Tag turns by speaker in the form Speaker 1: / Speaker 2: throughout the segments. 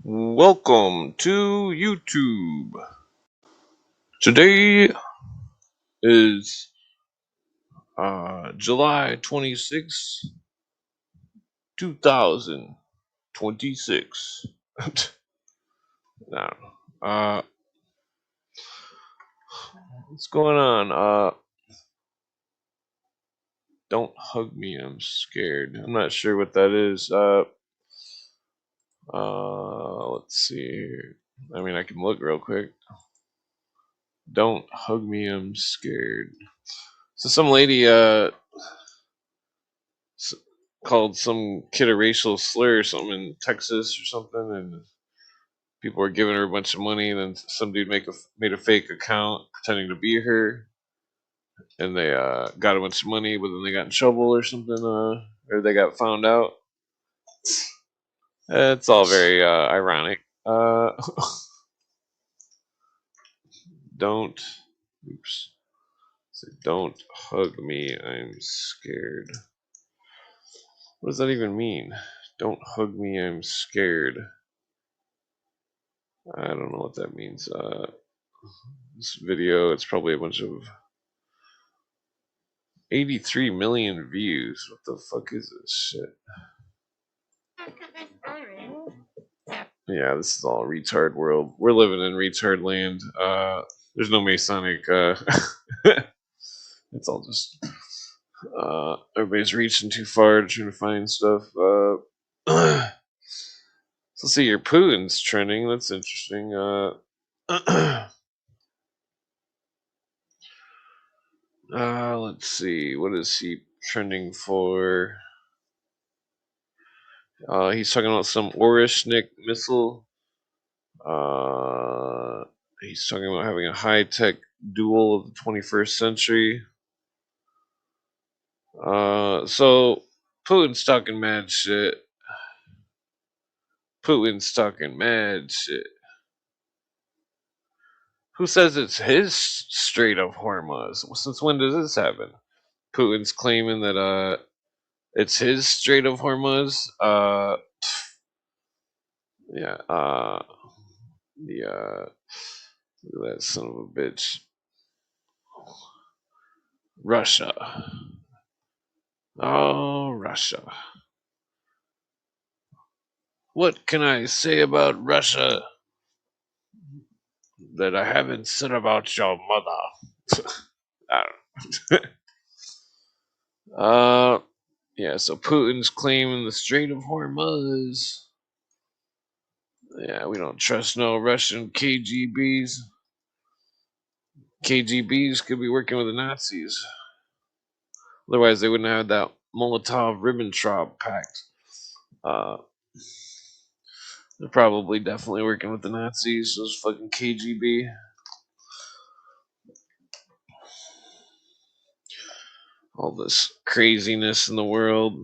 Speaker 1: Welcome to YouTube. Today is July 26th, 2026. Now, what's going on? Don't hug me, I'm scared. I'm not sure what that is. Let's see here. I mean, I can look real quick. Don't hug me, I'm scared. So some lady, s- called some kid a racial slur or something in Texas or something, and people were giving her a bunch of money, and then some dude made a fake account pretending to be her, and they got a bunch of money, but then they got in trouble or something, or they got found out. It's all very ironic. Don't, oops, say, don't hug me, I'm scared. What does that even mean? Don't hug me, I'm scared. I don't know what that means. This video, it's probably a bunch of 83 million views. What the fuck is this shit? Yeah, this is all retard world. We're living in retard land. There's no Masonic. It's all just everybody's reaching too far to trying to find stuff. So see, your Putin's trending. That's interesting. Let's see. What is he trending for? He's talking about some Orishnik missile. He's talking about having a high-tech duel of the 21st century. So Putin's talking mad shit. Putin's talking mad shit. Who says it's his Strait of Hormuz? Since when does this happen? Putin's claiming that it's his Strait of Hormuz. Yeah. Look at that son of a bitch. Russia. Oh, Russia. What can I say about Russia that I haven't said about your mother? I don't know. Yeah, so Putin's claiming the Strait of Hormuz. Yeah, we don't trust no Russian KGBs. KGBs could be working with the Nazis. Otherwise, they wouldn't have that Molotov-Ribbentrop Pact. Uh, they're probably definitely working with the Nazis, those fucking KGB. All this craziness in the world.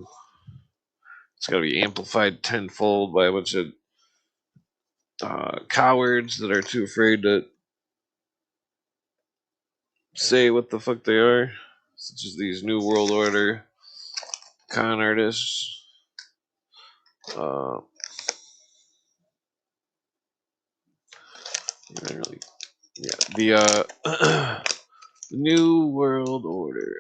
Speaker 1: It's got to be amplified tenfold by a bunch of cowards that are too afraid to say what the fuck they are, such as these New World Order con artists. Uh, really, yeah, the the New World Order.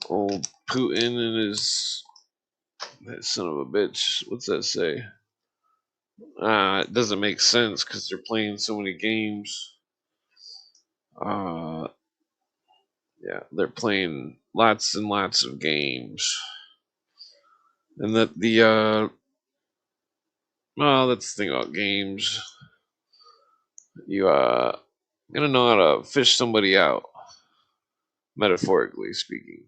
Speaker 1: Old Putin and his that son of a bitch. What's that say? It doesn't make sense because they're playing so many games. Uh, yeah, they're playing lots and lots of games, and that the well, that's the thing about games. You gotta know how to fish somebody out, metaphorically speaking.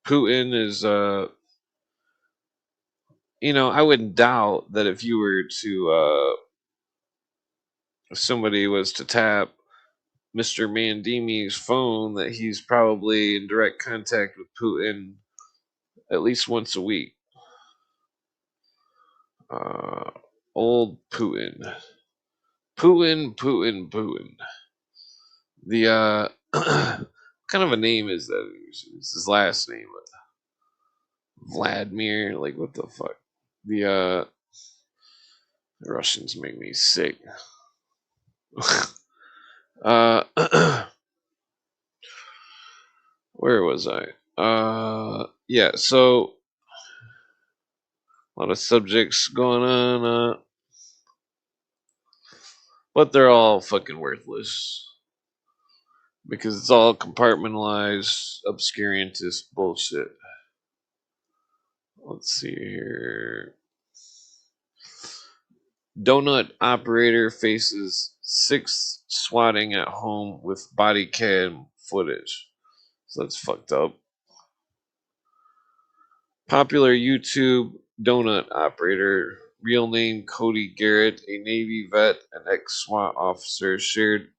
Speaker 1: Putin is I wouldn't doubt that if you were to if somebody was to tap Mr. Mandimi's phone, that he's probably in direct contact with Putin at least once a week. Uh, Old Putin. Putin. The what kind of a name is that? It's his last name, Vladimir. Like what the fuck? The The Russians make me sick. uh, where was I? Yeah. So a lot of subjects going on, but they're all fucking worthless because it's all compartmentalized, obscurantist bullshit. Let's see here. Donut operator faces sixth swatting at home with body cam footage. So that's fucked up. Popular YouTube donut operator, real name Cody Garrett, a Navy vet and ex SWAT officer, shared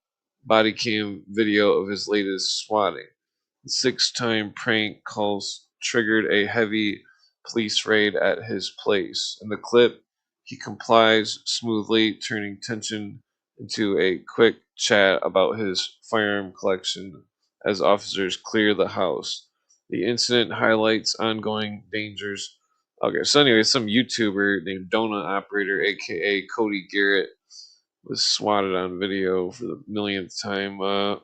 Speaker 1: body cam video of his latest swatting. The six-time prank calls triggered a heavy police raid at his place. In the clip, he complies smoothly, turning tension into a quick chat about his firearm collection as officers clear the house. The incident highlights ongoing dangers. Okay, so anyway, some YouTuber named Donut Operator, aka Cody Garrett, was swatted on video for the millionth time. That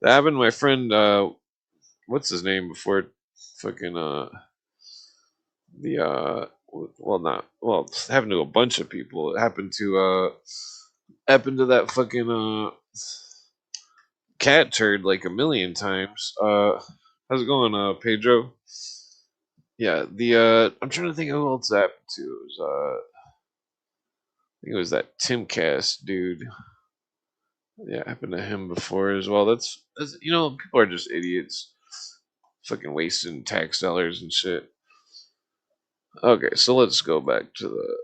Speaker 1: happened to my friend. What's his name before? Fucking the well, not well. It happened to a bunch of people. It happened to that fucking cat turd like a million times. How's it going, Pedro? Yeah, the I'm trying to think of who else that happened to. It was I think it was that Timcast dude. Yeah, it happened to him before as well. That's people are just idiots, fucking wasting tax dollars and shit. Okay, so let's go back to the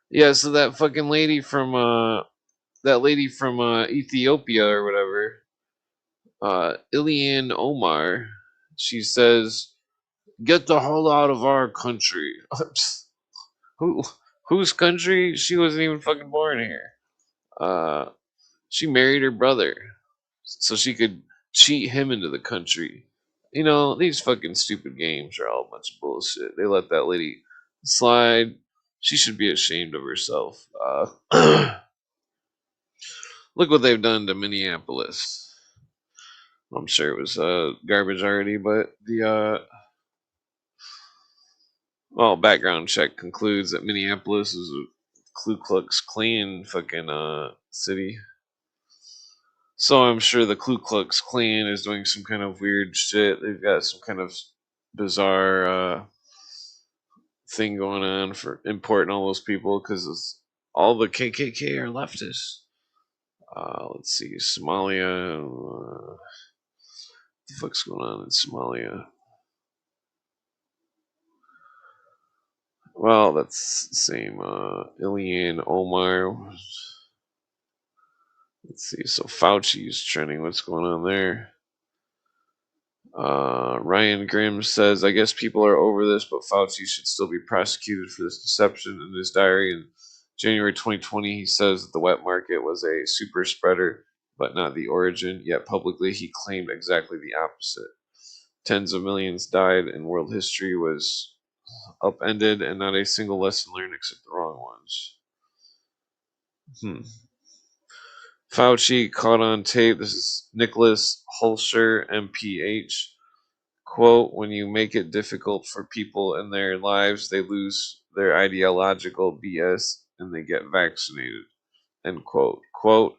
Speaker 1: yeah. So that lady from Ethiopia or whatever, Ilian Omar, she says, "Get the hell out of our country." Who whose country? She wasn't even fucking born here. Uh, she married her brother so she could cheat him into the country. These fucking stupid games are all a bunch of bullshit. They let that lady slide. She should be ashamed of herself. Look what they've done to Minneapolis. I'm sure it was garbage already, but background check concludes that Minneapolis is a Ku Klux Klan fucking city. So I'm sure the Ku Klux Klan is doing some kind of weird shit. They've got some kind of bizarre thing going on for importing all those people because all the KKK are leftists. Let's see, Somalia. What the fuck's going on in Somalia? Well, that's the same. Ilian Omar. Let's see. So Fauci's trending. What's going on there? Ryan Grimm says, I guess people are over this, but Fauci should still be prosecuted for this deception. In his diary in January 2020, he says that the wet market was a super spreader, but not the origin. Yet publicly, he claimed exactly the opposite. Tens of millions died, and world history was upended, and not a single lesson learned except the wrong ones. Fauci caught on tape. This is Nicholas Hulsher, MPH. Quote, when you make it difficult for people in their lives, they lose their ideological BS and they get vaccinated. End quote. Quote,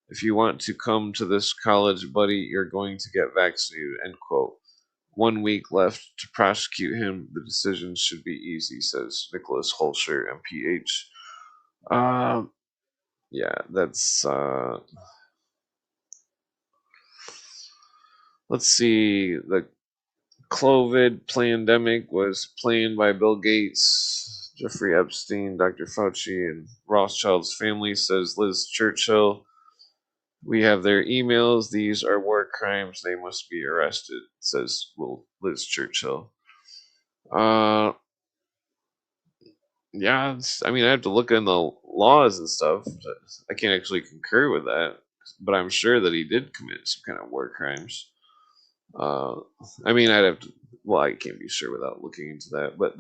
Speaker 1: if you want to come to this college, buddy, you're going to get vaccinated. End quote. 1 week left to prosecute him. The decision should be easy, says Nicholas Hulsher, MPH. Yeah, that's let's see. The COVID pandemic was planned by Bill Gates, Jeffrey Epstein, Dr. Fauci, and Rothschild's family, says Liz Churchill. We have their emails. These are war crimes. They must be arrested, says Liz Churchill. Yeah, I mean, I have to look in the laws and stuff. I can't actually concur with that, but I'm sure that he did commit some kind of war crimes. Uh, I mean, I'd have to. Well, I can't be sure without looking into that, but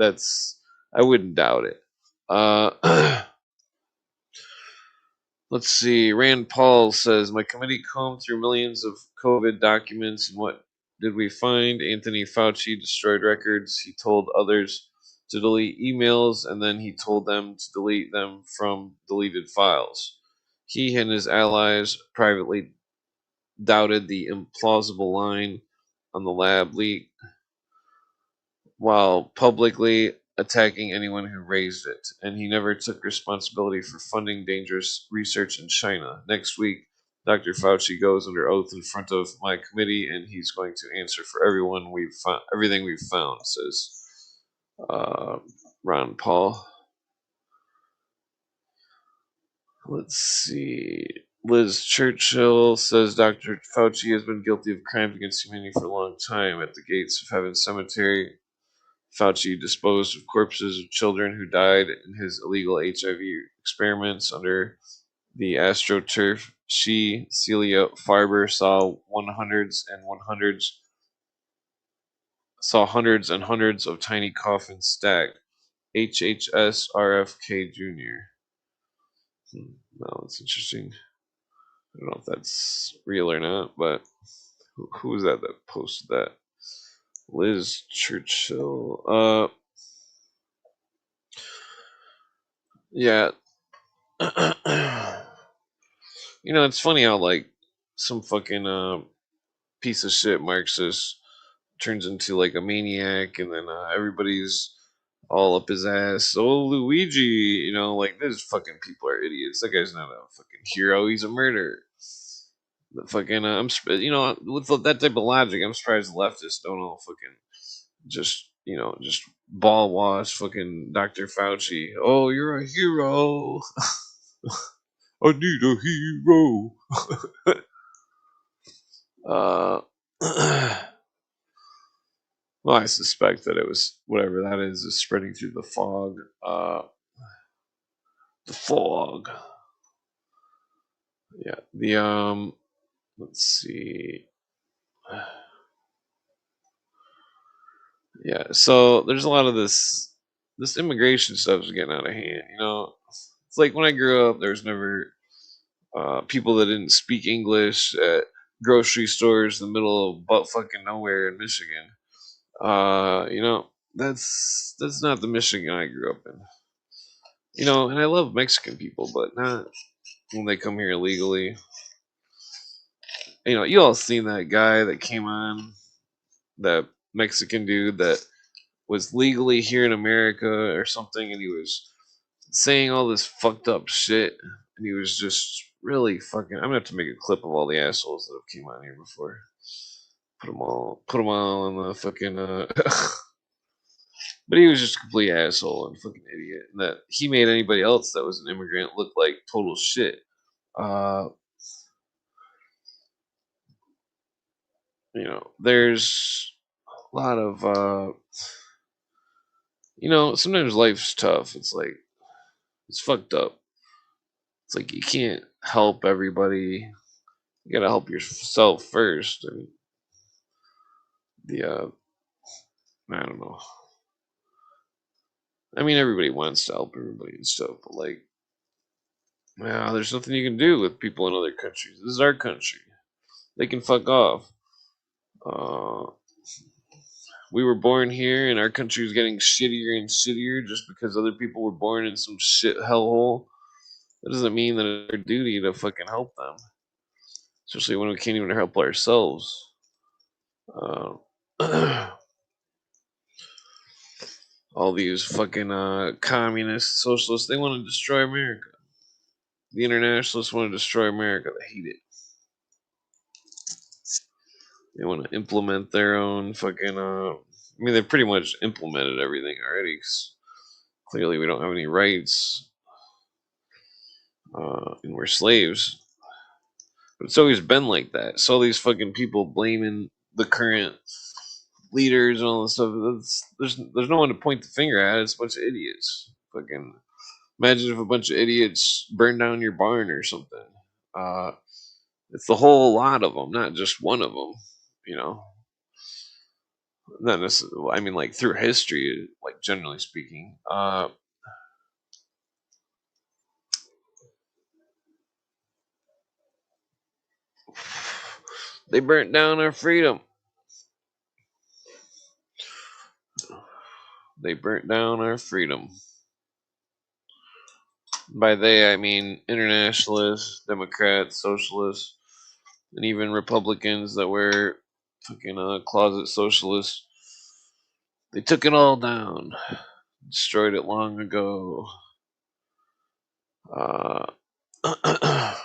Speaker 1: I wouldn't doubt it. Uh, let's see. Rand Paul says my committee combed through millions of COVID documents, and what did we find? Anthony Fauci destroyed records. He told others to delete emails, and then he told them to delete them from deleted files. He and his allies privately doubted the implausible line on the lab leak while publicly attacking anyone who raised it, and he never took responsibility for funding dangerous research in China. Next week, Dr. Fauci goes under oath in front of my committee, and he's going to answer for everything we've found, says uh, Ron Paul. Let's see. Liz Churchill says Dr. Fauci has been guilty of crimes against humanity for a long time. At the gates of Heaven Cemetery, Fauci disposed of corpses of children who died in his illegal HIV experiments under the AstroTurf. She, Celia Farber, saw hundreds and hundreds of tiny coffins stacked. HHS RFK Jr. No, that's interesting. I don't know if that's real or not, but who was that posted that? Liz Churchill. Yeah. It's funny how like some fucking piece of shit Marxist turns into like a maniac, and then everybody's all up his ass. Oh, Luigi, like these fucking people are idiots. That guy's not a fucking hero. He's a murderer. The fucking with that type of logic, I'm surprised leftists don't all fucking just ball wash fucking Dr. Fauci. Oh, you're a hero. I need a hero. Uh, well, I suspect that it was whatever that is spreading through the fog. The fog. Yeah. Let's see. Yeah. So there's a lot of this immigration stuff is getting out of hand. It's like when I grew up, there's never people that didn't speak English at grocery stores in the middle of butt fucking nowhere in Michigan. That's not the Michigan I grew up in. And I love Mexican people, but not when they come here illegally. You all seen that guy that came on, that Mexican dude that was legally here in America or something, and he was saying all this fucked up shit, and he was just really fucking. I'm gonna have to make a clip of all the assholes that have came on here before. Put them all on the fucking. But he was just a complete asshole and fucking idiot, and that he made anybody else that was an immigrant look like total shit. Uh, there's a lot of sometimes life's tough. It's like it's fucked up. It's like you can't help everybody. You gotta help yourself first. And the I don't know. I mean, everybody wants to help everybody and stuff, but like, yeah, there's nothing you can do with people in other countries. This is our country. They can fuck off. Uh, we were born here, and our country is getting shittier and shittier just because other people were born in some shit hellhole. That doesn't mean that it's our duty to fucking help them, especially when we can't even help ourselves. Uh, all these fucking communists, socialists, they want to destroy America. The internationalists want to destroy America. They hate it. They want to implement their own fucking. I mean, they've pretty much implemented everything already. 'Cause clearly, we don't have any rights, and we're slaves. But it's always been like that. So all these fucking people blaming the current leaders and all this stuff. There's no one to point the finger at. It's a bunch of idiots. Fucking imagine if a bunch of idiots burned down your barn or something. Uh, it's the whole lot of them, not just one of them. You know, not necessarily. I mean, like through history, like generally speaking. They burnt down our freedom. They burnt down our freedom. By they, I mean internationalists, Democrats, socialists, and even Republicans that were fucking closet socialists. They took it all down, destroyed it long ago. Uh, that's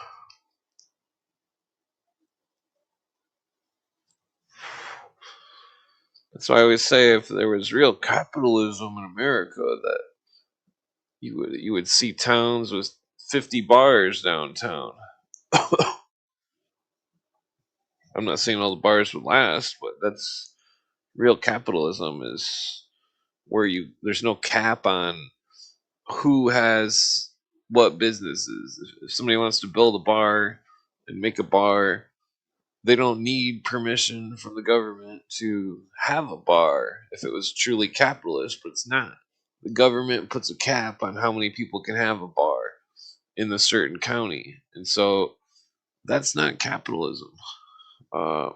Speaker 1: why I always say if there was real capitalism in America, that you would see towns with 50 bars downtown. I'm not saying all the bars would last, but that's real capitalism is where you there's no cap on who has what businesses. If somebody wants to build a bar and make a bar, they don't need permission from the government to have a bar if it was truly capitalist, but it's not. The government puts a cap on how many people can have a bar in a certain county. And so that's not capitalism. Uh,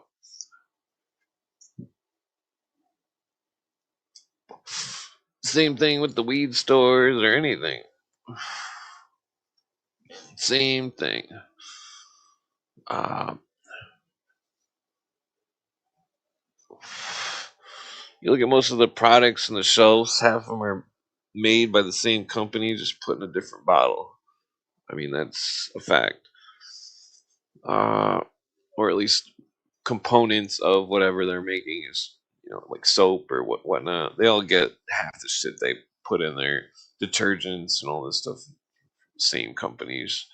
Speaker 1: Same thing with the weed stores or anything. Same thing. Uh, you look at most of the products on the shelves, half of them are made by the same company, just put in a different bottle. I mean, that's a fact. Uh, or at least components of whatever they're making is, like soap or whatnot. They all get half the shit they put in their detergents and all this stuff. Same companies.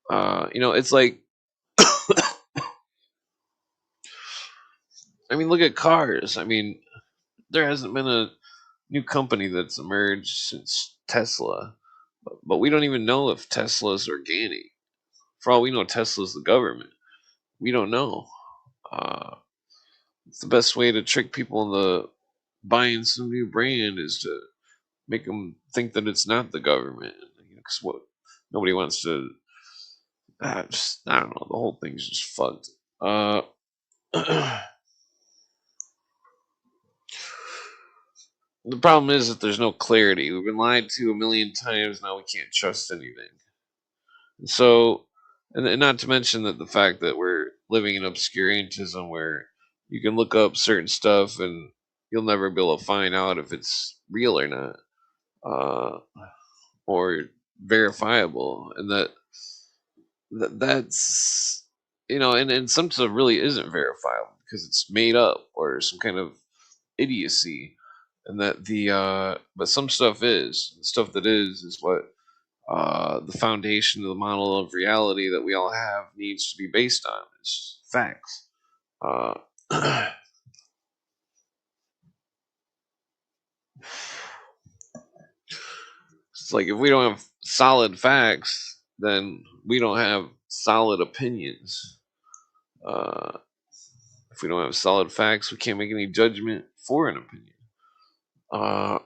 Speaker 1: It's like, I mean, look at cars. I mean, there hasn't been a new company that's emerged since Tesla, but we don't even know if Tesla's organic. For all we know, Tesla's the government. We don't know. Uh, it's the best way to trick people into buying some new brand is to make them think that it's not the government. Because what nobody wants to. I don't know. The whole thing's just fucked. The problem is that there's no clarity. We've been lied to a million times. Now we can't trust anything. So, and not to mention that the fact that we're living in obscurantism where you can look up certain stuff and you'll never be able to find out if it's real or not, uh, or verifiable, and that's and some stuff really isn't verifiable because it's made up or some kind of idiocy, and that but some stuff is the stuff that is what the foundation of the model of reality that we all have needs to be based on is facts. Uh, it's like if we don't have solid facts, then we don't have solid opinions. Uh, if we don't have solid facts, we can't make any judgment for an opinion. Uh,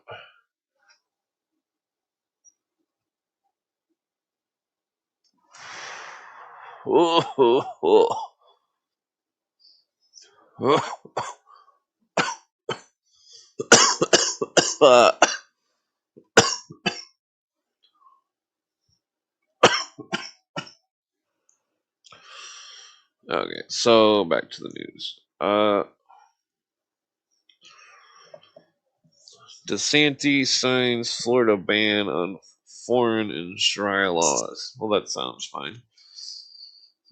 Speaker 1: okay, so back to the news. DeSantis signs Florida ban on foreign and Sharia laws. Well, that sounds fine.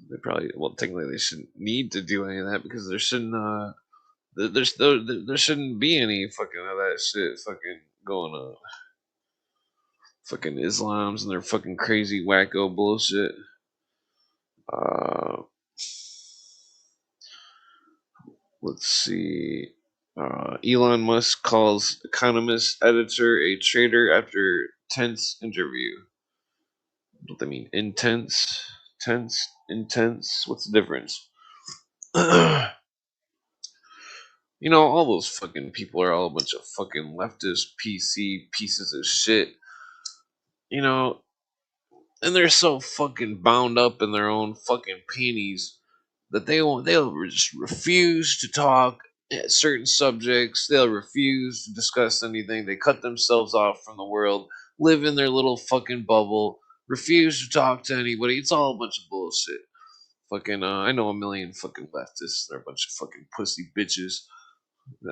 Speaker 1: They probably, well, technically, they shouldn't need to do any of that because there shouldn't, there shouldn't be any fucking of that shit fucking going on. Fucking Islams and their fucking crazy wacko bullshit. Uh, let's see. Elon Musk calls Economist editor a traitor after tense interview. What they mean? Intense? Tense? Intense? What's the difference? All those fucking people are all a bunch of fucking leftist PC pieces of shit. You know, and they're so fucking bound up in their own fucking panties that they'll just refuse to talk at certain subjects. They'll refuse to discuss anything. They cut themselves off from the world, live in their little fucking bubble, refuse to talk to anybody. It's all a bunch of bullshit. Fucking, I know a million fucking leftists. They're a bunch of fucking pussy bitches.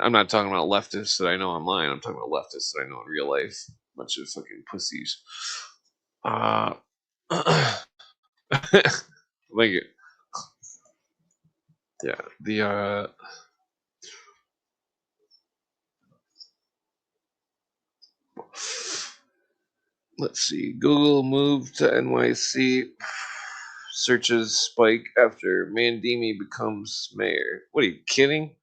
Speaker 1: I'm not talking about leftists that I know online. I'm talking about leftists that I know in real life. Bunch of fucking pussies. Uh, like it. Yeah. Let's see. Google moved to NYC. Searches spike after Mandimi becomes mayor. What are you kidding?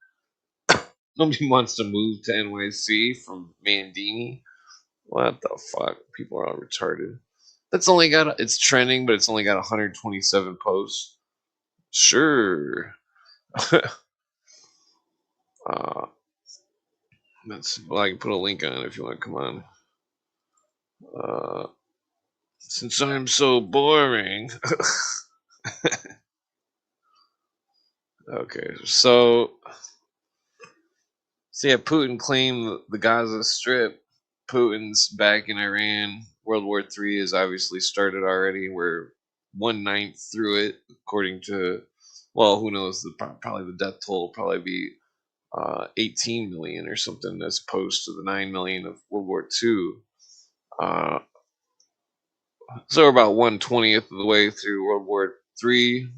Speaker 1: Nobody wants to move to NYC from Mandimi. What the fuck? People are all retarded. That's only got it's trending, but it's only got 127 posts. Sure. uh, well, I can put a link on it if you want to come on. Uh, since I'm so boring. Okay, so yeah, Putin claimed the Gaza Strip. Putin's back in Iran. World War III has obviously started already. We're 1/9 through it, according to, well, who knows? Probably the death toll will probably be 18 million or something, as opposed to the 9 million of World War II. Uh, so we're about 1/20th of the way through World War III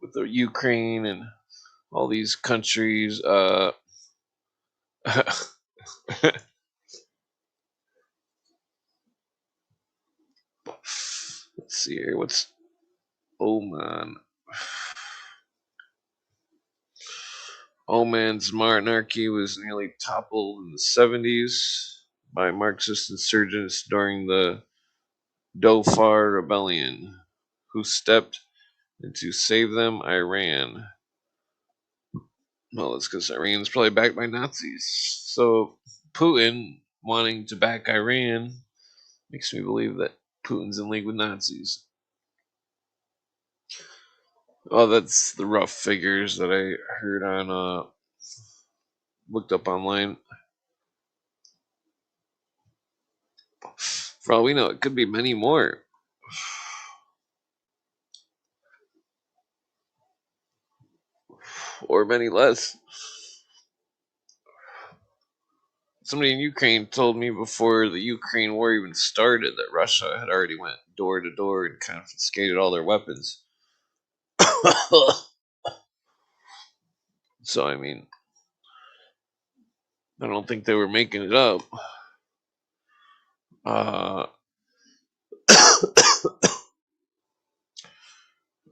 Speaker 1: with the Ukraine and all these countries. Let's see here. What's Oman? Oman's monarchy was nearly toppled in the 70s by Marxist insurgents during the Dhofar Rebellion. Who stepped in to save them? Iran. Well, it's because Iran's probably backed by Nazis. So Putin wanting to back Iran makes me believe that Putin's in league with Nazis. Oh, that's the rough figures that I heard on, looked up online. For all we know, it could be many more. Or many less. Somebody in Ukraine told me before the Ukraine war even started that Russia had already went door to door and confiscated all their weapons. So I mean, I don't think they were making it up. Uh,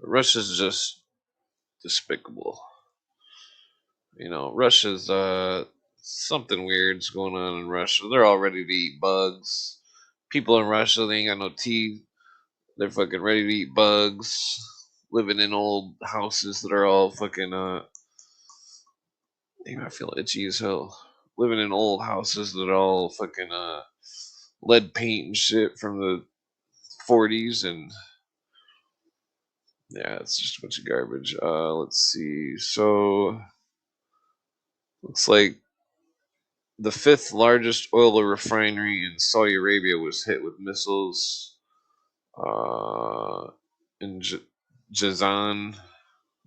Speaker 1: Russia's just despicable. You know, Russia's something weird's going on in Russia. They're all ready to eat bugs. People in Russia, they ain't got no teeth. They're fucking ready to eat bugs. Living in old houses that are all fucking damn, I feel itchy as hell. Living in old houses that are all fucking lead paint and shit from the 40s, and yeah, it's just a bunch of garbage. Let's see. So looks like the fifth largest oil refinery in Saudi Arabia was hit with missiles. In Jazan,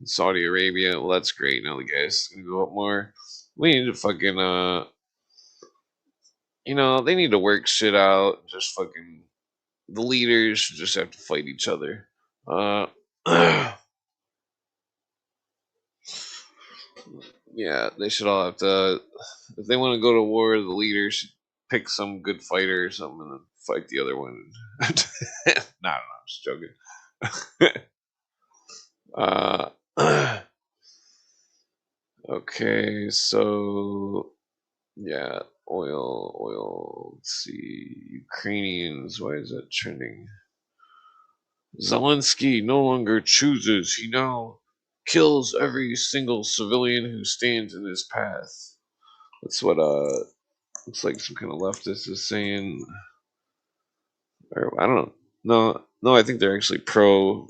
Speaker 1: Saudi Arabia. Well, that's great. Now the guy's gonna go up more. We need to fucking they need to work shit out. Just fucking the leaders should just have to fight each other. Yeah, they should all have to. If they want to go to war, the leaders should pick some good fighter or something and then fight the other one. Nah, I'm just joking. uh, okay, so yeah, oil. Let's see, Ukrainians. Why is that trending? Zelensky no longer chooses. He now kills every single civilian who stands in his path. That's what looks like some kind of leftist is saying. Or I don't No, I think they're actually pro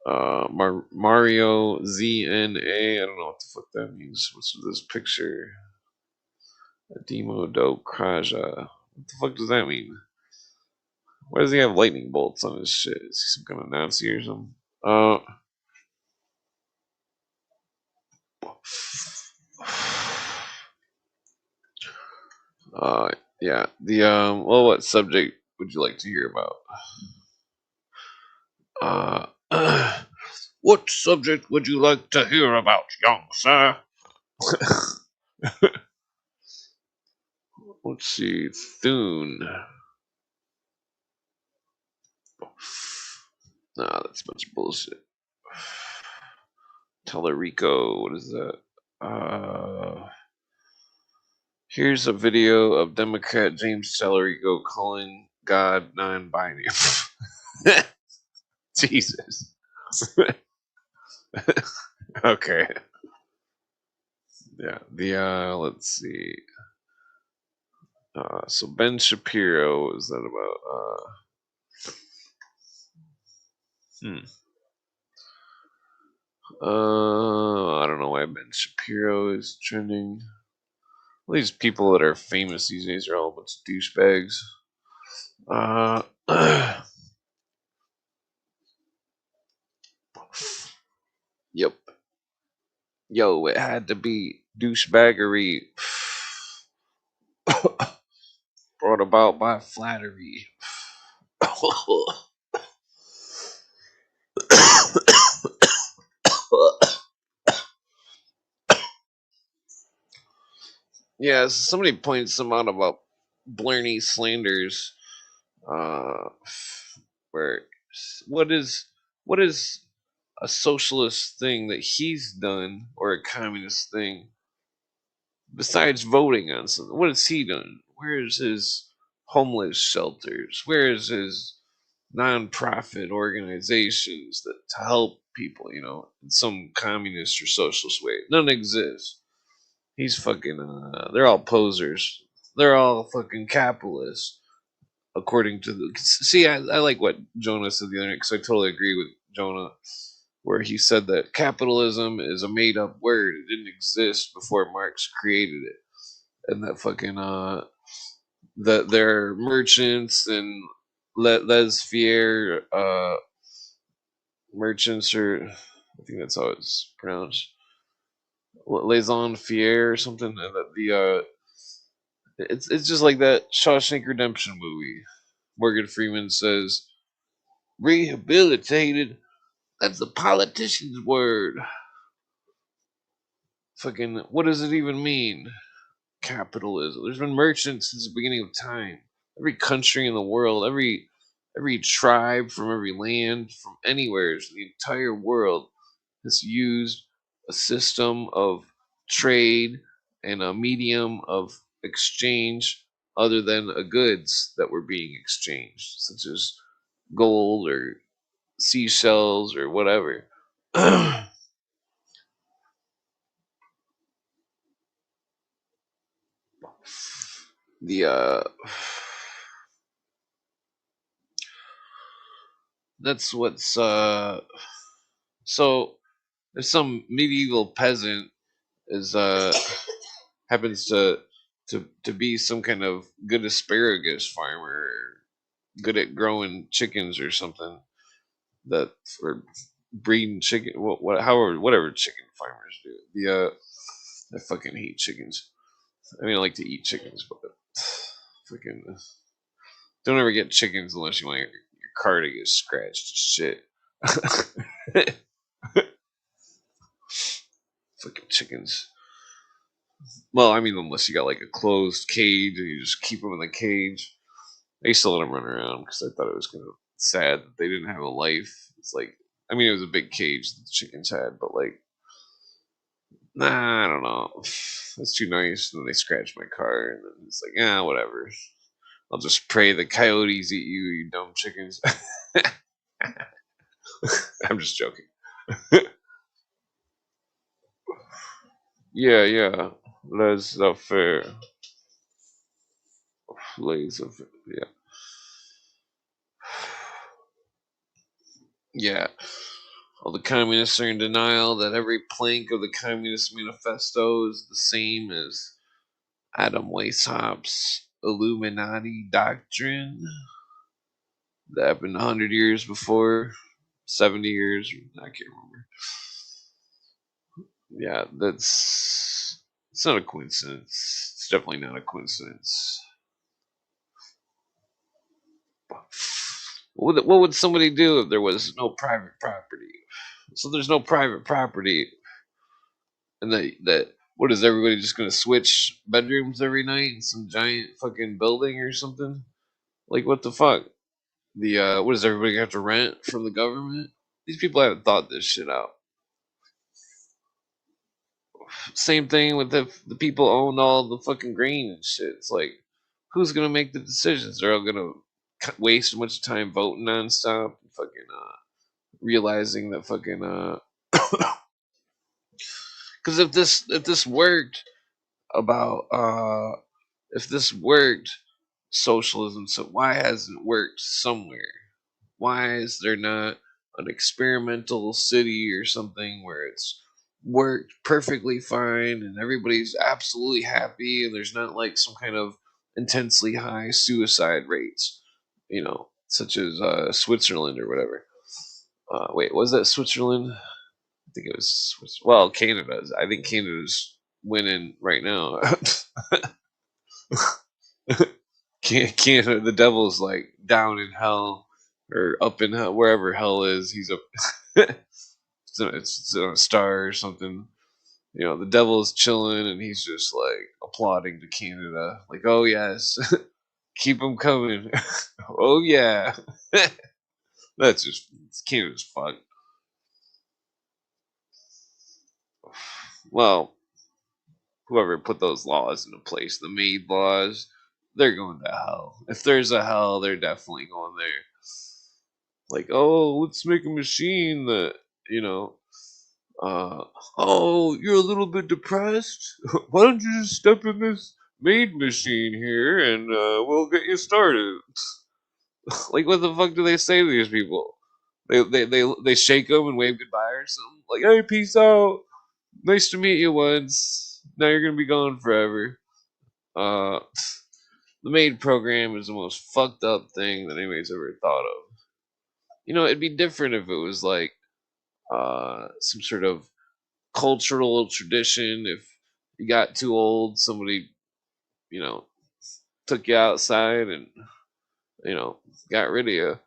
Speaker 1: Mario ZNA. I don't know what the fuck that means. What's this picture? Demo do Kraja. What the fuck does that mean? Why does he have lightning bolts on his shit? Is he some kind of Nazi or something? Uh, uh, yeah. Well, what subject would you like to hear about? Uh, what subject would you like to hear about, young sir? Let's see. Thune. Nah, that's a bunch of bullshit. Tellerico, what is that? Here's a video of Democrat James Tellerico calling God non-binary. Jesus. Okay. Yeah. Let's see. So Ben Shapiro, what is that about? Hmm. I don't know why Ben Shapiro is trending. All these people that are famous these days are all a bunch of douchebags. Uh, yep. Yo, it had to be douchebaggery brought about by flattery. Yeah, somebody points some out about Blarney Slanders. Uh, where what is a socialist thing that he's done or a communist thing besides voting on something? What has he done? Where's his homeless shelters? Where's his non-profit organizations that to help people, in some communist or socialist way? None exist. He's fucking they're all posers. They're all fucking capitalists according to the see I like what Jonah said the other night because I totally agree with Jonah where he said that capitalism is a made up word. It didn't exist before Marx created it. And that fucking that they're merchants and laissez-faire merchants, or I think that's how it's pronounced, laissez-faire or something. And that it's just like that Shawshank Redemption movie. Morgan Freeman says rehabilitated. That's a politician's word. Fucking, what does it even mean? Capitalism. There's been merchants since the beginning of time. Every country in the world, every tribe from every land, from anywhere, the entire world has used a system of trade and a medium of exchange other than a goods that were being exchanged, such as gold or seashells or whatever. the That's what's so if some medieval peasant is happens to be some kind of good asparagus farmer or good at growing chickens or something that or breeding chicken however whatever chicken farmers do. I fucking hate chickens. I mean I like to eat chickens but freaking don't ever get chickens unless you want your car to get scratched to shit. Fucking chickens. Well, I mean, unless you got like a closed cage and you just keep them in the cage. I used to let them run around because I thought it was kind of sad that they didn't have a life. It's like, I mean, it was a big cage that the chickens had, but like, nah, I don't know. That's too nice. And then they scratched my car, and then it's like, whatever. I'll just pray the coyotes eat you, you dumb chickens. I'm just joking. Yeah, yeah. Les affair. Les affair. Yeah. Yeah, all the communists are in denial that every plank of the Communist Manifesto is the same as Adam Weishaupt's Illuminati doctrine that happened 100 years before, 70 years, I can't remember. Yeah, it's not a coincidence. It's definitely not a coincidence. What would somebody do if there was no private property? So there's no private property, and that what is everybody just gonna switch bedrooms every night in some giant fucking building or something? Like what the fuck? The what does everybody have to rent from the government? These people haven't thought this shit out. Same thing with the people own all the fucking grain and shit. It's like, who's gonna make the decisions? They're all gonna waste a bunch of time voting nonstop, and fucking realizing that fucking because if this worked about if this worked socialism, so why hasn't it worked somewhere? Why is there not an experimental city or something where it's worked perfectly fine and everybody's absolutely happy and there's not like some kind of intensely high suicide rates, such as Switzerland or whatever. Wait, was that Switzerland? I think it was well, Canada. I think Canada's winning right now. Canada, the devil's like down in hell or up in hell, wherever hell is. He's up. It's on a star or something. The devil's chilling and he's just like applauding to Canada, like, "Oh yes, keep them coming." Oh yeah, that's just Canada's fucked. Well, whoever put those laws into place, the made laws, they're going to hell. If there's a hell, they're definitely going there. Like, oh, let's make a machine that, you know, uh, oh, you're a little bit depressed? Why don't you just step in this made machine here and we'll get you started? Like, what the fuck do they say to these people? They shake them and wave goodbye or something. Like, hey, peace out. Nice to meet you once. Now you're gonna be gone forever. Uh, the maid program is the most fucked up thing that anybody's ever thought of. It'd be different if it was like some sort of cultural tradition. If you got too old, somebody you know took you outside and you know got rid of you.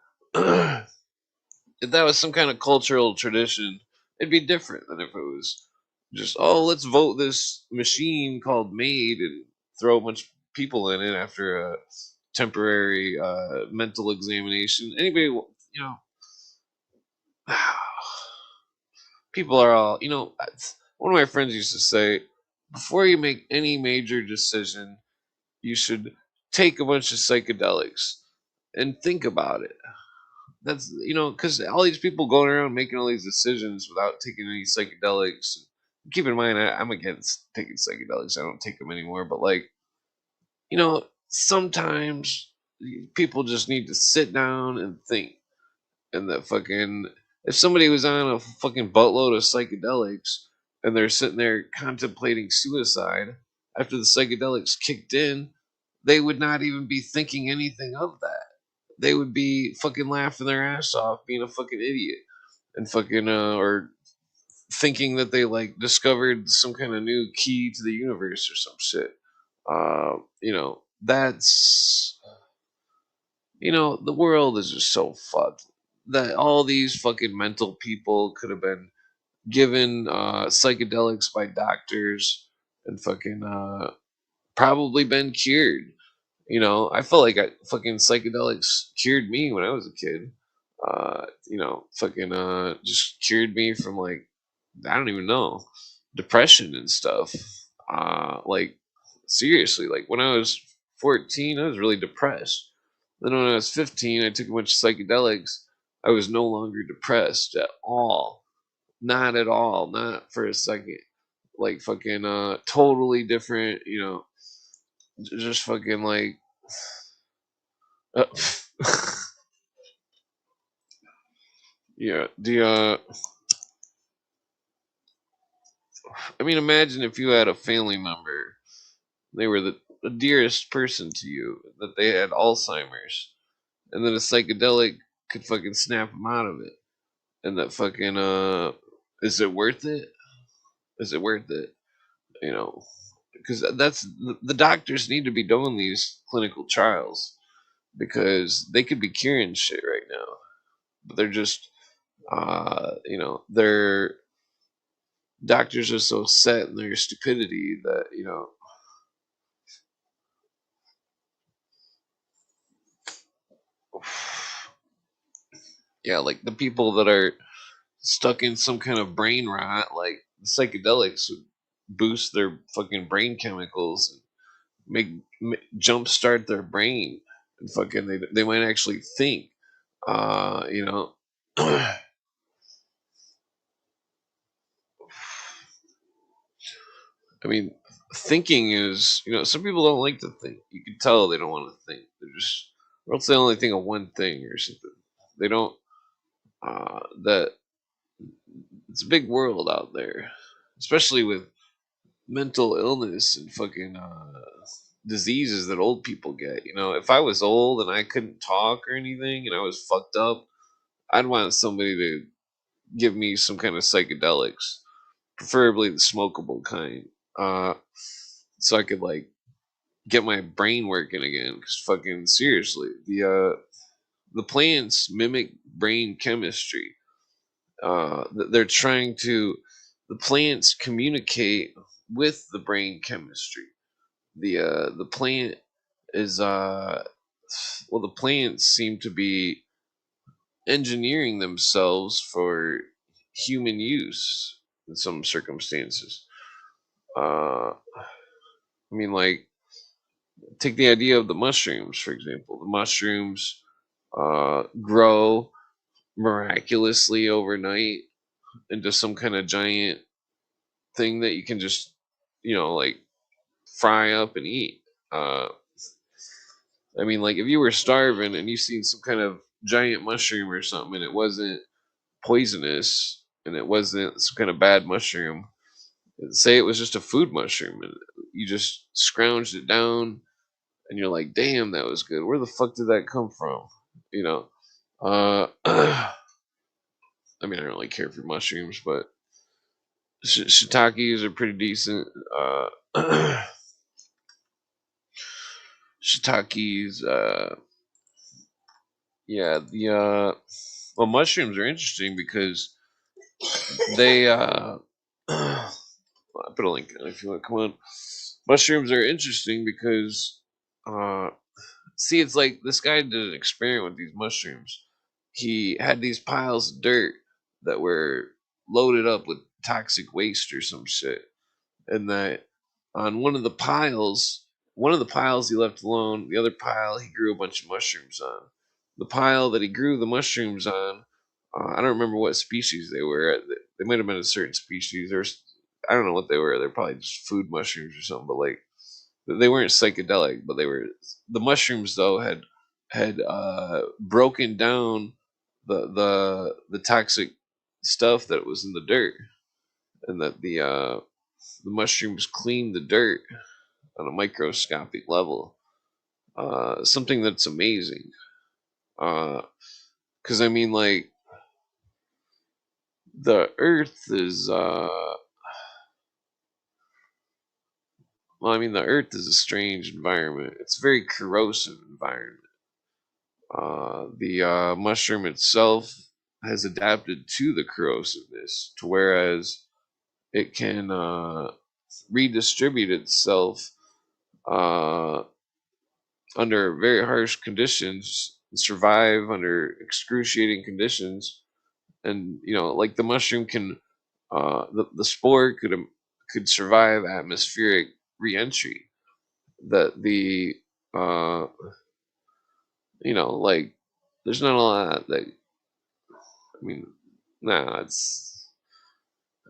Speaker 1: If that was some kind of cultural tradition, it'd be different than if it was just, oh, let's vote this machine called maid and throw a bunch of people in it after a temporary mental examination. Anybody, people are all, one of my friends used to say, before you make any major decision, you should take a bunch of psychedelics and think about it. That's because all these people going around making all these decisions without taking any psychedelics. Keep in mind, I'm against taking psychedelics. I don't take them anymore. But like, sometimes people just need to sit down and think. And that fucking if somebody was on a fucking buttload of psychedelics and they're sitting there contemplating suicide after the psychedelics kicked in, they would not even be thinking anything of that. They would be fucking laughing their ass off, being a fucking idiot, and fucking or thinking that they like discovered some kind of new key to the universe or some shit. That's the world is just so fucked that all these fucking mental people could have been given psychedelics by doctors and fucking probably been cured. I felt like fucking psychedelics cured me when I was a kid. Fucking just cured me from like I don't even know depression and stuff. Like seriously, like when I was 14, I was really depressed. Then when I was 15, I took a bunch of psychedelics. I was no longer depressed at all. Not at all. Not for a second. Like fucking totally different. Just fucking like uh, Yeah, I mean, imagine if you had a family member, they were the dearest person to you, that they had Alzheimer's, and then a psychedelic could fucking snap them out of it, and that fucking is it worth it? Is it worth it? You know, because that's the doctors need to be doing these clinical trials because they could be curing shit right now, but they're just their doctors are so set in their stupidity that yeah, like the people that are stuck in some kind of brain rot, like psychedelics would boost their fucking brain chemicals and jumpstart their brain, and fucking they might actually think. You know, I mean, thinking is, some people don't like to think. You can tell they don't want to think. They're just, or else they only think of one thing or something. They don't. That It's a big world out there, especially with mental illness and fucking diseases that old people get. If I was old and I couldn't talk or anything and I was fucked up, I'd want somebody to give me some kind of psychedelics, preferably the smokable kind, so I could like get my brain working again. Because fucking seriously, the plants mimic brain chemistry. They're trying to The plants communicate with the brain chemistry. The plant is well, the plants seem to be engineering themselves for human use in some circumstances. I mean, like, take the idea of the mushrooms, for example. The mushrooms grow miraculously overnight into some kind of giant thing that you can just, like, fry up and eat. Uh, I mean, like, if you were starving and you seen some kind of giant mushroom or something and it wasn't poisonous and it wasn't some kind of bad mushroom, say it was just a food mushroom and you just scrounged it down and you're like, damn, that was good. Where the fuck did that come from? You know, I mean, I don't really care for mushrooms, but shiitakes are pretty decent. Shiitakes, yeah, well, mushrooms are interesting because they, I put a link if you want to come on. Mushrooms are interesting because, uh, see, it's like this guy did an experiment with these mushrooms. He had these piles of dirt that were loaded up with toxic waste or some shit, and that on one of the piles he left alone, the other pile he grew a bunch of mushrooms on. The pile that he grew the mushrooms on, I don't remember what species they were. They might have been a certain species, or I don't know what they were. They're probably just food mushrooms or something. But like, they weren't psychedelic, but they were. The mushrooms though had broken down the toxic stuff that was in the dirt, and that the mushrooms clean the dirt on a microscopic level. Something that's amazing. Because I mean, like, the Earth is, well, I mean, the Earth is a strange environment. It's a very corrosive environment. The mushroom itself has adapted to the corrosiveness, to whereas it can redistribute itself uh, under very harsh conditions, survive under excruciating conditions, and like the mushroom can, the spore could survive atmospheric reentry. That the uh, like, there's not a lot that, I mean, nah, it's.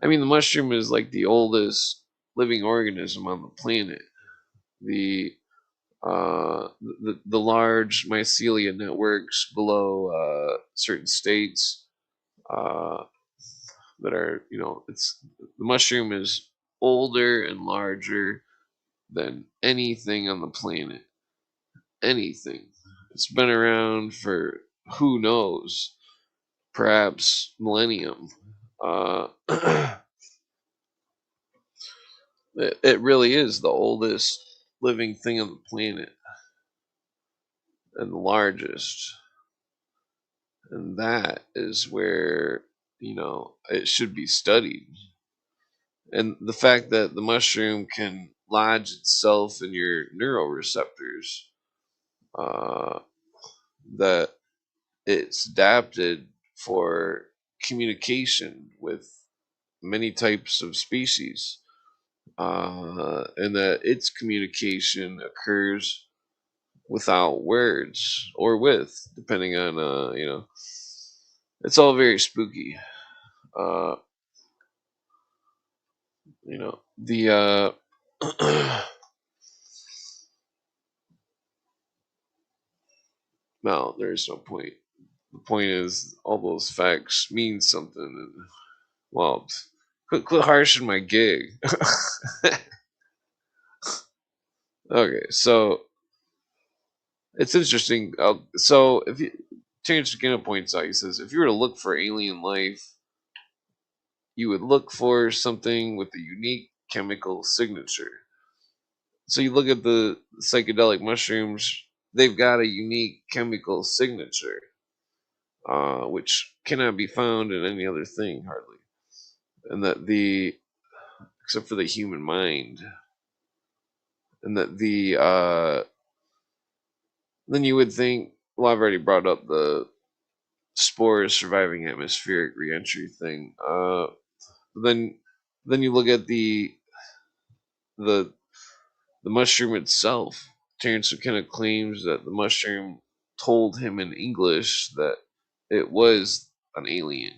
Speaker 1: I mean, the mushroom is like the oldest living organism on the planet. The large mycelia networks below certain states uh, that are, it's the mushroom is older and larger than anything on the planet. Anything. It's been around for who knows, perhaps millennium. Uh, it really is the oldest living thing on the planet and the largest. And that is where, it should be studied. And the fact that the mushroom can lodge itself in your neuroreceptors, uh, that it's adapted for communication with many types of species, and that its communication occurs without words or with, depending on, it's all very spooky. Uh, the no, there's no point. The point is, all those facts mean something. And, well, quit harshing my gig. Okay, so it's interesting. So if you Terrence McKenna points out, he says if you were to look for alien life, you would look for something with a unique chemical signature. So you look at the psychedelic mushrooms; they've got a unique chemical signature, which cannot be found in any other thing hardly, and that the except for the human mind, and that then you would think. Well, I've already brought up the spores surviving atmospheric reentry thing. Then then you look at the the mushroom itself. Terrence McKenna claims that the mushroom told him in English that it was an alien.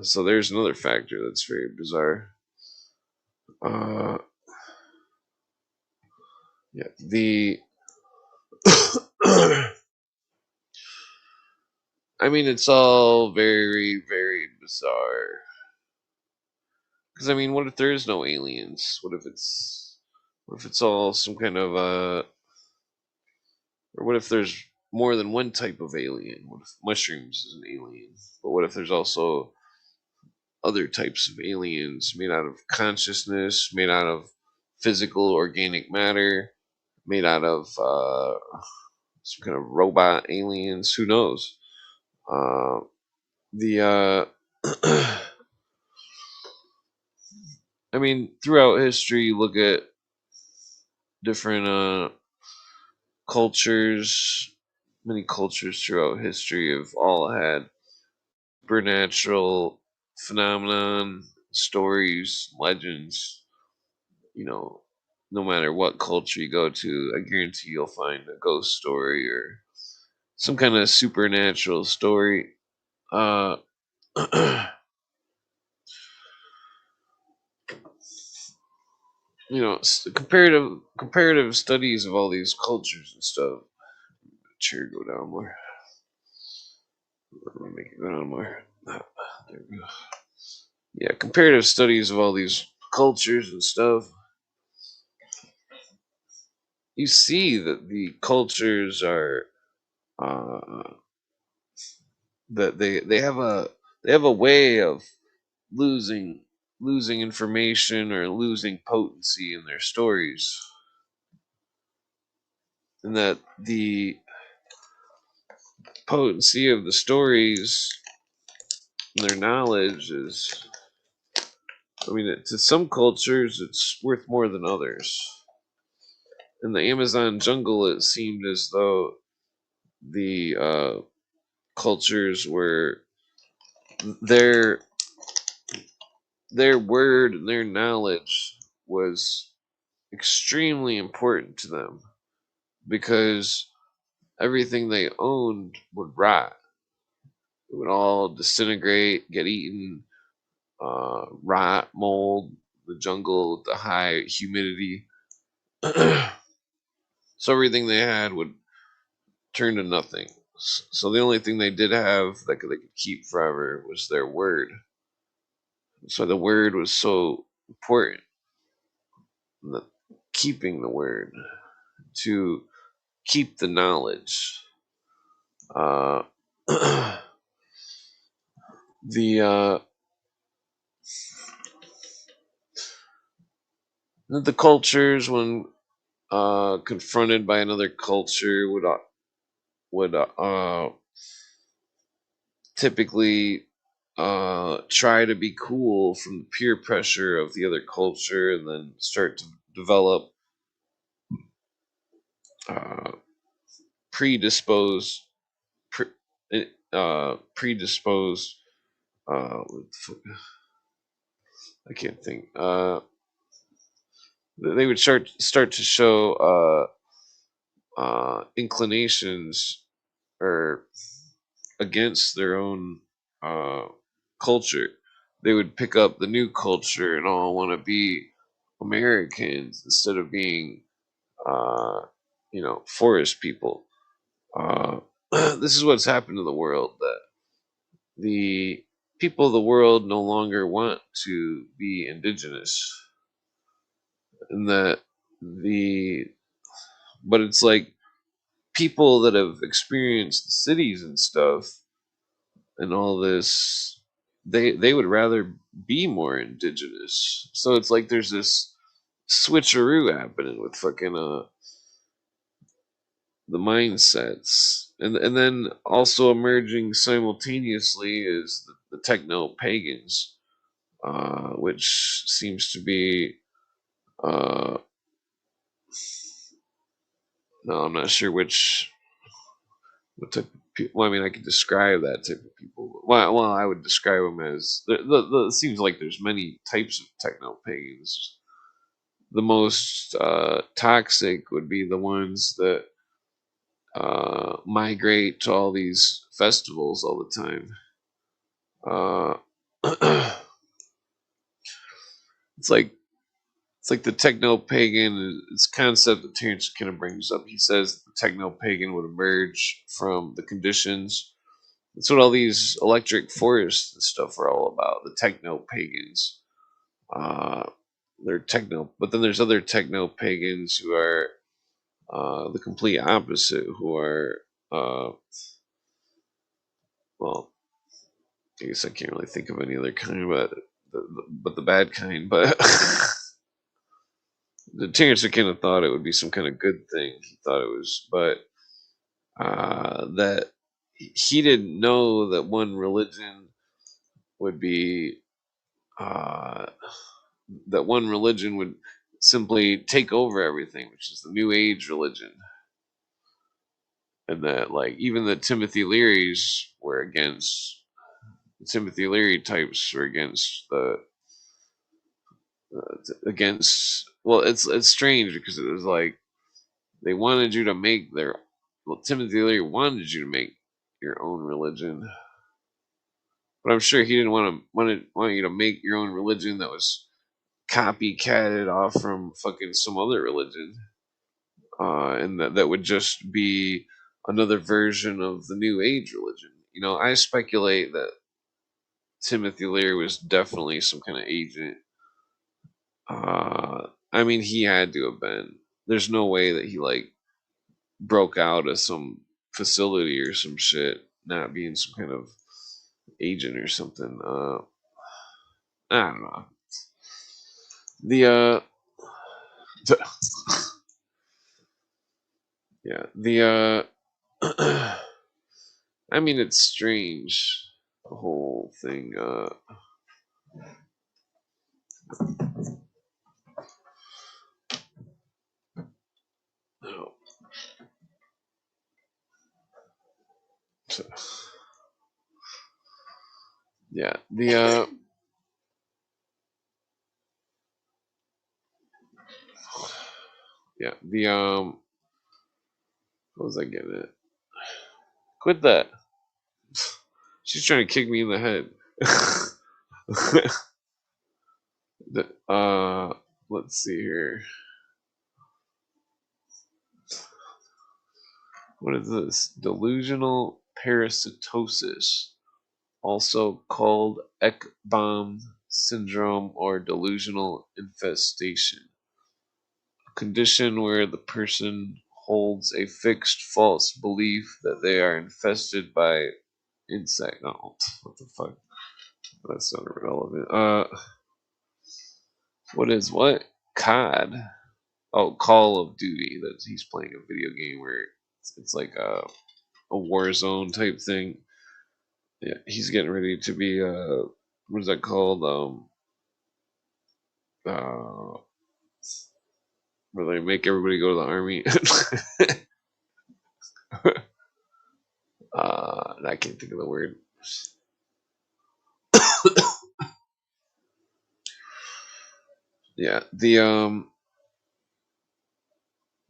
Speaker 1: So there's another factor that's very bizarre. Uh, yeah, the I mean, it's all very, very bizarre. Because I mean, what if there is no aliens? What if it's all some kind of or what if there's more than one type of alien? What if mushrooms is an alien? But what if there's also other types of aliens made out of consciousness, made out of physical organic matter, made out of some kind of robot aliens? Who knows? Uh, the I mean, throughout history, you look at different cultures. Many cultures throughout history have all had supernatural phenomenon, stories, legends. You know, no matter what culture you go to, I guarantee you'll find a ghost story or some kind of supernatural story. Uh, comparative studies of all these cultures and stuff. Chair go down more. Let me make it go down more. There we go. Yeah, comparative studies of all these cultures and stuff. You see that the cultures are uh, that they have a way of losing losing information or losing potency in their stories, and that the potency of the stories and their knowledge is, I mean, to some cultures it's worth more than others. In the Amazon jungle, it seemed as though the cultures were their their word and their knowledge was extremely important to them because everything they owned would rot. It would all disintegrate, get eaten, rot, mold, the jungle, the high humidity. So everything they had would turn to nothing. So the only thing they did have that they could keep forever was their word. So the word was so important. The, keeping the word to keep the knowledge. Uh, the the cultures, when confronted by another culture, would typically try to be cool from the peer pressure of the other culture, and then start to develop uh, predisposed pre, predisposed what the I can't think. They would start to show inclinations or against their own uh, culture. They would pick up the new culture and all want to be Americans instead of being, uh, forest people. Uh, this is what's happened to the world, that the people of the world no longer want to be indigenous, and that the but it's like people that have experienced the cities and stuff and all this, they would rather be more indigenous. So it's like there's this switcheroo happening with fucking the mindsets, and then also emerging simultaneously is the techno pagans, which seems to be uh no, I'm not sure what type of people. Well, I mean, I could describe that type of people. Well, I would describe them as it seems like there's many types of techno pagans. The most toxic would be the ones that migrate to all these festivals all the time. Uh, it's like the techno pagan. It's a concept that Terrence kind of brings up. He says the techno pagan would emerge from the conditions. That's what all these electric forests and stuff are all about. The techno pagans. Uh, they're techno, but then there's other techno pagans who are the complete opposite. Who are well, I guess I can't really think of any other kind, but the bad kind. But the Terrence kind of thought it would be some kind of good thing. He thought it was, but that he didn't know that one religion would be uh, that one religion would simply take over everything, which is the New Age religion, and that like even the Timothy Learys were against the Timothy Leary types were against the against. Well, it's strange because it was like they wanted you to make their. Well, Timothy Leary wanted you to make your own religion, but I'm sure he didn't want you to make your own religion that was copycatted off from fucking some other religion, and that would just be another version of the New Age religion. I speculate that Timothy Leary was definitely some kind of agent. I mean, he had to have been. There's no way that he like broke out of some facility or some shit, not being some kind of agent or something. I don't know. The yeah, I mean, it's strange, the whole thing. Oh, so- yeah, yeah, what was I getting at? Quit that. She's trying to kick me in the head. the, let's see here. What is this? Delusional parasitosis, also called Ekbom syndrome or delusional infestation. A condition where the person holds a fixed false belief that they are infested by insect. Oh, what the fuck? That's not irrelevant. What is what? COD. Oh, Call of Duty. That he's playing a video game where it's like a war zone type thing. Yeah, he's getting ready to be what is that called? Uh, where they make everybody go to the army. I can't think of the word. Yeah, the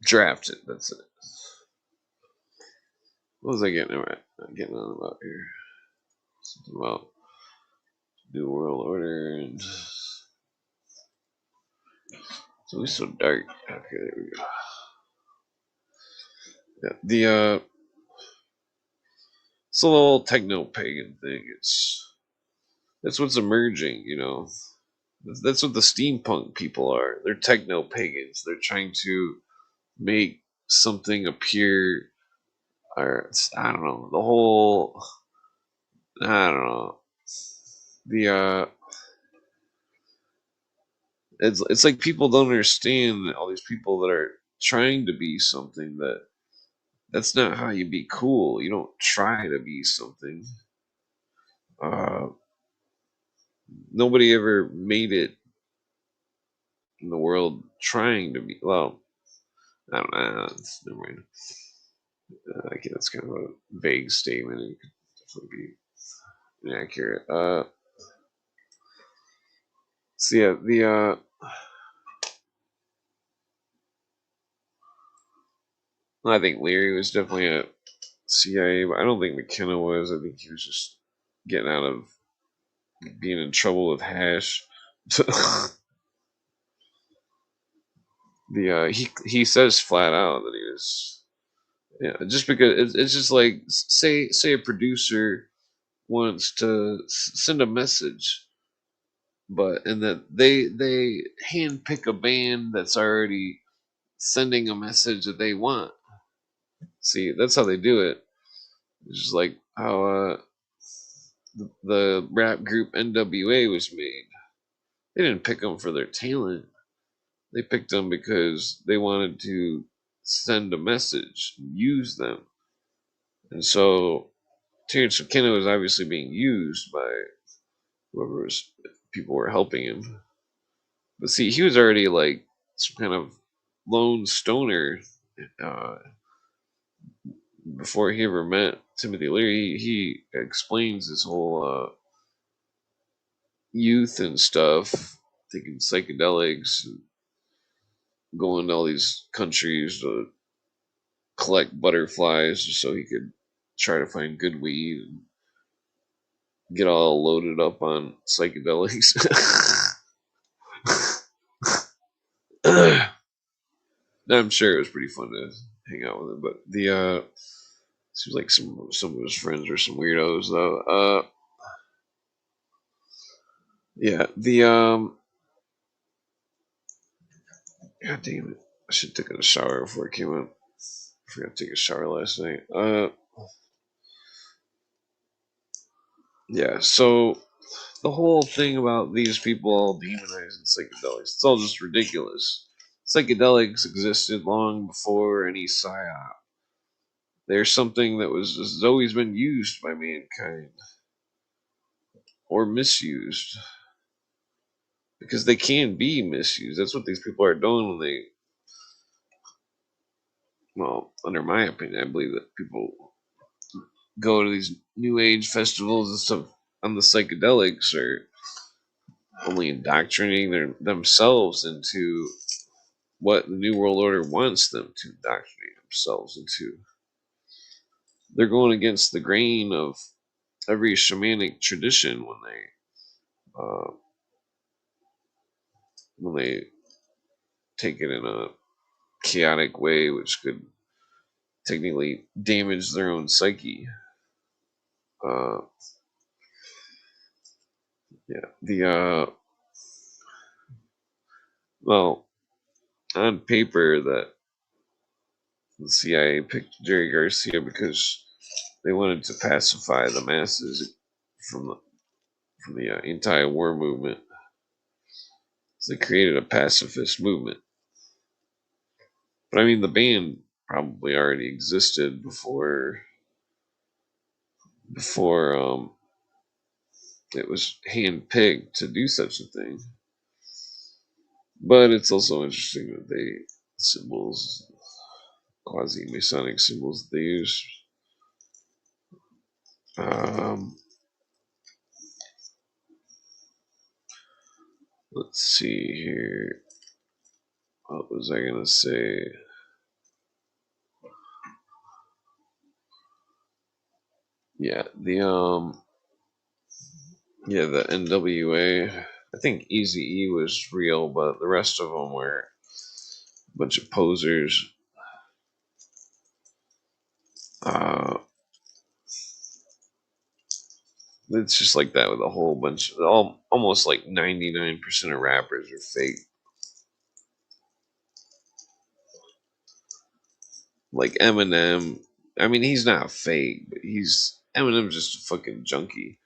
Speaker 1: drafted. That's it. What was I getting at? Getting on about here? Something about New World Order and it's always so dark. Okay, there we go. Yeah, it's a little techno pagan thing. That's what's emerging, you know. That's what the steampunk people are. They're techno pagans. They're trying to make something appear, or I don't know. The whole I don't know. The it's like people don't understand that all these people that are trying to be something that's not how you be cool. You don't try to be something. Uh, Nobody ever made it in the world trying to be. Well, I don't know. Never mind. That's kind of a vague statement. It could definitely be inaccurate. So yeah, I think Leary was definitely a CIA, but I don't think McKenna was. I think he was just getting out of being in trouble with hash. He says flat out that he was, yeah, just because it's just like say a producer wants to send a message, but and that they hand pick a band that's already sending a message that they want. See, that's how they do it. It's just like how the rap group NWA was made. They didn't pick them for their talent. They picked them because they wanted to send a message, use them. And so Terrence McKenna was obviously being used by whoever was people were helping him. But see, he was already like some kind of lone stoner uh, before he ever met Timothy Leary. He explains his whole youth and stuff, taking psychedelics, and going to all these countries to collect butterflies so he could try to find good weed and get all loaded up on psychedelics. I'm sure it was pretty fun to hang out with him, but the seems like some of his friends are some weirdos though. Yeah, the God damn it, I should have taken a shower before I came up. I forgot to take a shower last night. Yeah, so the whole thing about these people all demonizing psychedelics, it's all just ridiculous. Psychedelics existed long before any psyop. They're something that has always been used by mankind or misused because they can be misused. That's what these people are doing when they, well, under my opinion, I believe that people go to these new age festivals and stuff on the psychedelics are only indoctrinating themselves into what the New World Order wants them to indoctrinate themselves into. They're going against the grain of every shamanic tradition uh, when they take it in a chaotic way, which could technically damage their own psyche. Uh, yeah, well, on paper that the CIA picked Jerry Garcia because they wanted to pacify the masses from the anti-war movement. So they created a pacifist movement. But I mean, the band probably already existed before it was handpicked to do such a thing. But it's also interesting that symbols, quasi Masonic symbols that they use. Um, let's see here. What was I gonna say? Yeah, the NWA. I think Easy E was real, but the rest of them were a bunch of posers. Uh, it's just like that with a whole bunch. Almost like 99% of rappers are fake. Like Eminem. I mean, he's not fake, but Eminem's just a fucking junkie.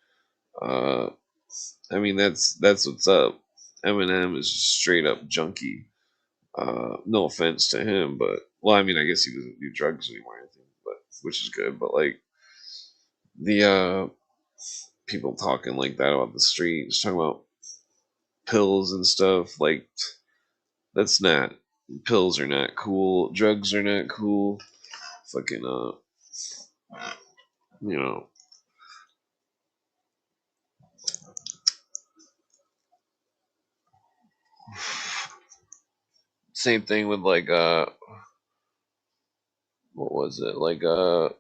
Speaker 1: Uh, I mean, that's what's up. Eminem is just straight up junkie. No offense to him, but well, I mean, I guess he doesn't do drugs anymore, I think, but which is good. But like the people talking like that about the street, just talking about pills and stuff, like that's not pills are not cool, drugs are not cool. Fucking you know, same thing with like what was it like well,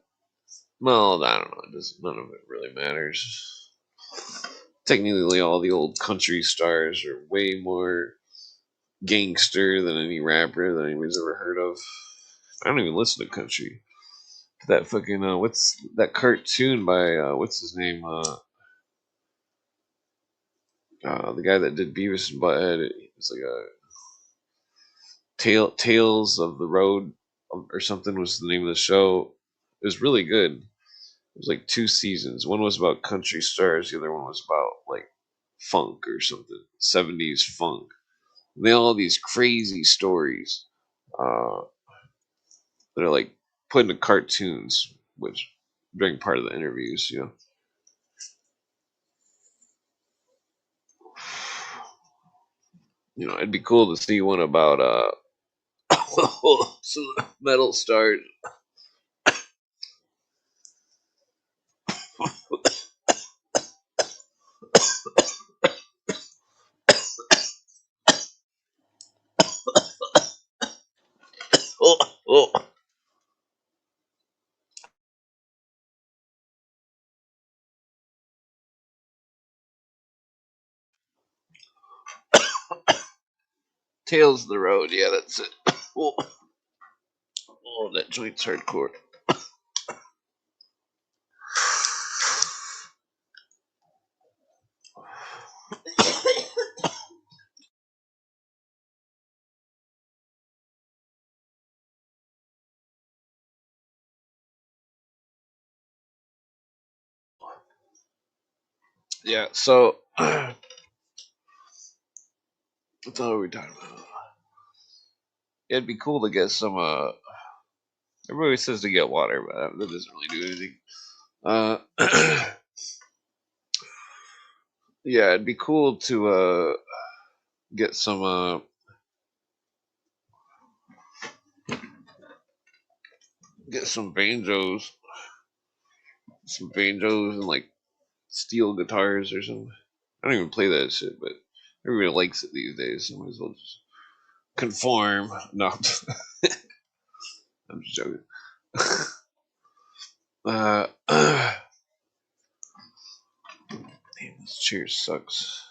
Speaker 1: I don't know. None of it really matters. Technically, all the old country stars are way more gangster than any rapper that anybody's ever heard of. I don't even listen to country. That fucking what's that cartoon by what's his name? The guy that did Beavis and Butthead. It was like a Tales of the Road or something was the name of the show. It was really good. It was like 2 seasons. One was about country stars. The other one was about like funk or something. 70s funk. And they all have these crazy stories. Uh, that are like put into cartoons, which during part of the interviews, you know. You know, it'd be cool to see one about some metal stars. Oh, oh. Tales of the Road, yeah, that's it. Oh, oh, that joint's hardcore. Yeah, so what the hell are we talking about? It'd be cool to get some. Everybody says to get water, but that doesn't really do anything. Yeah, it'd be cool to get some banjos, and like steel guitars or something. I don't even play that shit, but everybody likes it these days. So I might as well just conform. No, I'm just joking. Damn, this chair sucks.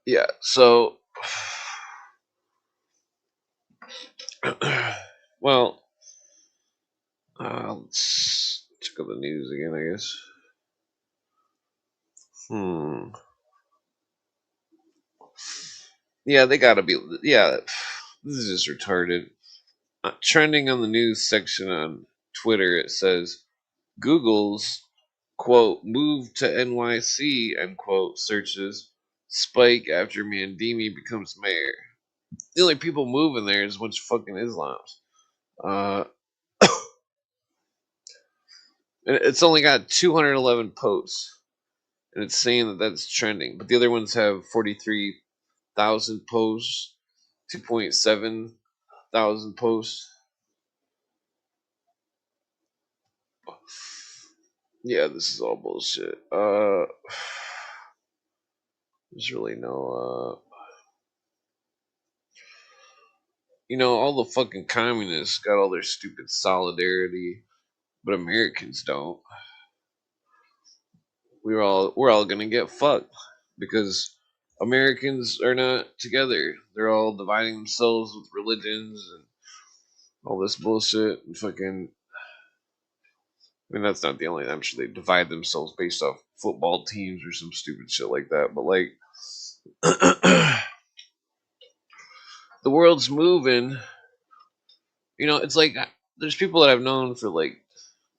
Speaker 1: Yeah. So, well, let's check out the news again. I guess. Hmm. Yeah, they gotta be. Yeah, this is just retarded. Trending on the news section on Twitter, it says Google's quote move to NYC end quote searches spike after Mandimi becomes mayor. The only people moving there is a bunch of fucking Islams. Uh, and it's only got 211 posts, and it's saying that that's trending. But the other ones have 43,000 posts, 2.7 thousand posts. Yeah, this is all bullshit. There's really no. All the fucking communists got all their stupid solidarity, but Americans don't. We're all gonna get fucked because Americans are not together. They're all dividing themselves with religions and all this bullshit and fucking. I mean, that's not the only. I'm sure they divide themselves based off football teams or some stupid shit like that. But like, the world's moving. It's like there's people that I've known for like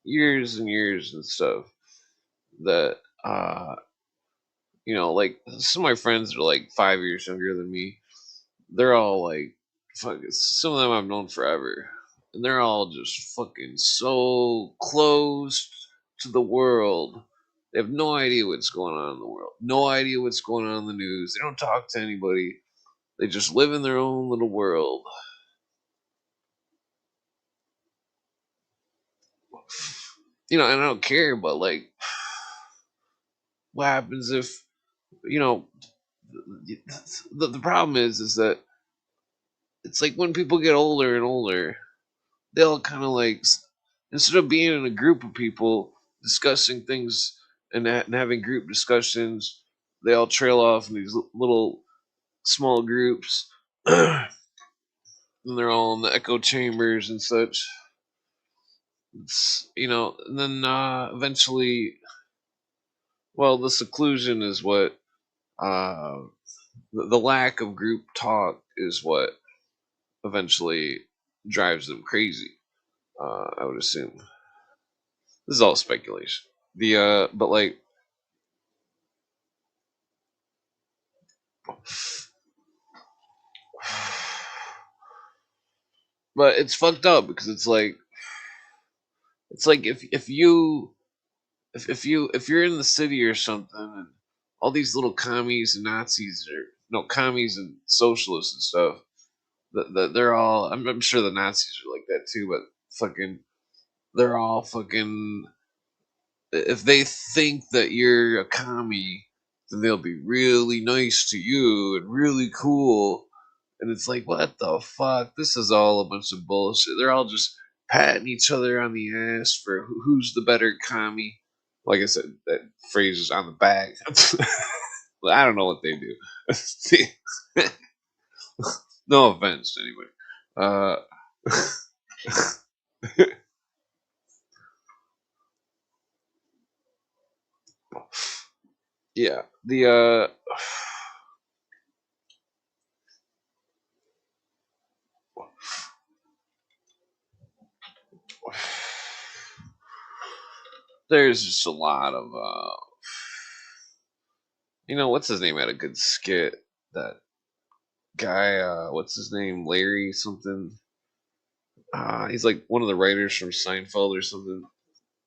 Speaker 1: years and years and stuff that like some of my friends are like 5 years younger than me. They're all like, fuck. Some of them I've known forever, and they're all just fucking so closed to the world. They have no idea what's going on in the world. No idea what's going on in the news. They don't talk to anybody. They just live in their own little world. And I don't care. But like, what happens if you know? The problem is that it's like when people get older and older, they'll kind of like instead of being in a group of people discussing things and having group discussions, they all trail off in these little small groups, and they're all in the echo chambers and such. And then eventually, well, the seclusion is what the lack of group talk is what eventually drives them crazy. I would assume. This is all speculation. But like, but it's fucked up because it's like if you're in the city or something and all these little commies and Nazis or no commies and socialists and stuff that they're all I'm sure the Nazis are like that too, but fucking they're all fucking if they think that you're a commie, then they'll be really nice to you and really cool. And it's like, what the fuck? This is all a bunch of bullshit. They're all just patting each other on the ass for who's the better commie. Like I said, that phrase is on the back. Well, I don't know what they do. No offense to anybody. Yeah, there's just a lot of what's his name had a good skit. That guy, what's his name, Larry something. He's like one of the writers from Seinfeld or something.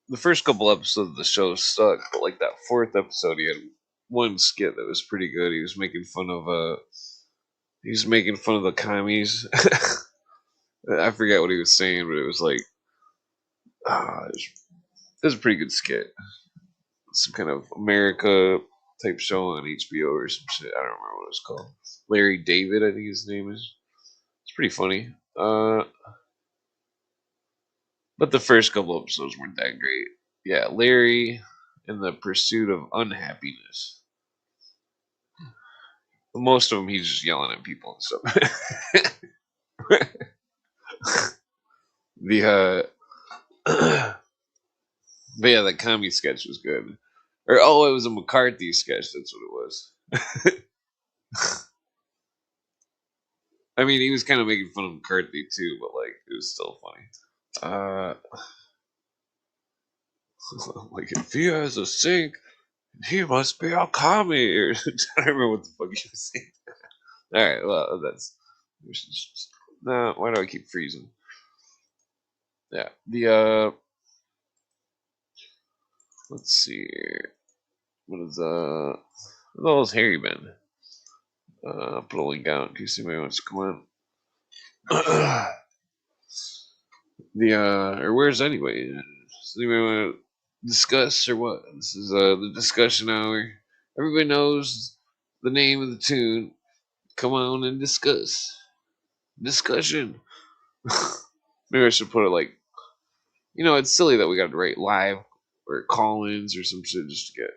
Speaker 1: The first couple episodes of the show sucked, but like that fourth episode, he had one skit that was pretty good. He was making fun of the commies. I forget what he was saying, but it was like it was a pretty good skit. Some kind of America type show on HBO or some shit. I don't remember what it's called. Larry David, I think his name is. It's pretty funny. But the first couple episodes weren't that great. Yeah, Larry in the pursuit of unhappiness. most of them he's just yelling at people and stuff. the but yeah, that comedy sketch was good. Or oh, it was a McCarthy sketch. That's what it was. I mean, he was kind of making fun of McCarthy too, but like it was still funny. Uh, like if he has a sink, he must be a commie. Or, I don't remember what the fuck he was saying. All right, well that's. No, why do I keep freezing? Yeah, the let's see here. What is what else Harry been? Put a link out in case anybody wants to come on. Or where's anyway? Does anybody want to discuss or what? This is the discussion hour. Everybody knows the name of the tune. Come on and discuss. Discussion. Maybe I should put it like, it's silly that we got to write live or call-ins or some shit just to get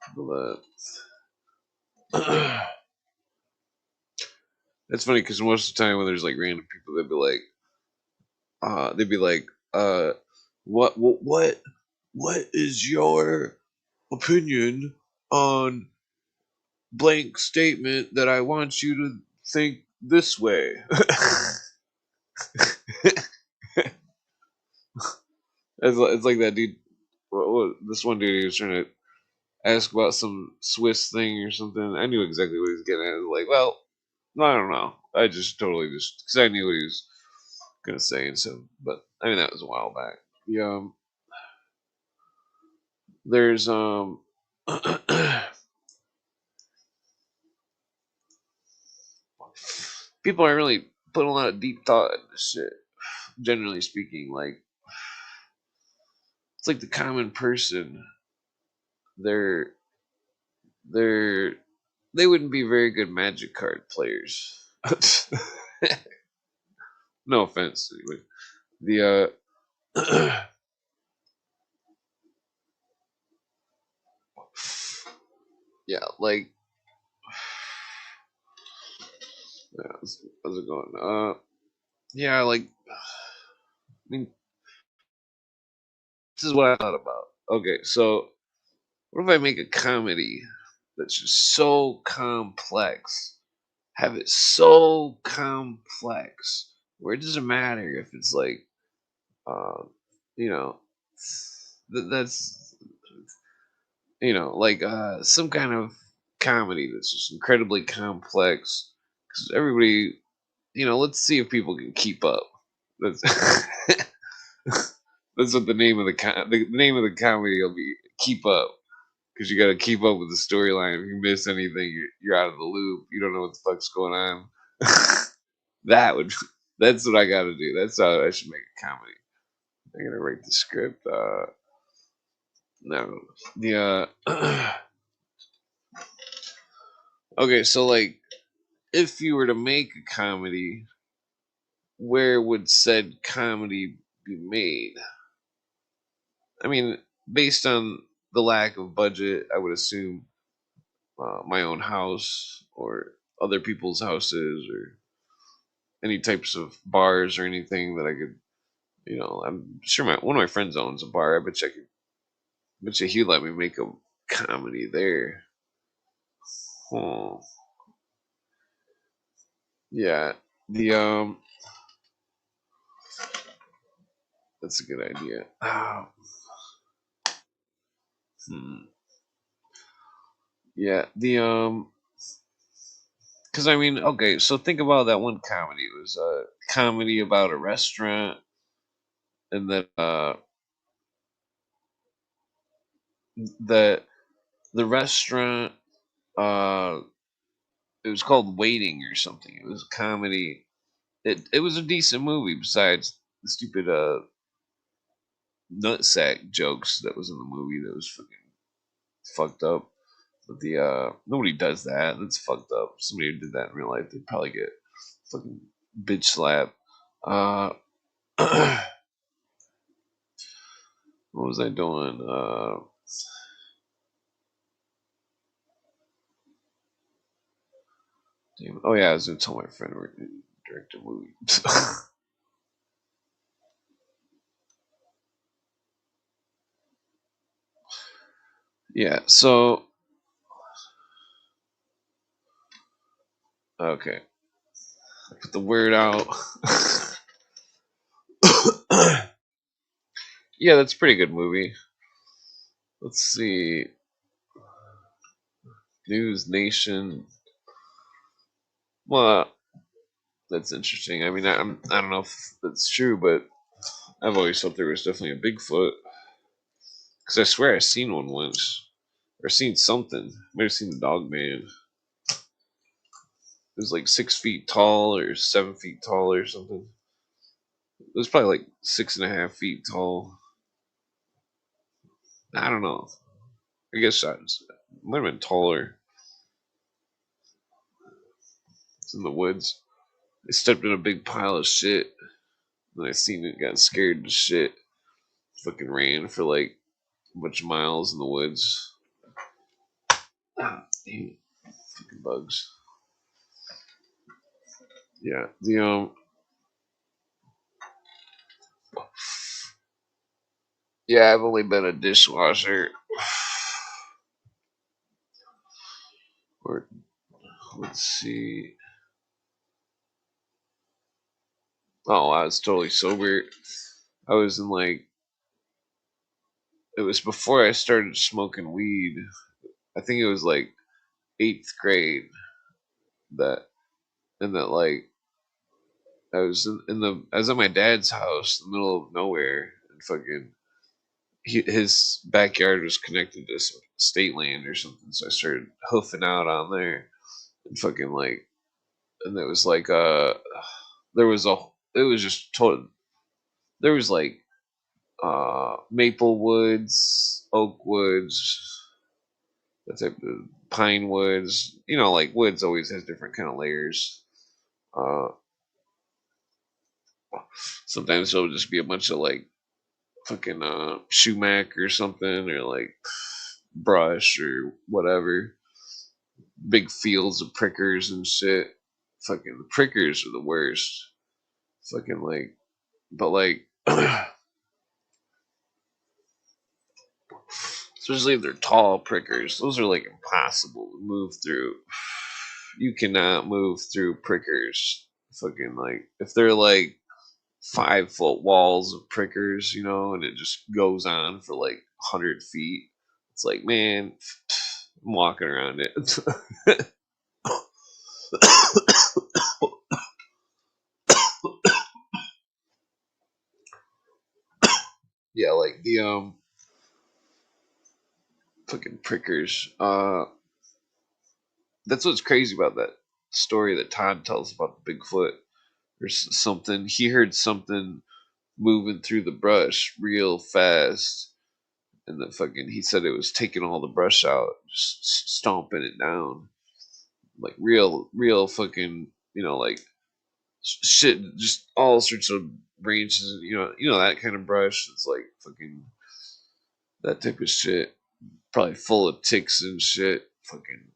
Speaker 1: people that. It's funny because most of the time when there's like random people, they'd be like, what is your opinion on blank statement that I want you to think this way? It's like that dude. This one dude, he was trying to ask about some Swiss thing or something. I knew exactly what he was getting at. Like, well, I don't know. I just totally because I knew what he was gonna say and so. But I mean, that was a while back. The there's people aren't really putting a lot of deep thought into shit. Generally speaking, like it's like the common person. They're they're they wouldn't be very good magic card players. No offense, anyway. The yeah, like how's it going? Yeah, like I mean, this is what I thought about. Okay, so what if I make a comedy that's just so complex? Have it so complex where it doesn't matter if it's like, uh, you know, that's like some kind of comedy that's just incredibly complex because everybody, let's see if people can keep up. That's that's what the name of the name of the comedy will be. Keep up because you got to keep up with the storyline. If you miss anything, you're out of the loop. You don't know what the fuck's going on. that would that's what I got to do. That's how I should make a comedy. I'm gonna write the script. No, the okay. So like, if you were to make a comedy, where would said comedy be made? I mean, based on the lack of budget, I would assume my own house or other people's houses or any types of bars or anything that I could. I'm sure one of my friends owns a bar. I bet you I could. Bet you he'd let me make a comedy there. Hmm. Yeah. The That's a good idea. Hmm. Yeah. Because I mean, okay, so think about that one comedy. It was a comedy about a restaurant, and then the the restaurant it was called Waiting or something. It was a comedy. It was a decent movie besides the stupid nutsack jokes that was in the movie that was fucking fucked up. But the nobody does that. That's fucked up. If somebody who did that in real life, they'd probably get fucking bitch slapped. Uh, what was I doing? Damn. Oh yeah, I was gonna tell my friend we're gonna direct a movie. Yeah. So okay, I put the word out. Yeah, that's a pretty good movie. Let's see. News Nation. Well, that's interesting. I mean, I don't know if that's true, but I've always thought there was definitely a Bigfoot because I swear I seen one once or seen something. Might have seen the Dog Man. It was like 6 feet tall or 7 feet tall or something. It was probably like 6.5 feet tall. I don't know. I guess might have been taller. It's in the woods. I stepped in a big pile of shit. And I seen it, got scared to shit. Fucking ran for like a bunch of miles in the woods. Ah, damn, fucking bugs. Yeah, yeah, I've only been a dishwasher. Or let's see. Oh, I was totally sober. I was in like it was before I started smoking weed. I think it was like 8th grade that and that like I was at my dad's house in the middle of nowhere and fucking his backyard was connected to some state land or something, so I started hoofing out on there and fucking like and it was like there was a it was just total there was like maple woods, oak woods, that type of pine woods. You know, like woods always has different kind of layers. Uh, Sometimes it'll just be a bunch of like fucking sumac or something, or like brush or whatever. Big fields of prickers and shit. Fucking the prickers are the worst. Fucking like, but like, especially if they're tall prickers, those are like impossible to move through. You cannot move through prickers. Fucking like, if they're like 5 foot walls of prickers, you know, and it just goes on for like 100 feet. It's like, man, I'm walking around it. Yeah, like the fucking prickers. That's what's crazy about that story that Todd tells about the Bigfoot. There's something he heard something moving through the brush real fast, and the fucking he said it was taking all the brush out, just stomping it down, like real fucking, you know, like shit, just all sorts of branches, you know that kind of brush. It's like fucking that type of shit, probably full of ticks and shit. Fucking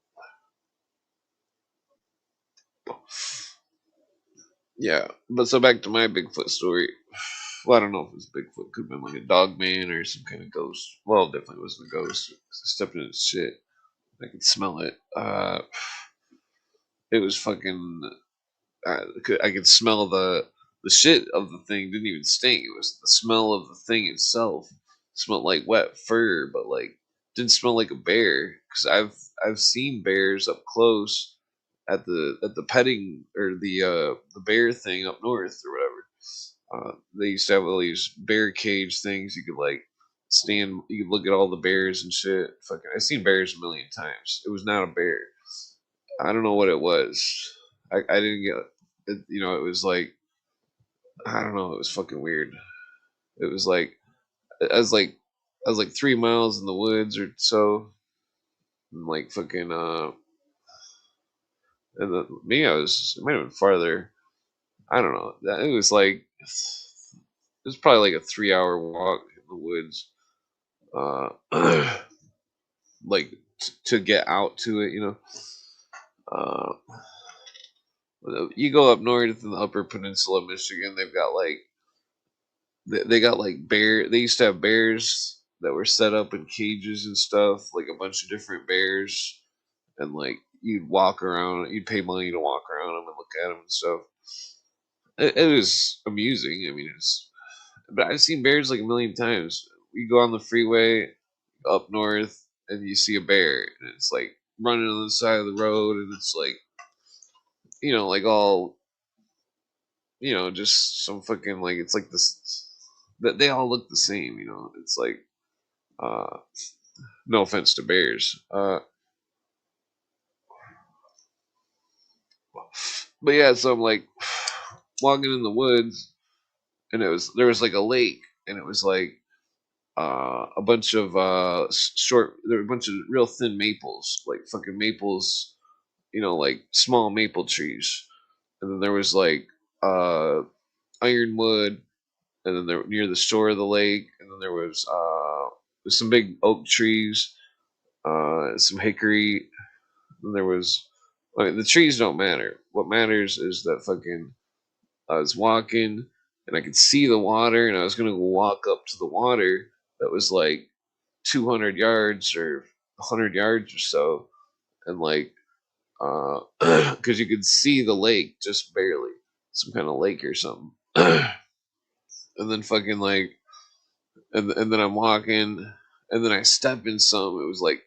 Speaker 1: yeah. But so back to my Bigfoot story. Well, I don't know if it was Bigfoot. Could have been like a dog man or some kind of ghost. Well, it definitely wasn't a ghost. 'Cause I stepped in its shit. I could smell it. It was fucking. I could smell the shit of the thing. Didn't even stink. It was the smell of the thing itself. It smelled like wet fur, but like didn't smell like a bear. Because I've seen bears up close at the petting or the bear thing up north or whatever. They used to have all these bear cage things. You could like stand. You could look at all the bears and shit. Fucking, I've seen bears a million times. It was not a bear. I don't know what it was. I didn't get it. You know, it was like I don't know. It was fucking weird. It was like I was like I was like 3 miles in the woods or so, and like fucking and me I was it might have been farther. I don't know. It was like it was probably like a 3 hour walk in the woods. Uh, like to get out to it, you know. Uh, You go up north in the Upper Peninsula of Michigan, they've got like they got like bear. They used to have bears that were set up in cages and stuff, like a bunch of different bears, and like you'd walk around, you'd pay money to walk around them and look at them and stuff. It was amusing. I mean, it's but I've seen bears like a million times. You go on the freeway up north and you see a bear, and it's like running on the side of the road, and it's like like all just some fucking like it's like this that they all look the same. It's like uh, no offense to bears, but yeah. So I'm like walking in the woods, and there was like a lake, and it was like a bunch of short. There were a bunch of real thin maples, like fucking maples, like small maple trees, and then there was like ironwood, and then there near the shore of the lake, and then there was some big oak trees, some hickory. And there was, I mean, the trees don't matter. What matters is that fucking I was walking and I could see the water, and I was gonna walk up to the water that was like 200 yards or 100 yards or so, and like because you could see the lake just barely, some kind of lake or something. And then fucking like, and then I'm walking, and then I step in some. It was like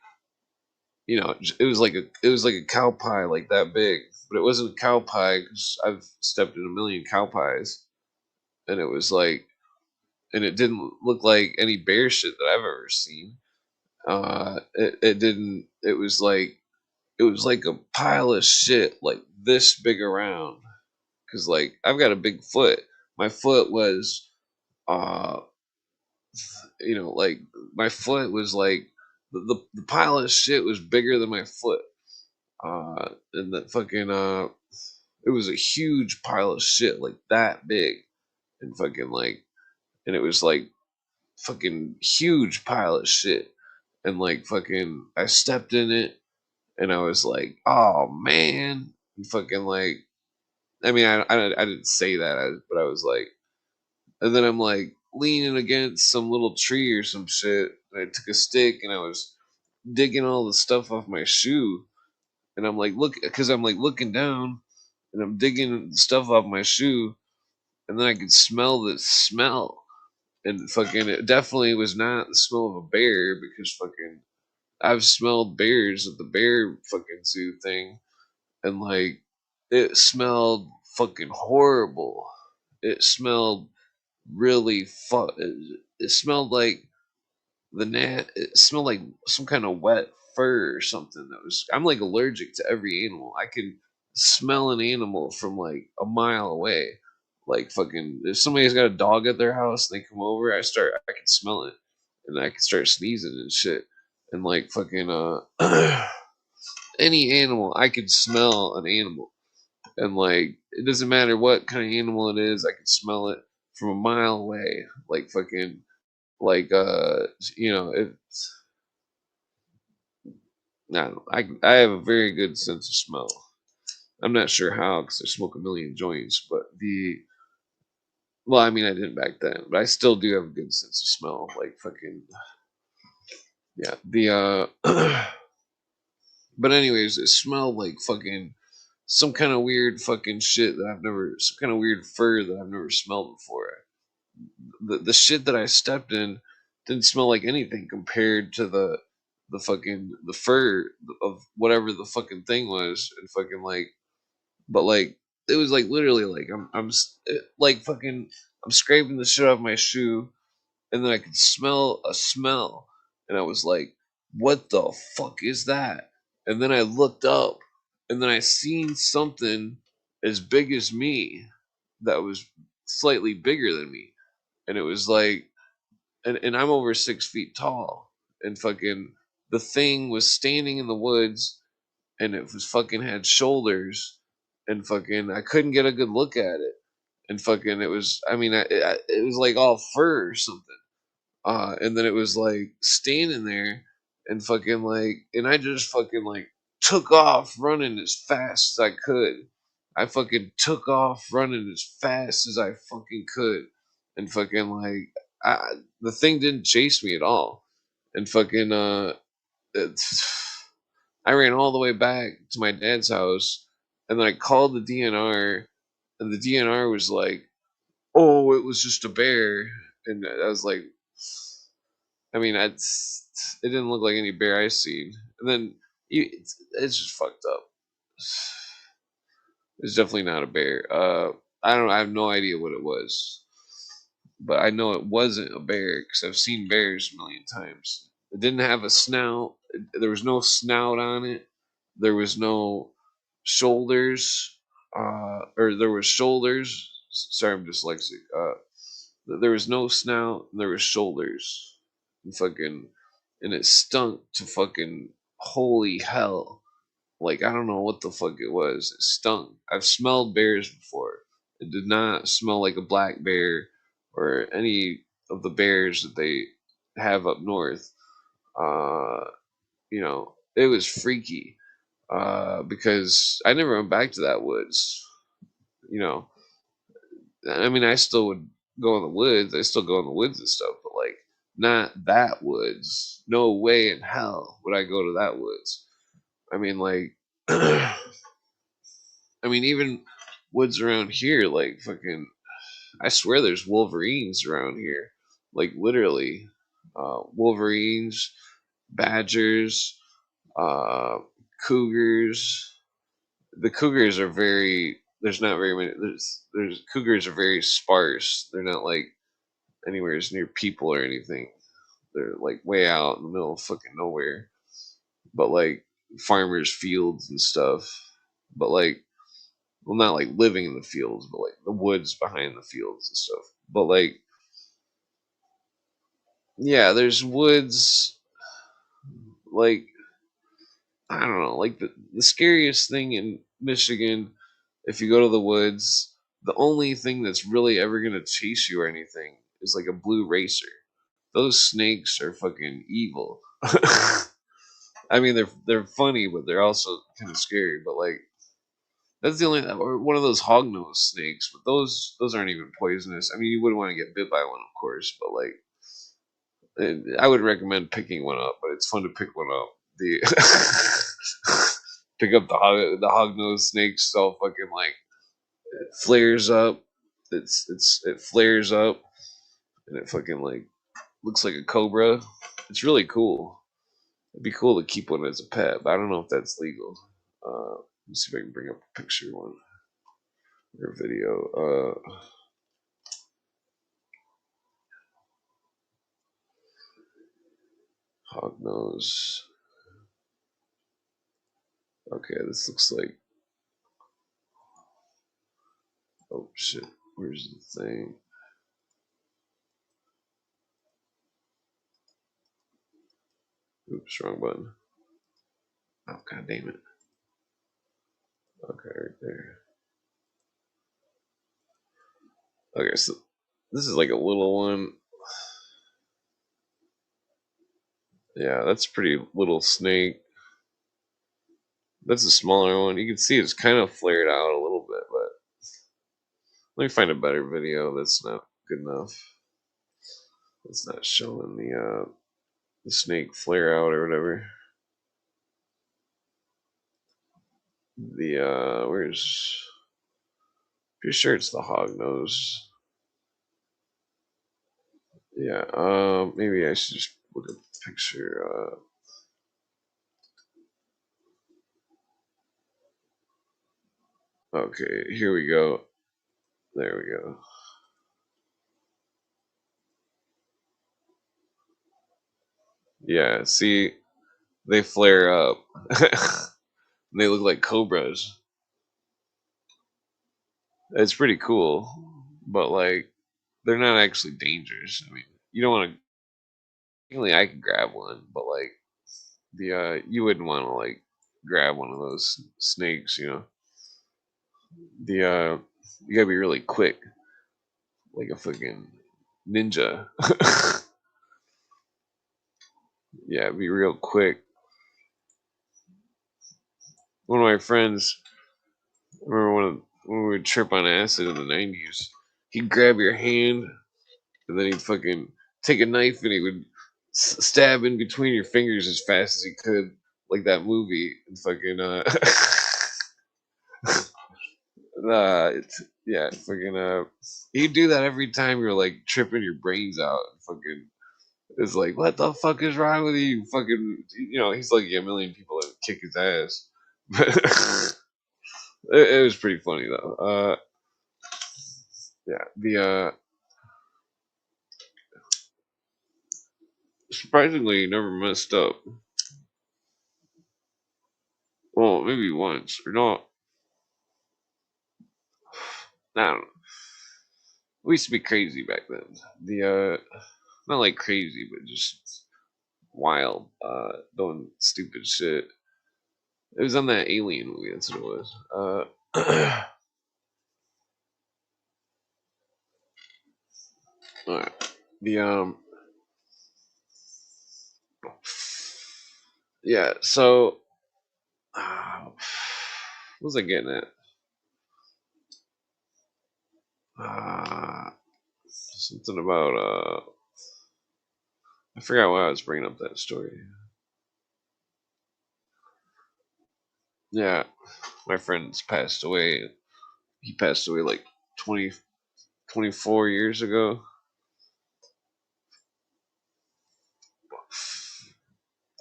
Speaker 1: it was like a cow pie like that big, but it wasn't a cow pie because I've stepped in a million cow pies, and it was like, and it didn't look like any bear shit that I've ever seen. It didn't. It was like a pile of shit like this big around, because like I've got a big foot. My foot was uh like my foot was like the pile of shit was bigger than my foot. And that fucking it was a huge pile of shit like that big, and fucking like, and it was like fucking huge pile of shit, and like fucking I stepped in it, and I was like, oh man, and fucking like, I mean, I didn't say that, but I was like, and then I'm like leaning against some little tree or some shit, and I took a stick and I was digging all the stuff off my shoe, and I'm like, look, because I'm like looking down, and I'm digging stuff off my shoe, and then I could smell the smell, and fucking it definitely was not the smell of a bear, because fucking I've smelled bears at the bear fucking zoo thing, and like it smelled fucking horrible. It smelled really it smelled like it smelled like some kind of wet fur or something. That was I'm like allergic to every animal. I can smell an animal from like a mile away. Like fucking if somebody's got a dog at their house and they come over, I can smell it, and I can start sneezing and shit. And like fucking any animal, I can smell an animal. And like it doesn't matter what kind of animal it is, I can smell it from a mile away. Like fucking like it's no, I have a very good sense of smell. I'm not sure how because I smoke a million joints, but the well, I mean, I didn't back then, but I still do have a good sense of smell. Like fucking yeah, the but anyways, it smelled like fucking some kind of weird fucking shit that I've never, some kind of weird fur that I've never smelled before. The shit that I stepped in didn't smell like anything compared to the fucking the fur of whatever the fucking thing was, and fucking like, but like it was like literally like like fucking I'm scraping the shit off my shoe, and then I could smell a smell, and I was like, "What the fuck is that?" And then I looked up, and then I seen something as big as me that was slightly bigger than me, and it was like, and I'm over 6 feet tall, and fucking the thing was standing in the woods, and it was fucking had shoulders, and fucking I couldn't get a good look at it, and fucking it was, I mean, it was like all fur or something, and then it was like standing there, and fucking like, and I just fucking like took off running as fast as I could. I fucking took off running as fast as I fucking could, and fucking like the thing didn't chase me at all, and fucking I ran all the way back to my dad's house, and then I called the DNR, and the DNR was like, "Oh, it was just a bear," and I was like, I mean, it didn't look like any bear I seen, and then it's just fucked up. It's definitely not a bear. I don't. I have no idea what it was, but I know it wasn't a bear because I've seen bears a million times. It didn't have a snout. There was no snout on it. There was no shoulders. Or there was shoulders. Sorry, I'm dyslexic. There was no snout. And there was shoulders. And fucking, and it stunk to fucking holy hell. Like I don't know what the fuck it was. It stunk. I've smelled bears before. It did not smell like a black bear or any of the bears that they have up north. Uh, it was freaky. Because I never went back to that woods. You know, I mean, I still would go in the woods. I still go in the woods and stuff, but like not that woods. No way in hell would I go to that woods. I mean, like. I mean, even woods around here, like fucking, I swear there's wolverines around here. Like literally, wolverines, badgers, uh, cougars. The cougars are very. There's not very many. There's cougars are very sparse. They're not like anywhere near people or anything. They're like way out in the middle of fucking nowhere. But like farmers' fields and stuff. But like well, not like living in the fields, but like the woods behind the fields and stuff. But like, yeah, there's woods. Like I don't know, like the scariest thing in Michigan, if you go to the woods, the only thing that's really ever gonna chase you or anything is like a blue racer. Those snakes are fucking evil. I mean, they're funny, but they're also kind of scary. But like, that's the only or one of those hognose snakes, but those aren't even poisonous. I mean, you wouldn't want to get bit by one, of course, but like I would recommend picking one up. But it's fun to pick one up. The pick up the hognose snake, so fucking like it flares up. It flares up and it fucking like looks like a cobra. It's really cool. It'd be cool to keep one as a pet, but I don't know if that's legal. Let me see if I can bring up a picture one or video. Hognose. Okay, this looks like. Oh shit! Where's the thing? Oops, wrong button. Oh god damn it! Okay, right there. Okay, so this is like a little one. Yeah, that's a pretty little snake. That's a smaller one. You can see it's kind of flared out a little bit, but let me find a better video that's not good enough. It's not showing the snake flare out or whatever. The where's pretty sure it's the hog nose. Yeah, maybe I should just look at the picture. Okay, here we go. There we go. Yeah, see, they flare up. They look like cobras. It's pretty cool, but like they're not actually dangerous. I mean, you don't want to. Technically, I could grab one, but like the you wouldn't want to like grab one of those snakes. The you gotta be really quick, like a fucking ninja. Yeah, be real quick. One of my friends, I remember when we would trip on acid in the 90s. He'd grab your hand and then he'd fucking take a knife and he would stab in between your fingers as fast as he could, like that movie. And fucking yeah, fucking he'd do that every time you're like tripping your brains out. Fucking, it's like, what the fuck is wrong with you? Fucking, he's like a million people that kick his ass. But it was pretty funny though. Yeah, the surprisingly never messed up. Well, maybe once or not. I don't know. We used to be crazy back then. The not like crazy, but just wild, doing stupid shit. It was on that Alien movie. That's what it was. Alright. The yeah. So, what was I getting at? Something about I forgot why I was bringing up that story. Yeah, my friend's passed away. He passed away like 20, 24 years ago.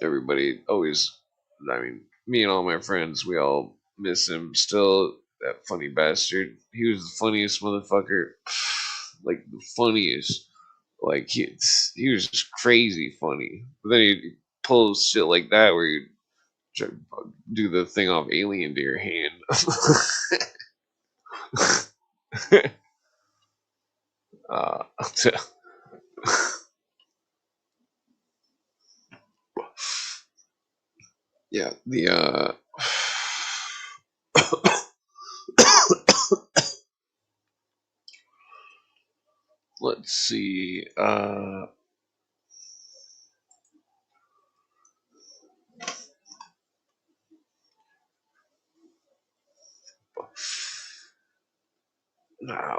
Speaker 1: Everybody always, I mean, me and all my friends, we all miss him still. That funny bastard. He was the funniest motherfucker. Like, the funniest. Like, he was just crazy funny. But then he pulls shit like that where you do the thing off Alien to your hand. uh, yeah, the let's see.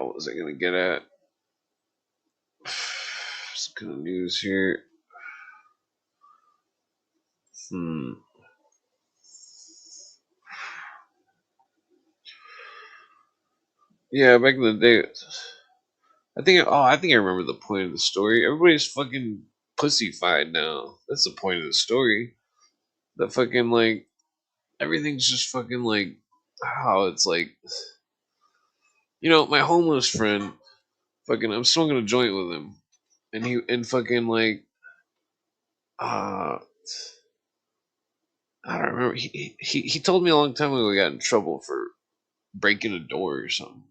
Speaker 1: What was I gonna get at? Some kind of news here. Hmm. Yeah, back in the day, I think. Oh, I think I remember the point of the story. Everybody's fucking pussyfied now. That's the point of the story. The fucking like everything's just fucking like how it's like. My homeless friend. Fucking, I'm smoking a joint with him, and fucking like uh. I don't remember. He told me a long time ago he got in trouble for breaking a door or something.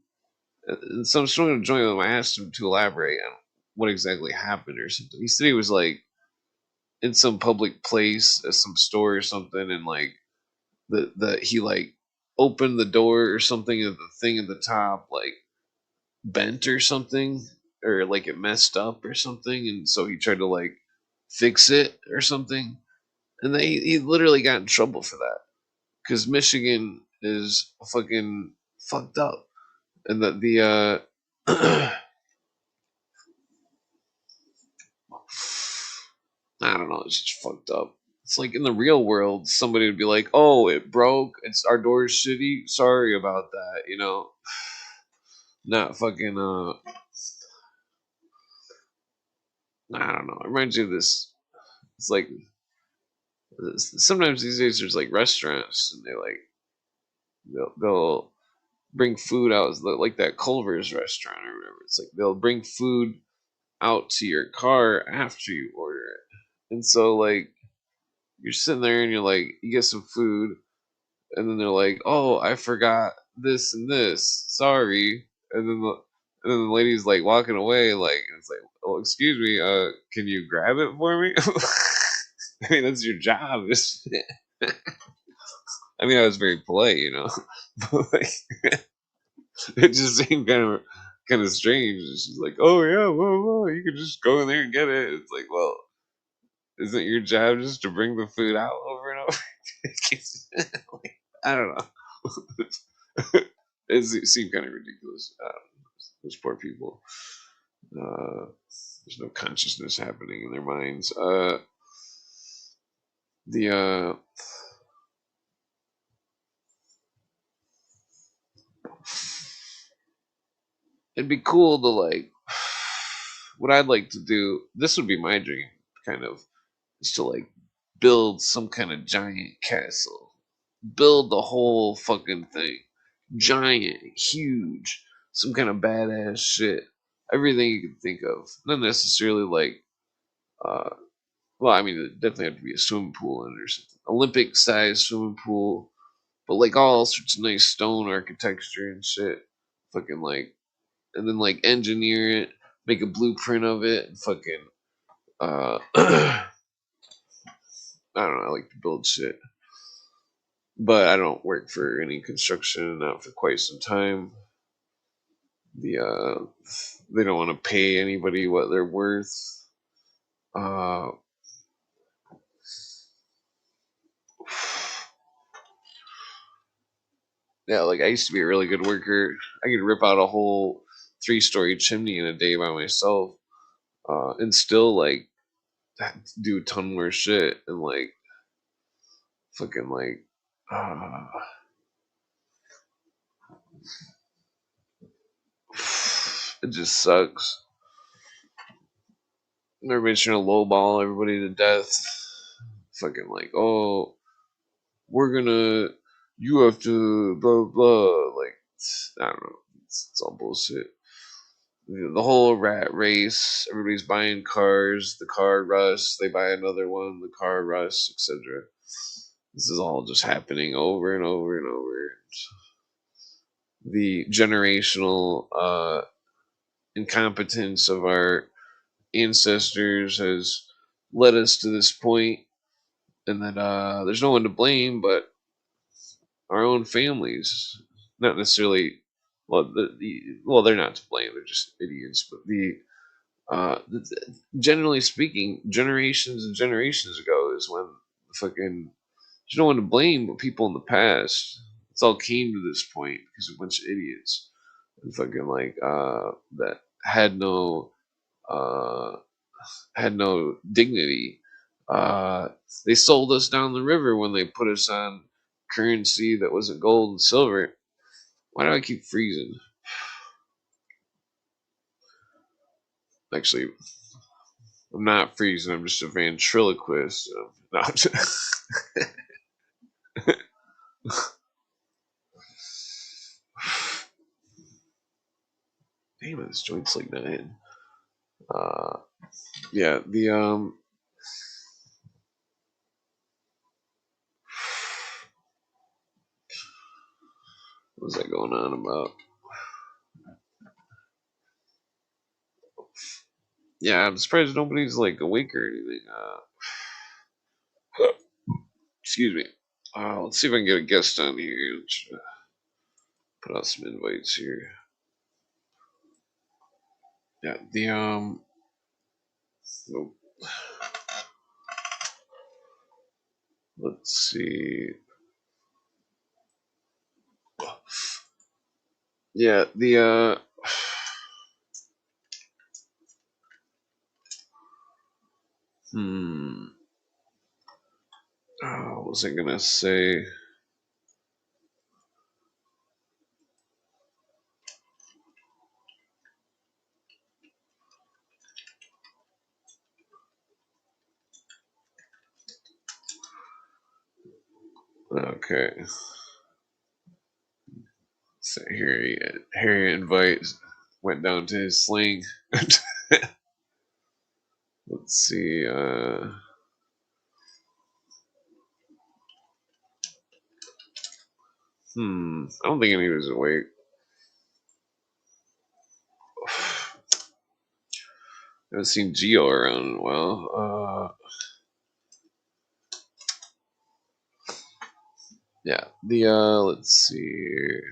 Speaker 1: And so I'm smoking a joint with him. I asked him to elaborate on what exactly happened or something. He said he was like in some public place, at some store or something, and like the he like opened the door or something, and the thing at the top like bent or something, or like it messed up or something, and so he tried to like fix it or something, and then he literally got in trouble for that because Michigan is fucking fucked up, and uh I don't know, it's just fucked up. It's like in the real world, somebody would be like, "Oh, it broke. It's our door's shitty. Sorry about that." Not fucking. I don't know. It reminds you of this. It's like sometimes these days there's like restaurants and they like they'll bring food out, like that Culver's restaurant or whatever. It's like they'll bring food out to your car after you order it, and so like you're sitting there and you're like you get some food and then they're like, "Oh, I forgot this and this. Sorry." And then the lady's like walking away, like it's like, "Oh, excuse me. Can you grab it for me?" I mean, that's your job. I mean, I was very polite. But like, it just seemed kind of strange. She's like, "Oh yeah, whoa, you can just go in there and get it." It's like, well, isn't your job just to bring the food out over and over? Like, I don't know. It seemed kind of ridiculous. Those poor people. There's no consciousness happening in their minds. The It'd be cool to like. What I'd like to do. This would be my dream, kind of, is to like build some kind of giant castle. Build the whole fucking thing. Giant, huge, some kind of badass shit. Everything you can think of. Not necessarily like uh well, I mean it definitely have to be a swimming pool in it or something. Olympic sized swimming pool. But like all sorts of nice stone architecture and shit. Fucking like and then like engineer it, make a blueprint of it, and fucking I don't know, I like to build shit. But I don't work for any construction, not for quite some time. They don't want to pay anybody what they're worth. Uh, yeah, like I used to be a really good worker. I could rip out a whole 3-story chimney in a day by myself, and still like do a ton more shit and like fucking like uh, it just sucks. Everybody's trying to lowball everybody to death. Fucking like, oh, we're gonna, you have to, blah, blah. Like, I don't know. It's all bullshit. The whole rat race, everybody's buying cars, the car rush, they buy another one, the car rush, etc. This is all just happening over and over and over. The generational incompetence of our ancestors has led us to this point, and that there's no one to blame but our own families. Not necessarily, well, well, they're not to blame; they're just idiots. But generally speaking, generations and generations ago is when fucking there's no one to blame but people in the past. It's all came to this point because of a bunch of idiots and fucking like that uh had no dignity. Uh, they sold us down the river when they put us on currency that wasn't gold and silver. Why do I keep freezing? Actually, I'm not freezing. I'm just a ventriloquist. No, damn it, this joint's like 9. Uh, yeah, what was that going on about? Yeah, I'm surprised nobody's like awake or anything. Excuse me. Let's see if I can get a guest on here. Let's put out some invites here. Yeah, oh, let's see. Yeah, hmm. What was I gonna say? Okay. So Harry invites went down to his sling. Let's see. I don't think anybody's awake. I haven't seen Geo around in a while. Yeah. Let's see here.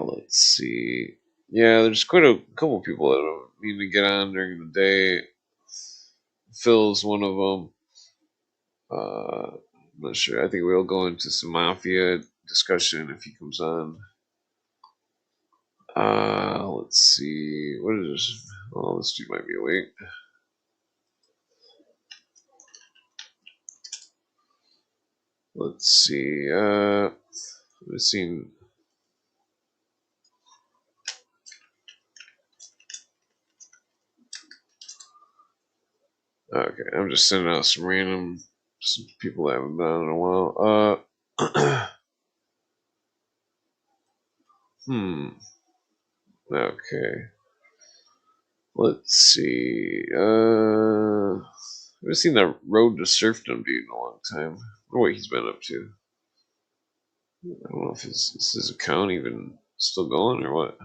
Speaker 1: Let's see. Yeah, there's quite a couple people that need to get on during the day. Phil's one of them. I'm not sure. I think we'll go into some mafia discussion if he comes on. Let's see. What is this? Oh, this dude might be awake. Let's see. I've seen. Okay, I'm just sending out some people that haven't been on in a while. Hmm. Okay. Let's see. I haven't seen that Road to Serfdom dude in a long time. I wonder what he's been up to. I don't know if is his account even still going or what.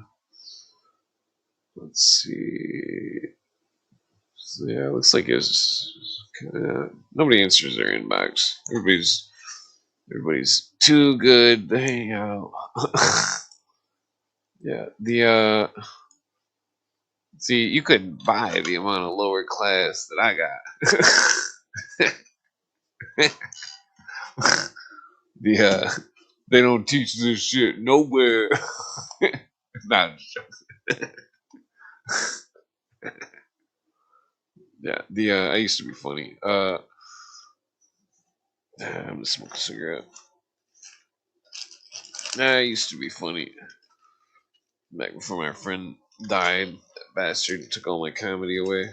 Speaker 1: Let's see. So, yeah, it looks like it's nobody answers their inbox. Everybody's too good to hang out. Yeah, see, you couldn't buy the amount of lower class that I got. They don't teach this shit nowhere. Not yeah. I used to be funny. I'm gonna smoke a cigarette. I used to be funny back before my friend died. That bastard took all my comedy away.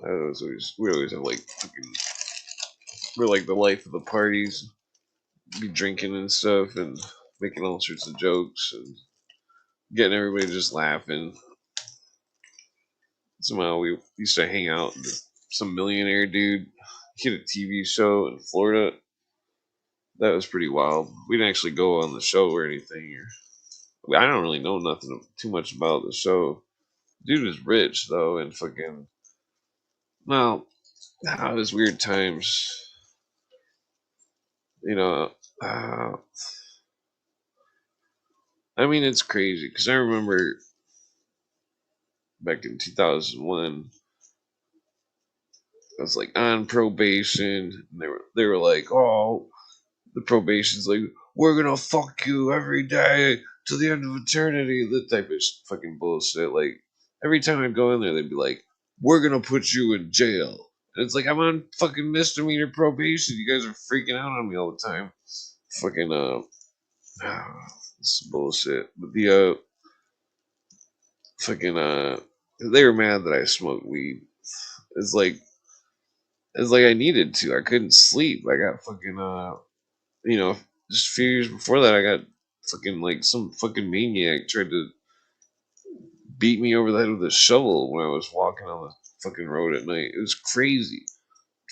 Speaker 1: We always have like fucking, we're like the life of the parties. Be drinking and stuff and making all sorts of jokes and getting everybody just laughing. Somehow we used to hang out with some millionaire dude. He had a TV show in Florida. That was pretty wild. We didn't actually go on the show or anything. I don't really know nothing too much about the show. Dude was rich though, and fucking well, it was weird times. You know, uh, I mean it's crazy because I remember back in 2001, I was like on probation. And they were like, oh, the probation's like, we're gonna fuck you every day to the end of eternity. That type of fucking bullshit. Like every time I'd go in there, they'd be like, we're gonna put you in jail. And it's like I'm on fucking misdemeanor probation. You guys are freaking out on me all the time. Fucking this bullshit. But fucking they were mad that I smoked weed. It's like it's like I needed to. I couldn't sleep. I got fucking you know, just a few years before that, I got fucking like some fucking maniac tried to beat me over the head with a shovel when I was walking on the fucking road at night. It was crazy.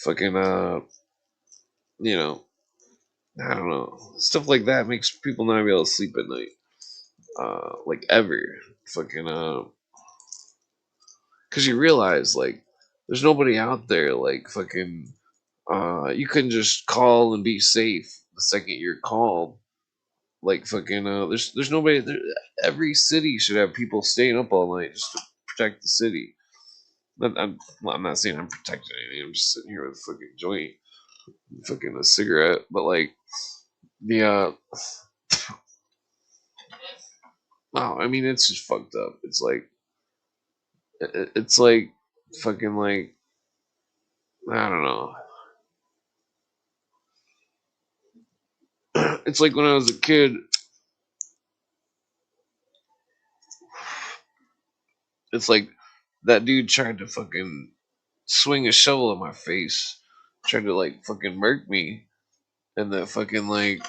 Speaker 1: Fucking you know, I don't know, stuff like that makes people not be able to sleep at night. Like ever, fucking because you realize like there's nobody out there like fucking. You couldn't just call and be safe the second you're called. Like fucking there's nobody there. Every city should have people staying up all night just to protect the city. I'm not saying I'm protecting anything. I'm just sitting here with a fucking joint, fucking a cigarette. But like the wow, I mean it's just fucked up. It's like fucking like I don't know. It's like when I was a kid. It's like that dude tried to fucking swing a shovel at my face, tried to like fucking murk me, and that fucking like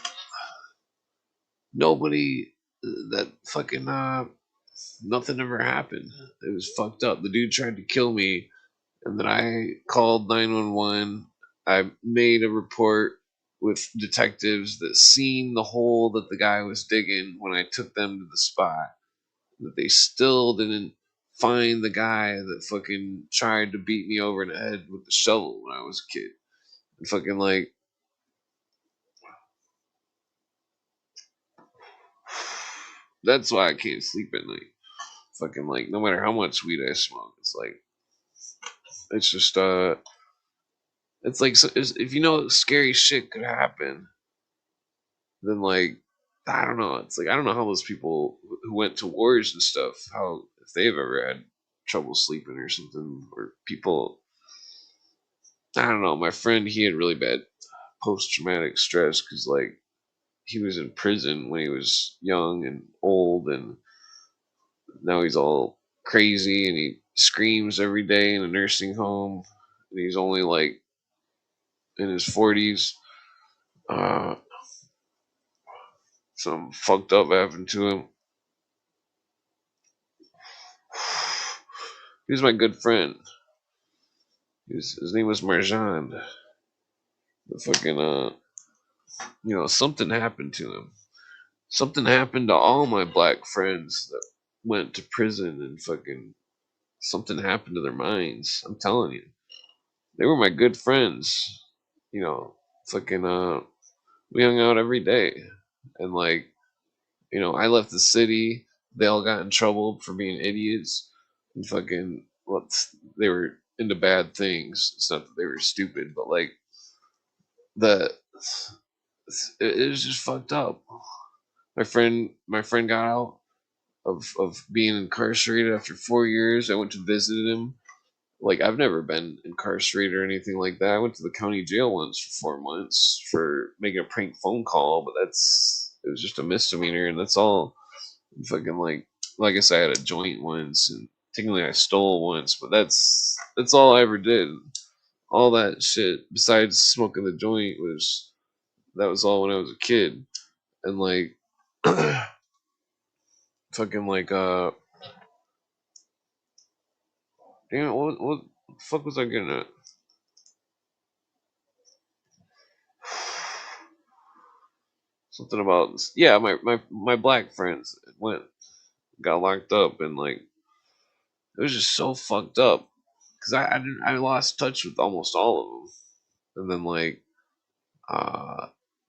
Speaker 1: nobody that fucking nothing ever happened. It was fucked up. The dude tried to kill me, and then I called 911. I made a report with detectives that seen the hole that the guy was digging when I took them to the spot. That they still didn't find the guy that fucking tried to beat me over the head with the shovel when I was a kid. And fucking like That's why I can't sleep at night. Fucking like, no matter how much weed I smoke, it's like, it's just it's like, if you know scary shit could happen, then like, I don't know. It's like, I don't know how those people who went to wars and stuff, how, if they've ever had trouble sleeping or something, or people, I don't know. My friend, he had really bad post traumatic stress because like he was in prison when he was young and old, and now he's all crazy and he screams every day in a nursing home, and he's only like in his 40s. Uh, some fucked up happened to him. He was my good friend. His name was Marjan. The fucking something happened to him. Something happened to all my black friends that went to prison, and fucking something happened to their minds. I'm telling you, they were my good friends. You know, fucking we hung out every day, and like, I left the city. They all got in trouble for being idiots, and fucking, well, they were into bad things. It's not that they were stupid, but like, the it was just fucked up. My friend got out of being incarcerated after 4 years. I went to visit him. Like, I've never been incarcerated or anything like that. I went to the county jail once for 4 months for making a prank phone call, but it was just a misdemeanor, and that's all. And fucking like I said, I had a joint once, and technically I stole once, but that's all I ever did. All that shit besides smoking the joint was that was all when I was a kid, and like fucking like damn, what the fuck was I getting at? Something about, yeah, my black friends went got locked up, and like it was just so fucked up because I lost touch with almost all of them, and then like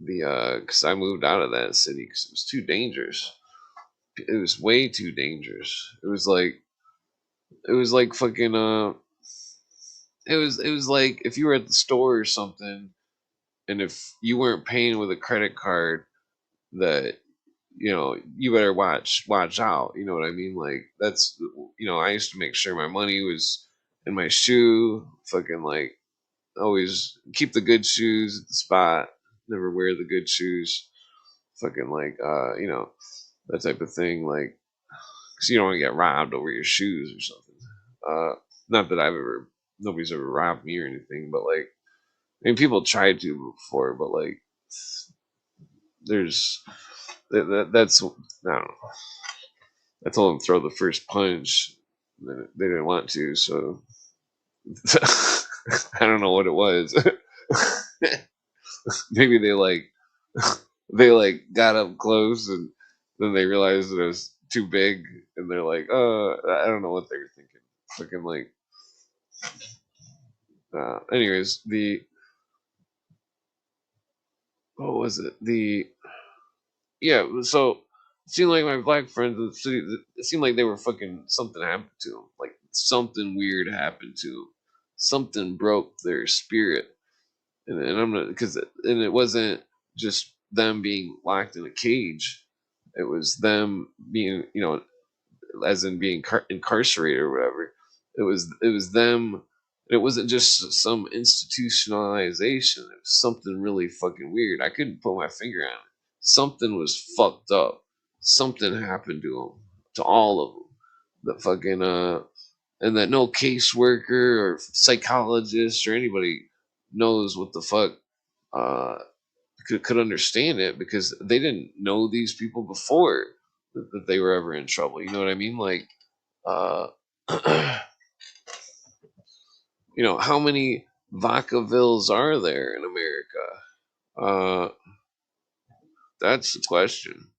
Speaker 1: the because I moved out of that city because it was too dangerous. It was way too dangerous. It was like fucking it was like if you were at the store or something, and if you weren't paying with a credit card, that you better watch out. You know what I mean? Like, that's, I used to make sure my money was in my shoe. Fucking like, always keep the good shoes at the spot. Never wear the good shoes. Fucking like, that type of thing. Like, because you don't want to get robbed over your shoes or something. Not that nobody's ever robbed me or anything, but like, I mean, people tried to before, but like, there's that's, I don't know. I told them throw the first punch. They didn't want to, so I don't know what it was. Maybe they got up close, and then they realized that it was too big, and they're like, I don't know what they were thinking. Fucking like, anyways, the what was it? The Yeah, so it seemed like my black friends in the city, it seemed like they were fucking, something happened to them. Like, something weird happened to them. Something broke their spirit. And I'm not, and it wasn't just them being locked in a cage. It was them being, as in being incarcerated or whatever. It was them. It wasn't just some institutionalization. It was something really fucking weird. I couldn't put my finger on it. Something was fucked up. Something happened to them, to all of them. The fucking and that no caseworker or psychologist or anybody knows what the fuck uh could understand it, because they didn't know these people before that they were ever in trouble. You know what I mean? Like, uh, how many Vaccavilles are there in America? Uh, that's the question.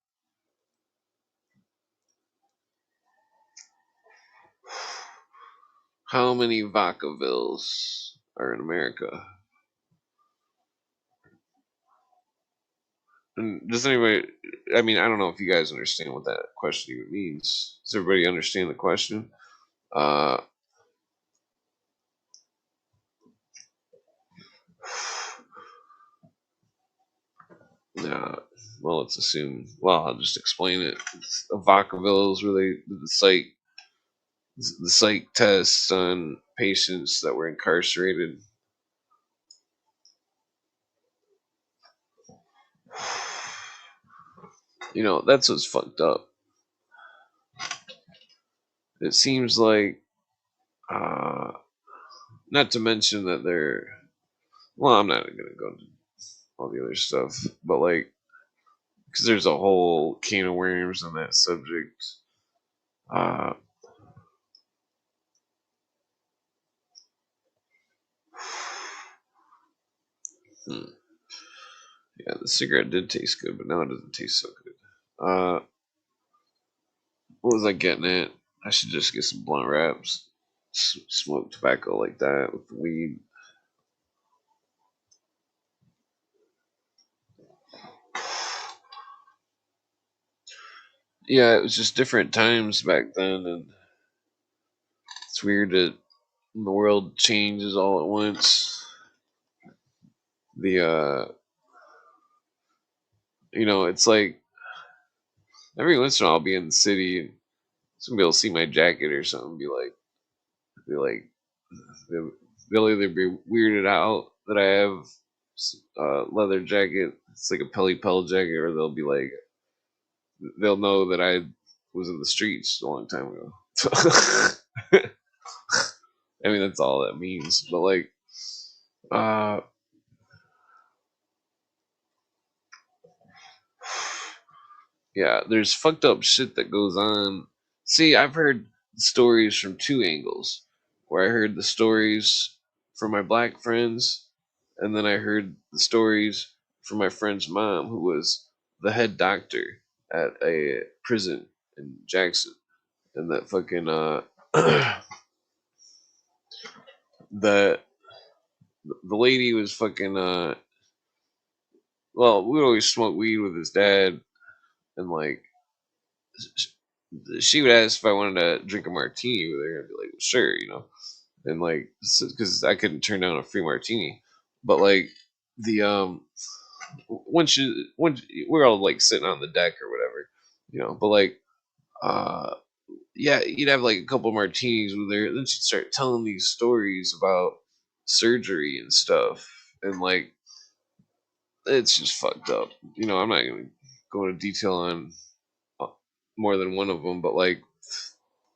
Speaker 1: How many Vaccavilles are in America? And does anybody? I mean, I don't know if you guys understand what that question even means. Does everybody understand the question? Uh, yeah. Well, let's assume. Well, I'll just explain it. Vacaville is where they did the psych tests on patients that were incarcerated. You know, that's what's fucked up. It seems like, uh, not to mention that they're. Well, I'm not gonna go into all the other stuff, but like, because there's a whole can of worms on that subject. Uh, hmm. Yeah, the cigarette did taste good, but now it doesn't taste so good. What was I getting at? I should just get some blunt wraps, smoke tobacco like that with the weed. Yeah, it was just different times back then, and it's weird that the world changes all at once. The it's like every once in a while I'll be in the city and somebody will see my jacket or something, and be like, they'll, they'll either be weirded out that I have a leather jacket, it's like a Pelly Pell jacket, or they'll know that I was in the streets a long time ago. I mean, that's all that means. But like, uh, yeah, there's fucked up shit that goes on. See, I've heard stories from two angles, where I heard the stories from my black friends, and then I heard the stories from my friend's mom, who was the head doctor at a prison in Jackson, and that fucking the the lady was fucking well, we would always smoke weed with his dad, and like she would ask if I wanted to drink a martini with her. I'd be like, well, sure, and like because I couldn't turn down a free martini, but like the once we're all like sitting on the deck or whatever, but like uh yeah, you'd have like a couple martinis with her, and then she'd start telling these stories about surgery and stuff, and like it's just fucked up. I'm not gonna go into detail on uh, more than one of them, but like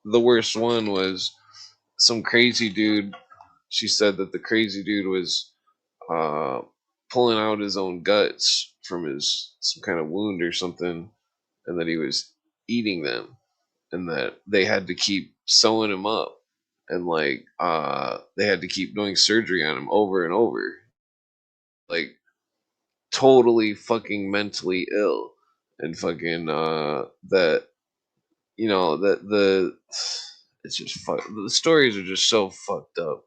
Speaker 1: the worst one was some crazy dude. She said that the crazy dude was uh, pulling out his own guts from his some kind of wound or something, and that he was eating them, and that they had to keep sewing him up, and like they had to keep doing surgery on him over and over, like totally fucking mentally ill, and fucking that that the it's just the stories are just so fucked up.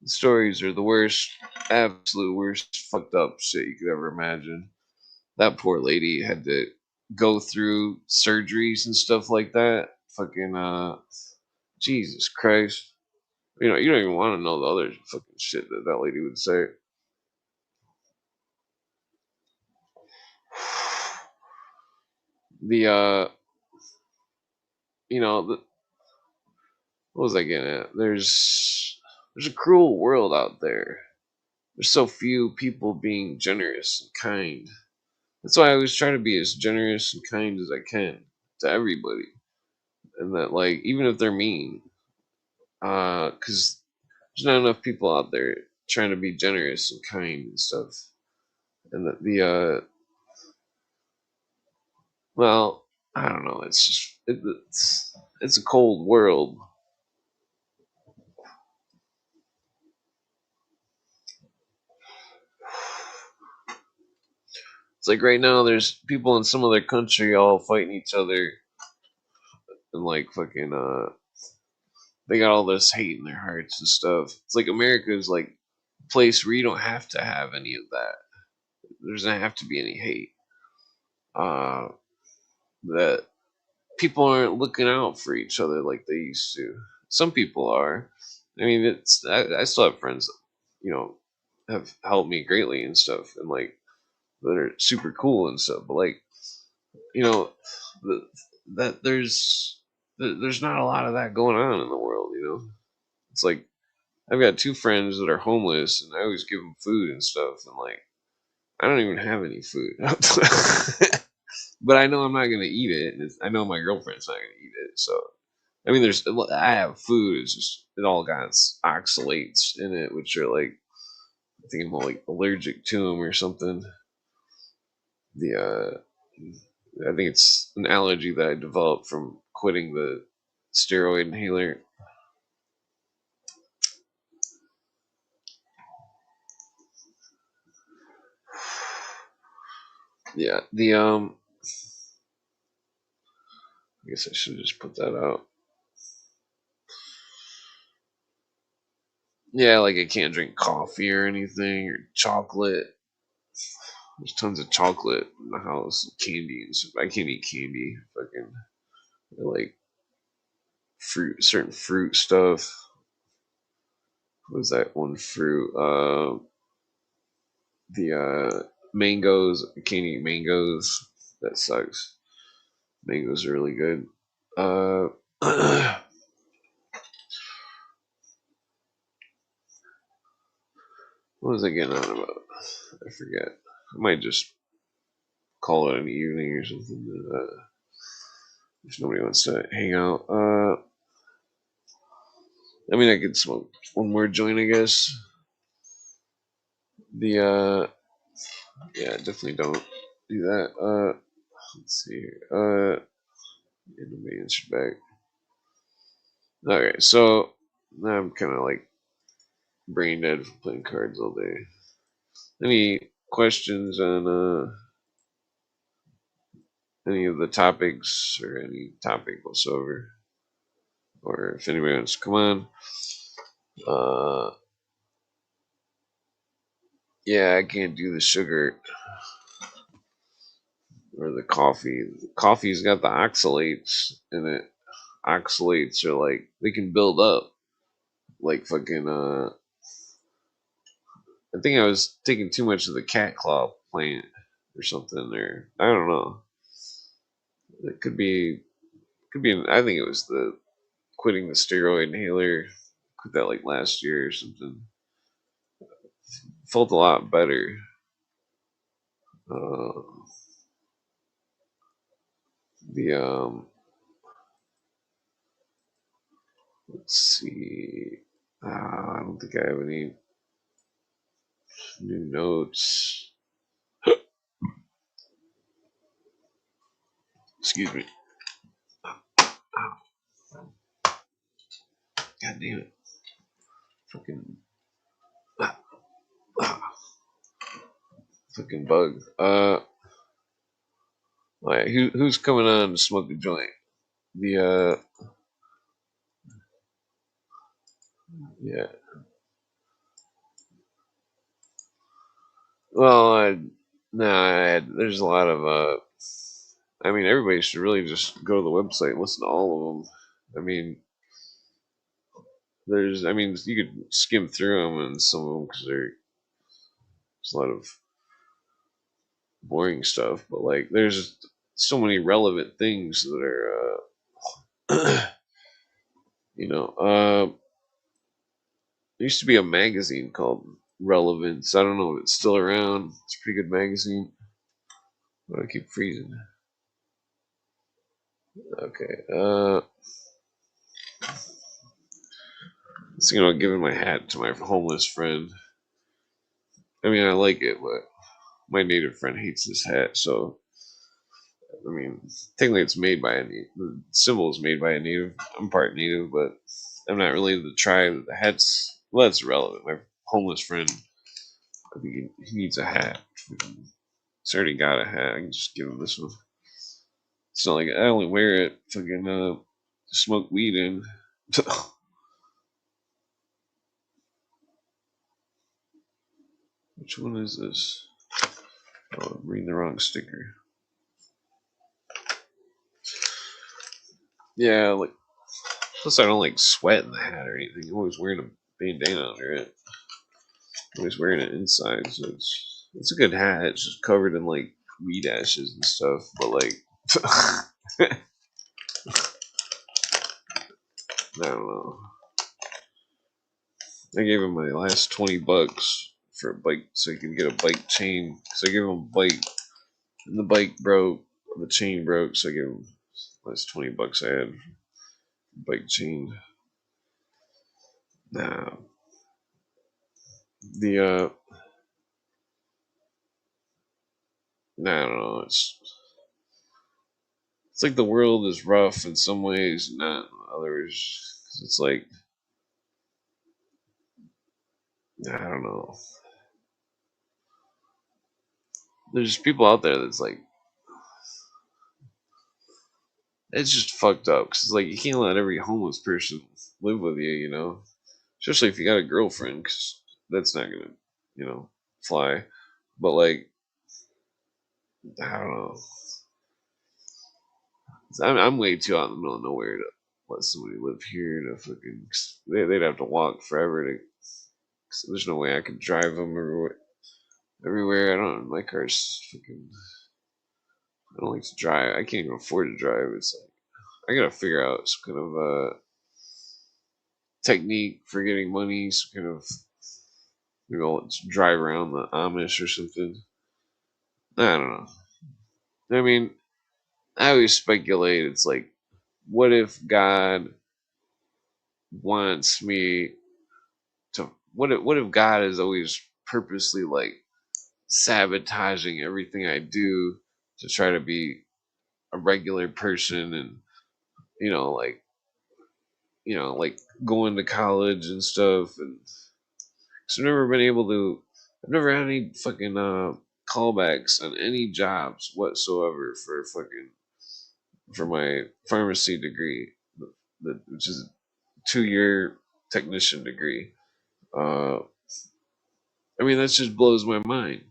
Speaker 1: The stories are the worst, absolute worst fucked up shit you could ever imagine. That poor lady had to go through surgeries and stuff like that. Fucking Jesus Christ. You don't even want to know the other fucking shit that that lady would say. The the, what was I getting at? There's a cruel world out there. There's so few people being generous and kind. That's why I always try to be as generous and kind as I can to everybody, and that like even if they're mean, because there's not enough people out there trying to be generous and kind and stuff, and that well, I don't know, it's just it's a cold world. It's like right now there's people in some other country all fighting each other, and like fucking they got all this hate in their hearts and stuff. It's like America's like a place where you don't have to have any of that. There doesn't have to be any hate. uh, that people aren't looking out for each other like they used to. Some people are. I mean, I still have friends that, have helped me greatly and stuff, and like that are super cool and stuff. But like, you know, the, that there's not a lot of that going on in the world. It's like I've got two friends that are homeless, and I always give them food and stuff, and like I don't even have any food. But I know I'm not gonna eat it, and I know my girlfriend's not gonna eat it. So I mean, I have food. It's just it all got oxalates in it, which are like I think I'm like allergic to them or something. The I think it's an allergy that I developed from quitting the steroid inhaler. Yeah, the I guess I should just put that out. Yeah, like I can't drink coffee or anything or chocolate. There's tons of chocolate in the house, candy and stuff. I can't eat candy. Fucking like certain fruit stuff. What is that one fruit? The mangoes. I can't eat mangoes. That sucks. Mangoes are really good. What was I getting on about? I forget. I might just call it an evening or something. If nobody wants to hang out. I mean, I could smoke one more joint, I guess. The yeah, definitely don't do that. Let's see. Nobody answered back. Okay, so now I'm kind of like brain dead from playing cards all day. Any questions on any of the topics or any topic whatsoever? Or if anybody wants to come on. Uh, yeah, I can't do the sugar or the coffee. The coffee's got the oxalates in it. Oxalates are like they can build up like fucking I think I was taking too much of the cat claw plant or something there. I don't know. It could be I think it was the quitting the steroid inhaler. Quit that like last year or something. Felt a lot better. Uh, the let's see. I don't think I have any new notes. Excuse me. God damn it. Fucking fucking bug. Alright, who's coming on to smoke a joint? The yeah. Well, there's a lot of I mean, everybody should really just go to the website and listen to all of them. I mean, I mean, you could skim through them and some of them because there's a lot of boring stuff, but like, there's so many relevant things that are, you know, there used to be a magazine called Relevance. I don't know if it's still around. It's a pretty good magazine. But I keep freezing. Okay. Thinking about giving my hat to my homeless friend. I mean, I like it, but my native friend hates this hat. So, I mean, technically, it's made by the symbol is made by a native. I'm part native, but I'm not really the tribe. The hat's well, that's irrelevant. My homeless friend, I think he needs a hat. He's already got a hat. I can just give him this one. It's not like I only wear it fucking smoke weed in. Which one is this? Oh, I'm reading the wrong sticker. Yeah, like plus I don't like sweat in the hat or anything. I'm always wearing a bandana under it. I'm always wearing it inside, so it's a good hat. It's just covered in like weed ashes and stuff, but like I don't know. I gave him my last $20 for a bike so he can get a bike chain. So I gave him a bike, and the bike broke, the chain broke. So I gave him last $20 I had bike chain. Nah, the nah, I don't know. It's like the world is rough in some ways, not in others. 'Cause it's like I don't know. There's people out there that's like it's just fucked up. Cause it's like you can't let every homeless person live with you, you know. Especially if you got a girlfriend, cause that's not gonna, you know, fly. But like I don't know. I'm way too out in the middle of nowhere to let somebody live here to fucking. They'd have to walk forever to. Cause there's no way I could drive them everywhere. Everywhere I don't. My car's fucking. I don't like to drive. I can't even afford to drive. It's like I gotta figure out some kind of technique for getting money. Some kind of let's drive around the Amish or something. I don't know. I mean, I always speculate. It's like, what if God wants me to? What if God is always purposely like sabotaging everything I do to try to be a regular person and like like going to college and stuff and so I've never been able to I've never had any fucking callbacks on any jobs whatsoever for my pharmacy degree, which is a 2 year technician degree. Uh, I mean, that just blows my mind.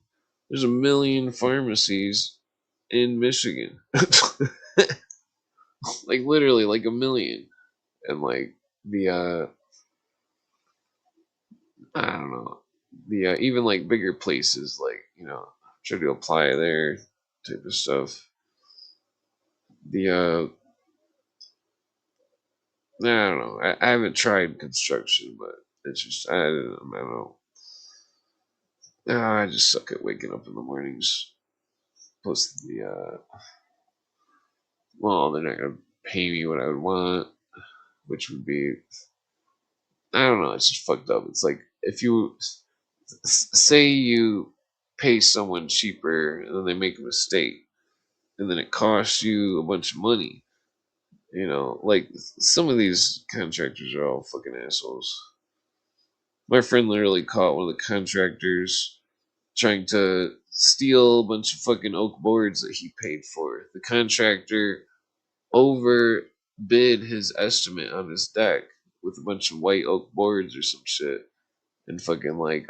Speaker 1: There's a million pharmacies in Michigan, like literally like a million, and like the I don't know the even like bigger places like try to apply there type of stuff. The I don't know. I haven't tried construction, but it's just I don't know. I just suck at waking up in the mornings. Plus the well, they're not gonna pay me what I would want, which would be I don't know. It's just fucked up. It's like if you say you pay someone cheaper and then they make a mistake and then it costs you a bunch of money. Like some of these contractors are all fucking assholes. My friend literally caught one of the contractors trying to steal a bunch of fucking oak boards that he paid for. The contractor overbid his estimate on his deck with a bunch of white oak boards or some shit and fucking like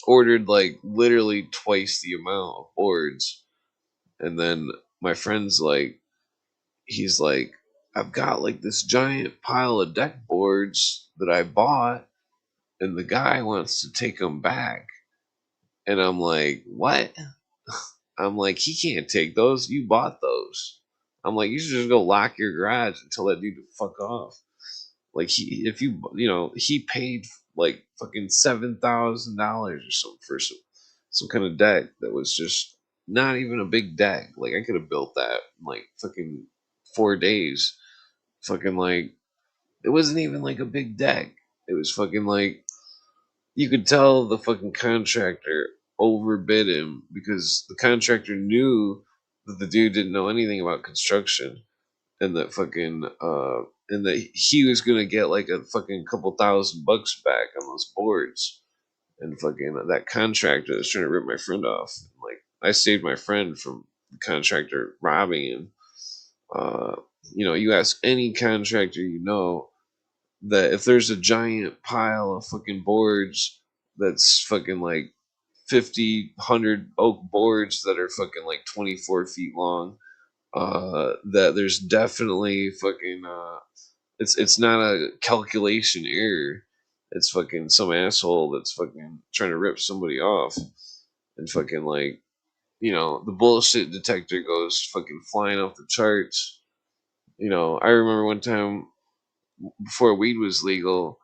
Speaker 1: ordered like literally twice the amount of boards. And then my friend's like he's like I've got like this giant pile of deck boards that I bought and the guy wants to take them back. And I'm like, what? I'm like, he can't take those. You bought those. I'm like, you should just go lock your garage and tell that dude to fuck off. Like if he paid like fucking $7,000 or something for some kind of deck that was just not even a big deck. Like I could have built that in like fucking 4 days. Fucking like it wasn't even like a big deck. It was fucking like you could tell the fucking contractor overbid him because the contractor knew that the dude didn't know anything about construction and that fucking and that he was gonna get like a fucking couple $1,000 back on those boards and fucking that contractor was trying to rip my friend off. Like I saved my friend from the contractor robbing him. Uh, you ask any contractor that if there's a giant pile of fucking boards that's fucking like 50, 100 oak boards that are fucking like 24 feet long, that there's definitely fucking it's not a calculation error. It's fucking some asshole that's fucking trying to rip somebody off, and fucking like, the bullshit detector goes fucking flying off the charts. I remember one time before weed was legal,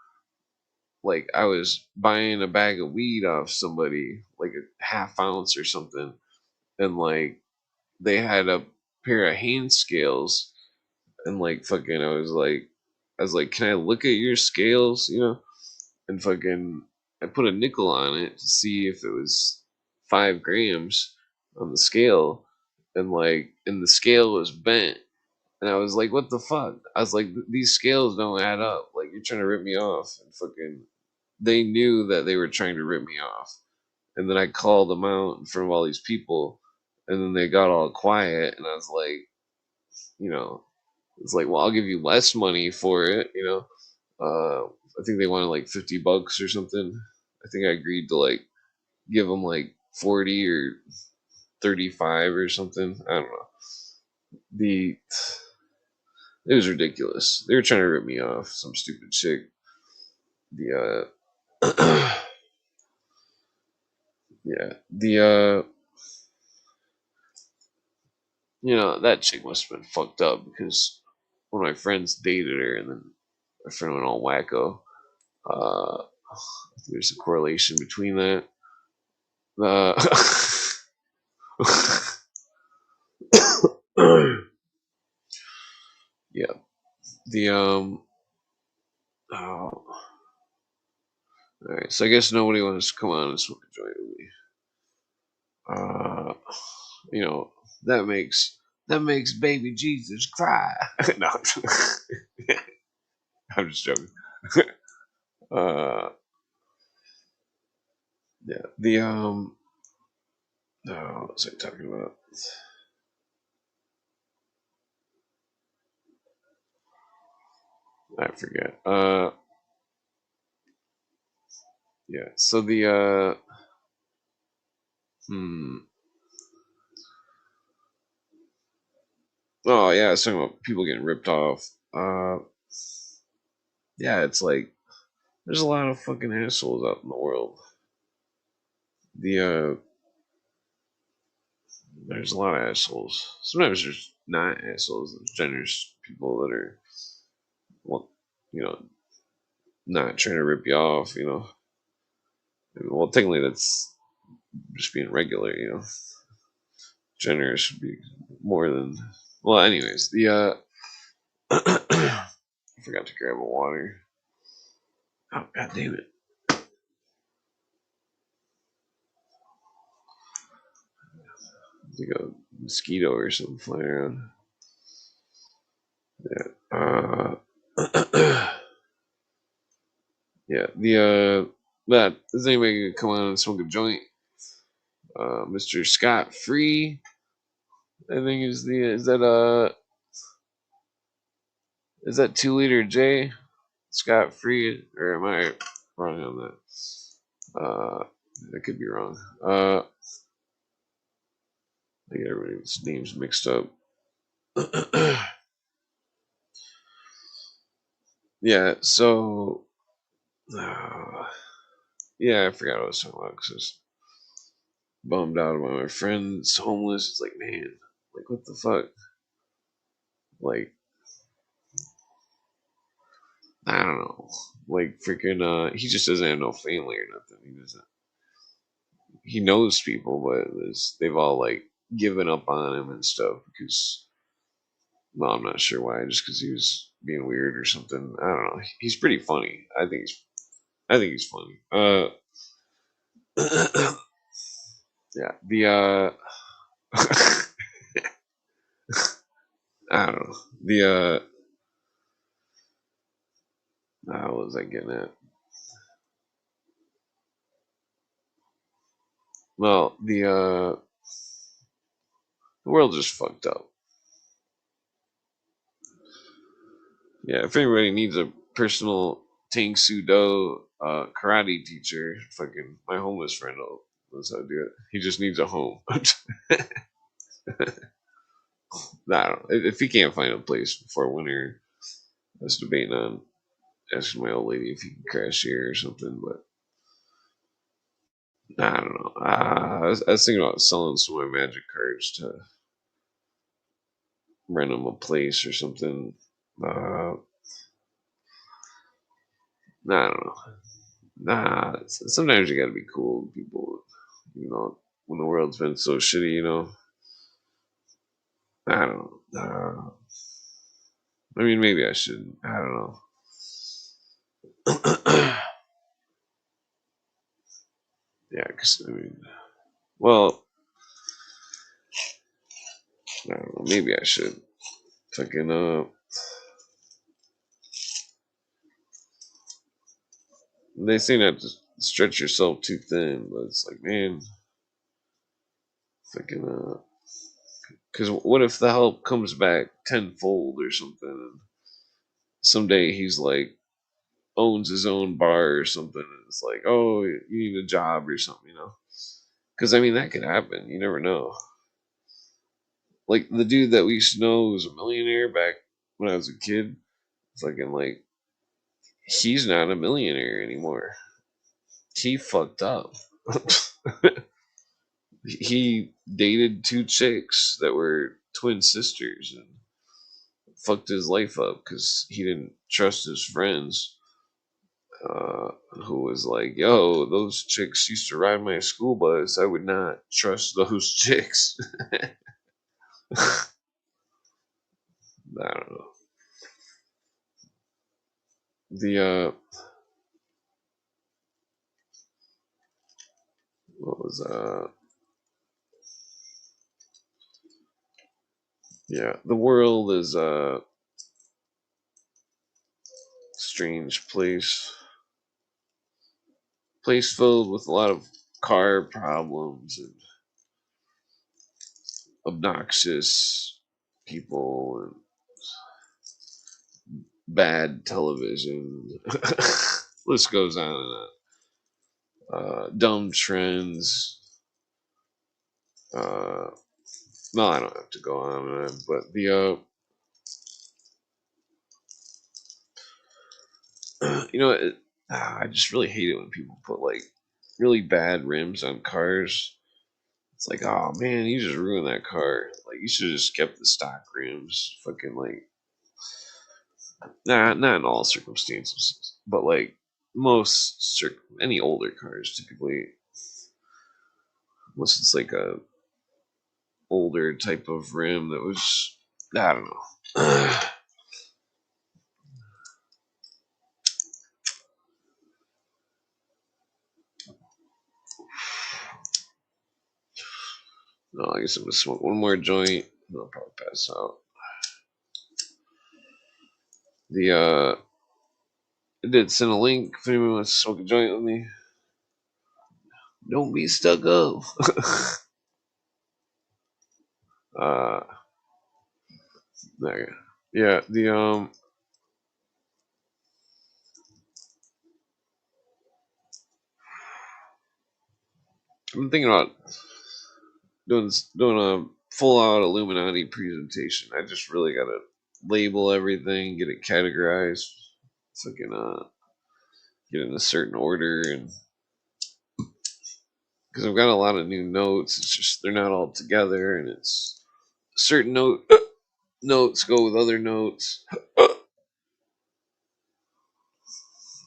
Speaker 1: like I was buying a bag of weed off somebody, like a half ounce or something, and like they had a pair of hand scales, and like fucking I was like, can I look at your scales, and fucking I put a nickel on it to see if it was 5 grams on the scale, and the scale was bent, and I was like, what the fuck? I was like, these scales don't add up. Like, you're trying to rip me off, and fucking they knew that they were trying to rip me off, and then I called them out in front of all these people, and then they got all quiet, and I was like, you know, it's like, well, I'll give you less money for it. I think they wanted like $50 or something. I think I agreed to like give them like 40 or 35 or something. I don't know. The It was ridiculous. They were trying to rip me off. Some stupid chick. The yeah. That chick must have been fucked up because one of my friends dated her, and then my friend went all wacko. I think there's a correlation between that. Uh, yeah. The Oh, all right. So I guess nobody wants to come on and smoke a joint with me. Uh, you know that makes baby Jesus cry. No, I'm just joking. uh, yeah. What was I talking about? I forget. Yeah. So hmm. Oh yeah, I was talking about people getting ripped off. Yeah, it's like there's a lot of fucking assholes out in the world. The There's a lot of assholes. Sometimes there's not assholes. There's generous people that are, well, you know, not trying to rip you off. Well, technically that's just being regular. Generous would be more than. Well, anyways, I forgot to grab a water. Oh god damn it! It's like a mosquito or something flying around. Yeah. Yeah. But is anybody gonna come on and smoke a joint? Mr. Scott Free, I think is that 2 liter J? Scott Free, or am I wrong on that? I could be wrong. I get everybody's names mixed up. Yeah, so yeah, I forgot what I was talking about because I was bummed out about my friend's homeless. It's like, man, like what the fuck? Like, I don't know. Like freaking he just doesn't have no family or nothing. He knows people, but they've all like given up on him and stuff because, well, I'm not sure why, just because he was being weird or something. I don't know. He's pretty funny. I think he's funny. Yeah. I don't know. What was I getting at? Well, the world just fucked up. Yeah, if anybody needs a personal Tang Sudo karate teacher, fucking my homeless friend knows how to do it. He just needs a home. I don't know. If he can't find a place before winter, I was debating on asking my old lady if he can crash here or something. But I don't know. I was thinking about selling some of my magic cards to rent them a place or something. I don't know. Sometimes you gotta be cool with people, when the world's been so shitty. I don't know. I mean, maybe I should. I don't know. Yeah, because I mean, well, I don't know. Maybe I should. Fucking they say not to stretch yourself too thin, but it's like, man, fucking because what if the help comes back tenfold or something? And someday he's like owns his own bar or something. And it's like, oh, you need a job or something. Because I mean, that could happen. You never know. Like the dude that we used to know who was a millionaire back when I was a kid. Fucking like, he's not a millionaire anymore. He fucked up. He dated two chicks that were twin sisters and fucked his life up because he didn't trust his friends. Who was like, yo, those chicks used to ride my school bus. I would not trust those chicks. I don't know. The, what was, yeah, the world is a strange place. Place filled with a lot of car problems and obnoxious people and bad television. List goes on and on. Dumb trends. Uh, no, I don't have to go on and on, but I just really hate it when people put like really bad rims on cars. It's like, oh man, you just ruined that car. Like, you should have just kept the stock rims. Fucking like, nah, not in all circumstances, but like any older cars typically, unless it's like a older type of rim that was, I don't know. No, I guess I'm gonna smoke one more joint. And I'll probably pass out. I did send a link if anyone wants to smoke a joint with me. Don't be stuck up. uh, there. Yeah, I'm thinking about doing a full out Illuminati presentation. I just really gotta label everything, get it categorized, fucking get in a certain order, and because I've got a lot of new notes, it's just they're not all together, and it's certain notes go with other notes,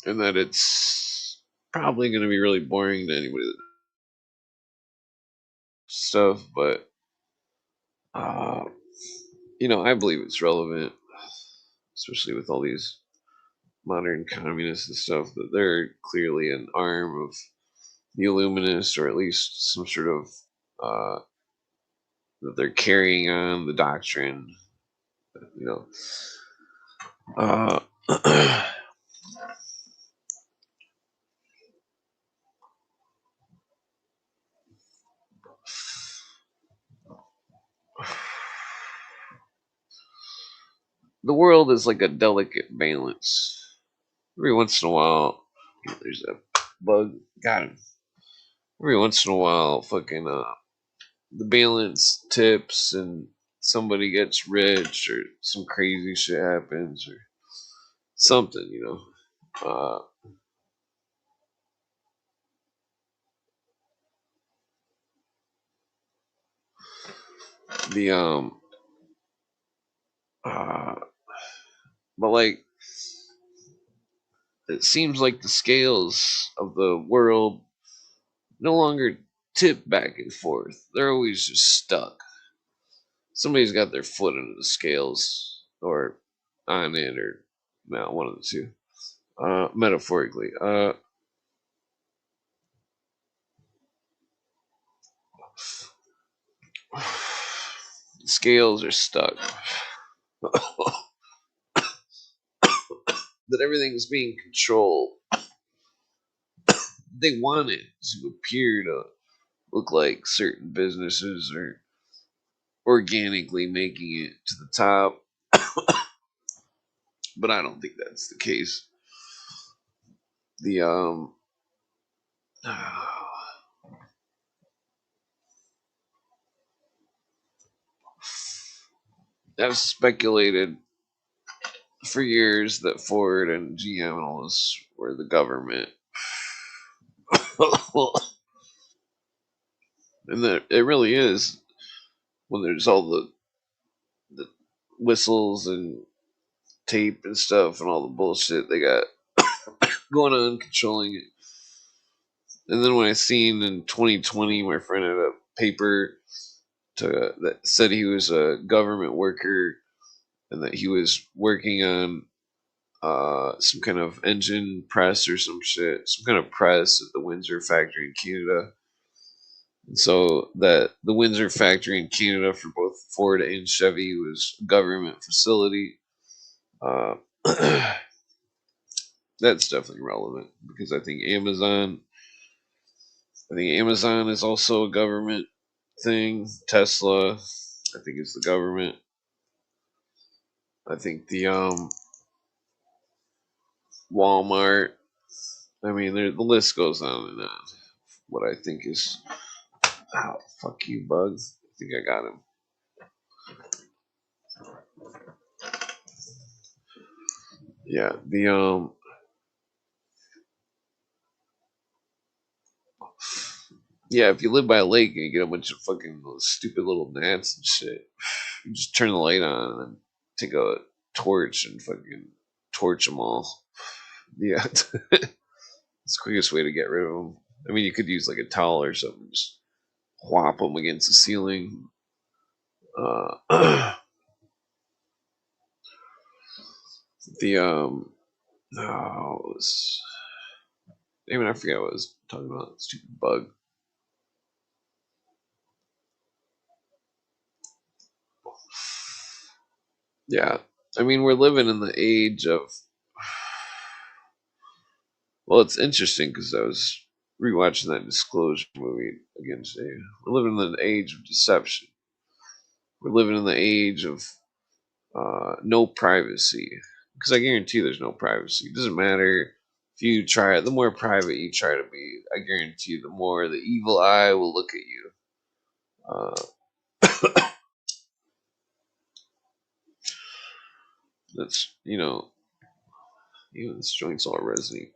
Speaker 1: and that it's probably going to be really boring to anybody that stuff, but uh, I believe it's relevant, especially with all these modern communists and stuff, that they're clearly an arm of the Illuminists, or at least some sort of that they're carrying on the doctrine. You know, uh, the world is like a delicate balance. Every once in a while, there's a bug. Got him. Every once in a while, fucking the balance tips, and somebody gets rich or some crazy shit happens or something, the uh but like it seems like the scales of the world no longer tip back and forth. They're always just stuck. Somebody's got their foot under the scales or on it or no, one of the two. Metaphorically. Scales are stuck. That everything's being controlled. They want it to appear to look like certain businesses are organically making it to the top, but I don't think that's the case. The I've speculated for years that Ford and GM and all this were the government, and that it really is when there's all the whistles and tape and stuff and all the bullshit they got going on controlling it. And then when I seen in 2020, my friend had a paper that said he was a government worker and that he was working on some kind of engine press or some shit, some kind of press at the Windsor factory in Canada. And so that the Windsor factory in Canada for both Ford and Chevy was a government facility. Uh, that's definitely relevant because I think Amazon is also a government thing. Tesla, I think, is the government. I think the Walmart. I mean, the list goes on and on. What I think is, oh, fuck you, Bugs. I think I got him. Yeah, yeah. If you live by a lake and you get a bunch of fucking stupid little gnats and shit, you just turn the light on and then take a torch and fucking torch them all. Yeah, it's the quickest way to get rid of them. I mean, you could use like a towel or something, just whop them against the ceiling. The oh, it was, even I forget what I was talking about. Stupid bug. Yeah, I mean, we're living in the age of. Well, it's interesting because I was rewatching that Disclosure movie again today. We're living in the age of deception. We're living in the age of no privacy. Because I guarantee there's no privacy. It doesn't matter if you try it. The more private you try to be, I guarantee you, the more the evil eye will look at you. That's even this joint's all resiny.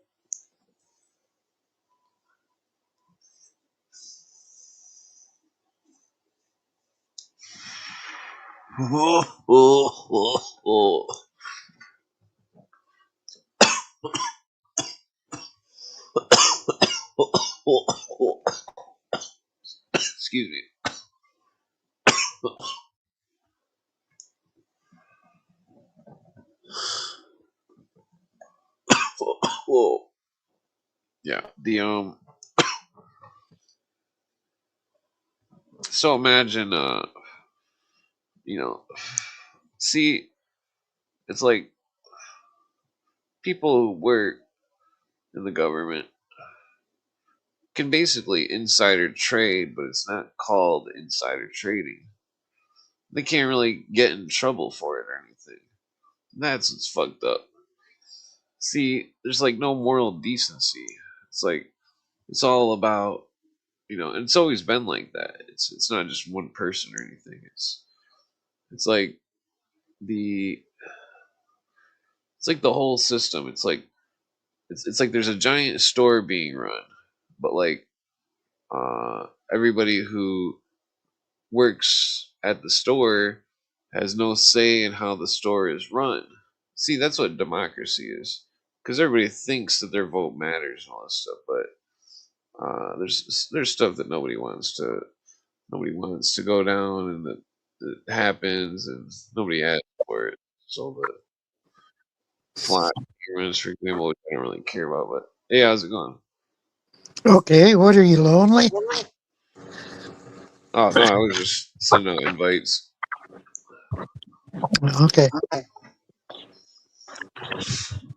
Speaker 1: Excuse me. Yeah. So imagine you know see, it's like people who work in the government can basically insider trade, but it's not called insider trading. They can't really get in trouble for it or anything. That's what's fucked up. See, there's like no moral decency. It's like it's all about, and it's always been like that. It's not just one person or anything. It's like the it's like the whole system. It's like there's a giant store being run, but like everybody who works at the store has no say in how the store is run. See, that's what democracy is. Because everybody thinks that their vote matters and all that stuff, but there's stuff that nobody wants to go down, and that happens, and nobody asks for it. So the fly experiments, for example, which I don't really care about. But hey, how's it going?
Speaker 2: Okay, what are you, lonely?
Speaker 1: Oh no, I was just sending out invites.
Speaker 2: Okay.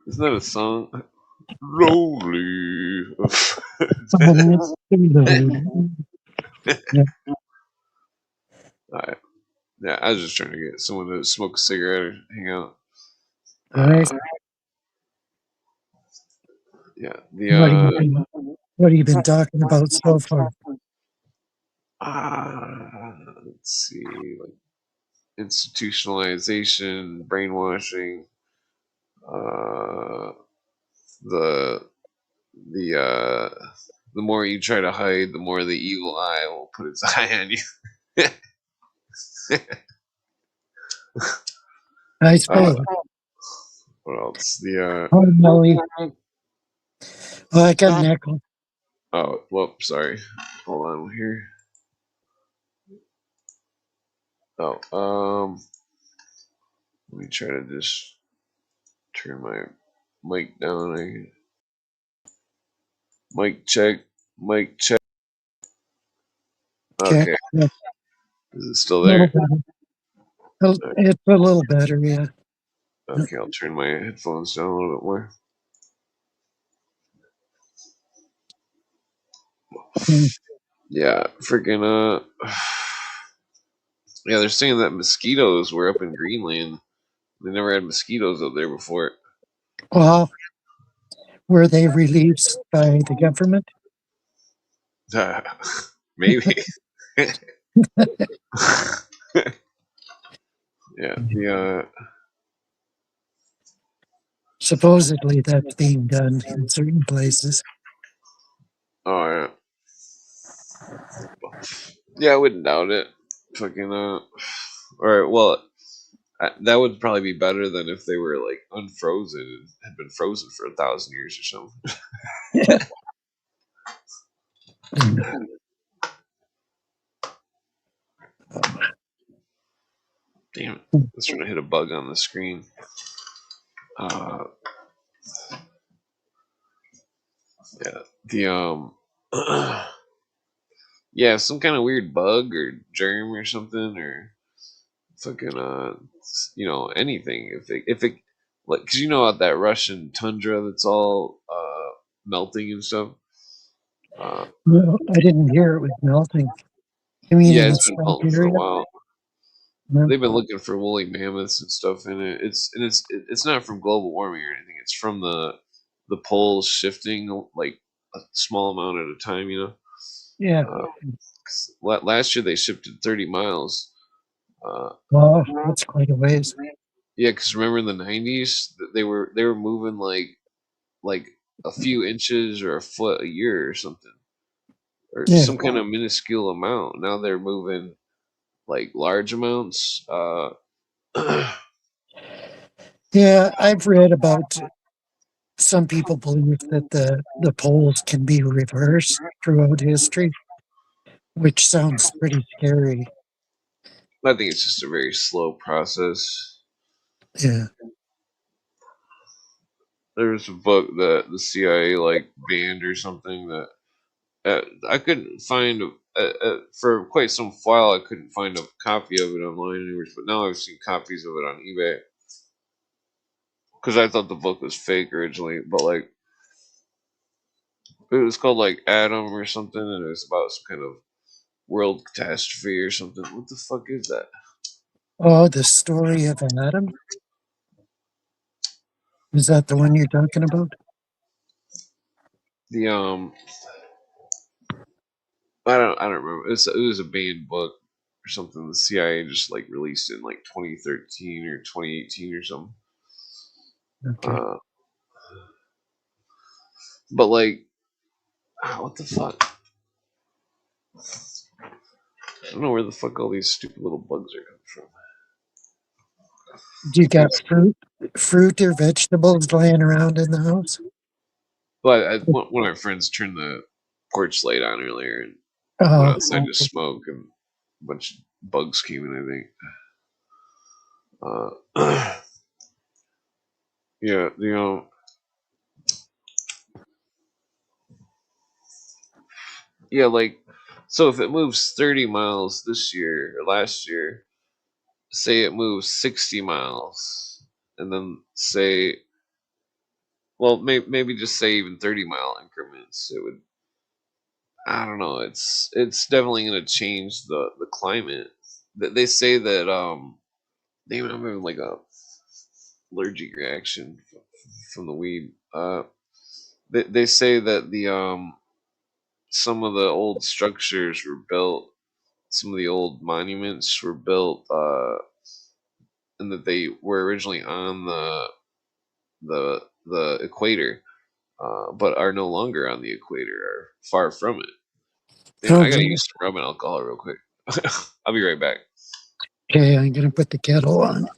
Speaker 1: Isn't that a song? Lonely.
Speaker 2: Yeah,
Speaker 1: Alright. Yeah, I was just trying to get someone to smoke a cigarette or hang out.
Speaker 2: all right.
Speaker 1: Uh, yeah, the
Speaker 2: What have you been talking about so far?
Speaker 1: let's see, like institutionalization, brainwashing, uh, the the the more you try to hide, the more the evil eye will put its eye on you.
Speaker 2: I
Speaker 1: uh,
Speaker 2: suppose.
Speaker 1: what else? The
Speaker 2: Oh, Molly. Oh, I got an echo.
Speaker 1: oh, whoop, sorry. Hold on here. Oh, let me try to just turn my mic down. Mic check. Mic check.
Speaker 2: Okay.
Speaker 1: Okay.
Speaker 2: Yeah,
Speaker 1: Is it still
Speaker 2: a little
Speaker 1: there?
Speaker 2: better. It's a little better, yeah.
Speaker 1: Okay, I'll turn my headphones down a little bit more.
Speaker 2: Mm.
Speaker 1: Yeah, freaking yeah, they're saying that mosquitoes were up in Greenland. They never had mosquitoes up there before.
Speaker 2: Well, were they released by the government?
Speaker 1: Maybe. Yeah, the
Speaker 2: Supposedly that's being done in certain places.
Speaker 1: oh yeah. Yeah, I wouldn't doubt it. Fucking alright, well, that would probably be better than if they were like unfrozen and had been frozen for 1,000 years or something.
Speaker 2: Yeah. Mm.
Speaker 1: Damn it! I was trying to hit a bug on the screen. Uh, yeah, the yeah, some kind of weird bug or germ or something or fucking anything. If it like, cause you know about that Russian tundra that's all melting and stuff. Uh,
Speaker 2: No, I didn't hear it was melting. You mean
Speaker 1: yeah,
Speaker 2: in the
Speaker 1: it's been melting for a
Speaker 2: Siberia?
Speaker 1: while.
Speaker 2: No.
Speaker 1: They've been looking for woolly mammoths and stuff in it. It's not from global warming or anything. It's from the poles shifting like a small amount at a time.
Speaker 2: Yeah.
Speaker 1: 'Cause last year they shifted 30 miles. Uh,
Speaker 2: Well, that's quite a ways.
Speaker 1: yeah, because remember in the 90s they were moving like a few inches or a foot a year or something, or
Speaker 2: Yeah.
Speaker 1: some kind of minuscule amount. Now they're moving like large amounts.
Speaker 2: Yeah, I've read about some people believe that the poles can be reversed throughout history, which sounds pretty scary.
Speaker 1: I think it's just a very slow process.
Speaker 2: Yeah.
Speaker 1: There was a book that the CIA like banned or something that I couldn't find for quite some while. I couldn't find a copy of it online anywhere, but now I've seen copies of it on eBay because I thought the book was fake originally. But like it was called like Adam or something, and it was about some kind of world catastrophe or something. What the fuck is that?
Speaker 2: Oh, the story of Adam? Is that the one you're talking about?
Speaker 1: The I don't remember. It was a banned book or something. The CIA just like released it in like 2013 or 2018 or something.
Speaker 2: Okay.
Speaker 1: Uh, but like, what the fuck? I don't know where the fuck all these stupid little bugs are coming from.
Speaker 2: Do you got
Speaker 1: It's,
Speaker 2: fruit or vegetables laying around in the house?
Speaker 1: but one of my friends turned the porch light on earlier and went
Speaker 2: Oh,
Speaker 1: outside to smoke, and a bunch of bugs came in. I think. Yeah, yeah, like, so if it moves 30 miles this year or last year, say it moves 60 miles, and then say, well, maybe just say even 30-mile increments, it would, I don't know, it's definitely going to change the climate. They say that, they even have like a allergic reaction from the weed. They say that the, some of the old structures were built, some of the old monuments were built, and that they were originally on the equator, but are no longer on the equator, are far from it. Damn,
Speaker 2: oh,
Speaker 1: I gotta
Speaker 2: good.
Speaker 1: use some rubbing alcohol real quick. I'll be right back.
Speaker 2: Okay, I'm gonna put the kettle on.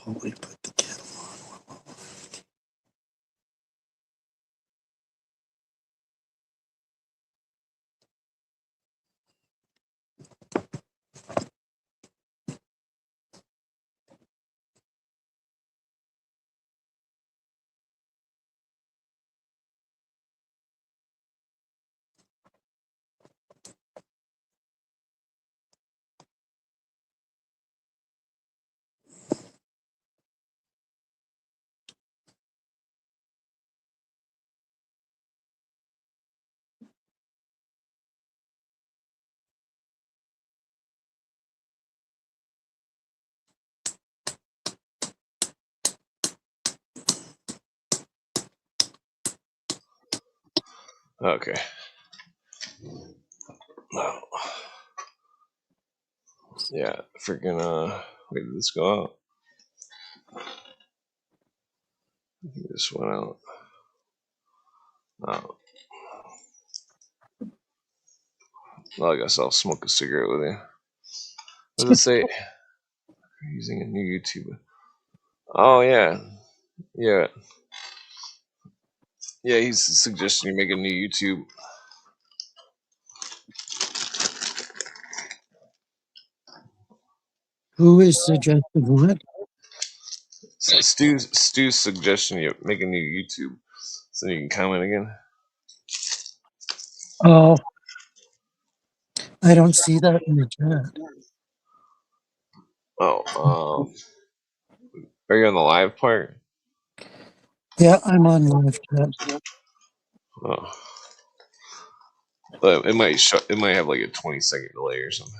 Speaker 2: Oh, we put the kettle on.
Speaker 1: Okay. No. Yeah, freaking, wait, did this go out? I think this went out. Oh, well, I guess I'll smoke a cigarette with you. What does it say? Using a new YouTube. Oh, yeah. Yeah. Yeah, he's suggesting you make a new YouTube.
Speaker 2: Who is suggesting what?
Speaker 1: Stu's suggestion you make a new YouTube so you can comment again.
Speaker 2: Oh, I don't see that in the chat.
Speaker 1: Oh, are you on the live part?
Speaker 2: Yeah, I'm on live chat.
Speaker 1: Oh, but it might show. It might have like a 20-second delay or something.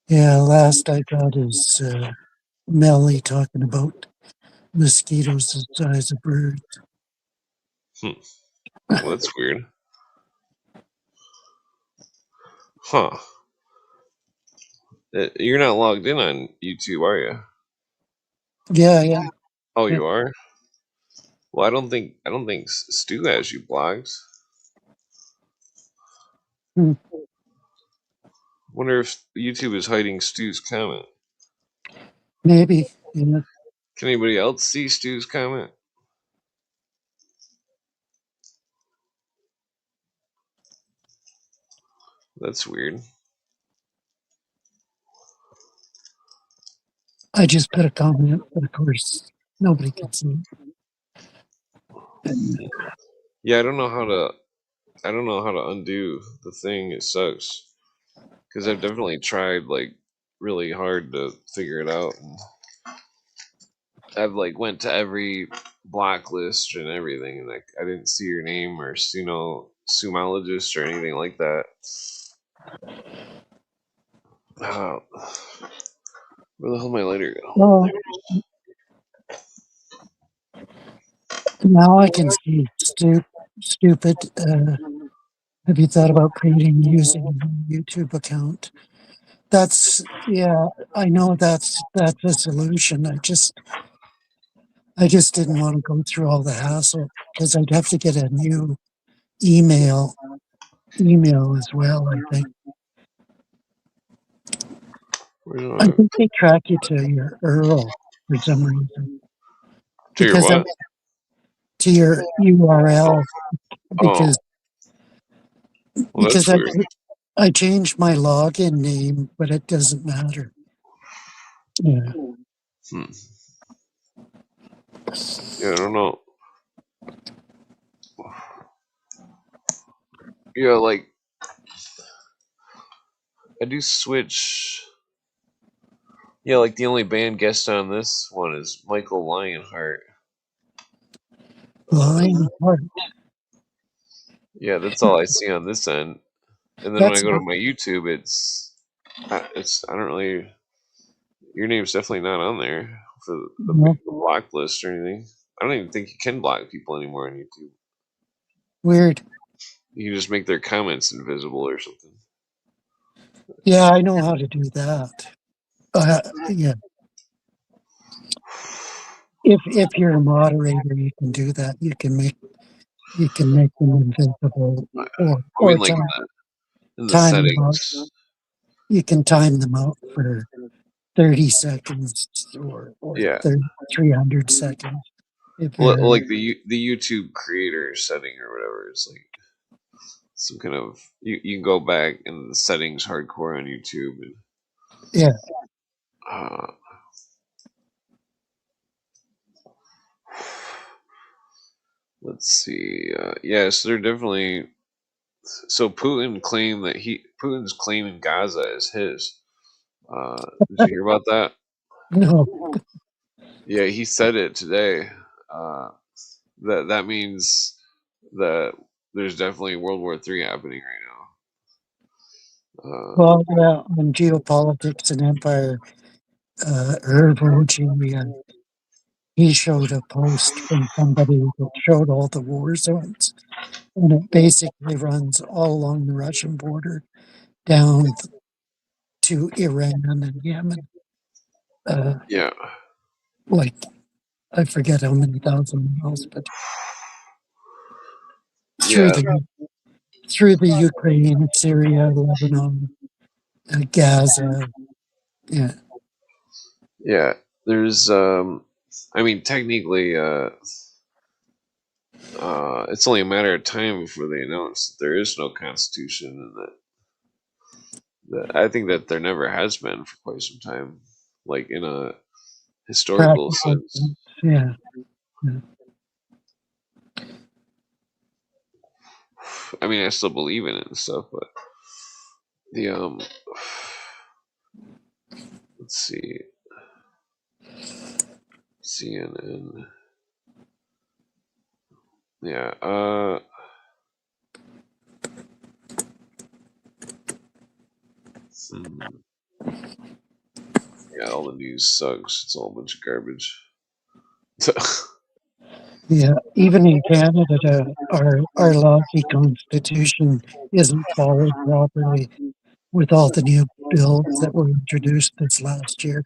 Speaker 2: Yeah, last I got is Melly talking about mosquitoes the size of birds.
Speaker 1: Hmm. Well, that's weird. Huh? You're not logged in on YouTube, are you?
Speaker 2: Yeah, yeah.
Speaker 1: Oh,
Speaker 2: Yeah.
Speaker 1: you are. Well, I don't think Stu has you blocked.
Speaker 2: Hmm,
Speaker 1: Wonder if YouTube is hiding Stu's comment.
Speaker 2: maybe. Yeah.
Speaker 1: Can anybody else see Stu's comment? That's weird.
Speaker 2: I just put a comment, but of course nobody can see it.
Speaker 1: Yeah, I don't know how to. I don't know how to undo the thing. It sucks because I've definitely tried like really hard to figure it out. And I've like went to every blacklist and everything, and like I didn't see your name or sumologist or anything like that. Uh, where the hell my lighter go? There
Speaker 2: Well,
Speaker 1: it is.
Speaker 2: now I can see stupid. Have you thought about creating using a YouTube account? Yeah, I know that's a solution. I just didn't want to go through all the hassle because I'd have to get a new email email as well, I think.
Speaker 1: Where's
Speaker 2: I
Speaker 1: my
Speaker 2: think they track you to your URL for some reason.
Speaker 1: to your
Speaker 2: Because I
Speaker 1: what?
Speaker 2: to your URL
Speaker 1: Oh,
Speaker 2: because
Speaker 1: well, that's
Speaker 2: I
Speaker 1: weird.
Speaker 2: I changed my login name, but it doesn't matter. Yeah.
Speaker 1: Hmm. Yeah, I don't know. Yeah, like I do switch. Yeah, like the only band guest on this one is Michael Lionheart.
Speaker 2: Line heart.
Speaker 1: Yeah, that's all I see on this end. And then when I
Speaker 2: That's
Speaker 1: go to my YouTube, it's I don't really. Your name's definitely not on there for
Speaker 2: no,
Speaker 1: the block list or anything. I don't even think you can block people anymore on YouTube.
Speaker 2: weird.
Speaker 1: You can just make their comments invisible or something.
Speaker 2: Yeah, I know how to do that. Yeah, if you're a moderator, you can do that. You can make them invisible
Speaker 1: I mean,
Speaker 2: or
Speaker 1: like in the
Speaker 2: time them out.
Speaker 1: settings.
Speaker 2: You can time them out for 30 seconds or
Speaker 1: Yeah,
Speaker 2: 300 seconds. If
Speaker 1: well,
Speaker 2: you're
Speaker 1: like the YouTube creator setting or whatever. It's like some kind of you can go back in the settings hardcore on YouTube and
Speaker 2: yeah,
Speaker 1: uh, let's see. Yes, they're definitely. So Putin's claiming Gaza is his. Did you hear about that?
Speaker 2: no,
Speaker 1: Yeah, he said it today. Uh, that means that there's definitely World War III happening right now.
Speaker 2: well, yeah, on geopolitics and empire, Irv Oji, he showed a post from somebody that showed all the war zones, and it basically runs all along the Russian border down to Iran and Yemen.
Speaker 1: Yeah,
Speaker 2: Like I forget how many thousand miles, but through
Speaker 1: yeah,
Speaker 2: the through the Ukraine, Syria, Lebanon, Gaza. Yeah,
Speaker 1: yeah. There's I mean, technically, it's only a matter of time before they announce that there is no constitution, and that I think that there never has been for quite some time, like in a historical
Speaker 2: practical.
Speaker 1: sense.
Speaker 2: Yeah, yeah.
Speaker 1: I mean, I still believe in it and stuff, but the let's see, CNN. Yeah, hmm, yeah, all the news sucks. It's all a bunch of garbage.
Speaker 2: Yeah, even in Canada, our lousy constitution isn't followed properly with all the new bills that were introduced this last year,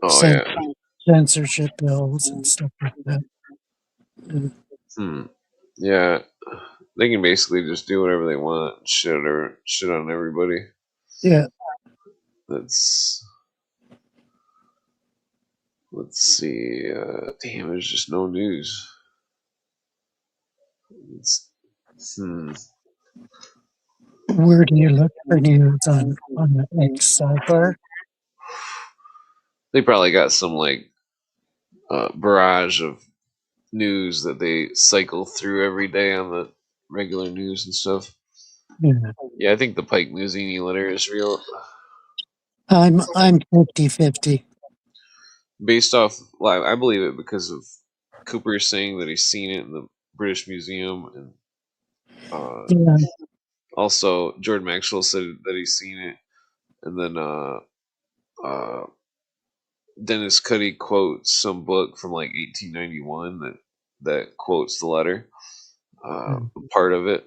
Speaker 1: Oh
Speaker 2: Cen-
Speaker 1: yeah.
Speaker 2: censorship bills and stuff like that. Uh,
Speaker 1: Hmm. Yeah, they can basically just do whatever they want, shit on everybody.
Speaker 2: yeah,
Speaker 1: That's Let's see. Damn, there's just no news. It's, hmm.
Speaker 2: Where do you look for news on the X sidebar?
Speaker 1: They probably got some like barrage of news that they cycle through every day on the regular news and stuff.
Speaker 2: Yeah.
Speaker 1: Yeah, I think the Pike Musini letter is real.
Speaker 2: I'm 50-50.
Speaker 1: Based off, well, I believe it because of Cooper saying that he's seen it in the British Museum, and
Speaker 2: Yeah.
Speaker 1: also Jordan Maxwell said that he's seen it, and then uh, Dennis Cuddy quotes some book from like 1891 that quotes the letter, part of it.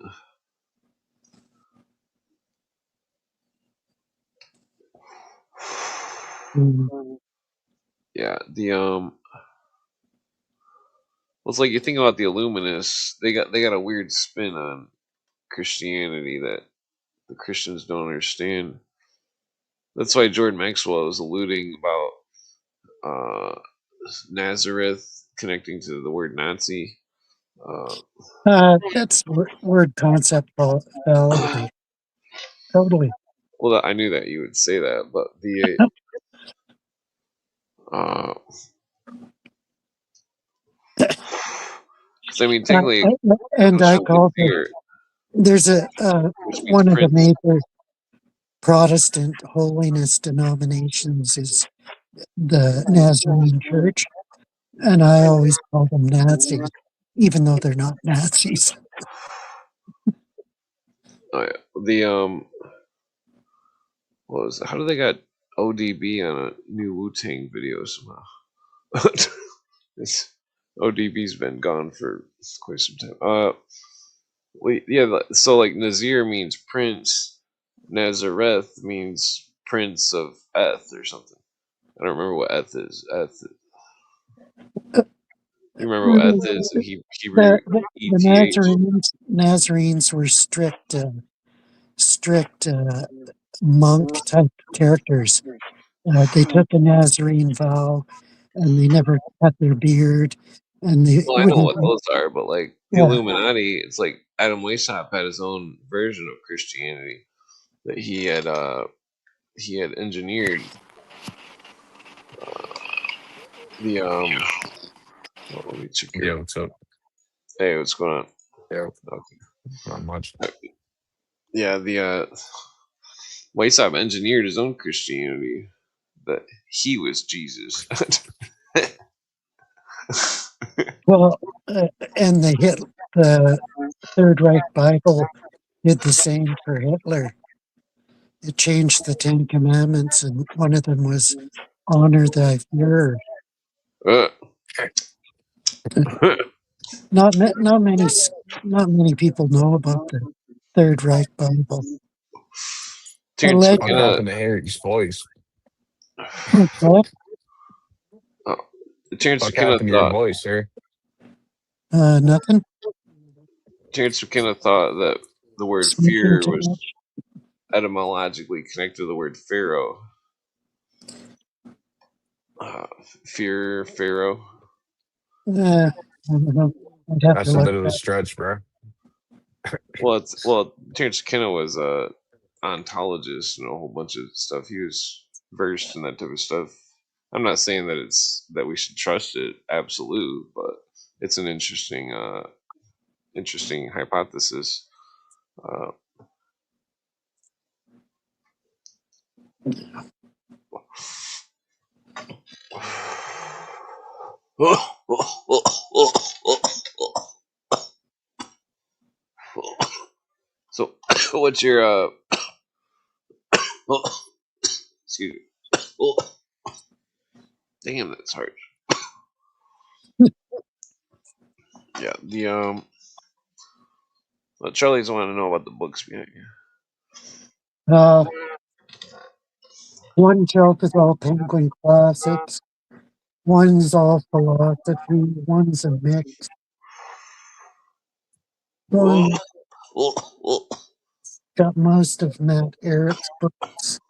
Speaker 2: Mm.
Speaker 1: Yeah, the well, it's like you think about the Illuminists. They got a weird spin on Christianity that the Christians don't understand. That's why Jordan Maxwell was alluding about uh, Nazareth connecting to the word Nazi. Uh,
Speaker 2: That's word concept fallacy. Totally.
Speaker 1: well, I knew that you would say that, but the because I mean, technically,
Speaker 2: I,
Speaker 1: it
Speaker 2: and
Speaker 1: comes
Speaker 2: I
Speaker 1: from
Speaker 2: call the
Speaker 1: fear,
Speaker 2: there's a
Speaker 1: which means
Speaker 2: one of the
Speaker 1: prince.
Speaker 2: major Protestant holiness denominations is the Nazarene Church, and I always call them Nazis, even though they're not Nazis.
Speaker 1: Oh, yeah. The what was it? How do they got ODB on a new Wu Tang video somehow? This ODB's been gone for quite some time. Wait, yeah. So like Nazir means prince, Nazareth means prince of Eth or something. I don't remember what Eth is. Eth. You remember what Eth is? Hebrew
Speaker 2: The
Speaker 1: ETH.
Speaker 2: Nazarenes were strict monk type characters. They took a Nazarene vow, and they never cut their beard, and they
Speaker 1: Well, I know
Speaker 2: wouldn't.
Speaker 1: what those are, but like the
Speaker 2: Yeah,
Speaker 1: Illuminati, it's like Adam Weishaupt had his own version of Christianity that he had engineered. The let me check
Speaker 3: Yeah,
Speaker 1: your.
Speaker 3: what's up?
Speaker 1: Hey, what's going on?
Speaker 3: Yeah,
Speaker 1: Okay.
Speaker 3: not much.
Speaker 1: Yeah, the Weishaupt engineered his own Christianity that he was Jesus.
Speaker 2: well, and the Third Reich Bible did the same for Hitler. It changed the Ten Commandments, and one of them was honor thy Führer.
Speaker 1: uh,
Speaker 2: Not many people know about the Third Reich Bible.
Speaker 1: Terrence
Speaker 2: Alleged,
Speaker 3: What
Speaker 1: McKenna.
Speaker 3: happened to Eric's voice?
Speaker 2: what?
Speaker 1: Uh, Terrence
Speaker 3: What
Speaker 1: McKenna
Speaker 3: happened to your
Speaker 1: thought.
Speaker 3: voice, sir?
Speaker 2: Nothing.
Speaker 1: Terrence McKenna thought that the word
Speaker 2: Smoking
Speaker 1: fear
Speaker 2: too
Speaker 1: was
Speaker 2: much.
Speaker 1: etymologically connected to the word pharaoh. Uh, Fear, pharaoh.
Speaker 2: I don't know. I'd have to
Speaker 3: That's a
Speaker 2: look
Speaker 3: bit of a
Speaker 2: that.
Speaker 3: stretch, bro.
Speaker 1: Well, Terrence McKenna was a ontologist and a whole bunch of stuff. He was versed in that type of stuff. I'm not saying that we should trust it absolute, but it's an interesting hypothesis. Uh, so, what's your excuse me? Damn, that's hard. Yeah, the well, Charlie's want to know about the books behind you.
Speaker 2: Uh, one shelf is all Penguin classics. One's all philosophy. One's a mix. One got most of Matt Eric's books.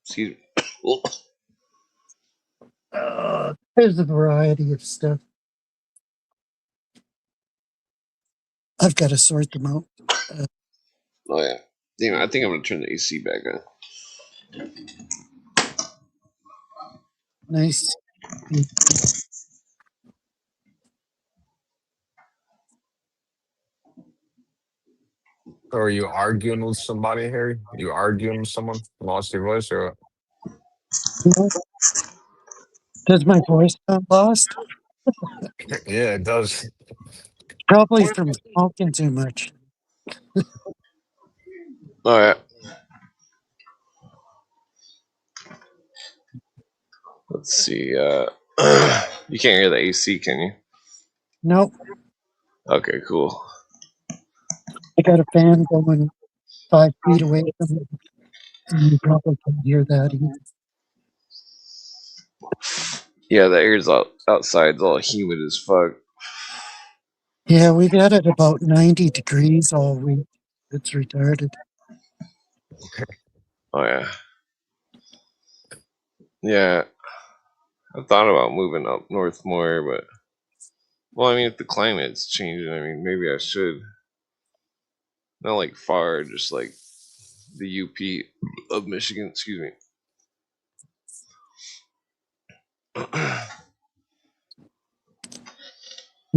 Speaker 1: Excuse me.
Speaker 2: There's a variety of stuff. I've got to sort them out.
Speaker 1: Oh yeah. Damn, I think I'm gonna turn the AC back on.
Speaker 2: Nice.
Speaker 3: Or are you arguing with somebody, Harry? You arguing with someone? Lost your voice or
Speaker 2: Does my voice sound lost?
Speaker 3: what? Yeah, it does.
Speaker 2: Probably from smoking too much.
Speaker 1: All right. Let's see. You can't hear the AC, can you?
Speaker 2: Nope.
Speaker 1: Okay, cool.
Speaker 2: I got a fan going 5 feet away from me, and you probably can't hear that either.
Speaker 1: Yeah, the air's outside's all humid as fuck.
Speaker 2: Yeah, we've had it about 90 degrees all week. It's retarded.
Speaker 1: Oh yeah. Yeah, I thought about moving up north more, but well, I mean, if the climate's changing, I mean, maybe I should. Not like far, just like the UP of Michigan. Excuse me.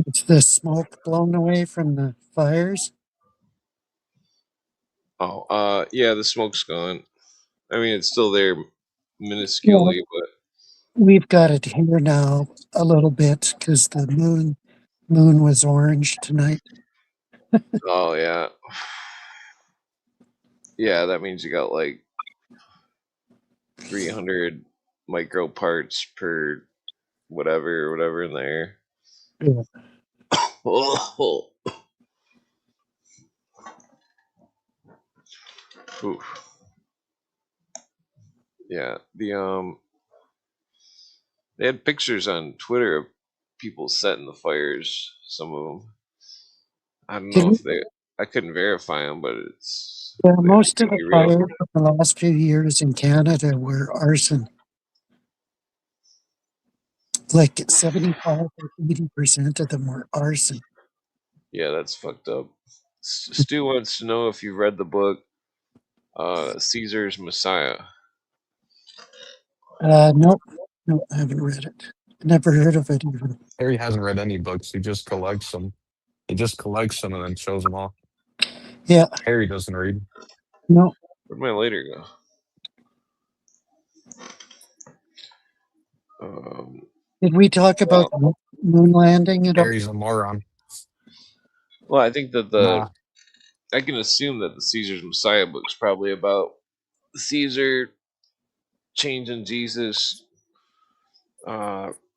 Speaker 2: It's the smoke blown away from the fires.
Speaker 1: Oh, yeah, the smoke's gone. I mean, it's still there,
Speaker 2: Yeah,
Speaker 1: minusculely, but
Speaker 2: we've got it here now a little bit because the moon was orange tonight.
Speaker 1: oh yeah, yeah. That means you got like 300 micro parts per whatever in the air.
Speaker 2: Yeah.
Speaker 1: Oh, oof. Yeah. They had pictures on Twitter of people setting the fires. Some of them. I don't
Speaker 2: Did
Speaker 1: know
Speaker 2: we,
Speaker 1: if they. I couldn't verify them, but it's
Speaker 2: yeah,
Speaker 1: they look
Speaker 2: most of the
Speaker 1: pretty real.
Speaker 2: fires in the last few years in Canada were arson. Like 75 or 80% of them were arson.
Speaker 1: Yeah, that's fucked up. Stu wants to know if you've read the book Caesar's Messiah.
Speaker 2: Nope, no, I haven't read it. Never heard of it even.
Speaker 3: Harry hasn't read any books. He just collects them. He just collects them and then shows them off.
Speaker 2: Yeah,
Speaker 3: Harry doesn't read.
Speaker 2: no.
Speaker 1: Where'd my later go?
Speaker 2: Did we talk about
Speaker 1: Well,
Speaker 2: the moon landing at all?
Speaker 3: Harry's a moron.
Speaker 1: well, I think that
Speaker 3: Nah.
Speaker 1: I can assume that the Caesar's Messiah book's probably about Caesar changing Jesus,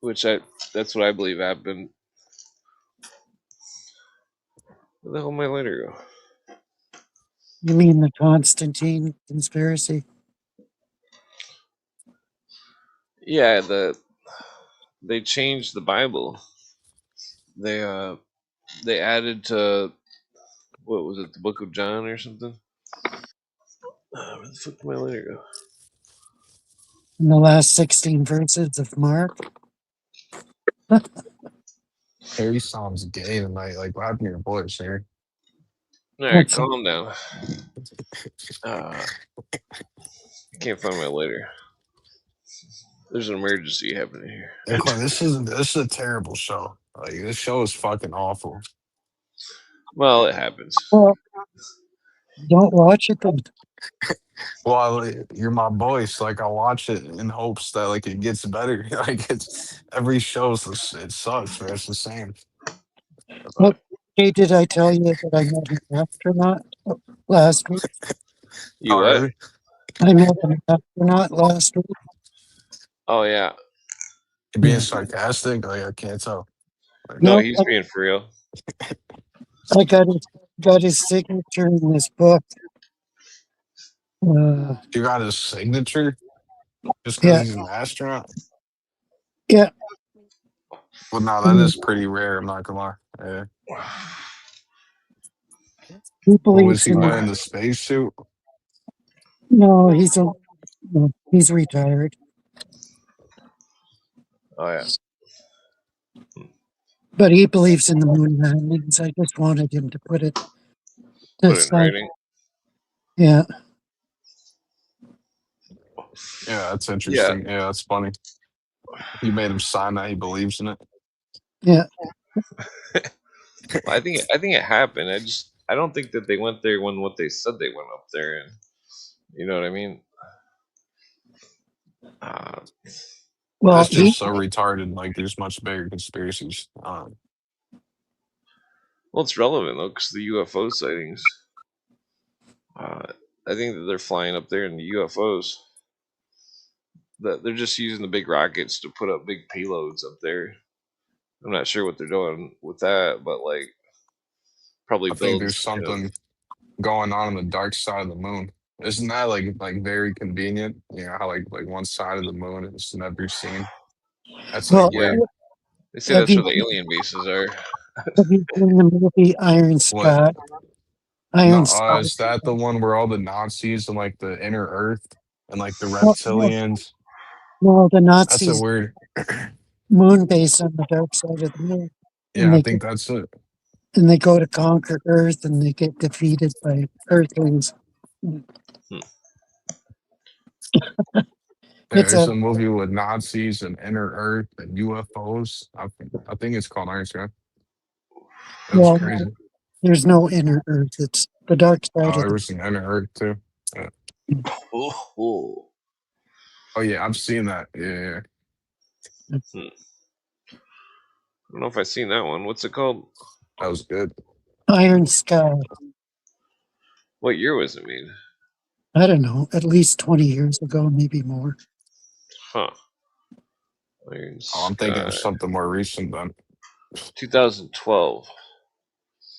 Speaker 1: which that's what I believe happened. Where the hell did my later go?
Speaker 2: You mean the Constantine conspiracy?
Speaker 1: Yeah, they changed the Bible. They they added to what was it, the Book of John or something? Where the fuck did my later go?
Speaker 2: In the last 16 verses of Mark?
Speaker 3: Harry sounds gay tonight. Like, what happened to your voice, Harry?
Speaker 1: All right,
Speaker 2: That's
Speaker 1: calm down. Uh, can't find my later. There's an emergency happening here.
Speaker 3: Hey, Quinn, this is a terrible show. Like, this show is fucking awful.
Speaker 1: Well, it happens.
Speaker 2: well, don't watch it then.
Speaker 3: Well, you're my boy, so like I watch it in hopes that like it gets better. Like it's every it sucks, but it's the same.
Speaker 2: Well, hey, did I tell you that I met an astronaut last week?
Speaker 1: You
Speaker 3: Oh,
Speaker 1: what?
Speaker 3: really?
Speaker 2: I met an astronaut last week.
Speaker 1: Oh yeah.
Speaker 3: You're being
Speaker 2: Yeah.
Speaker 3: sarcastic? Like I can't tell. Like,
Speaker 1: No,
Speaker 2: No,
Speaker 1: he's being for real.
Speaker 2: I got his signature in this book. Uh,
Speaker 3: you got his signature just because
Speaker 2: yeah,
Speaker 3: he's an astronaut?
Speaker 2: yeah.
Speaker 3: Well, no, that
Speaker 2: Mm,
Speaker 3: is pretty rare. I'm not gonna lie. Yeah.
Speaker 2: he
Speaker 3: What was
Speaker 2: believes
Speaker 3: he
Speaker 2: in.
Speaker 3: wearing the spacesuit?
Speaker 2: No, no, he's retired.
Speaker 1: Oh yeah.
Speaker 2: But he believes in the moon landings. I just wanted him to put it to
Speaker 1: Put it in
Speaker 2: some.
Speaker 1: writing.
Speaker 2: Yeah.
Speaker 3: Yeah, that's
Speaker 1: Yeah.
Speaker 3: interesting. Yeah, that's funny. You made him sign that he believes in it.
Speaker 2: Yeah.
Speaker 1: I think it happened. I don't think that they went there when what they said they went up there, and you know what I mean. Uh,
Speaker 2: Well,
Speaker 3: That's
Speaker 2: he
Speaker 3: just so retarded. Like, there's much bigger conspiracies.
Speaker 1: well, it's relevant though because the UFO sightings. Uh, I think that they're flying up there in the UFOs. That they're just using the big rockets to put up big payloads up there. I'm not sure what they're doing with that, but like probably
Speaker 3: I think
Speaker 1: build
Speaker 3: there's
Speaker 1: some kind of.
Speaker 3: something going on the dark side of the moon. Isn't that like very convenient? You know how like one side of the moon is never seen. That's like
Speaker 2: well,
Speaker 1: Yeah,
Speaker 3: weird.
Speaker 1: they say
Speaker 2: have
Speaker 1: that's where
Speaker 2: you
Speaker 1: the alien bases are.
Speaker 2: have you seen the movie Iron
Speaker 3: What?
Speaker 2: Sky?
Speaker 3: No,
Speaker 2: Iron Sky.
Speaker 3: is that the one where all the Nazis and like the inner Earth and like the
Speaker 2: No, no,
Speaker 3: reptilians?
Speaker 2: no, the
Speaker 3: That's a
Speaker 2: Nazis
Speaker 3: weird.
Speaker 2: moon base on the dark side of the moon, and
Speaker 3: Yeah, I think that's it.
Speaker 2: they go to conquer Earth, and they get defeated by Earthlings.
Speaker 1: Hmm.
Speaker 2: It's
Speaker 3: There's a movie with Nazis and inner Earth and UFOs. I think it's called Iron Sky. That's
Speaker 2: well,
Speaker 3: crazy.
Speaker 2: there's no inner Earth. It's the dark side
Speaker 3: Oh,
Speaker 2: of
Speaker 3: there
Speaker 2: the.
Speaker 3: was an inner Earth too. Yeah.
Speaker 1: Oh,
Speaker 3: Oh yeah, I've seen that. Yeah,
Speaker 1: hmm. I don't know if I've seen that one. What's it called?
Speaker 3: that was good.
Speaker 2: Iron Sky.
Speaker 1: What year was it made?
Speaker 2: I don't know, at least 20 years ago, maybe more.
Speaker 1: Huh. Iron
Speaker 3: Oh, I'm thinking of
Speaker 1: Sky.
Speaker 3: something more recent then.
Speaker 1: 2012.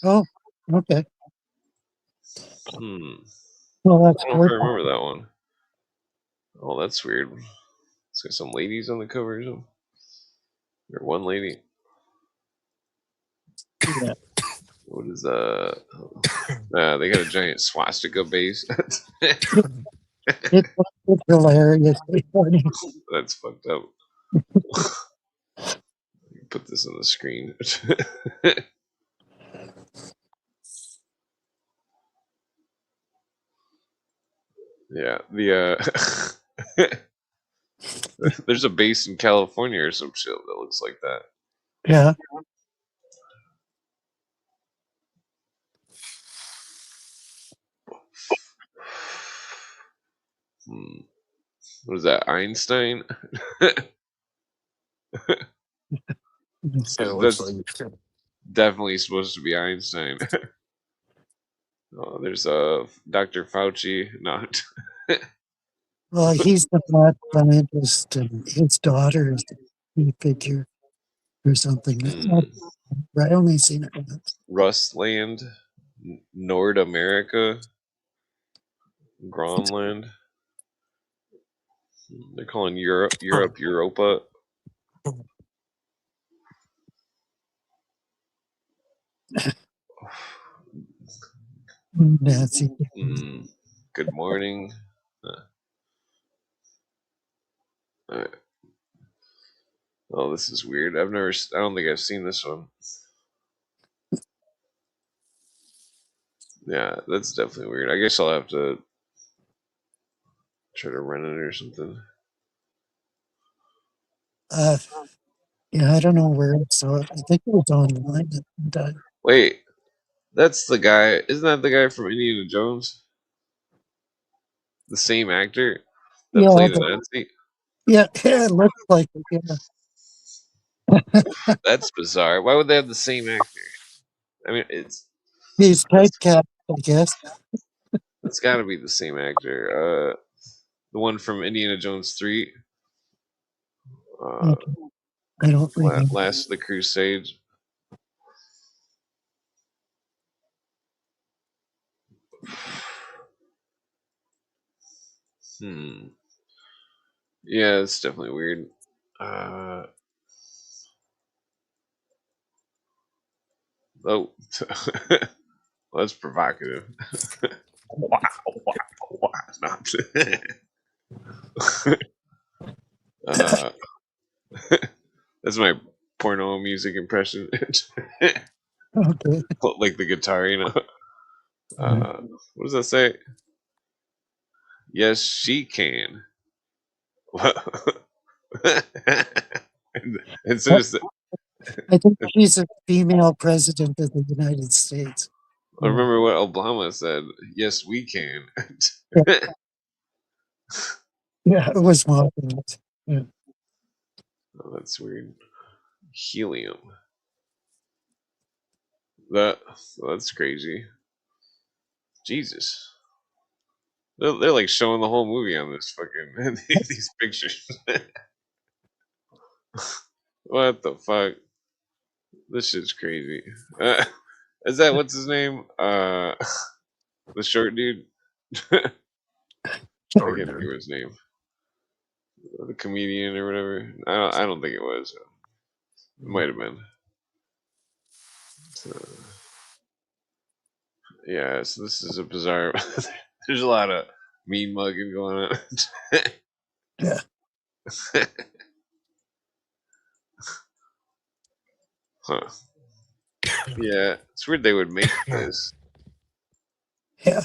Speaker 2: Oh, okay.
Speaker 1: Hmm.
Speaker 2: Well,
Speaker 1: I
Speaker 2: that's
Speaker 1: don't know if I
Speaker 2: worth
Speaker 1: remember that one. Oh, that's weird. It's got some ladies on the cover or something. Or one lady.
Speaker 2: it. Yeah.
Speaker 1: What is they got a giant swastika base.
Speaker 2: It's hilariously funny.
Speaker 1: That's fucked up. Put this on the screen. Yeah, there's a base in California or some shit that looks like that.
Speaker 2: Yeah.
Speaker 1: Hmm. What is that? Einstein?
Speaker 3: Yeah, it looks
Speaker 1: That's
Speaker 3: like
Speaker 1: definitely supposed to be Einstein. Oh, there's Dr. Fauci. Not.
Speaker 2: Well, he's the mad scientist, and his daughter is the key figure or something. I only seen it once.
Speaker 1: Rustland, Nord America, Gronland. They're calling Europe, Europa.
Speaker 2: Nancy.
Speaker 1: Mm, good morning. Alright. Oh, this is weird. I don't think I've seen this one. Yeah, that's definitely weird. I guess I'll have to try to rent it or something.
Speaker 2: Uh, yeah, I don't know where I saw it. I think it was online at the time.
Speaker 1: Wait, that's the guy. Isn't that the guy from Indiana Jones? The same actor that
Speaker 2: Yeah,
Speaker 1: played a Nazi?
Speaker 2: yeah, it looks like it. Yeah.
Speaker 1: That's bizarre. Why would they have the same actor? I mean,
Speaker 2: He's
Speaker 1: that's
Speaker 2: typecast, I guess.
Speaker 1: that's got to be the same actor. The one from Indiana Jones 3, uh,
Speaker 2: Okay, I don't remember.
Speaker 1: Last of the Crusade. Hmm. Yeah, it's definitely weird. Uh, oh, well, that's provocative. Wow, wow, wow. Not. uh, That's my porno music impression.
Speaker 2: Okay.
Speaker 1: Like the guitar, you know.
Speaker 2: Yeah.
Speaker 1: What does that say? Yes, she can. Instead of
Speaker 2: I think she's a female president of the United States.
Speaker 1: I
Speaker 2: Yeah.
Speaker 1: remember what Obama said. Yes, we can.
Speaker 2: Yeah, yeah, it was mocking it. Yeah.
Speaker 1: Oh, that's weird. Helium. That that's crazy. Jesus. They're like showing the whole movie on this fucking these pictures. What the fuck? This shit's crazy. Is that what's his name? The short dude. I
Speaker 3: Sorry,
Speaker 1: can't think
Speaker 3: dude.
Speaker 1: of his name. The comedian or whatever. I don't think it was. It might have been. So, yeah. So this is a bizarre. There's a lot of mean mugging going on.
Speaker 2: Yeah.
Speaker 1: Huh. Yeah, it's weird they would make this.
Speaker 2: Yeah.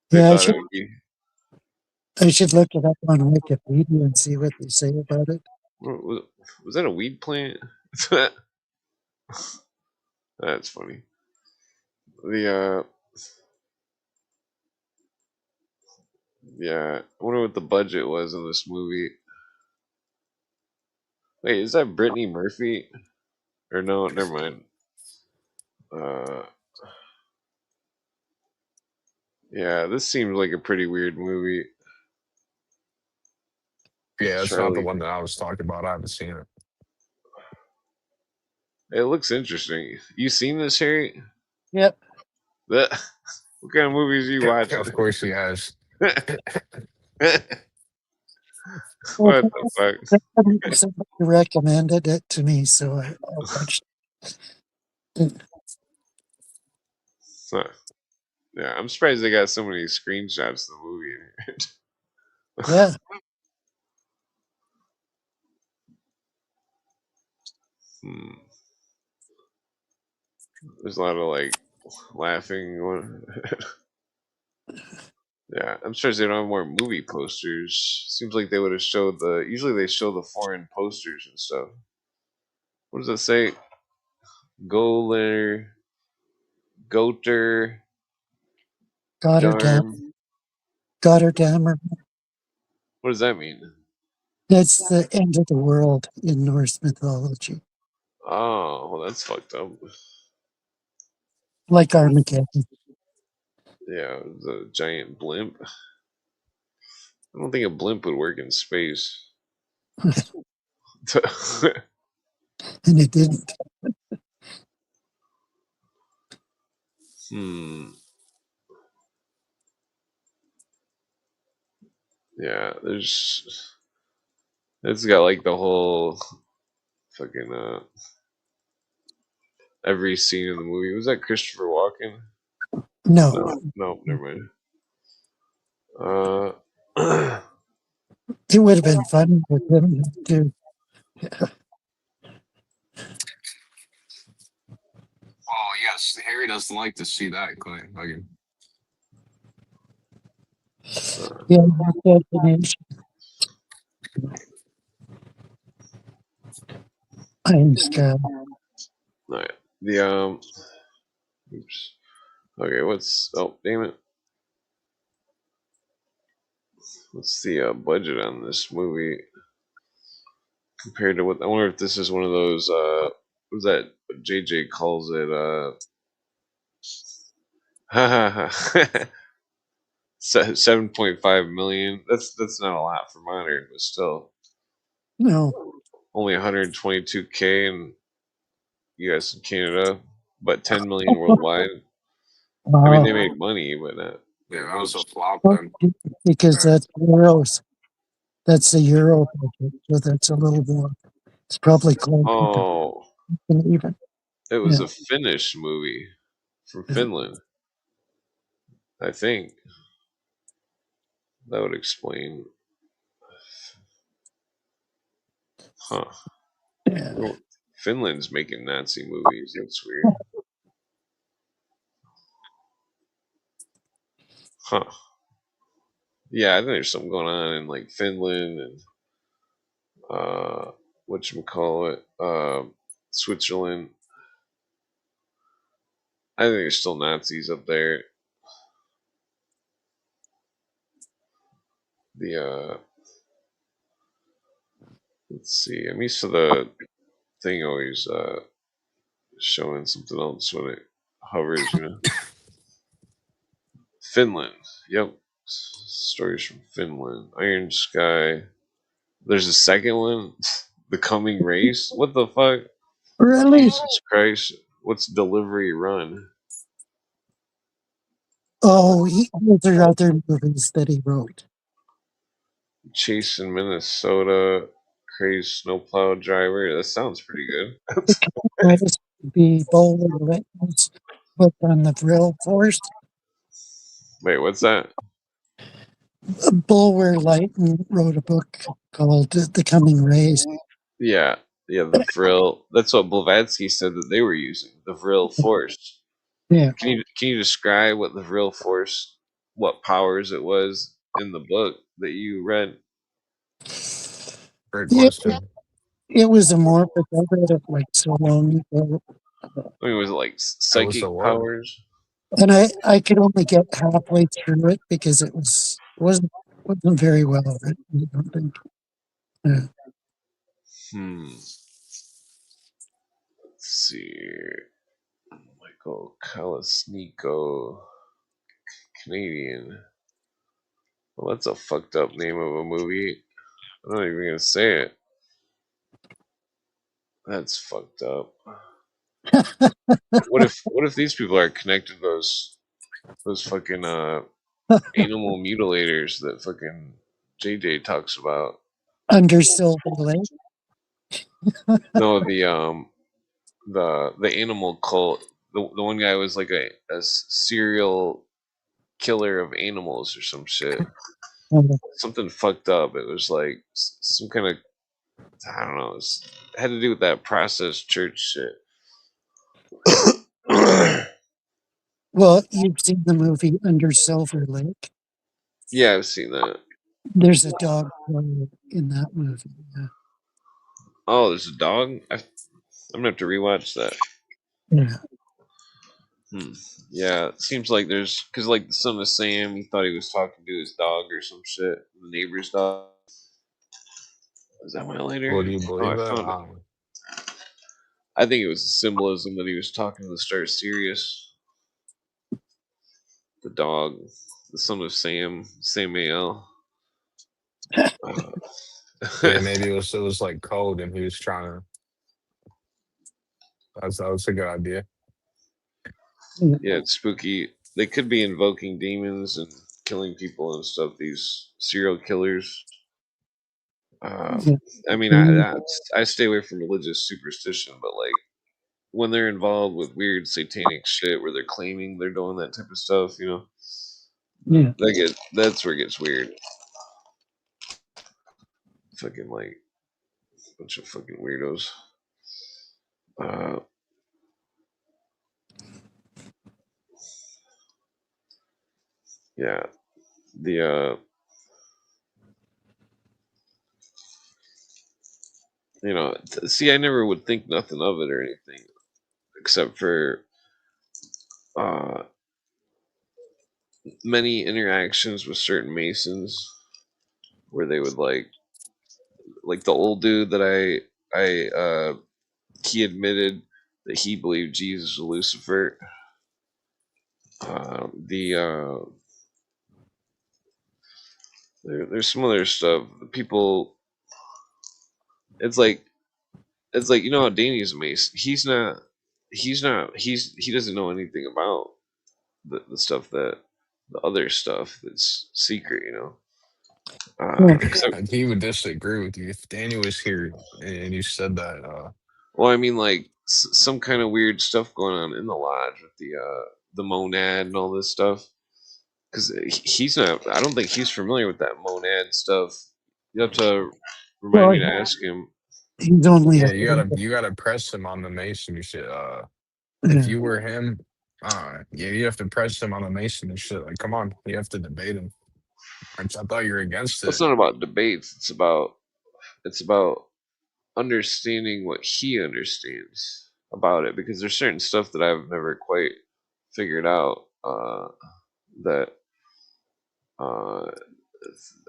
Speaker 1: They
Speaker 2: Yeah.
Speaker 1: thought it would be.
Speaker 2: I should look it up on Wikipedia and see what they say about it.
Speaker 1: Was that a weed plant? That's funny. The yeah, I wonder what the budget was in this movie. Wait, is that Brittany Murphy? Or no, never mind. Uh, yeah, this seems like a pretty weird movie.
Speaker 3: Yeah, it's not the
Speaker 1: Charlie,
Speaker 3: one that I was talking about. I haven't seen it.
Speaker 1: it looks interesting. You seen this, Harry?
Speaker 2: Yep.
Speaker 1: That what kind of movies are you watching?
Speaker 3: Of course he has.
Speaker 2: Well,
Speaker 1: What the fuck?
Speaker 2: somebody recommended it to me, so I watched it.
Speaker 1: Huh. Yeah, I'm surprised they got so many screenshots of the movie in here.
Speaker 2: Yeah.
Speaker 1: Hmm. There's a lot of like laughing. Yeah, I'm surprised they don't have more movie posters. Seems like they would have showed the. Usually they show the foreign posters and stuff. What does it say? Goler, Goter,
Speaker 2: Gotterdam.
Speaker 1: Darm.
Speaker 2: Gotterdammer.
Speaker 1: What does that mean?
Speaker 2: That's the end of the world in Norse mythology,
Speaker 1: Oh, well, that's fucked up.
Speaker 2: like Armageddon.
Speaker 1: Yeah, the giant blimp. I don't think a blimp would work in space.
Speaker 2: And it didn't.
Speaker 1: Hmm. Yeah, there's. It's got like the whole fucking every scene in the movie. Was that Christopher Walken?
Speaker 2: No,
Speaker 1: No, no, never mind. Uh,
Speaker 2: it would have been fun with him too.
Speaker 3: Oh yes, Harry doesn't like to see that claim. Like,
Speaker 2: Yeah, the definition. Iron Sky.
Speaker 1: alright. The oops. Okay, what's oh damn it? What's the budget on this movie compared to what? I wonder if this is one of those. What's that? JJ calls it. Ha 7.5 million. That's not a lot for modern, but still
Speaker 2: No.
Speaker 1: only 122K in U.S. and Canada, but 10 million worldwide. I mean, they
Speaker 2: Wow.
Speaker 1: made money, but not
Speaker 3: yeah,
Speaker 1: that
Speaker 3: that was a
Speaker 1: much.
Speaker 3: flop then.
Speaker 2: Because that's euros. That's the euro budget, so that's a little more. It's probably closer to
Speaker 1: Oh,
Speaker 2: even.
Speaker 1: it was
Speaker 2: Yeah.
Speaker 1: a Finnish movie from Finland. I think that would explain. Huh.
Speaker 2: Yeah.
Speaker 1: Well, Finland's making Nazi movies. That's weird. Huh. Yeah, I think there's something going on in like Finland and whatchamacallit, Switzerland. I think there's still Nazis up there. The let's see. I'm used to the thing always showing something else when it hovers, you know. Finland. Yep. Stories from Finland. Iron Sky. There's a second one. The Coming Race. What the fuck?
Speaker 2: Really?
Speaker 1: Jesus Christ. What's Delivery Run?
Speaker 2: Oh, those are other movies that he wrote.
Speaker 1: Chase in Minnesota. Crazy Snowplow Driver. That sounds pretty good.
Speaker 2: Greatest would be Bowler Lytton's book on the Vril Force.
Speaker 1: Wait, what's that?
Speaker 2: Bulwer Lytton wrote a book called The Coming Race.
Speaker 1: Yeah. Yeah, the Vril. That's what Blavatsky said that they were using. The Vril Force.
Speaker 2: Yeah.
Speaker 1: Can you describe what the Vril Force, what powers it was in the book that you read?
Speaker 3: Great
Speaker 2: Yeah,
Speaker 3: question.
Speaker 2: it was amorphous. I read it like so long ago.
Speaker 1: I mean, was it like
Speaker 3: That was the
Speaker 1: psychic
Speaker 3: what?
Speaker 1: powers?
Speaker 2: And I could only get halfway through it because wasn't very well written, I don't think. Yeah.
Speaker 1: Let's see. Michael Kalasniko, Canadian. Well, that's a fucked up name of a movie. I'm not even gonna say it. That's fucked up. What if these people are connected to those fucking animal mutilators that fucking JJ talks about?
Speaker 2: Under Silver Lake.
Speaker 1: No, the animal cult. The one guy was like a serial killer of animals or some shit.
Speaker 2: Uh,
Speaker 1: Something fucked up. It was like some kind of, I don't know. It had to do with that processed church shit.
Speaker 2: well, you've seen the movie Under Silver Lake.
Speaker 1: Yeah, I've seen that.
Speaker 2: There's a dog in that movie. Yeah.
Speaker 1: Oh, there's a dog. I'm gonna have to rewatch that.
Speaker 2: Yeah.
Speaker 1: Hmm. Yeah, it seems like there's because like the son of Sam, he thought he was talking to his dog or some shit. The neighbor's dog. Is that my
Speaker 3: Well,
Speaker 1: later?
Speaker 3: do you
Speaker 1: Oh,
Speaker 3: believe
Speaker 1: I
Speaker 3: that?
Speaker 1: found it. I think it was the symbolism that he was talking to the star Sirius, the dog, the son of Sam, Samael. Uh,
Speaker 3: Yeah, maybe it was like code, and he was trying to. That's a good idea.
Speaker 2: Yeah.
Speaker 1: yeah, it's spooky. They could be invoking demons and killing people and stuff. These serial killers. Um,
Speaker 2: Yeah.
Speaker 1: I mean,
Speaker 2: Mm,
Speaker 1: I stay away from religious superstition, but like when they're involved with weird satanic shit where they're claiming they're doing that type of stuff,
Speaker 2: yeah.
Speaker 1: that's where it gets weird. Fucking like bunch of fucking weirdos. Uh, yeah, the see, I never would think nothing of it or anything except for uh many interactions with certain Masons where they would like the old dude that I he admitted that he believed Jesus was Lucifer. The there's some other stuff. People, it's like how Danny's a Mason. He doesn't know anything about the stuff that the other stuff that's secret.
Speaker 2: Yeah.
Speaker 1: Except
Speaker 3: He would disagree with you if Danny was here and you said that.
Speaker 1: well, I mean like some kind of weird stuff going on in the lodge with the monad and all this stuff. Because he's not. I don't think he's familiar with that monad stuff. You have to remind
Speaker 2: Well,
Speaker 1: me to ask him.
Speaker 2: he's only a
Speaker 3: Yeah,
Speaker 2: little bit.
Speaker 3: you gotta press him on the Mason shit. If
Speaker 2: Yeah.
Speaker 3: you were him, yeah, you have to press him on the Mason and shit. Like, come on, you have to debate him. I thought you were against
Speaker 1: It's
Speaker 3: it.
Speaker 1: not about debates. It's about understanding what he understands about it, because there's certain stuff that I've never quite figured out. That uh,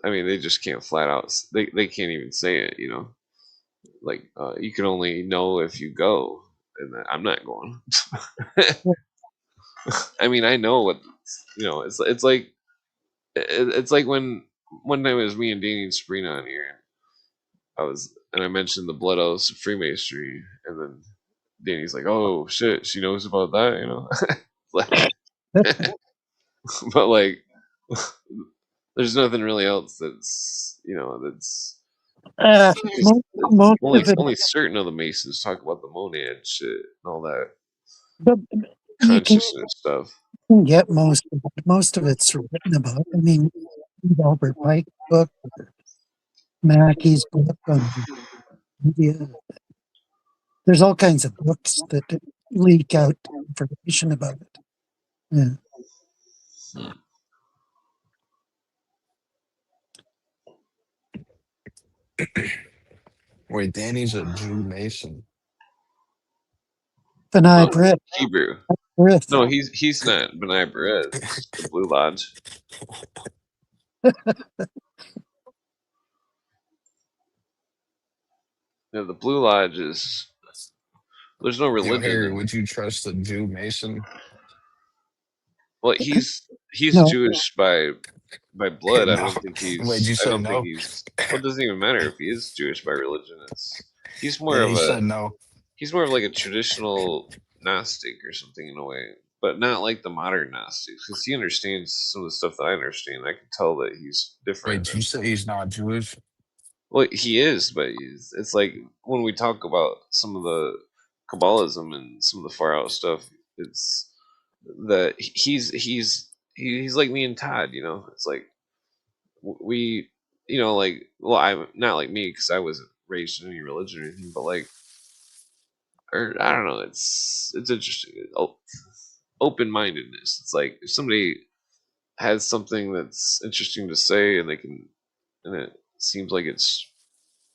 Speaker 1: I mean, they just can't flat out. They can't even say it. Like you can only know if you go, and I'm not going. I mean, I know what It's like it's like when one time it was me and Danny and Sabrina on here. I mentioned the Blood Oaths of Freemasonry, and then Danny's like, "Oh shit, she knows about that." Like, but like, there's nothing really else that's because
Speaker 2: Most
Speaker 1: only
Speaker 2: of it,
Speaker 1: only certain of the Masons talk about the monad shit and all that
Speaker 2: but you
Speaker 1: consciousness stuff.
Speaker 2: can get most of it. Most of it's written about. I mean, read Albert Pike's book, Mackey's book on media. There's all kinds of books that leak out information about it. Yeah.
Speaker 3: Wait, Danny's a Jew Mason.
Speaker 2: B'nai
Speaker 1: No,
Speaker 2: B'rith.
Speaker 1: Hebrew.
Speaker 2: B'rith.
Speaker 1: No, he's not Benai Perez. It's the Blue Lodge. Yeah, the Blue Lodge is there's no
Speaker 3: Yo,
Speaker 1: religion
Speaker 3: Harry,
Speaker 1: in it.
Speaker 3: would you trust a Jew Mason?
Speaker 1: Well, he's
Speaker 2: No,
Speaker 1: Jewish by blood. I
Speaker 3: No.
Speaker 1: don't think
Speaker 3: Wait,
Speaker 1: he's.
Speaker 3: you
Speaker 1: I
Speaker 3: say
Speaker 1: don't think
Speaker 3: no?
Speaker 1: he's. Well, it doesn't even matter if he is Jewish by religion. He's more
Speaker 3: Yeah,
Speaker 1: of
Speaker 3: he
Speaker 1: a
Speaker 3: said no.
Speaker 1: he's more of like a traditional Gnostic or something in a way, but not like the modern Gnostics, because he understands some of the stuff that I understand. I can tell that he's different.
Speaker 3: Wait, you say he's not Jewish?
Speaker 1: Well, he is, but it's like when we talk about some of the Kabbalism and some of the far out stuff, it's that he's like me and Todd. It's like we, like, well, I'm not like me because I wasn't raised in any religion or anything, but like, or I don't know, it's interesting. Open mindedness. It's like if somebody has something that's interesting to say and it seems like it's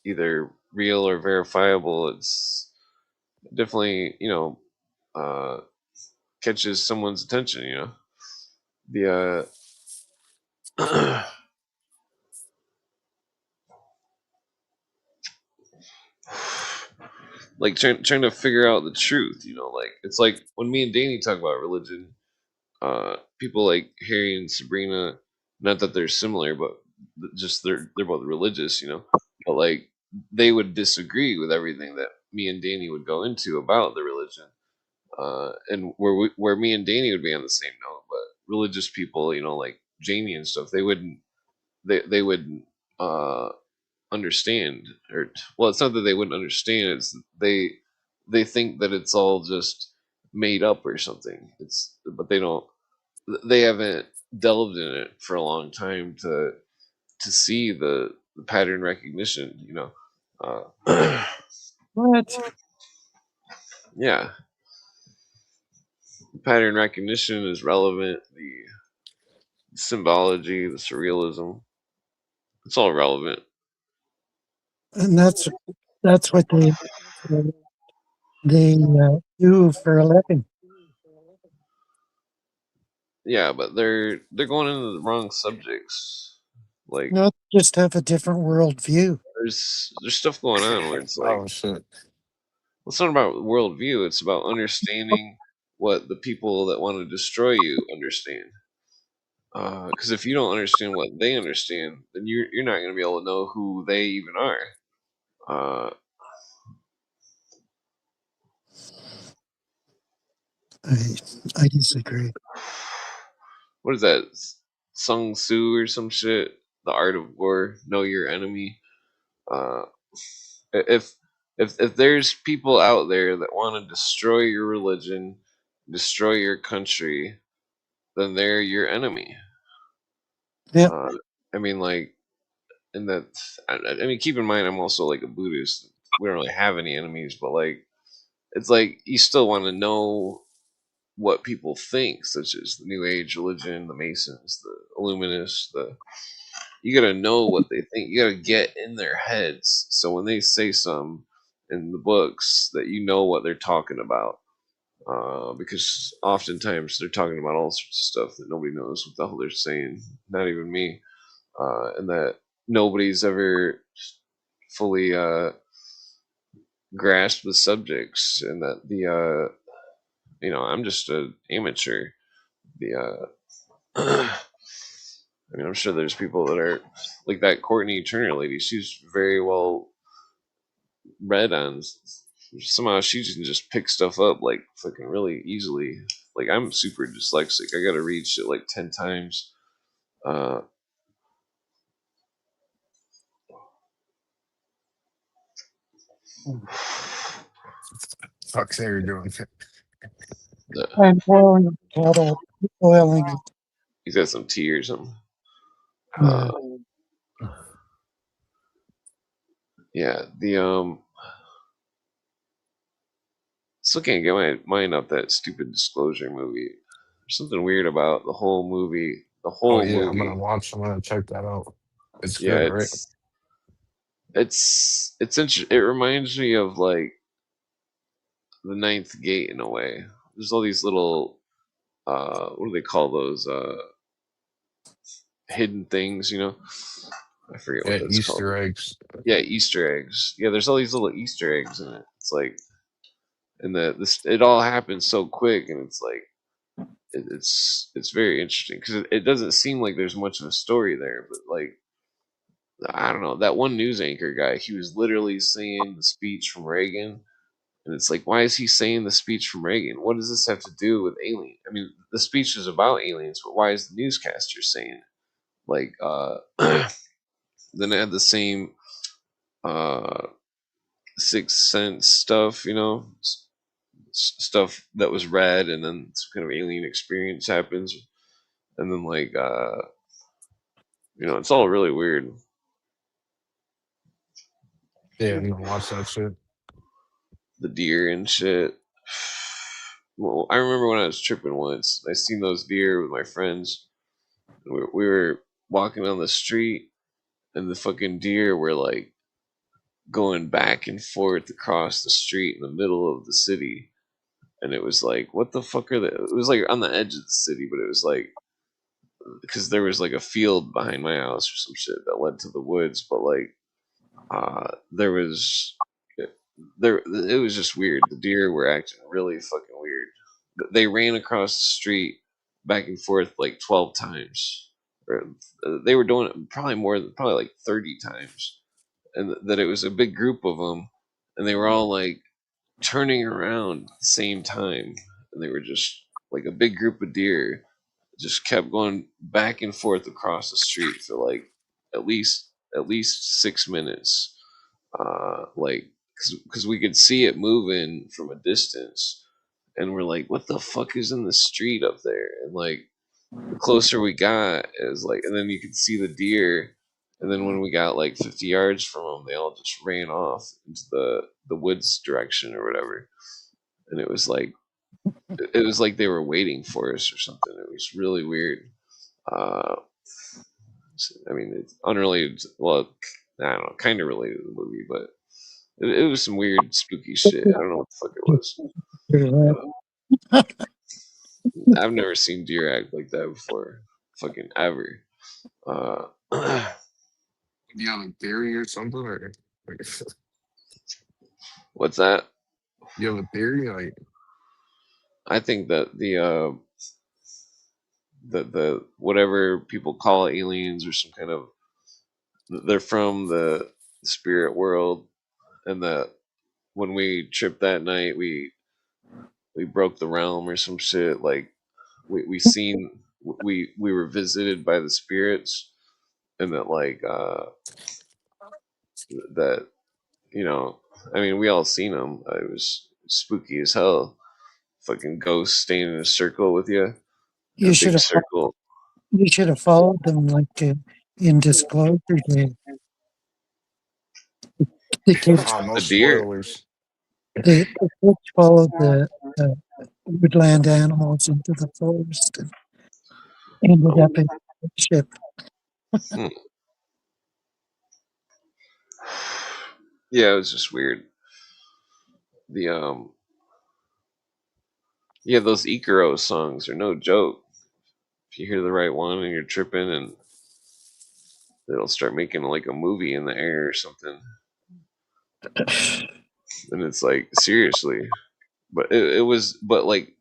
Speaker 1: either real or verifiable, it's definitely uh, catches someone's attention. The like trying to figure out the truth. Like it's like when me and Danny talk about religion. People like Harry and Sabrina, not that they're similar, but just they're both religious. But like they would disagree with everything that me and Danny would go into about the religion. And where me and Danny would be on the same note, but religious people, like Jamie and stuff, they wouldn't understand, or well, it's not that they wouldn't understand. It's they think that it's all just made up or something. But they haven't delved in it for a long time to see the pattern recognition.
Speaker 2: what?
Speaker 1: Yeah, pattern recognition is relevant. The symbology, the surrealism, it's all relevant.
Speaker 2: And that's what they do for a living.
Speaker 1: Yeah, but they're going into the wrong subjects. Like
Speaker 2: Not just have a different worldview.
Speaker 1: there's stuff going on where it's like,
Speaker 3: Oh shit!
Speaker 1: well, it's not about worldview. It's about understanding what the people that want to destroy you understand. Because if you don't understand what they understand, then you're not going to be able to know who they even are. Uh,
Speaker 2: I I disagree.
Speaker 1: what is that? Sung Tzu or some shit? The Art of War. Know your enemy. Uh, if if there's people out there that want to destroy your religion, destroy your country, then they're your enemy.
Speaker 2: Yep.
Speaker 1: Uh, I mean, like, and that. I mean, keep in mind, I'm also like a Buddhist. we don't really have any enemies, but like it's like you still want to know what people think, such as the New Age religion, the Masons, the Illuminists, the you gotta know what they think. You gotta get in their heads. So when they say some in the books, that you know what they're talking about. Because oftentimes they're talking about all sorts of stuff that nobody knows what the hell they're saying, not even me, and that nobody's ever fully grasped the subjects, and that I'm just an amateur. The I mean, I'm sure there's people that are like that Courtney Turner lady. She's very well read on. Somehow she can just pick stuff up like fucking really easily. Like I'm super dyslexic. I gotta read shit like 10 times. Uh,
Speaker 3: Fuck's they doing?
Speaker 1: the,
Speaker 2: I'm boiling the kettle, boiling it.
Speaker 1: he's got some tea or something.
Speaker 2: Yeah.
Speaker 1: Yeah, still can't get my mind off that stupid Disclosure movie. There's something weird about the whole movie. The
Speaker 3: Oh
Speaker 1: whole
Speaker 3: yeah, I'm gonna
Speaker 1: movie.
Speaker 3: watch. I'm gonna check that out. It's
Speaker 1: Yeah,
Speaker 3: good, right?
Speaker 1: it reminds me of like the Ninth Gate in a way. There's all these little what do they call those hidden things? I forget what
Speaker 3: Yeah,
Speaker 1: that's called.
Speaker 3: Easter eggs.
Speaker 1: Yeah, Easter eggs. Yeah, there's all these little Easter eggs in it. It's like, and this it all happens so quick, and it's like it's very interesting because it doesn't seem like there's much of a story there, but like I don't know, that one news anchor guy, he was literally saying the speech from Reagan. And it's like, why is he saying the speech from Reagan? What does this have to do with alien? I mean, the speech is about aliens, but why is the newscaster saying it? Like, then it had the same uh, Sixth Sense stuff, stuff that was read, and then some kind of alien experience happens, and then like, it's all really weird.
Speaker 3: Yeah, I'm gonna watch that shit.
Speaker 1: The deer and shit. Well, I remember when I was tripping once, I seen those deer with my friends. We were walking on the street, and the fucking deer were like going back and forth across the street in the middle of the city. And it was like, what the fuck are they? It was like on the edge of the city, but it was like, because there was like a field behind my house or some shit that led to the woods, but like, there was, it was just weird. The deer were acting really fucking weird. They ran across the street back and forth like 12 times. Or they were doing it probably more than, probably like 30 times. And that it was a big group of them, and they were all like turning around at the same time, and they were just like a big group of deer just kept going back and forth across the street for like at least 6 minutes, like because we could see it moving from a distance, and we're like, what the fuck is in the street up there? And like the closer we got, is like, and then you could see the deer. And then when we got like 50 yards from them, they all just ran off into the woods direction or whatever. And it was like they were waiting for us or something. It was really weird. Uh, I mean, it's unrelated. Well, I don't know, kind of related to the movie, but it was some weird, spooky shit. I don't know what the fuck it was. I've never seen deer act like that before, fucking ever. Uh,
Speaker 3: Do you have a theory or something, or like,
Speaker 1: what's that?
Speaker 3: you have a theory? Like,
Speaker 1: I think that the whatever people call aliens or some kind of, they're from the spirit world, and that when we tripped that night, we broke the realm or some shit. Like we were visited by the spirits, and that like that I mean, we all seen them. It was spooky as hell. Fucking ghosts staying in a circle with you in
Speaker 2: You
Speaker 1: a
Speaker 2: should
Speaker 1: big
Speaker 2: have
Speaker 1: circle.
Speaker 2: you should have followed them like in Disclosure Day. The kids,
Speaker 3: Oh, no
Speaker 1: The deer.
Speaker 3: spoilers.
Speaker 2: the kids followed the woodland animals into the forest and ended
Speaker 1: Oh,
Speaker 2: up in a ship.
Speaker 1: hmm. Yeah, it was just weird. The yeah, those Icaro songs are no joke. If you hear the right one and you're tripping, and it'll start making like a movie in the air or something, and it's like seriously. But it was, but like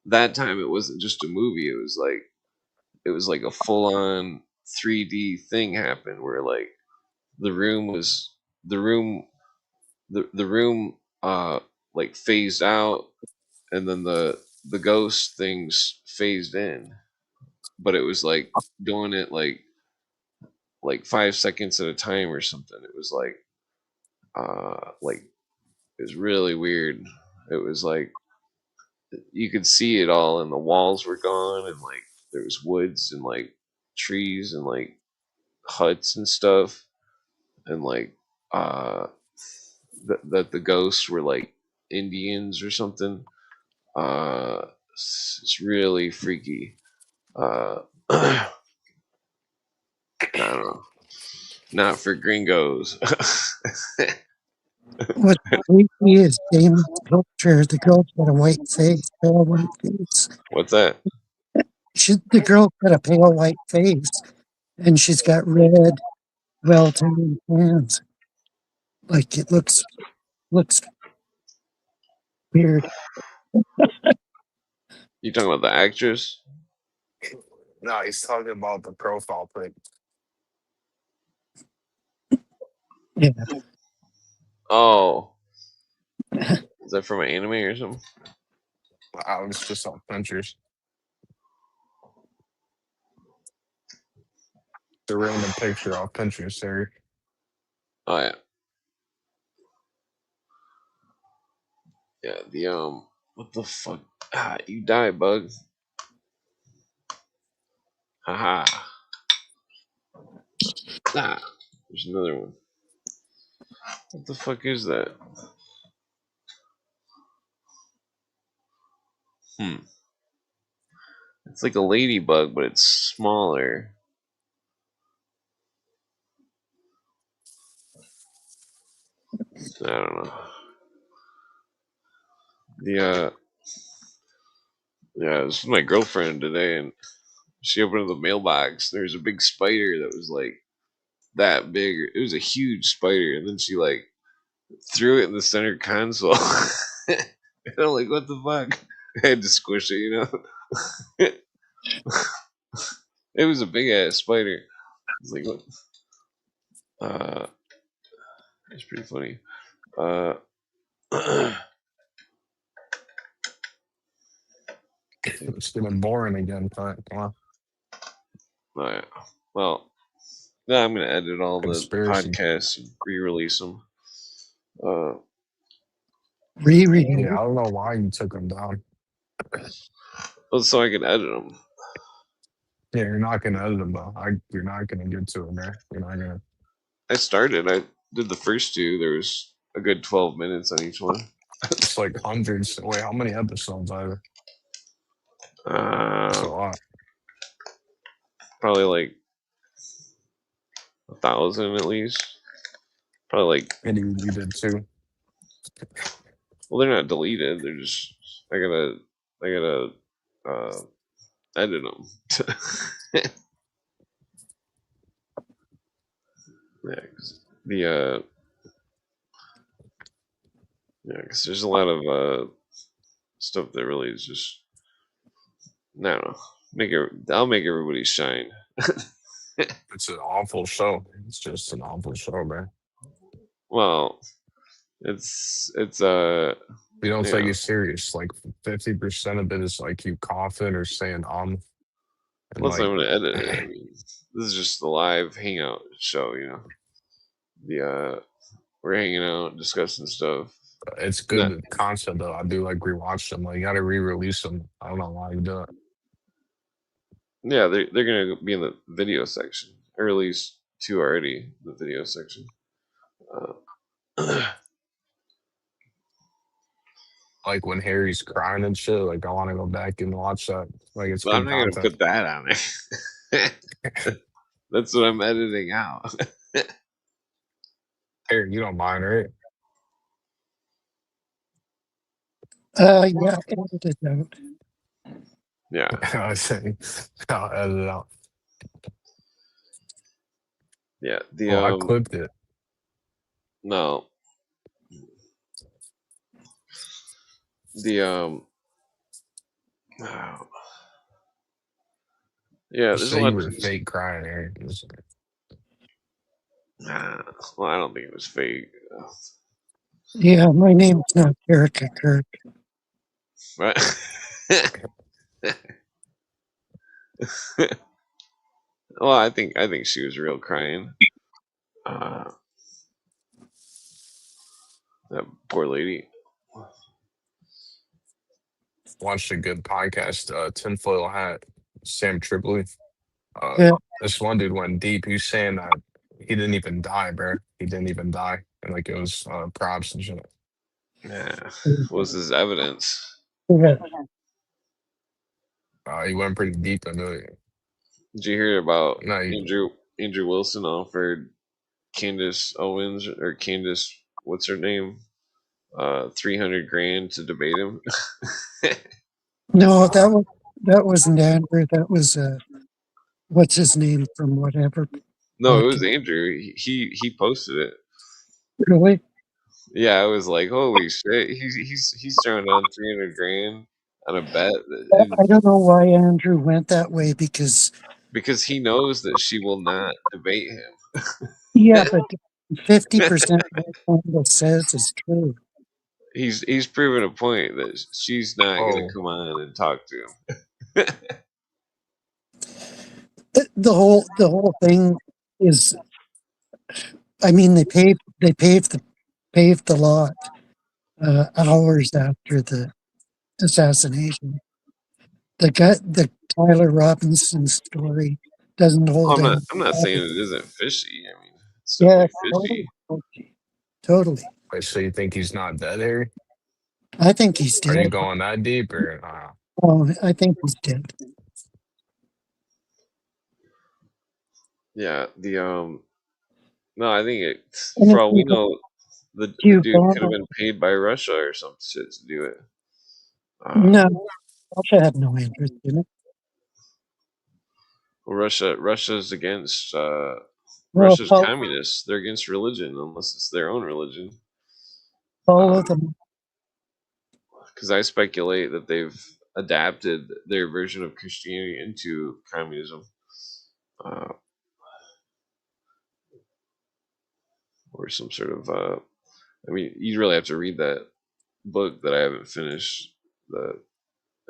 Speaker 1: that time it wasn't just a movie. It was like a full on 3D thing happened where like the room was the room the room like phased out, and then the ghost things phased in, but it was like doing it like 5 seconds at a time or something. It was like it was really weird. It was like you could see it all, and the walls were gone, and like there was woods and like trees and like huts and stuff, and like uh that the ghosts were like Indians or something. It's really freaky. I don't know. Not for gringos.
Speaker 2: What's creepy is Damon's picture. The girl's got a white face, pale white face.
Speaker 1: What's that?
Speaker 2: The girl's got a pale white face, and she's got red, well-tanned hands. Like it looks weird.
Speaker 1: You talking about the actress?
Speaker 3: No, he's talking about the profile pic.
Speaker 2: Yeah,
Speaker 1: Oh, is that from an anime or something?
Speaker 3: I was just on Pinterest. The random picture off Pinterest, Eric.
Speaker 1: Oh yeah, yeah. The what the fuck? Ah, you die, bug. Haha. Ah, there's another one. What the fuck is that? Hmm. It's like a ladybug, but it's smaller. I don't know. The yeah, this is my girlfriend today, and she opened the mailbox. There's a big spider that was like that big. It was a huge spider, and then she like threw it in the center console. And I'm like, what the fuck? I had to squish it, you know. It was a big ass spider. It's like, what? It's pretty funny. Uh,
Speaker 3: It's getting boring again. Come on.
Speaker 1: alright. Well, yeah, I'm gonna edit all the
Speaker 3: Conspiracy.
Speaker 1: podcasts and re-release them. Uh,
Speaker 3: Yeah,
Speaker 2: reread.
Speaker 3: I don't know why you took them down.
Speaker 1: well, so I can edit them.
Speaker 3: Yeah, you're not gonna edit them though. You're not gonna get to them, right? You're not gonna.
Speaker 1: I started. I did the first two. There was a good 12 minutes on each one.
Speaker 3: It's like hundreds. Wait, how many episodes are there? It's a
Speaker 1: Uh,
Speaker 3: lot.
Speaker 1: Probably like 1,000 at least. Probably like,
Speaker 3: And you did too.
Speaker 1: well, they're not deleted. They're just I gotta uh, edit them. Yeah, 'cause the yeah, because there's a lot of stuff that really is just, I don't know. I'll make everybody shine.
Speaker 3: It's an awful show. It's just an awful show, man.
Speaker 1: Well, it's
Speaker 3: You don't
Speaker 1: you
Speaker 3: take
Speaker 1: know,
Speaker 3: it serious. Like 50% of it is like you coughing or saying and
Speaker 1: plus
Speaker 3: like
Speaker 1: I'm gonna edit it. I mean, this is just the live hangout show. The we're hanging out, discussing stuff.
Speaker 3: it's
Speaker 1: No,
Speaker 3: good concept though. I do like rewatch them. Like you gotta re-release them. I don't know why you do it.
Speaker 1: yeah, they're gonna be in the video section, or at least two already in the video section. Uh,
Speaker 3: Like when Harry's crying and shit. Like I want to go back and watch that. Like it's
Speaker 1: But I'm
Speaker 3: good
Speaker 1: not gonna
Speaker 3: content.
Speaker 1: put that on it. That's what I'm editing out.
Speaker 3: Harry, you don't mind, right?
Speaker 2: Yeah, edit it out.
Speaker 1: Yeah.
Speaker 3: I say, I'll edit it out.
Speaker 1: Yeah. The
Speaker 3: Oh, I clipped it.
Speaker 1: no. The oh, yeah,
Speaker 3: You
Speaker 1: there's a
Speaker 3: say
Speaker 1: lot
Speaker 3: you
Speaker 1: of
Speaker 3: were
Speaker 1: things.
Speaker 3: fake crying, Harry.
Speaker 1: Nah, well, I don't think it was fake.
Speaker 2: Yeah, my name's not Erica Kirk.
Speaker 1: Right? Well, I think she was real crying. Uh, that poor lady.
Speaker 3: Watched a good podcast, Tinfoil Hat, Sam Tripoli. Uh,
Speaker 2: Yeah,
Speaker 3: this one dude went deep. He was saying that he didn't even die, bro. He didn't even die. And like it was props and shit.
Speaker 1: Yeah, was his evidence?
Speaker 2: yeah.
Speaker 3: He went pretty deep into it.
Speaker 1: Did you hear about
Speaker 3: No, he,
Speaker 1: Andrew Wilson offered Candace Owens or Candace, what's her name? 300 grand to debate him.
Speaker 2: No, that wasn't Andrew. That was what's his name from whatever
Speaker 1: No, it was
Speaker 2: podcast.
Speaker 1: Andrew. He posted it.
Speaker 2: Really?
Speaker 1: Yeah, I was like, holy shit, he's throwing down 300 grand on a bet,
Speaker 2: I don't know why Andrew went that way because
Speaker 1: because he knows that she will not debate him.
Speaker 2: yeah, but 50% of what Candace says is true.
Speaker 1: He's proven a point that she's not gonna
Speaker 3: oh,
Speaker 1: come on and talk to him.
Speaker 2: The whole thing is, I mean, they paved the lot hours after the assassination. The Tyler Robinson story doesn't hold any.
Speaker 1: I'm not saying it isn't fishy. I mean, it's
Speaker 2: Yeah,
Speaker 1: definitely
Speaker 2: totally,
Speaker 1: fishy.
Speaker 2: totally.
Speaker 3: wait, so you think he's not dead, Harry?
Speaker 2: I think he's
Speaker 3: Are you
Speaker 2: dead.
Speaker 3: going that deep or
Speaker 2: Oh, I think he's dead.
Speaker 1: Yeah, the no, I think it.
Speaker 2: And
Speaker 1: For
Speaker 2: if
Speaker 1: all we
Speaker 2: you
Speaker 1: know, the
Speaker 2: you
Speaker 1: dude could have
Speaker 2: follow,
Speaker 1: been paid by Russia or some shit to do it. Uh,
Speaker 2: no, Russia had no interest in it.
Speaker 1: well, Russia's against
Speaker 2: Well,
Speaker 1: Russia's communists. They're against religion unless it's their own religion.
Speaker 2: follow them.
Speaker 1: Because I speculate that they've adapted their version of Christianity into communism, uh, or some sort of. I mean, you really have to read that book that I haven't finished. The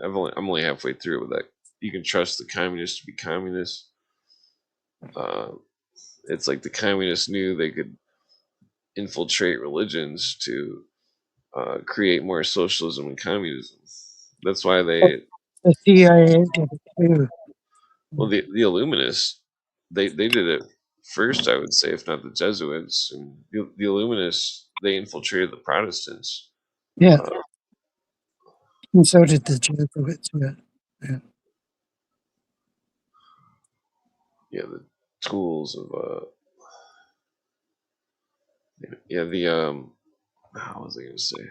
Speaker 1: I'm only halfway through it. With that, you can trust the communists to be communists. Uh, it's like the communists knew they could infiltrate religions to create more socialism and communism. That's why they,
Speaker 2: The CIA did it too.
Speaker 1: well, the Illuminists, they did it first, I would say, if not the Jesuits. And the Illuminists, they infiltrated the Protestants.
Speaker 2: Yeah,
Speaker 1: Uh,
Speaker 2: and so did the Jesuits. Yeah, yeah.
Speaker 1: yeah, the schools of, yeah, the, how was I going to say?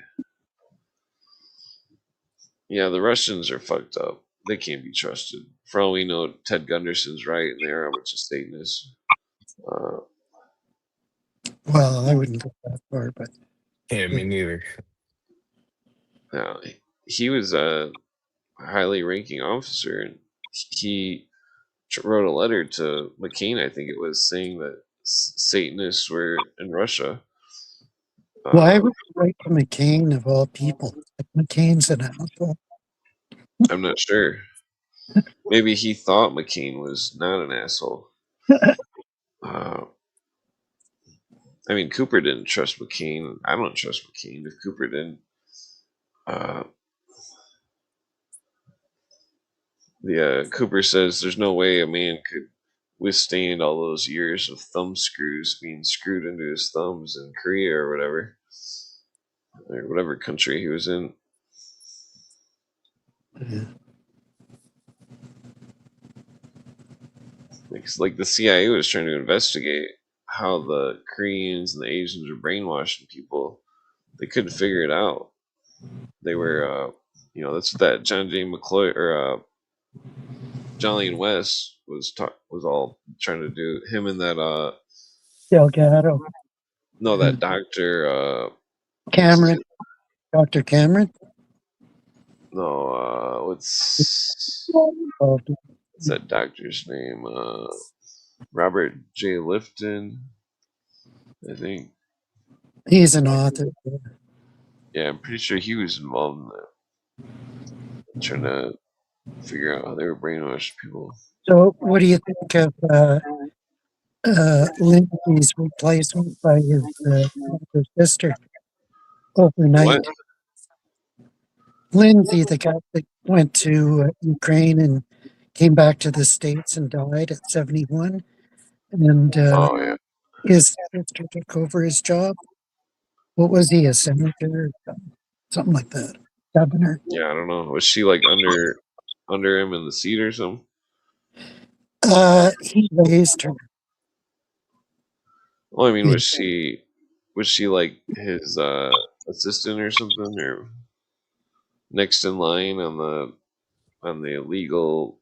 Speaker 1: Yeah, the Russians are fucked up. They can't be trusted. For all we know, Ted Gunderson's right, and they are a bunch of Satanists. Uh,
Speaker 2: Well, I wouldn't go that far, but
Speaker 3: yeah,
Speaker 2: yeah.
Speaker 3: me neither.
Speaker 1: now, he was a highly ranking officer, and he wrote a letter to McCain, I think it was, saying that Satanists were in Russia.
Speaker 2: Why
Speaker 1: Uh,
Speaker 2: would you write to McCain of all people? Like, McCain's an asshole.
Speaker 1: I'm not sure. Maybe he thought McCain was not an asshole. Uh, I mean, Cooper didn't trust McCain. I don't trust McCain if Cooper didn't. Uh, the Cooper says there's no way a man could withstand all those years of thumb screws being screwed into his thumbs in Korea or whatever country he was in.
Speaker 2: Yeah.
Speaker 1: Like the CIA was trying to investigate how the Koreans and the Asians were brainwashing people. They couldn't figure it out. They were, that's what that John J. McCloy or Johnny and West was all trying to do. Him and that
Speaker 2: Delgado.
Speaker 1: no,
Speaker 2: Yeah.
Speaker 1: that doctor what's his
Speaker 2: Cameron,
Speaker 1: name?
Speaker 2: Dr. Cameron.
Speaker 1: No,
Speaker 2: Oh,
Speaker 1: what's that doctor's name? Robert J. Lifton, I think.
Speaker 2: he's an author.
Speaker 1: Yeah, I'm pretty sure he was involved in that, trying to figure out how they were brainwashing people.
Speaker 2: So, what do you think of Lindsay's replacement by his older sister
Speaker 1: What?
Speaker 2: overnight? Lindsay, the guy that went to Ukraine and came back to the States and died at 71, and
Speaker 1: Oh yeah,
Speaker 2: his sister took over his job. What was he, a senator? Something like that. Governor.
Speaker 1: yeah. I don't know. Was she like under him in the seat or something?
Speaker 2: He raised her.
Speaker 1: Well, I mean,
Speaker 2: Yeah,
Speaker 1: was she like his assistant or something, or next in line on the legal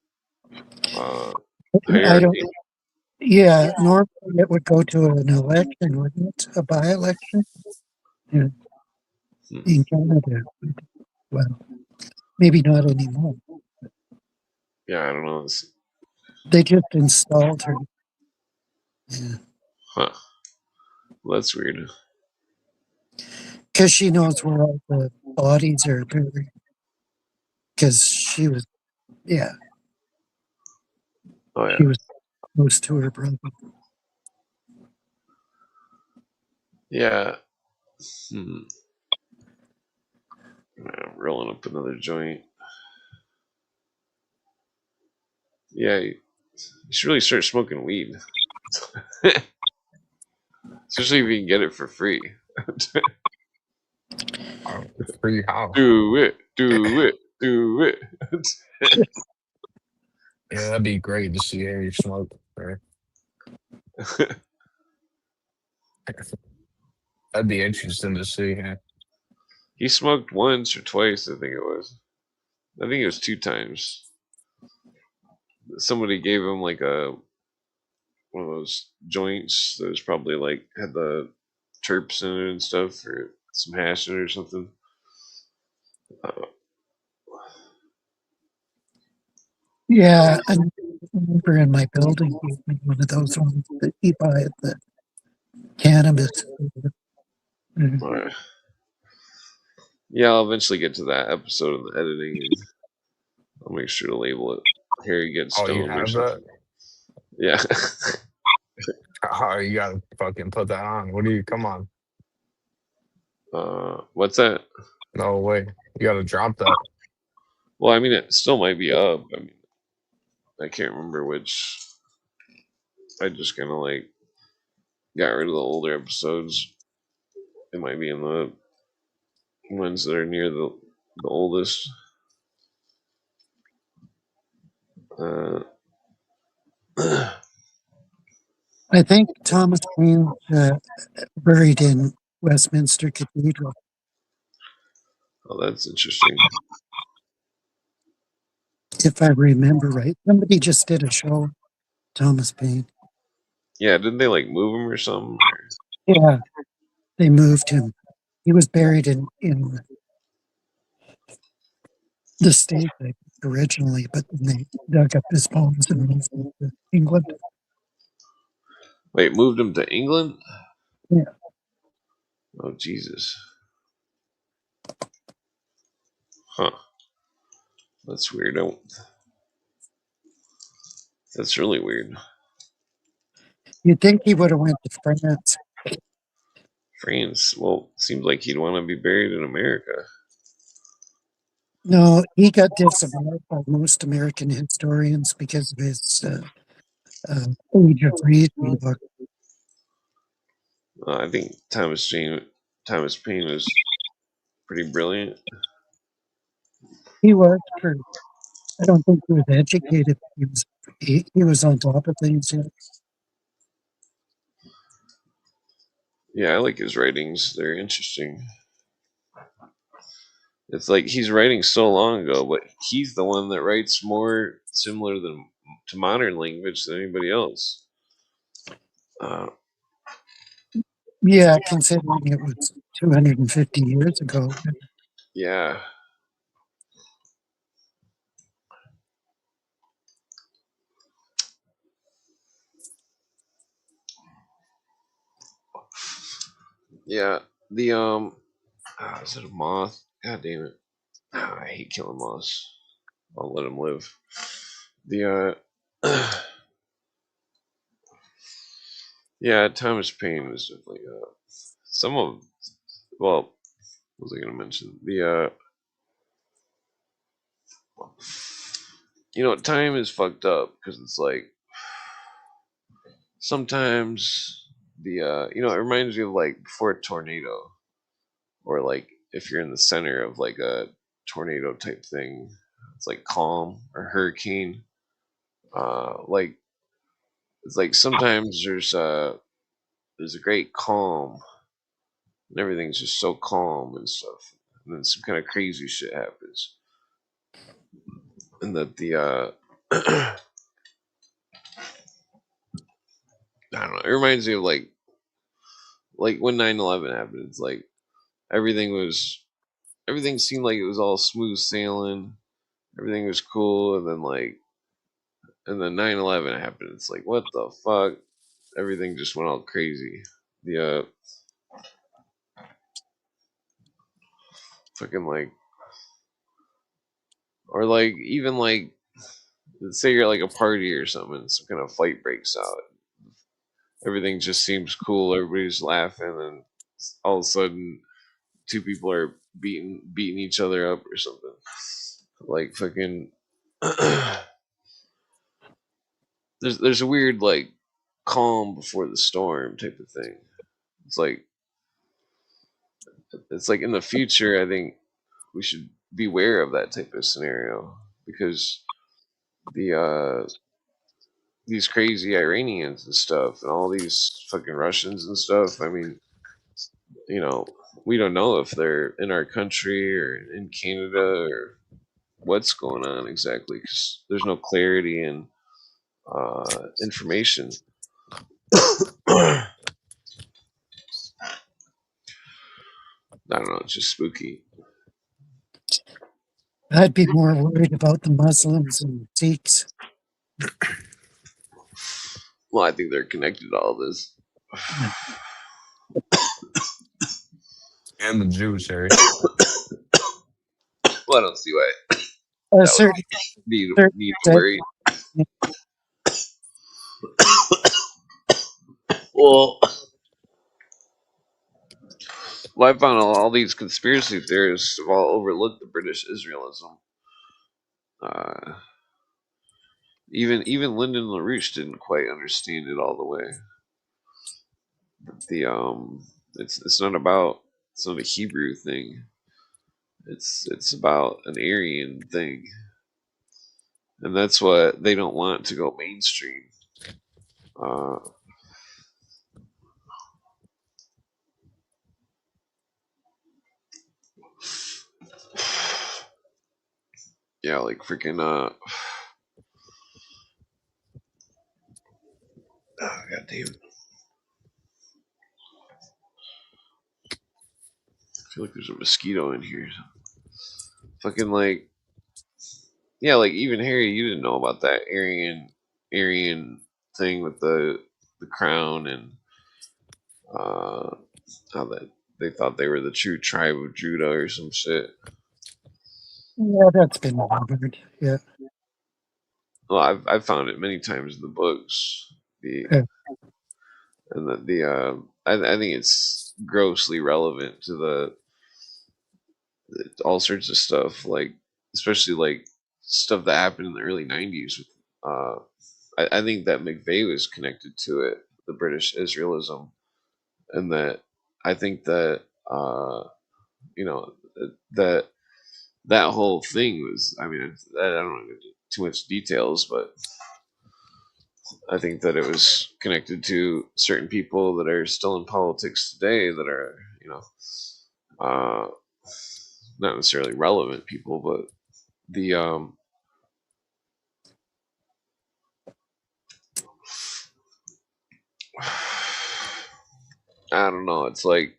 Speaker 1: uh,
Speaker 2: I don't.
Speaker 1: hierarchy?
Speaker 2: Yeah, normally it would go to an election, wouldn't it? A by-election. Yeah,
Speaker 1: Hmm.
Speaker 2: in Canada. Well, maybe not anymore.
Speaker 1: Yeah, I don't know.
Speaker 2: They just installed her. Yeah.
Speaker 1: Huh. Well, that's weird.
Speaker 2: Because she knows where all the bodies are buried. Because she was, yeah,
Speaker 1: Oh
Speaker 2: she
Speaker 1: yeah,
Speaker 2: was close to her brother.
Speaker 1: yeah. Hmm. I'm rolling up another joint. Yeah, you should really start smoking weed, especially if you can get it for free.
Speaker 3: Oh, free how?
Speaker 1: Do it, do it, do it.
Speaker 3: Yeah, that'd be great to see Harry smoke. Right? That'd be interesting to see. Yeah.
Speaker 1: He smoked once or twice, I think it was. I think it was two times. Somebody gave him like a one of those joints that was probably like had the terps in it and stuff, or some hash in it or something. Uh,
Speaker 2: Yeah, a neighbor in my building gave me one of those ones that you buy at the cannabis store. Mm.
Speaker 1: uh, yeah, I'll eventually get to that episode in the editing, and I'll make sure to label it "Harry Gets
Speaker 3: Oh, you
Speaker 1: Stoned" or
Speaker 3: have that?
Speaker 1: something. Yeah.
Speaker 3: Oh, you gotta fucking put that on. What do you? Come on.
Speaker 1: What's that?
Speaker 3: No way. You gotta drop that.
Speaker 1: Well, I mean, it still might be up. I mean, I can't remember which. I just kind of like got rid of the older episodes. It might be in the ones that are near the oldest. Uh, oh,
Speaker 2: I think Thomas Paine's buried in Westminster Cathedral.
Speaker 1: that's interesting.
Speaker 2: If I remember right. Somebody just did a show, Thomas Paine.
Speaker 1: Yeah, didn't they like move him or something?
Speaker 2: Yeah, they moved him. He was buried in the States, I think, originally, but then they dug up his bones and moved him to England.
Speaker 1: Wait, moved him to England?
Speaker 2: Yeah.
Speaker 1: Oh, Jesus. Huh. That's weird. That's really weird.
Speaker 2: You'd think he would have went to France.
Speaker 1: France. Well, seems like he'd want to be buried in America.
Speaker 2: No, he got disavowed by most American historians because of his Age of Reason book.
Speaker 1: I think Thomas Paine was pretty brilliant.
Speaker 2: He was for, I don't think he was educated. He was on top of things. Yeah.
Speaker 1: Yeah, I like his writings. They're interesting. It's like he's writing so long ago, but he's the one that writes more similar to modern language than anybody else. Uh,
Speaker 2: Yeah, considering it was 250 years ago.
Speaker 1: yeah, yeah. The is it a moth? God damn it! I hate killing moths. I'll let them live. The yeah, Thomas Paine was definitely some of. Well, what was I gonna mention? Time is fucked up because it's like sometimes it reminds me of like before a tornado, or like if you're in the center of like a tornado type thing, it's like calm or hurricane. Like it's like sometimes there's a great calm and everything's just so calm and stuff, and then some kind of crazy shit happens, and that the I don't know. It reminds me of like when 9/11 happened. It's like everything was everything seemed like it was all smooth sailing. Everything was cool, and then 9/11 happened. It's like what the fuck? Everything just went all crazy. The fucking like or like even like say you're like a party or something, and some kind of fight breaks out. Everything just seems cool. Everybody's laughing, and all of a sudden, two people are beating each other up or something. Like fucking. there's a weird like calm before the storm type of thing. It's like in the future. I think we should beware of that type of scenario because these crazy Iranians and stuff, and all these fucking Russians and stuff. I mean, you know, we don't know if they're in our country or in Canada or what's going on exactly because there's no clarity in information. I don't know. It's just spooky.
Speaker 2: I'd be more worried about the Muslims and Sikhs.
Speaker 1: Well, I think they're connected to all this.
Speaker 3: And the Jews, Harry.
Speaker 1: Well, I don't see why
Speaker 2: A
Speaker 1: that would
Speaker 2: certain, certain
Speaker 1: need to
Speaker 2: set,
Speaker 1: worry. Well, I found all these conspiracy theorists have all overlooked the British Israelism. Uh, even Lyndon LaRouche didn't quite understand it all the way. The it's not about it's not a Hebrew thing. It's about an Aryan thing, and that's what they don't want to go mainstream. Uh, yeah, like freaking oh, god damn it. I feel like there's a mosquito in here. Fucking like yeah, like even Harry, you didn't know about that Aryan thing with the crown and uh how that they thought they were the true tribe of Judah or some shit.
Speaker 2: yeah, that's been covered. Yeah.
Speaker 1: Well, I've found it many times in the books. The
Speaker 2: Yeah.
Speaker 1: and I think it's grossly relevant to the all sorts of stuff, like especially like stuff that happened in the early '90s with I think that McVeigh was connected to it, the British Israelism, and that I think that you know that that whole thing was. I mean, I don't know too much details, but I think that it was connected to certain people that are still in politics today that are, uh, not necessarily relevant people, but the I don't know. It's like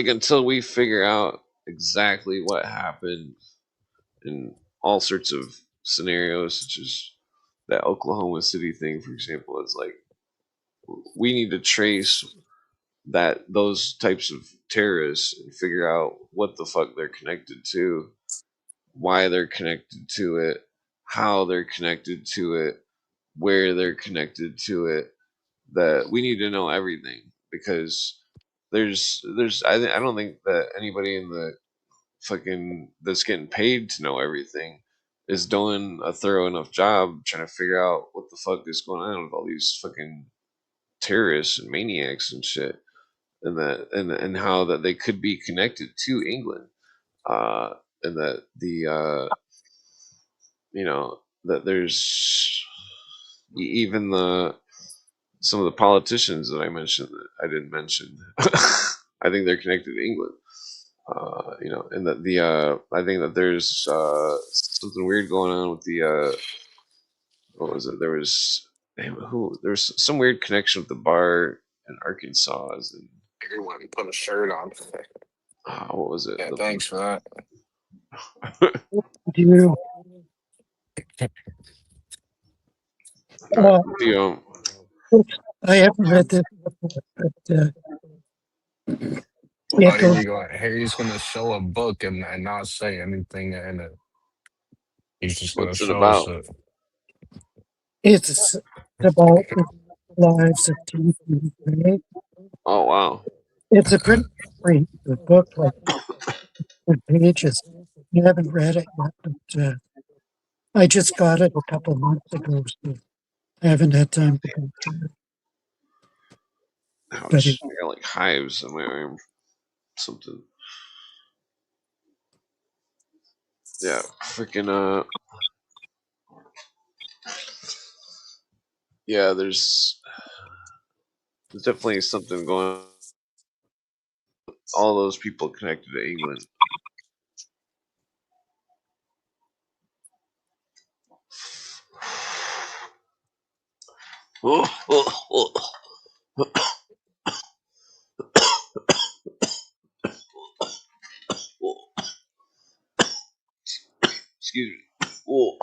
Speaker 1: until we figure out exactly what happened in all sorts of scenarios, such as that Oklahoma City thing, for example, it's like we need to trace that those types of terrorists and figure out what the fuck they're connected to, why they're connected to it, how they're connected to it, where they're connected to it. That we need to know everything because I don't think that anybody in the fucking that's getting paid to know everything is doing a thorough enough job trying to figure out what the fuck is going on with all these fucking terrorists and maniacs and shit, and and how that they could be connected to England, and that that there's even the some of the politicians that I mentioned that I didn't mention. I think they're connected to England. And that I think that there's something weird going on with the what was it? There was who there was some weird connection with the bar in Arkansas, and
Speaker 3: Everyone put a shirt on.
Speaker 1: what was it?
Speaker 3: Yeah, thanks for that.
Speaker 2: Do
Speaker 1: The
Speaker 2: I haven't read this before, but it
Speaker 3: Oh, here
Speaker 2: goes.
Speaker 3: you go. Harry's gonna show a book and not say anything in it. He's just gonna
Speaker 1: what's it
Speaker 3: show us
Speaker 1: about?
Speaker 3: it.
Speaker 2: It's about the lives of teachers, right?
Speaker 1: Oh wow.
Speaker 2: It's a pretty brief book, like 100 pages. I haven't read it yet, but I just got it a couple months ago, so I haven't had time to go through it. But
Speaker 1: Ouch! I got like hives in my arm. Something. Yeah, freaking yeah. There's definitely something going on. All those people connected to England. Excuse me. Oh.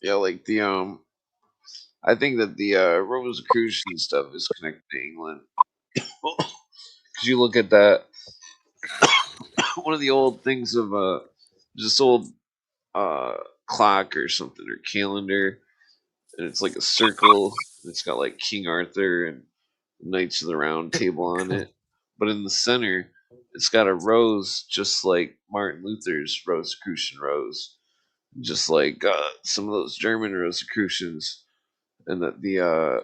Speaker 1: Yeah, like the I think that the Rosicrucian stuff is connected to England. Because you look at that, one of the old things of this old uh clock or something or calendar, and it's like a circle. And it's got like King Arthur and Knights of the Round Table on it, but in the center, it's got a rose, just like Martin Luther's Rosicrucian rose, just like some of those German Rosicrucians, and that the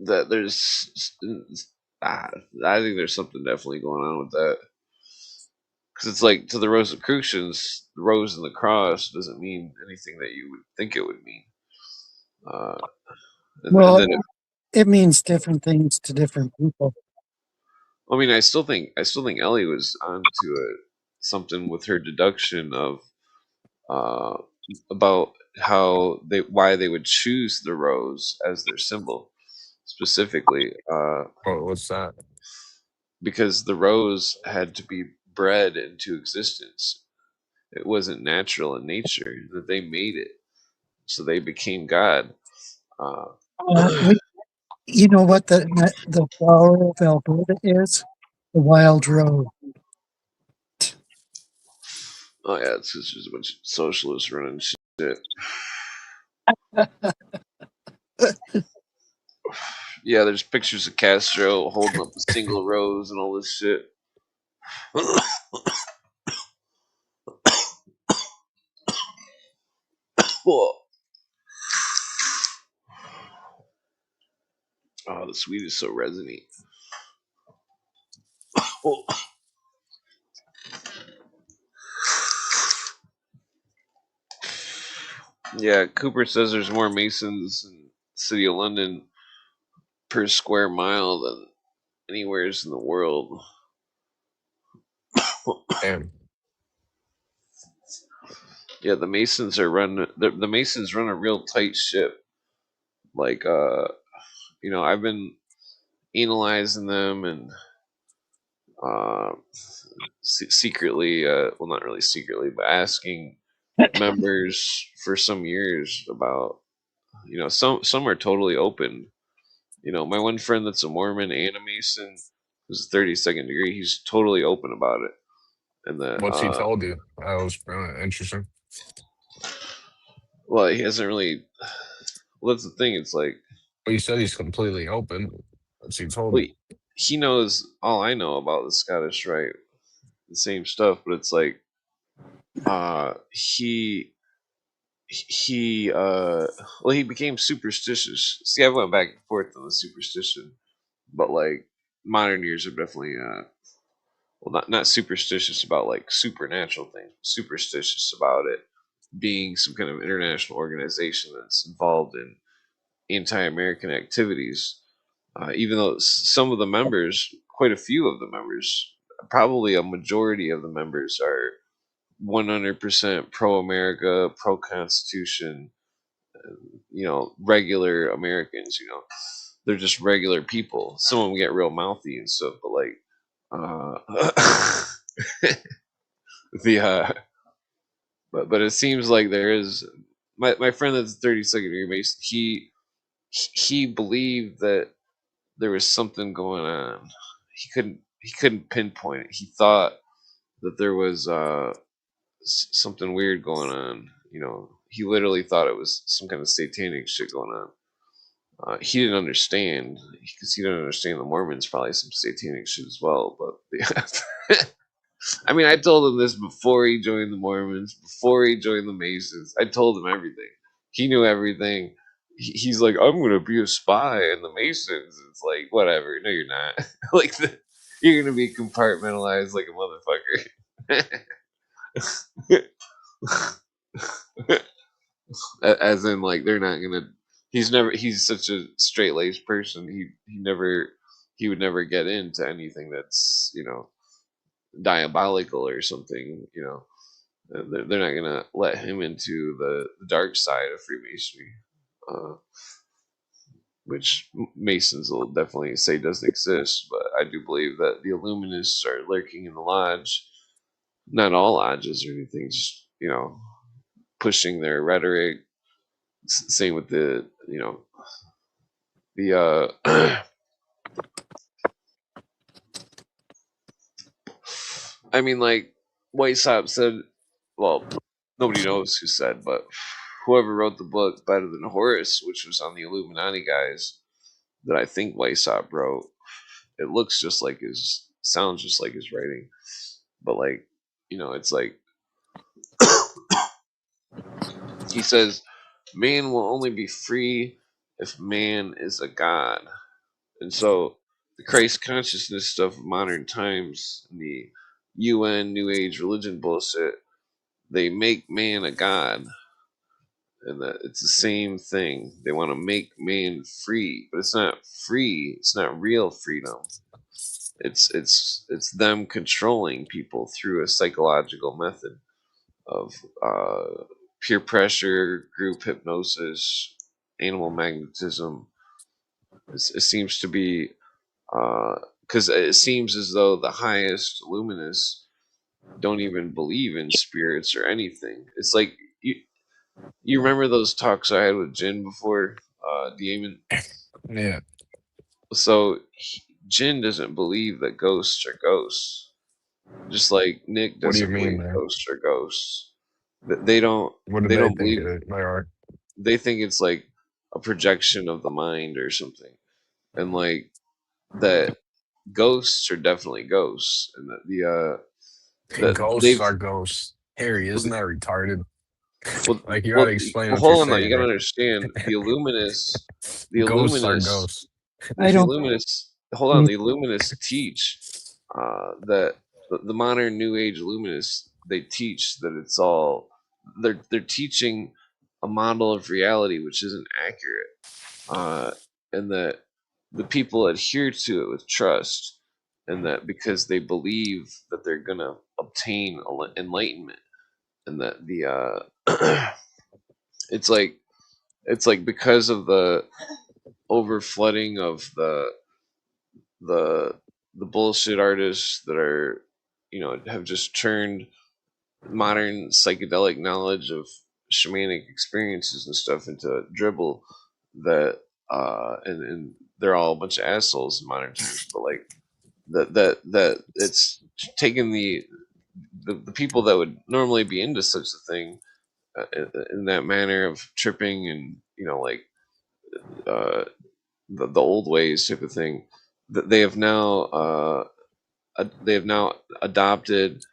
Speaker 1: that there's ah, I think there's something definitely going on with that because it's like to the Rosicrucians, the rose and the cross doesn't mean anything that you would think it would mean. Uh, and
Speaker 2: well,
Speaker 1: then
Speaker 2: it means different things to different people.
Speaker 1: I mean, I still think Ellie was onto something with her deduction of uh, about how they why they would choose the rose as their symbol specifically.
Speaker 3: Oh, what's that?
Speaker 1: Because the rose had to be bred into existence. It wasn't natural in nature that they made it, so they became God. Uh,
Speaker 2: We, you know what the flower of Alberta is? The wild rose.
Speaker 1: oh yeah, it's just a bunch of socialists running shit. Yeah, there's pictures of Castro holding up the single rose and all this shit. Oh, the sweet is so resiny. Oh. Yeah, Cooper says there's more Masons in the city of London per square mile than anywhere in the world.
Speaker 3: Damn.
Speaker 1: Yeah, the Masons are run. The Masons run a real tight ship. Like, I've been analyzing them and uh, secretly, well, not really secretly, but asking members for some years about, some are totally open. My one friend that's a Mormon and a Mason, who's 32nd degree, he's totally open about it. And that,
Speaker 3: What's he told you? That was interesting.
Speaker 1: well, he hasn't really. Well, that's the thing. It's like,
Speaker 3: Well, you said he's completely open. What's he told
Speaker 1: well,
Speaker 3: you?
Speaker 1: he knows all I know about the Scottish Rite, the same stuff, but it's like, he became superstitious. See, I went back and forth on the superstition, but like modern years are definitely well, not superstitious about like supernatural things, superstitious about it being some kind of international organization that's involved in anti-American activities. Even though some of the members, quite a few of the members, probably a majority of the members are 100% pro-America, pro-Constitution, regular Americans. They're just regular people. Some of them get real mouthy and stuff, but like, the but it seems like there is my friend that's 32nd degree Mason. He believed that there was something going on. He couldn't pinpoint it. He thought that there was something weird going on. He literally thought it was some kind of satanic shit going on. He didn't understand because he didn't understand the Mormons probably some satanic shit as well. But yeah. I mean, I told him this before he joined the Mormons, before he joined the Masons. I told him everything. He knew everything. He's like, I'm gonna be a spy in the Masons. It's like, whatever. No, you're not. You're gonna be compartmentalized like a motherfucker. As in, like, they're not gonna. He's such a straight laced person. He would never get into anything that's diabolical or something. They're not gonna let him into the dark side of Freemasonry, uh, which Masons will definitely say doesn't exist. But I do believe that the Illuminists are lurking in the lodge. Not all lodges or anything, just pushing their rhetoric. Same with the I mean, like White Sox said. Well, nobody knows who said, but whoever wrote the book Better Than Horace, which was on the Illuminati guys, that I think Weishaupt wrote. It looks just like sounds just like his writing, but like, it's like he says, man will only be free if man is a god, and so the Christ consciousness stuff of modern times, and the UN New Age religion bullshit, they make man a god, and that it's the same thing. They want to make man free, but it's not free. It's not real freedom. It's them controlling people through a psychological method of peer pressure, group hypnosis, animal magnetism. It seems to be because it seems as though the highest luminous don't even believe in spirits or anything. It's like you remember those talks I had with Jin before, Damon.
Speaker 3: Yeah.
Speaker 1: So Jin doesn't believe that ghosts are ghosts. Just like Nick
Speaker 3: What do you
Speaker 1: doesn't
Speaker 3: mean,
Speaker 1: believe
Speaker 3: man?
Speaker 1: ghosts are ghosts. They don't.
Speaker 3: What do
Speaker 1: They
Speaker 3: they
Speaker 1: don't
Speaker 3: think
Speaker 1: believe.
Speaker 3: they are?
Speaker 1: They think it's like a projection of the mind or something. and like that ghosts are definitely ghosts, and that that
Speaker 3: Ghosts
Speaker 1: they've
Speaker 3: are ghosts. Harry,
Speaker 1: well,
Speaker 3: isn't that retarded?
Speaker 1: well,
Speaker 3: Like you gotta
Speaker 1: well,
Speaker 3: explain
Speaker 1: well,
Speaker 3: what you're
Speaker 1: hold on though. You
Speaker 3: saying,
Speaker 1: gotta
Speaker 3: bro.
Speaker 1: understand the
Speaker 3: Ghosts are
Speaker 1: Illuminists,
Speaker 3: ghosts.
Speaker 2: I
Speaker 1: the
Speaker 2: don't
Speaker 1: Illuminists. Hold on,
Speaker 2: believe
Speaker 1: the Illuminists teach that the modern New Age Illuminists, they teach that it's all they're teaching a model of reality which isn't accurate, uh, and that the people adhere to it with trust, and that because they believe that they're gonna obtain enlightenment, and that the it's like because of the over flooding of the the bullshit artists that are, have just turned modern psychedelic knowledge of shamanic experiences and stuff into dribble, that and they're all a bunch of assholes in modern times, but like that it's taken the people that would normally be into such a thing, in that manner of tripping and, like, uh, the old ways type of thing, that they have now adopted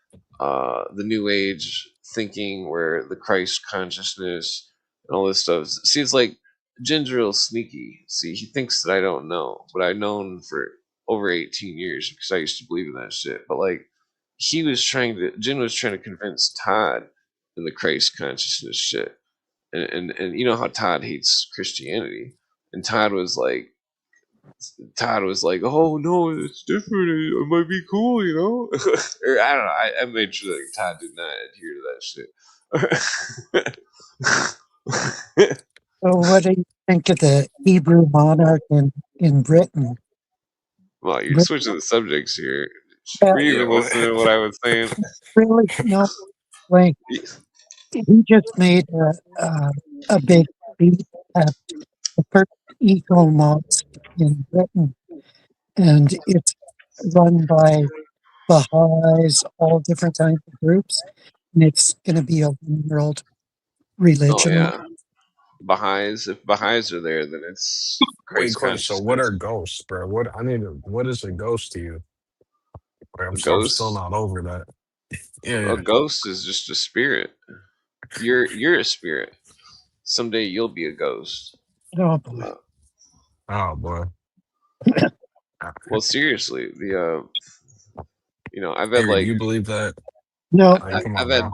Speaker 1: the new age thinking, where the Christ consciousness and all this stuff. See, it's like Jin's real sneaky. See, he thinks that I don't know, but I've known for over 18 years because I used to believe in that shit. But like, Jin was trying to convince Todd in the Christ consciousness shit, and you know how Todd hates Christianity, and Todd was like, "Oh no, it's different. It might be cool, you know." Or I don't know. I made sure that Todd did not adhere to that shit.
Speaker 2: so. What do you think of the Hebrew monarch in Britain?
Speaker 1: Well, you're
Speaker 2: Brit-
Speaker 1: switching the subjects here.
Speaker 2: uh,
Speaker 1: Were you
Speaker 3: Yeah,
Speaker 1: even listening to what I was saying?
Speaker 2: really, no, like he just made a big speech at the first eco mosque in Britain, and it's run by Baha'is, all different kinds of groups, and it's going to be a one-world
Speaker 1: Oh
Speaker 2: religion.
Speaker 1: yeah, Baha'is. If Baha'is are there, then it's
Speaker 3: wait,
Speaker 1: Christ
Speaker 3: question. So, what are
Speaker 1: consciousness.
Speaker 3: ghosts, bro? What I need to. What is a ghost to you? Like,
Speaker 1: A
Speaker 3: I'm still
Speaker 1: ghost,
Speaker 3: not over that. Yeah,
Speaker 1: a
Speaker 3: yeah.
Speaker 1: ghost is just a spirit. You're a spirit. Someday you'll be a ghost.
Speaker 2: Oh boy,
Speaker 1: Uh,
Speaker 3: Oh boy,
Speaker 1: well, seriously, I've had
Speaker 3: Harry, do
Speaker 1: like
Speaker 3: you believe that?
Speaker 2: no,
Speaker 3: Like, come
Speaker 1: I've
Speaker 3: on
Speaker 1: had
Speaker 3: now.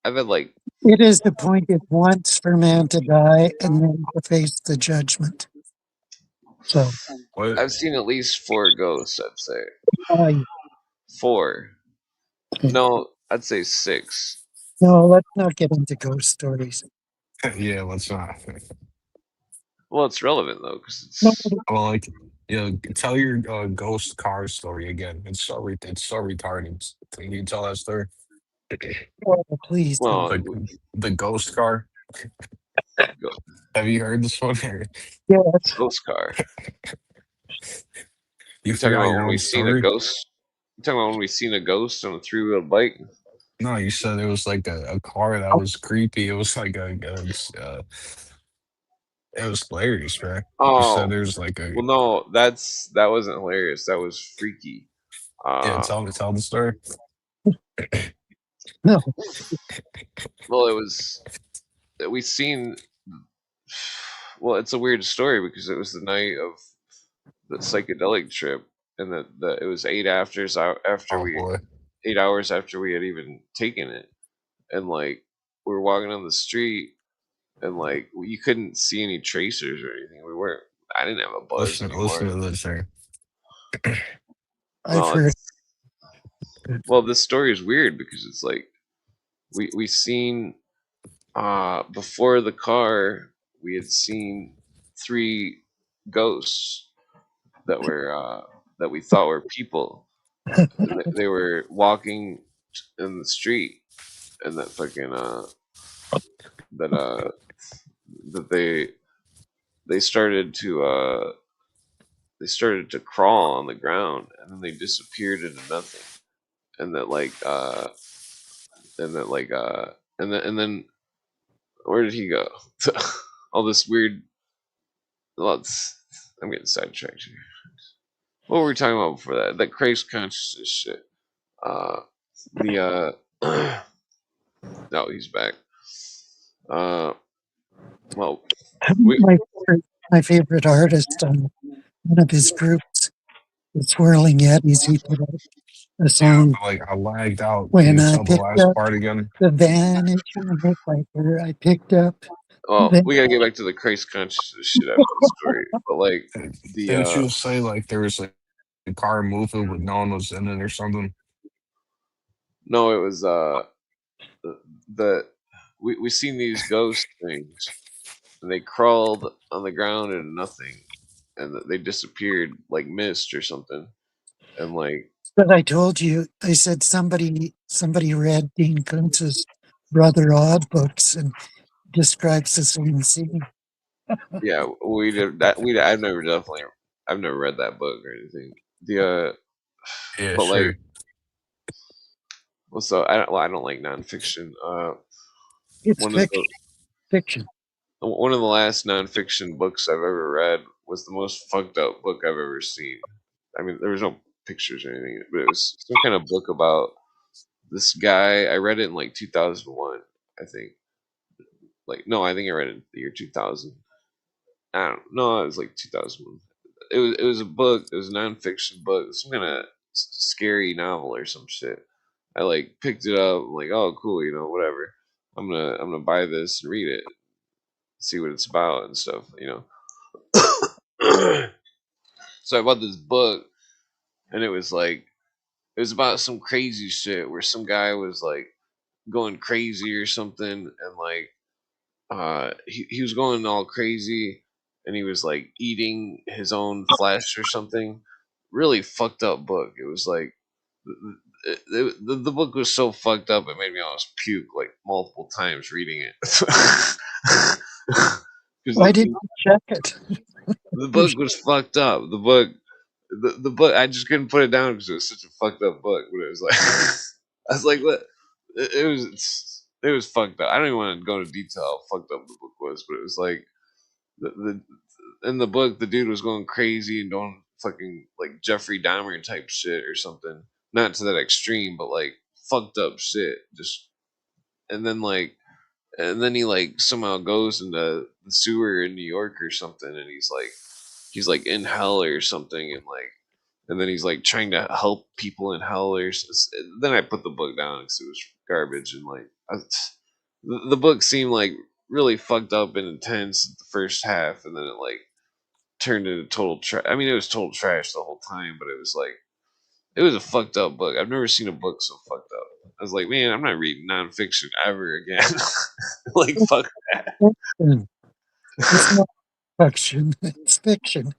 Speaker 1: I've had like
Speaker 2: it is appointed once for man to die and then to face the judgment. So,
Speaker 3: What?
Speaker 1: I've seen at least four ghosts. I'd say
Speaker 2: uh,
Speaker 1: four. No, I'd say six.
Speaker 2: no, let's not get into ghost stories.
Speaker 3: Yeah, let's not.
Speaker 1: Well, it's relevant though because
Speaker 2: No,
Speaker 3: Well, like, tell your ghost car story again. It's so retarded. Can you tell that story?
Speaker 2: please don't.
Speaker 1: well,
Speaker 3: The ghost car.
Speaker 1: go,
Speaker 3: Have you heard this one? Harry?
Speaker 2: Yes,
Speaker 1: ghost car.
Speaker 3: You
Speaker 1: You talking
Speaker 3: forgot
Speaker 1: about
Speaker 3: your
Speaker 1: when we
Speaker 3: own
Speaker 1: seen a
Speaker 3: story?
Speaker 1: ghost? You talking about when we seen a ghost on a three-wheeled bike?
Speaker 3: No, you said it was like a car that was creepy. It was like it was hilarious, man. You said
Speaker 1: Oh,
Speaker 3: there's like a
Speaker 1: well, no, that wasn't hilarious. That was freaky.
Speaker 3: yeah.
Speaker 1: Uh,
Speaker 3: Tell the story.
Speaker 2: no,
Speaker 1: well, it was we seen. Well, it's a weird story because it was the night of the psychedelic trip, and it was
Speaker 3: Oh boy,
Speaker 1: 8 hours after we had even taken it, and like we were walking on the street, and like you couldn't see any tracers or anything. We weren't. I didn't have a buzz
Speaker 3: listen
Speaker 1: anymore.
Speaker 3: to this, Harry.
Speaker 2: I've
Speaker 1: Well,
Speaker 2: heard
Speaker 1: it's well, this story is weird because it's like we seen before the car, we had seen three ghosts that were that we thought were people, and they were walking in the street, and that fucking that that they started to they started to crawl on the ground, and then they disappeared into nothing, and that like and that like and then where did he go? All this weird. Well, I'm getting sidetracked here. What were we talking about before that? That Christ consciousness shit. Uh, the no, he's back. Uh, well, we
Speaker 2: My my favorite artist on one of his groups, the Swirling Eddies, he put out a
Speaker 3: Yeah,
Speaker 2: song
Speaker 3: but like I lagged out. Can
Speaker 2: when
Speaker 3: you
Speaker 2: I
Speaker 3: tell the
Speaker 2: picked
Speaker 3: last
Speaker 2: up
Speaker 3: part again?
Speaker 2: the vanishing hitchhiker. I picked up
Speaker 1: well,
Speaker 2: the
Speaker 1: we gotta get back to the Christ consciousness shit after the story. But like the
Speaker 3: Didn't you say like there was like a car moving but no one was in it or something?
Speaker 1: no, it was the we seen these ghost things and they crawled on the ground into nothing and they disappeared like mist or something and like
Speaker 2: that I told you. I said somebody read Dean Kuntz's Brother Odd books and describes the same scene.
Speaker 1: yeah we did that we I've never read that book or anything the
Speaker 3: Yeah,
Speaker 1: but like
Speaker 3: sure.
Speaker 1: well so I don't like nonfiction
Speaker 2: It's
Speaker 1: one of the
Speaker 2: fiction.
Speaker 1: one of the last nonfiction books I've ever read was the most fucked up book I've ever seen. I mean there was no pictures or anything but it was some kind of book about this guy. I read it in like 2001 I think. Like no, I think I read it in the year 2000. I don't know. It was like 2001. It was a book. It was a nonfiction book, some kind of scary novel or some shit. I like picked it up. I'm like, oh, cool, whatever. I'm gonna buy this and read it, see what it's about and stuff. So I bought this book, and it was about some crazy shit where some guy was like going crazy or something, and like he was going all crazy and he was like eating his own flesh or something. Really fucked up book. It was like the book was so fucked up it made me almost puke like multiple times reading it. Because
Speaker 2: Why didn't you check it?
Speaker 1: the
Speaker 2: You
Speaker 1: book was fucked up. The book I just couldn't put it down because it was such a fucked up book. But it was like I was like, what? It was fucked up. I don't even want to go into detail how fucked up the book was, but it was like the in the book the dude was going crazy and doing fucking like Jeffrey Dahmer type shit or something. Not to that extreme, but like fucked up shit. Just and then like and then he like somehow goes into the sewer in New York or something, and he's like in hell or something, and then he's like trying to help people in hell then I put the book down because it was garbage and like the book seemed like really fucked up and intense at the first half, and then it like turned into total trash. I mean, it was total trash the whole time, but it was a fucked up book. I've never seen a book so fucked up. I was like, man, I'm not reading nonfiction ever again. Like, fuck that.
Speaker 2: fiction. It's not fiction. It's fiction.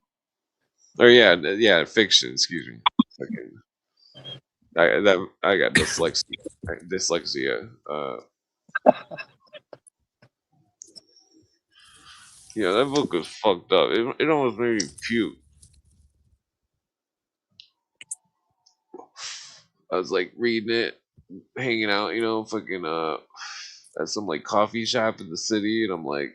Speaker 1: Or yeah, fiction. Excuse me. Fucking, I got dyslexia. Dyslexia. Yeah, that book was fucked up. It almost made me puke. I was like reading it, hanging out, fucking at some like coffee shop in the city, and I'm like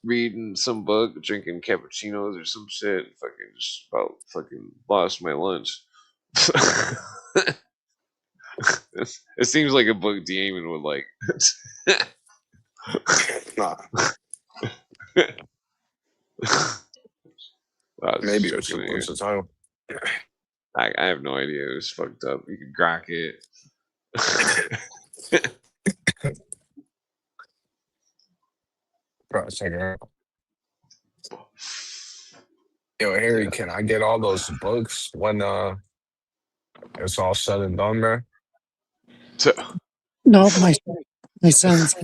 Speaker 1: reading some book, drinking cappuccinos or some shit, and fucking just about fucking lost my lunch. It seems like a book Damon would like.
Speaker 3: Nah,
Speaker 1: I was just
Speaker 3: maybe
Speaker 1: joking.
Speaker 3: what's the title?
Speaker 1: I have no idea. It was fucked up. You could grok it.
Speaker 3: Probably check it out. Yo, Harry,
Speaker 1: Yeah.
Speaker 3: can I get all those books when it's all said and done, man?
Speaker 1: So,
Speaker 2: No, my son's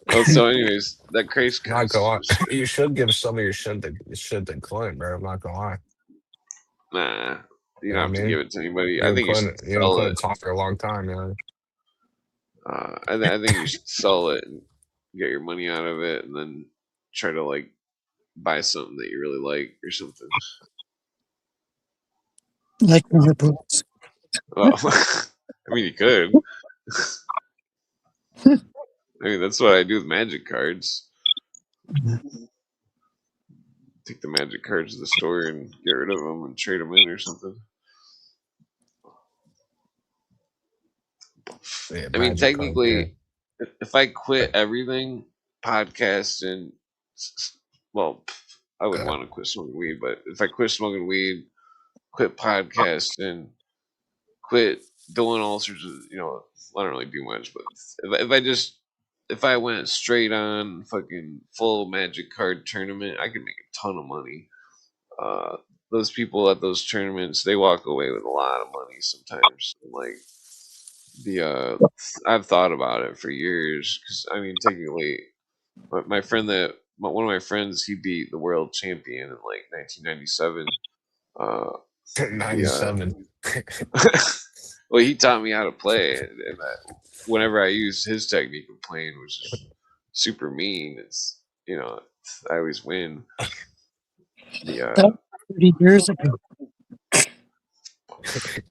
Speaker 1: well, so anyways, that crazy
Speaker 3: Not gonna lie.
Speaker 1: consciousness.
Speaker 3: You should give some of your shit to Clint, bro. I'm not gonna lie.
Speaker 1: Nah, you
Speaker 3: You
Speaker 1: don't
Speaker 3: know what I
Speaker 1: have to give
Speaker 3: mean?
Speaker 1: it to anybody. I think you should
Speaker 3: You and
Speaker 1: sell it.
Speaker 3: Clint talk for a long time, you know.
Speaker 1: I think you should sell it and get your money out of it, and then try to like buy something that you really like or something.
Speaker 2: like more books.
Speaker 1: Well, I mean, you could. I mean, that's what I do with magic cards. take the magic cards to the store and get rid of them and trade them in or something.
Speaker 3: Yeah,
Speaker 1: I mean,
Speaker 3: magic card. Yeah.
Speaker 1: technically, if I quit everything, podcast and well, I would want to quit smoking weed, but if I quit smoking weed, quit podcast and quit doing all sorts of, I don't really do much, but if I went straight on fucking full magic card tournament, I could make a ton of money. Uh, those people at those tournaments, they walk away with a lot of money sometimes. Like the I've thought about it for years because I mean, technically, my friend one of my friends, he beat the world champion in like 1997. Uh, the
Speaker 3: 97.
Speaker 1: well, he taught me how to play, and whenever I use his technique of playing, which is super mean, I always win. The
Speaker 2: That was 30 years ago.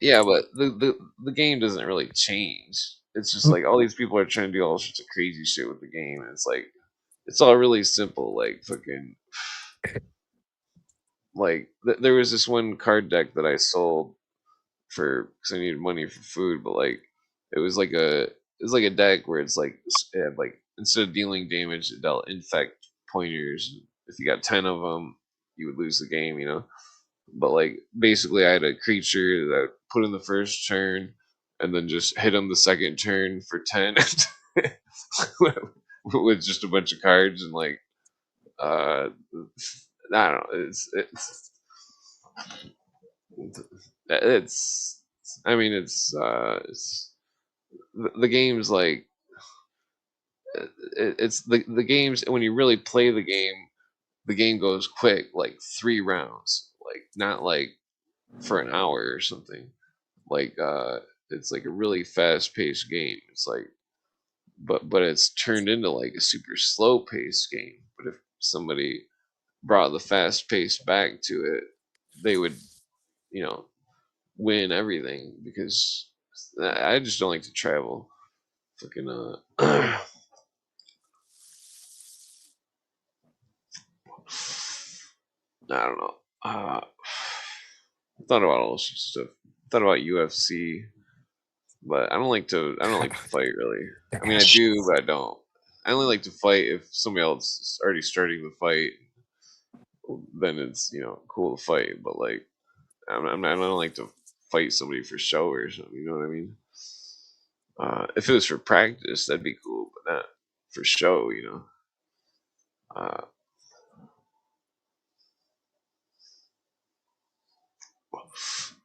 Speaker 1: Yeah, but the game doesn't really change. It's just like all these people are trying to do all sorts of crazy shit with the game, and it's like it's all really simple. Like fucking there was this one card deck that I sold for because I needed money for food, but like it was like a deck where it's like it had like instead of dealing damage, it dealt infect pointers. If you got 10 of them, you would lose the game. But like basically, I had a creature that I put in the first turn, and then just hit him the second turn for 10 with just a bunch of cards and like I don't know. It's I mean it's the game's like it's the games when you really play the game goes quick, like 3 rounds, like not like for an hour or something. Like it's like a really fast paced game. It's like but it's turned into like a super slow paced game. But if somebody brought the fast pace back to it, they would, you know, win everything because I just don't like to travel. Fucking I don't know. I thought about all this stuff. I thought about UFC, but I don't like to fight really. I mean, I do, but I don't. I only like to fight if somebody else is already starting the fight. Then it's cool to fight. But like, I don't like to fight somebody for show or something. You know what I mean? If it was for practice, that'd be cool, but not for show. Uh,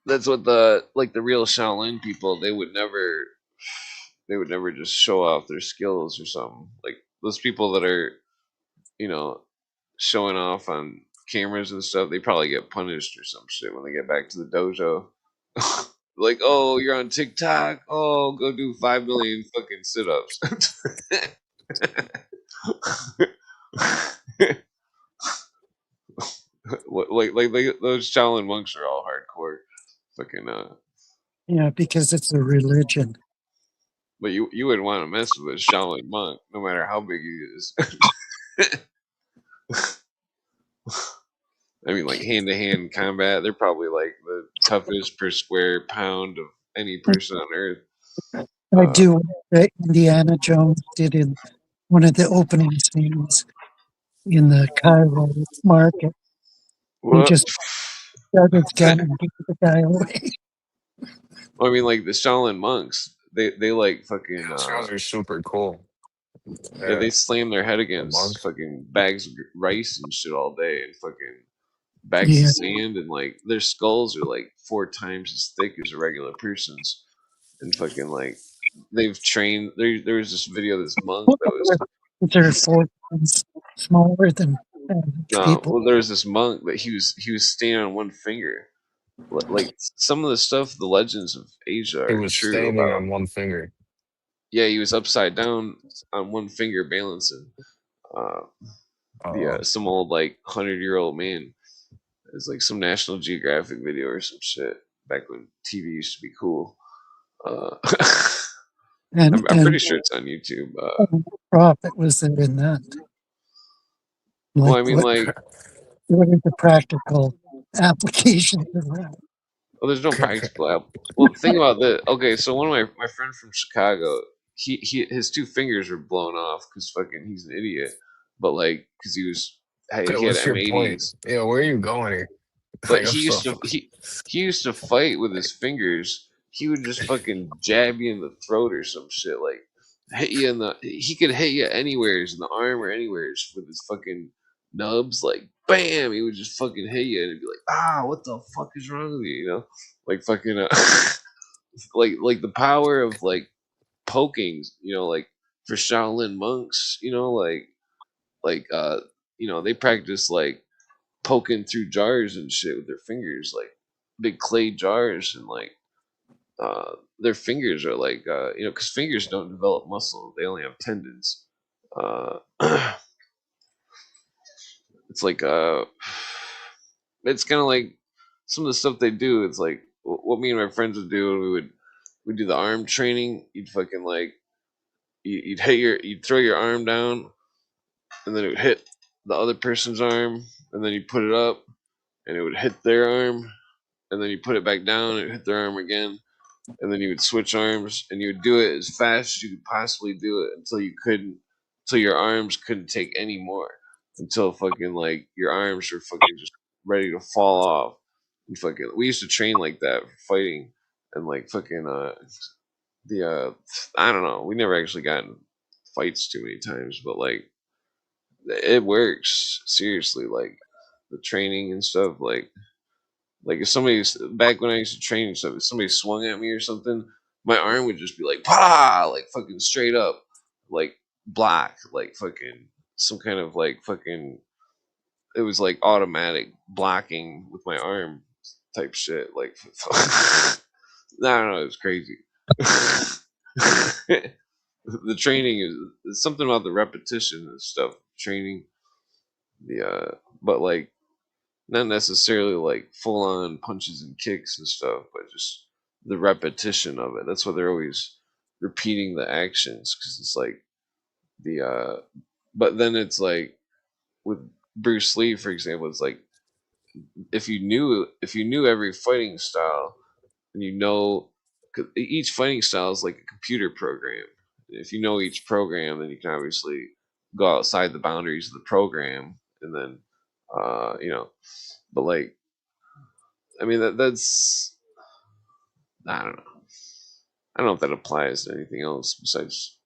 Speaker 1: that's what the real Shaolin people they would never just show off their skills or something. Like those people that are you know showing off on cameras and stuff, they probably get punished or some shit when they get back to the dojo. Like, oh, you're on TikTok. Oh, go do 5 million fucking sit-ups. like those Shaolin monks are all hardcore. Fucking
Speaker 2: Yeah, because it's a religion.
Speaker 1: but you wouldn't want to mess with a Shaolin monk, no matter how big he is. I mean, like hand to hand combat, they're probably like the toughest per square pound of any person on earth.
Speaker 2: I
Speaker 1: Uh,
Speaker 2: do what Indiana Jones did in one of the opening scenes in the Cairo market. He
Speaker 1: what?
Speaker 2: just shot his gun and gave the guy away.
Speaker 1: Well, I mean, like the Shaolin monks, they like fucking
Speaker 3: Those guys are super cool.
Speaker 1: yeah,
Speaker 3: Yeah,
Speaker 1: they slam their head
Speaker 3: the
Speaker 1: against
Speaker 3: monks.
Speaker 1: fucking bags of rice and shit all day, and fucking bags of
Speaker 2: Yeah,
Speaker 1: sand, and like their skulls are like 4 times as thick as a regular person's, and fucking like they've trained. There was this video of this monk that was
Speaker 2: they're 4 times smaller than average
Speaker 1: no,
Speaker 2: people.
Speaker 1: well, there was this monk that he was standing on one finger. Like some of the stuff, the legends of Asia
Speaker 3: He
Speaker 1: are
Speaker 3: was
Speaker 1: true
Speaker 3: standing
Speaker 1: about him.
Speaker 3: on one finger.
Speaker 1: Yeah, he was upside down on one finger balancing. Uh,
Speaker 3: Uh,
Speaker 1: some old like 100-year-old man. It's like some National Geographic video or some shit back when TV used to be cool. Uh,
Speaker 2: And
Speaker 1: I'm pretty sure it's on YouTube.
Speaker 2: profit was there in that.
Speaker 1: Well, I
Speaker 2: Like
Speaker 1: mean,
Speaker 2: what?
Speaker 1: like
Speaker 2: What are the practical applications of that?
Speaker 1: Well, there's no practical app. Well, think about that. Okay, so one of my friends from Chicago, he his two fingers were blown off because fucking he's an idiot. But like, because
Speaker 3: So
Speaker 1: he had
Speaker 3: what's your point?
Speaker 1: M80s.
Speaker 3: Yeah, where are you going here?
Speaker 1: But
Speaker 3: Like I'm so
Speaker 1: he used to fight with his fingers. He would just fucking jab you in the throat or some shit. Like hit you in the. He could hit you anywheres in the arm or anywheres with his fucking nubs. Like bam, he would just fucking hit you and it'd be like, ah, what the fuck is wrong with you? You know, like fucking like the power of like poking. You know, like for Shaolin monks. You know, like they practice like poking through jars and shit with their fingers, like big clay jars, and like their fingers are like because fingers don't develop muscle; they only have tendons. Uh, it's like it's kind of like some of the stuff they do. It's like what me and my friends would do. We do the arm training. You'd fucking like you'd throw your arm down, and then it would hit the other person's arm, and then you put it up, and it would hit their arm, and then you put it back down and hit their arm again, and then you would switch arms and you would do it as fast as you could possibly do it until your arms couldn't take any more, until fucking like your arms were fucking just ready to fall off. And fucking, we used to train like that for fighting, and like fucking the I don't know, we never actually got in fights too many times, but like it works seriously, like the training and stuff, like if somebody's back when I used to train and stuff, if somebody swung at me or something, my arm would just be like pa, like fucking straight up, like black, like fucking some kind of like fucking. It was like automatic blocking with my arm type shit. Like I don't know, it was crazy. The training is something about the repetition and stuff. Training the but like not necessarily like full on punches and kicks and stuff, but just the repetition of it. That's why they're always repeating the actions because it's like the but then it's like with Bruce Lee, for example, it's like if you knew every fighting style and you know 'cause each fighting style is like a computer program. If you know each program, then you can obviously go outside the boundaries of the program and then but like I mean that's I don't know. I don't know if that applies to anything else besides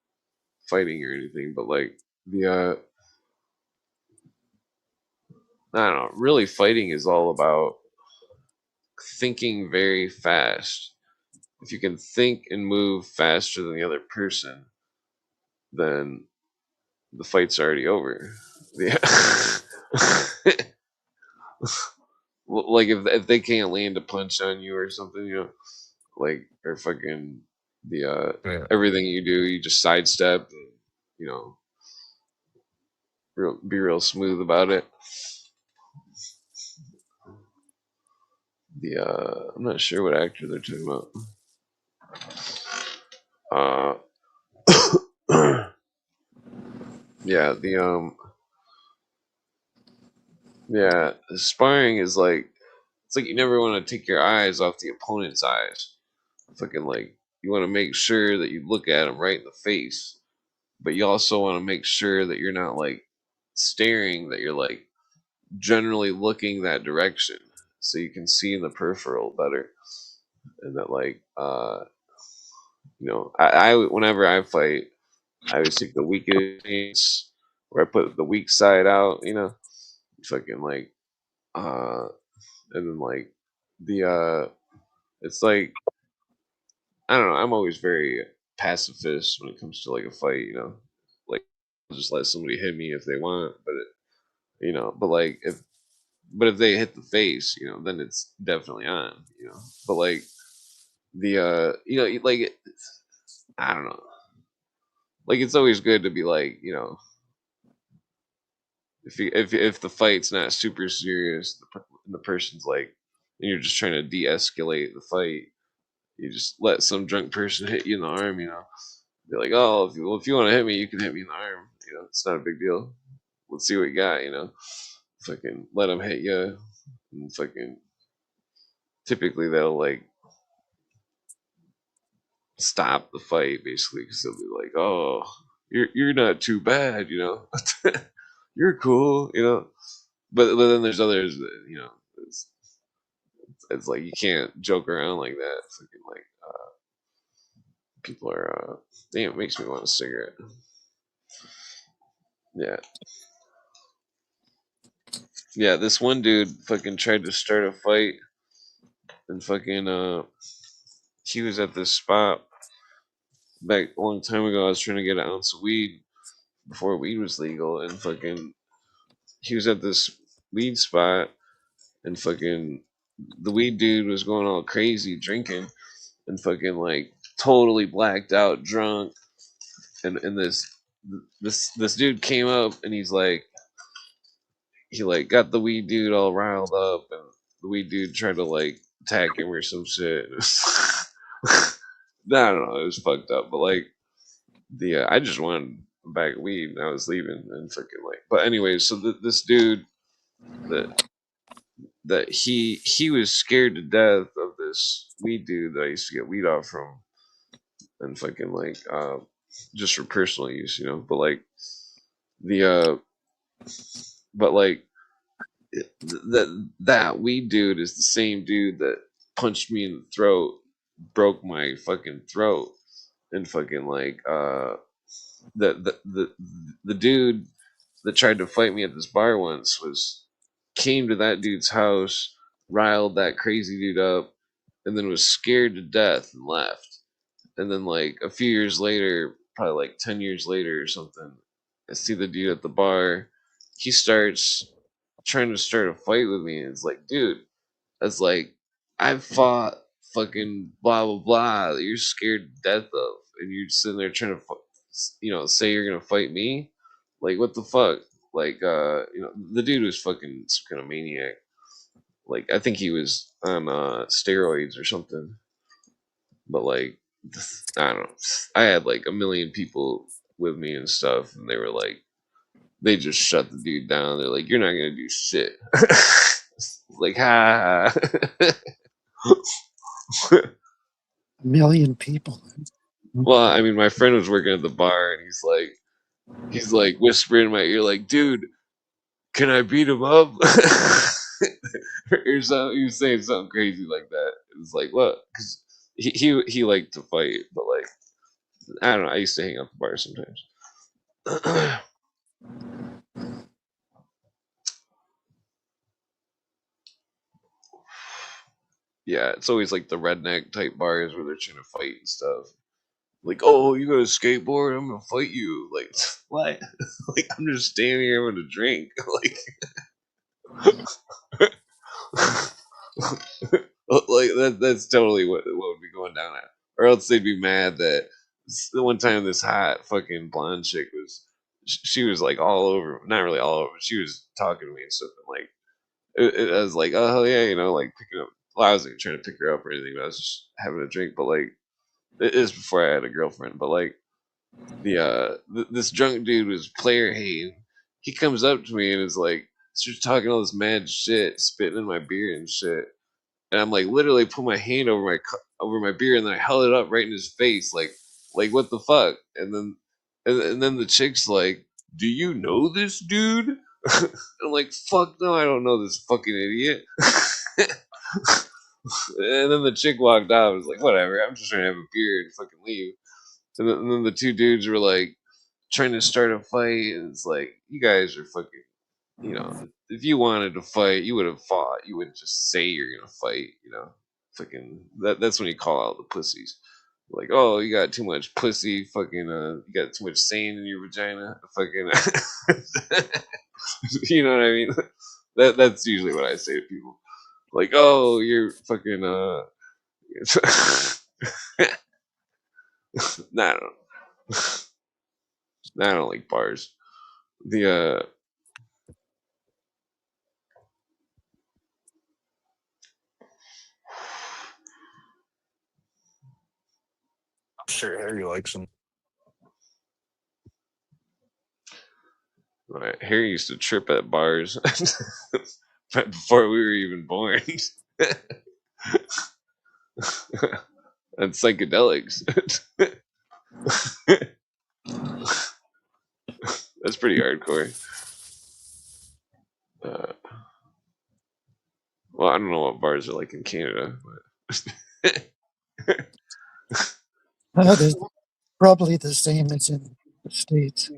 Speaker 1: fighting or anything, but like the I don't know. Really, fighting is all about thinking very fast. If you can think and move faster than the other person, then the fight's already over. Yeah. Like if they can't land a punch on you or something, like or fucking the
Speaker 3: yeah.
Speaker 1: everything you do, you just sidestep, and, you know, be real smooth about it. The I'm not sure what actor they're talking about. Uh, yeah, the sparring is like it's like you never want to take your eyes off the opponent's eyes. Fucking like you want to make sure that you look at them right in the face, but you also want to make sure that you're not like staring, that you're like generally looking that direction so you can see in the peripheral better, and that like I whenever I fight, I always take the weakest stance where I put the weak side out, fucking like uh and then like the it's like I don't know, I'm always very pacifist when it comes to like a fight, like I'll just let somebody hit me if they want, but but like if they hit the face, then it's definitely on, but like the like I don't know, like it's always good to be like, if the fight's not super serious, and the person's like, and you're just trying to de-escalate the fight, you just let some drunk person hit you in the arm, be like, oh, if you want to hit me, you can hit me in the arm, it's not a big deal. Let's see what you got, fucking let them hit you, and fucking typically they'll like stop the fight basically because they'll be like, "Oh, you're not too bad, you know, you're cool, you know." But then there's others that it's, it's like you can't joke around like that. It's like people are damn, it makes me want a cigarette. Yeah, yeah. This one dude fucking tried to start a fight and fucking he was at this spot back a long time ago. I was trying to get an ounce of weed before weed was legal, and fucking he was at this weed spot, and fucking the weed dude was going all crazy drinking, and fucking like totally blacked out, drunk, and this dude came up and he's like he like got the weed dude all riled up, and the weed dude tried to like attack him or some shit. I don't know, it was fucked up, but like the I just wanted a bag of weed and I was leaving and fucking like. But anyways, so this dude that he was scared to death of this weed dude that I used to get weed off from, and fucking like just for personal use, you know. But like the but like that weed dude is the same dude that punched me in the throat, broke my fucking throat, and fucking like the dude that tried to fight me at this bar once was came to that dude's house, riled that crazy dude up, and then was scared to death and left. And then like a few years later, probably like 10 years later or something, I see the dude at the bar. He starts trying to start a fight with me, and it's like, dude, that's like I've fought fucking blah blah blah that you're scared to death of, and you're sitting there trying to, say you're gonna fight me. Like what the fuck? Like the dude was fucking some kind of maniac. Like I think he was on steroids or something. But like I don't know. I had like a million people with me and stuff, and they were like, they just shut the dude down. They're like, "You're not gonna do shit." Like, ha.
Speaker 2: A million people.
Speaker 1: Well, I mean, my friend was working at the bar, and he's like whispering in my ear, like, "Dude, can I beat him up?" Or something. He was saying something crazy like that. It was like, what? Because he liked to fight, but like, I don't know. I used to hang out at the bar sometimes. Yeah, it's always like the redneck type bars where they're trying to fight and stuff. Like, oh, you got a skateboard? I'm gonna fight you. Like, what? Like, I'm just standing here with a drink. Like, like that's totally what would be going down at. Or else they'd be mad that the one time this hot fucking blonde chick was, she was like all over, not really all over. She was talking to me and stuff, and like I was like, oh hell yeah, like picking up. Well, I wasn't trying to pick her up or anything. But I was just having a drink. But like it is before I had a girlfriend. But like this drunk dude was player hating. He comes up to me and is like starts talking all this mad shit, spitting in my beer and shit. And I'm like literally put my hand over over my beer, and then I held it up right in his face, like what the fuck? And then the chick's like, "Do you know this dude?" I'm like, "Fuck no, I don't know this fucking idiot." And then the chick walked out. I was like, "Whatever, I'm just trying to have a beer and fucking leave." And then the two dudes were like trying to start a fight, and it's like, you guys are fucking, if you wanted to fight, you would have fought. You wouldn't just say you're gonna fight, Fucking that's when you call out the pussies. Like, oh, you got too much pussy, fucking you got too much sand in your vagina, fucking you know what I mean? That's usually what I say to people. Like, oh, you're fucking nah, I don't I don't like bars. The
Speaker 3: I'm sure Harry likes them.
Speaker 1: Harry used to trip at bars before we were even born. And psychedelics. That's pretty hardcore. Uh, well, I don't know what bars are like in Canada, but
Speaker 2: There's probably the same as in the States.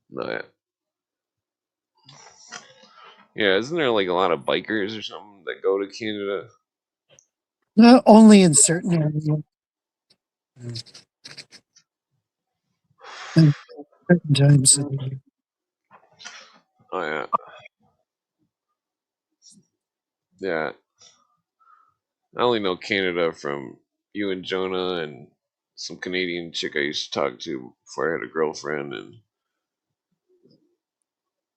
Speaker 1: no, yeah, isn't there like a lot of bikers or something that go to Canada?
Speaker 2: Not only in certain areas, and certain times of the year.
Speaker 1: Oh yeah, yeah. I only know Canada from you and Jonah and some Canadian chick I used to talk to before I had a girlfriend. And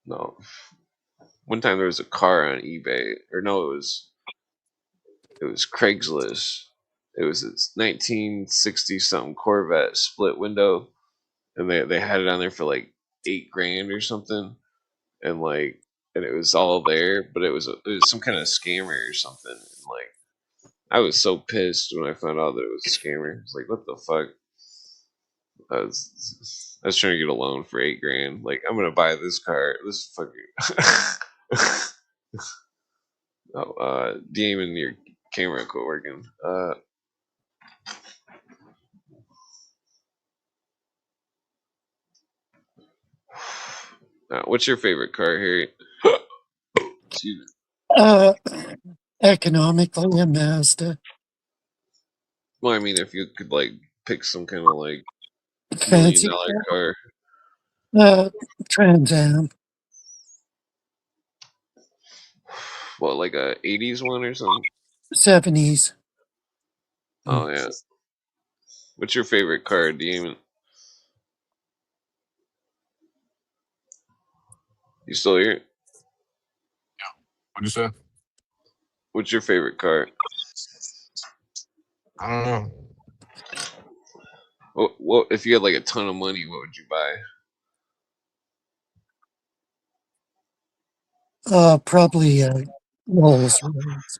Speaker 1: no, one time there was a car on eBay, or no, it was Craigslist. It was a 1960 something Corvette split window, and they had it on there for like 8 grand or something, and and it was all there, but it was some kind of scammer or something. And I was so pissed when I found out that it was a scammer. It's like, what the fuck? I was trying to get a loan for 8 grand. Like, I'm gonna buy this car. This fucking. Oh, Damon, your camera quit working. What's your favorite car, Harry? Excuse me.
Speaker 2: Uh, Economically, a Mazda.
Speaker 1: Well, I mean, if you could pick some kind of million
Speaker 2: Fancy
Speaker 1: dollar
Speaker 2: car.
Speaker 1: car,
Speaker 2: Trans Am.
Speaker 1: what, like a '80s one or something?
Speaker 2: 70s.
Speaker 1: Oh yeah. What's your favorite car, Damon? You still here?
Speaker 3: What'd you say?
Speaker 1: What's your favorite car?
Speaker 3: I don't know.
Speaker 1: What if you had like a ton of money? What would you buy?
Speaker 2: Probably Rolls Royce.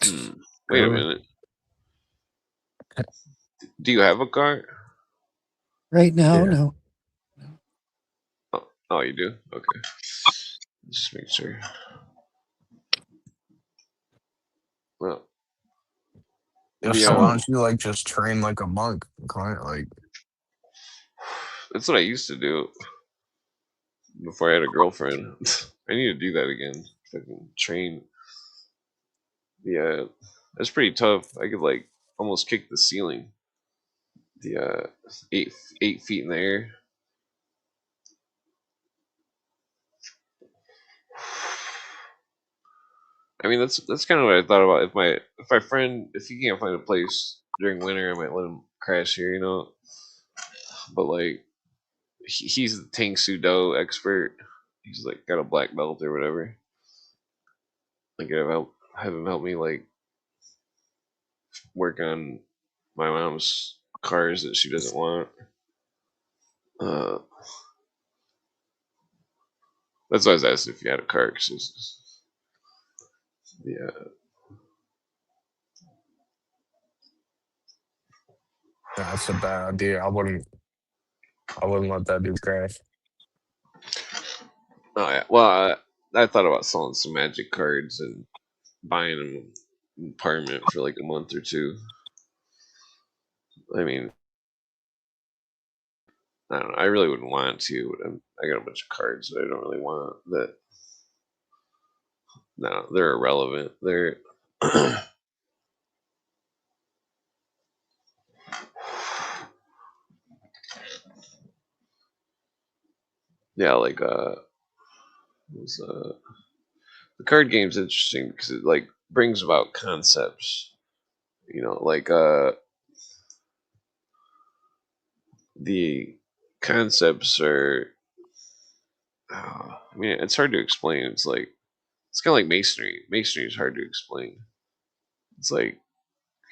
Speaker 1: Hmm. Wait a
Speaker 3: Really?
Speaker 1: minute. Do you have a car?
Speaker 2: Right now,
Speaker 3: Yeah.
Speaker 2: no.
Speaker 1: Oh, you do. Okay. Just make sure. Well,
Speaker 3: Yeah,
Speaker 1: the
Speaker 3: so why don't you just train like a monk, Clint? Like,
Speaker 1: that's what I used to do before I had a girlfriend. I need to do that again. Fucking train. Yeah, that's pretty tough. I could almost kick the ceiling. The 8 feet in the air. I mean, that's kind of what I thought about. If he can't find a place during winter, I might let him crash here. But he's the Tang Sudo expert. He's got a black belt or whatever. Have him help me work on my mom's cars that she doesn't want. Uh, that's why I was asking if you had a car. Yeah,
Speaker 3: that's a bad idea. I wouldn't let that dude crash.
Speaker 1: oh yeah. Well, I thought about selling some magic cards and buying them in apartment for like a month or two. I mean, I don't know. I really wouldn't want to, but I got a bunch of cards that I don't really want. That no, they're irrelevant. They're yeah, was, the card game's interesting because it brings about concepts. The concepts are. I mean, it's hard to explain. It's kind of like masonry. Masonry is hard to explain. It's like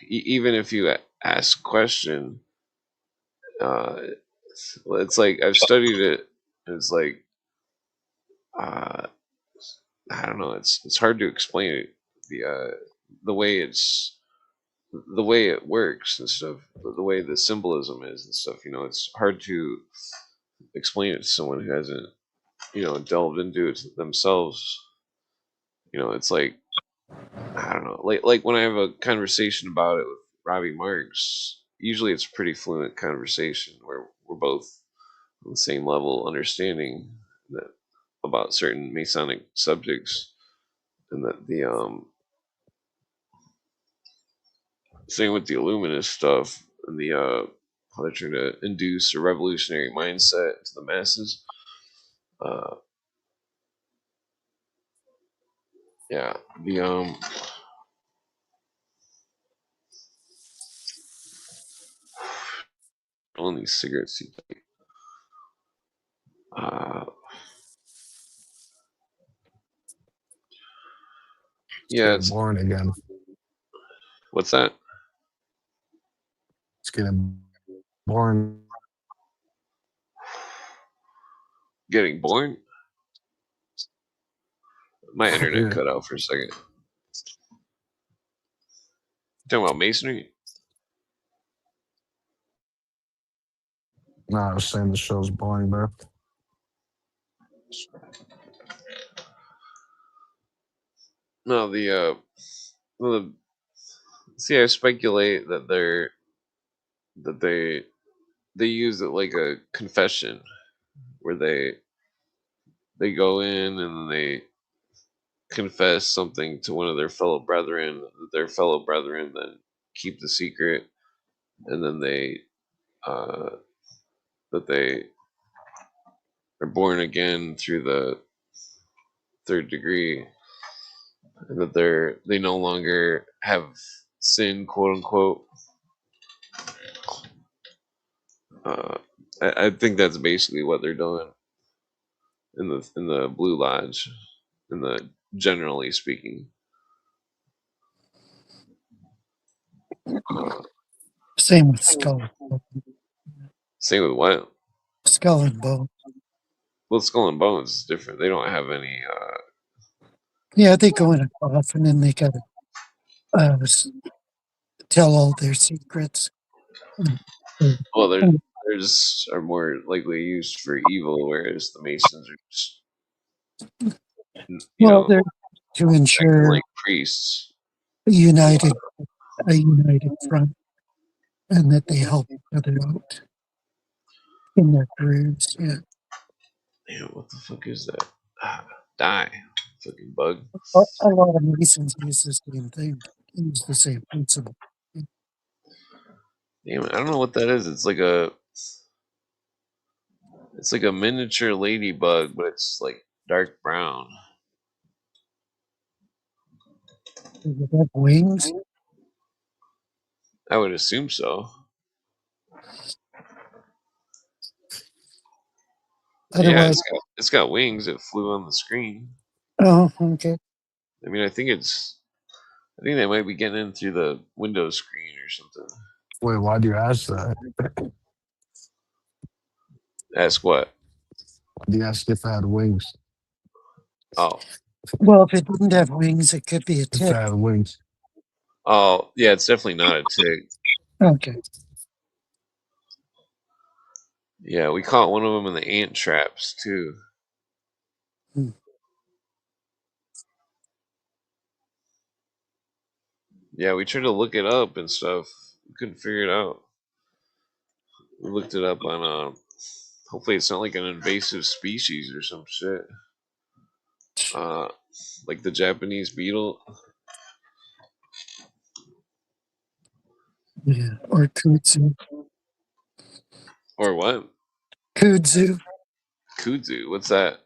Speaker 1: even if you ask a question, It's like I've studied it. It's like uh, I don't know. It's hard to explain it. The way the way it works and stuff. The way the symbolism is and stuff. It's hard to explain it to someone who hasn't delved into it themselves. It's like I don't know. Like when I have a conversation about it with Robbie Marks, usually it's a pretty fluent conversation where we're both on the same level understanding that about certain Masonic subjects, and that the same with the Illuminist stuff and the how they're trying to induce a revolutionary mindset to the masses. Uh, yeah, the all these cigarettes. Uh,
Speaker 3: It's
Speaker 1: yeah,
Speaker 3: getting
Speaker 1: it's
Speaker 3: boring again.
Speaker 1: what's that?
Speaker 3: It's getting boring.
Speaker 1: Getting born? My internet
Speaker 3: Yeah.
Speaker 1: cut out for a second. Talking about masonry?
Speaker 3: No, I was saying the show's boring, bro.
Speaker 1: No, the see, I speculate that that they use it like a confession where they go in and they confess something to one of their fellow brethren, that their fellow brethren then keep the secret, and then they uh, that they are born again through the third degree, and that they no longer have sin, quote unquote. Uh, I think that's basically what they're doing in the Blue Lodge, in the generally speaking. Uh,
Speaker 2: Same with
Speaker 1: Same with what?
Speaker 2: skull and bone.
Speaker 1: Well, Skull and Bones is different. They don't have any.
Speaker 2: Yeah, they go in a coffin and they gotta tell all their secrets. Mm.
Speaker 1: Well,
Speaker 2: Mm.
Speaker 1: theirs are more likely used for evil, whereas the Masons are just,
Speaker 2: Well, they're to
Speaker 1: acting
Speaker 2: ensure
Speaker 1: like priests.
Speaker 2: a united a united front and that they help each other out in their careers. Yeah.
Speaker 1: Damn, what the fuck is that? Ah, die, fucking bug.
Speaker 2: A lot of Masons use the same thing, use the same principle.
Speaker 1: Damn it, I don't know what that is. It's like a miniature ladybug, but it's like dark brown.
Speaker 2: Does it have wings?
Speaker 1: I would assume so. Yeah,
Speaker 2: Otherwise,
Speaker 1: it's got wings. It flew on the screen.
Speaker 2: oh, okay.
Speaker 1: I mean, I think they might be getting in through the window screen or something.
Speaker 3: Wait, why do you ask that?
Speaker 1: Ask what?
Speaker 3: Why do you ask if I had wings?
Speaker 1: Oh,
Speaker 2: Well, if it didn't have wings, it could be a
Speaker 3: If I
Speaker 2: tick.
Speaker 3: had wings.
Speaker 1: oh, yeah. It's definitely not a tick.
Speaker 2: Okay.
Speaker 1: Yeah, we caught one of them in the ant traps too.
Speaker 2: Hmm.
Speaker 1: Yeah, we tried to look it up and stuff. We couldn't figure it out. We looked it up on hopefully it's not like an invasive species or some shit. Uh, like the Japanese beetle
Speaker 2: Yeah. Or kudzu.
Speaker 1: or what?
Speaker 2: Kudzu.
Speaker 1: Kudzu. What's that?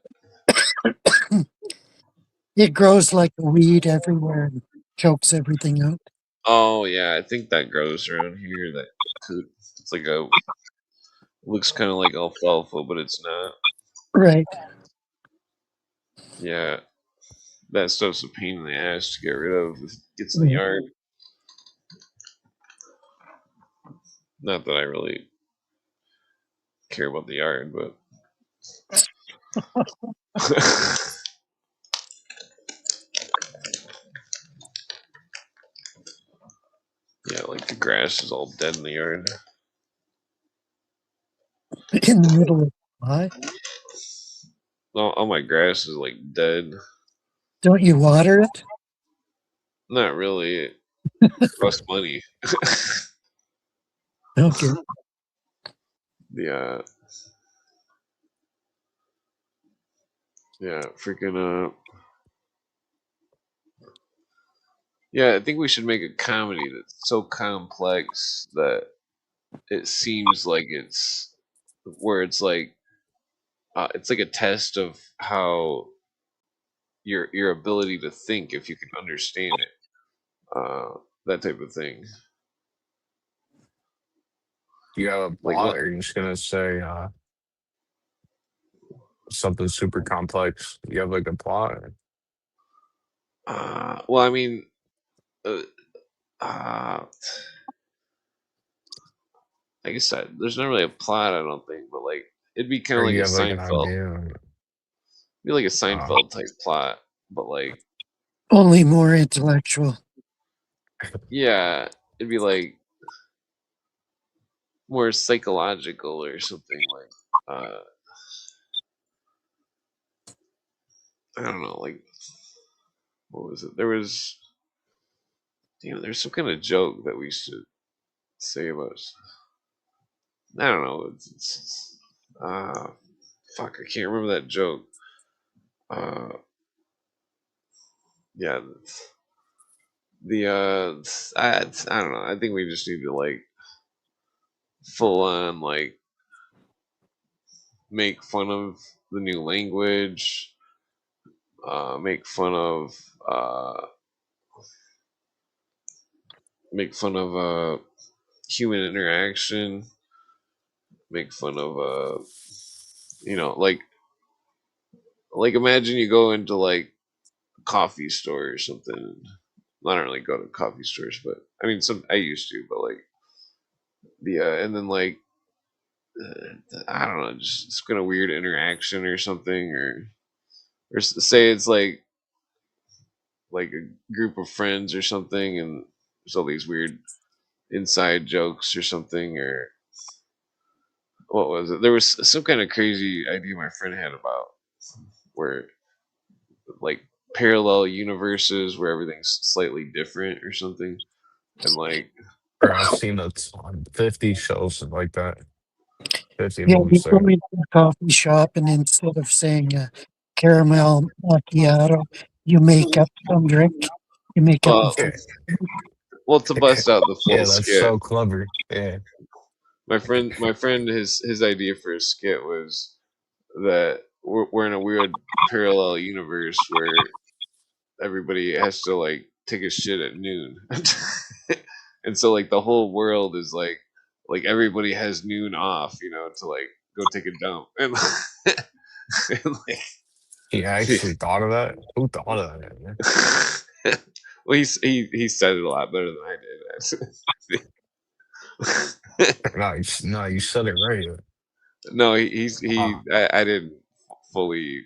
Speaker 2: It grows like a weed everywhere and chokes everything out.
Speaker 1: Oh yeah, I think that grows around here. That it's like a looks kind of like alfalfa, but it's not.
Speaker 2: Right.
Speaker 1: Yeah, that stuff's a pain in the ass to get rid of. If it gets in the
Speaker 2: Right.
Speaker 1: yard. Not that I really. care about the yard, but yeah, like the grass is all dead in the yard.
Speaker 2: In the middle of what?
Speaker 1: All my grass is like dead.
Speaker 2: Don't you water it?
Speaker 1: Not really. It costs money.
Speaker 2: Okay.
Speaker 1: Yeah, yeah, freaking yeah. I think we should make a comedy that's so complex that it seems like it's where it's like a test of how your ability to think if you can understand it. That type of thing.
Speaker 3: You have a
Speaker 1: Like
Speaker 3: plot,
Speaker 1: what?
Speaker 3: or you're just gonna say something super complex? You have like a plot.
Speaker 1: Well, I mean, uh, uh, I guess there's not really a plot. I don't think, but like it'd be kind of
Speaker 3: Or
Speaker 1: like
Speaker 3: you
Speaker 1: a
Speaker 3: have like an
Speaker 1: Seinfeld,
Speaker 3: idea.
Speaker 1: be like a
Speaker 3: Uh,
Speaker 1: Seinfeld type plot, but like
Speaker 2: Only more intellectual.
Speaker 1: yeah, it'd be like more psychological or something like I don't know, like what was it? There was there's some kind of joke that we should say about. I don't know. Fuck, I can't remember that joke. Uh, yeah, I don't know. I think we just need to like full on like make fun of the new language, make fun of uh, human interaction, make fun of like imagine you go into like a coffee store or something. I don't really go to coffee stores, but I mean some I used to, but like and then like I don't know, just some kind of weird interaction or something, or say it's like a group of friends or something, and there's all these weird inside jokes or something, or what was it? There was some kind of crazy idea my friend had about where like parallel universes where everything's slightly different or something, and like
Speaker 3: or I've seen a ton, 50 shows like that, 50
Speaker 2: Yeah, you
Speaker 3: movies
Speaker 2: go
Speaker 3: there.
Speaker 2: into a coffee shop and instead of saying caramel macchiato, you make up some drink. You make up a
Speaker 1: uh,
Speaker 3: Yeah,
Speaker 1: well, to bust out the full
Speaker 3: yeah, that's
Speaker 1: skit,
Speaker 3: so clever. Yeah,
Speaker 1: my friend his idea for a skit was that we're in a weird parallel universe where everybody has to like take a shit at noon. And so like the whole world is like everybody has noon off, to like go take a dump, and like
Speaker 3: he actually thought of that. Who thought of that, man?
Speaker 1: well he said it a lot better than I did.
Speaker 3: No, no, you said it right.
Speaker 1: No, he's
Speaker 3: Uh,
Speaker 1: he I didn't fully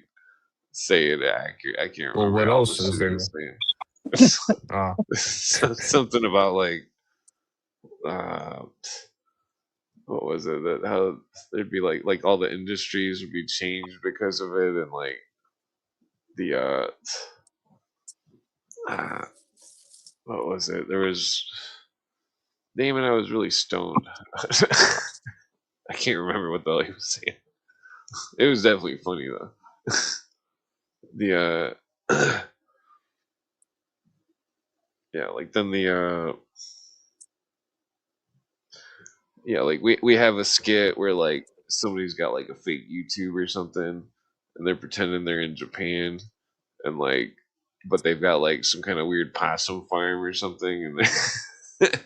Speaker 1: say it accurate. I can't
Speaker 3: well,
Speaker 1: remember
Speaker 3: what
Speaker 1: all the
Speaker 3: else
Speaker 1: shit
Speaker 3: is
Speaker 1: he
Speaker 3: there?
Speaker 1: was saying.
Speaker 3: Uh,
Speaker 1: Something about like uh what was it, that how there'd be like all the industries would be changed because of it, and like the uh what was it, there was damn it, I was really stoned. I can't remember what the hell he was saying. It was definitely funny though. The yeah, like then the yeah, like we have a skit where like somebody's got like a fake YouTube or something, and they're pretending they're in Japan, and like, but they've got like some kind of weird possum farm or something, and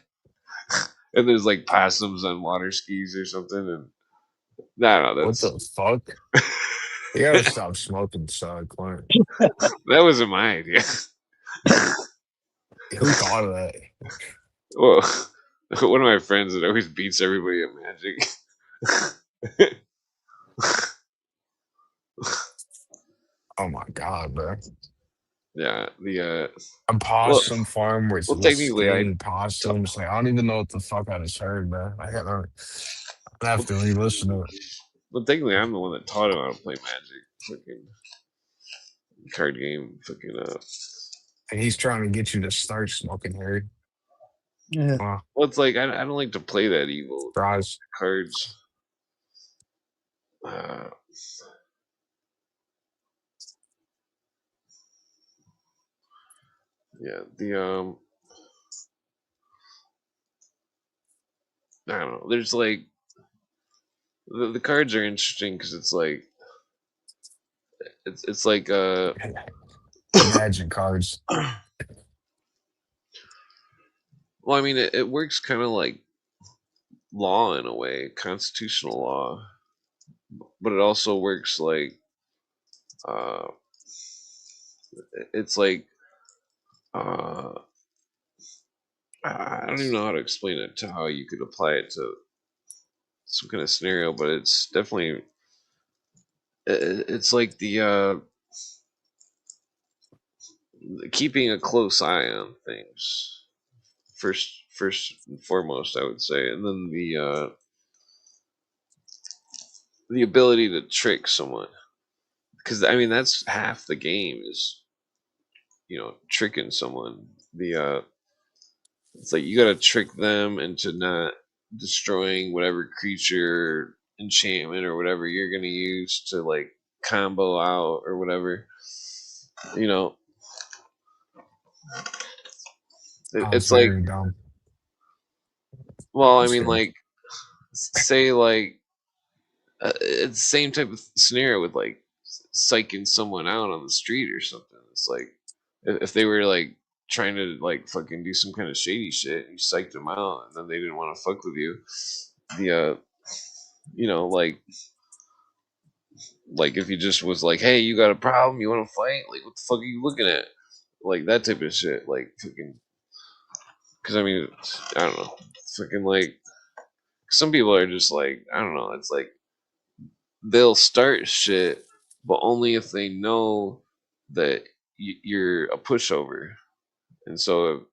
Speaker 1: and there's like possums on water skis or something, and I don't know.
Speaker 3: what the fuck? You gotta stop smoking, Clint.
Speaker 1: That wasn't my idea.
Speaker 3: Who thought of that?
Speaker 1: Well, one of my friends that always beats everybody at magic.
Speaker 3: Oh my god, bro.
Speaker 1: Yeah,
Speaker 3: A
Speaker 1: well,
Speaker 3: possum farm
Speaker 1: well,
Speaker 3: with
Speaker 1: technically, I
Speaker 3: skiing
Speaker 1: ta-
Speaker 3: possums. Like I don't even know what the fuck I just heard, man. I have
Speaker 1: well,
Speaker 3: to re-listen to it.
Speaker 1: well, technically, I'm the one that taught him how to play Magic. Fucking card game. Fucking
Speaker 3: And he's trying to get you to start smoking, Harry.
Speaker 2: Yeah.
Speaker 1: Well, it's like I don't like to play that evil
Speaker 3: Tries.
Speaker 1: cards. Uh, yeah, I don't know. There's like the cards are interesting because it's like it's like
Speaker 3: Magic cards.
Speaker 1: well, I mean, it works kind of like law in a way, constitutional law, but it also works like uh, it's like uh, I don't even know how to explain it to how you could apply it to some kind of scenario, but it's definitely it's like the keeping a close eye on things first and foremost, I would say, and then the ability to trick someone, because I mean that's half the game is tricking someone. The It's like you gotta trick them into not destroying whatever creature, enchantment, or whatever you're gonna use to like combo out or whatever. You know,
Speaker 3: Sounds
Speaker 1: it's like,
Speaker 3: very dumb.
Speaker 1: well, I
Speaker 3: Just
Speaker 1: mean,
Speaker 3: kidding.
Speaker 1: like, say like it's the same type of scenario with like psyching someone out on the street or something. It's like if they were like trying to like fucking do some kind of shady shit, and you psyched them out, and then they didn't want to fuck with you. The you know, like if he just was like, "Hey, you got a problem? You want to fight? Like, what the fuck are you looking at?" Like that type of shit. Like fucking. Because I mean, I don't know. Fucking like some people are just like I don't know. It's like they'll start shit, but only if they know that you're a pushover. And so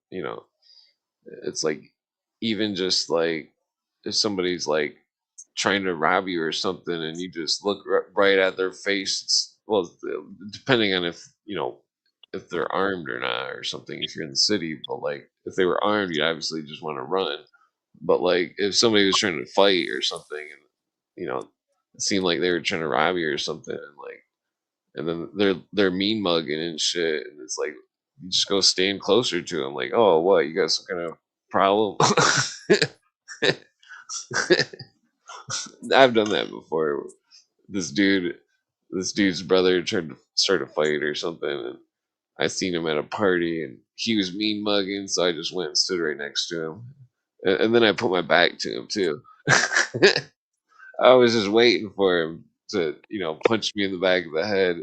Speaker 1: it's like even just like if somebody's like trying to rob you or something and you just look right at their face, well, depending on if they're armed or not or something, if you're in the city, but like if they were armed you obviously just want to run. But like if somebody was trying to fight or something and it seemed like they were trying to rob you or something, and then they're mean mugging and shit, and it's like you just go stand closer to them, like, oh, what, you got some kind of problem? I've done that before. This dude, this dude's brother tried to start a fight or something, and I seen him at a party, and he was mean mugging, so I just went and stood right next to him, and then I put my back to him too. I was just waiting for him to, punch me in the back of the head.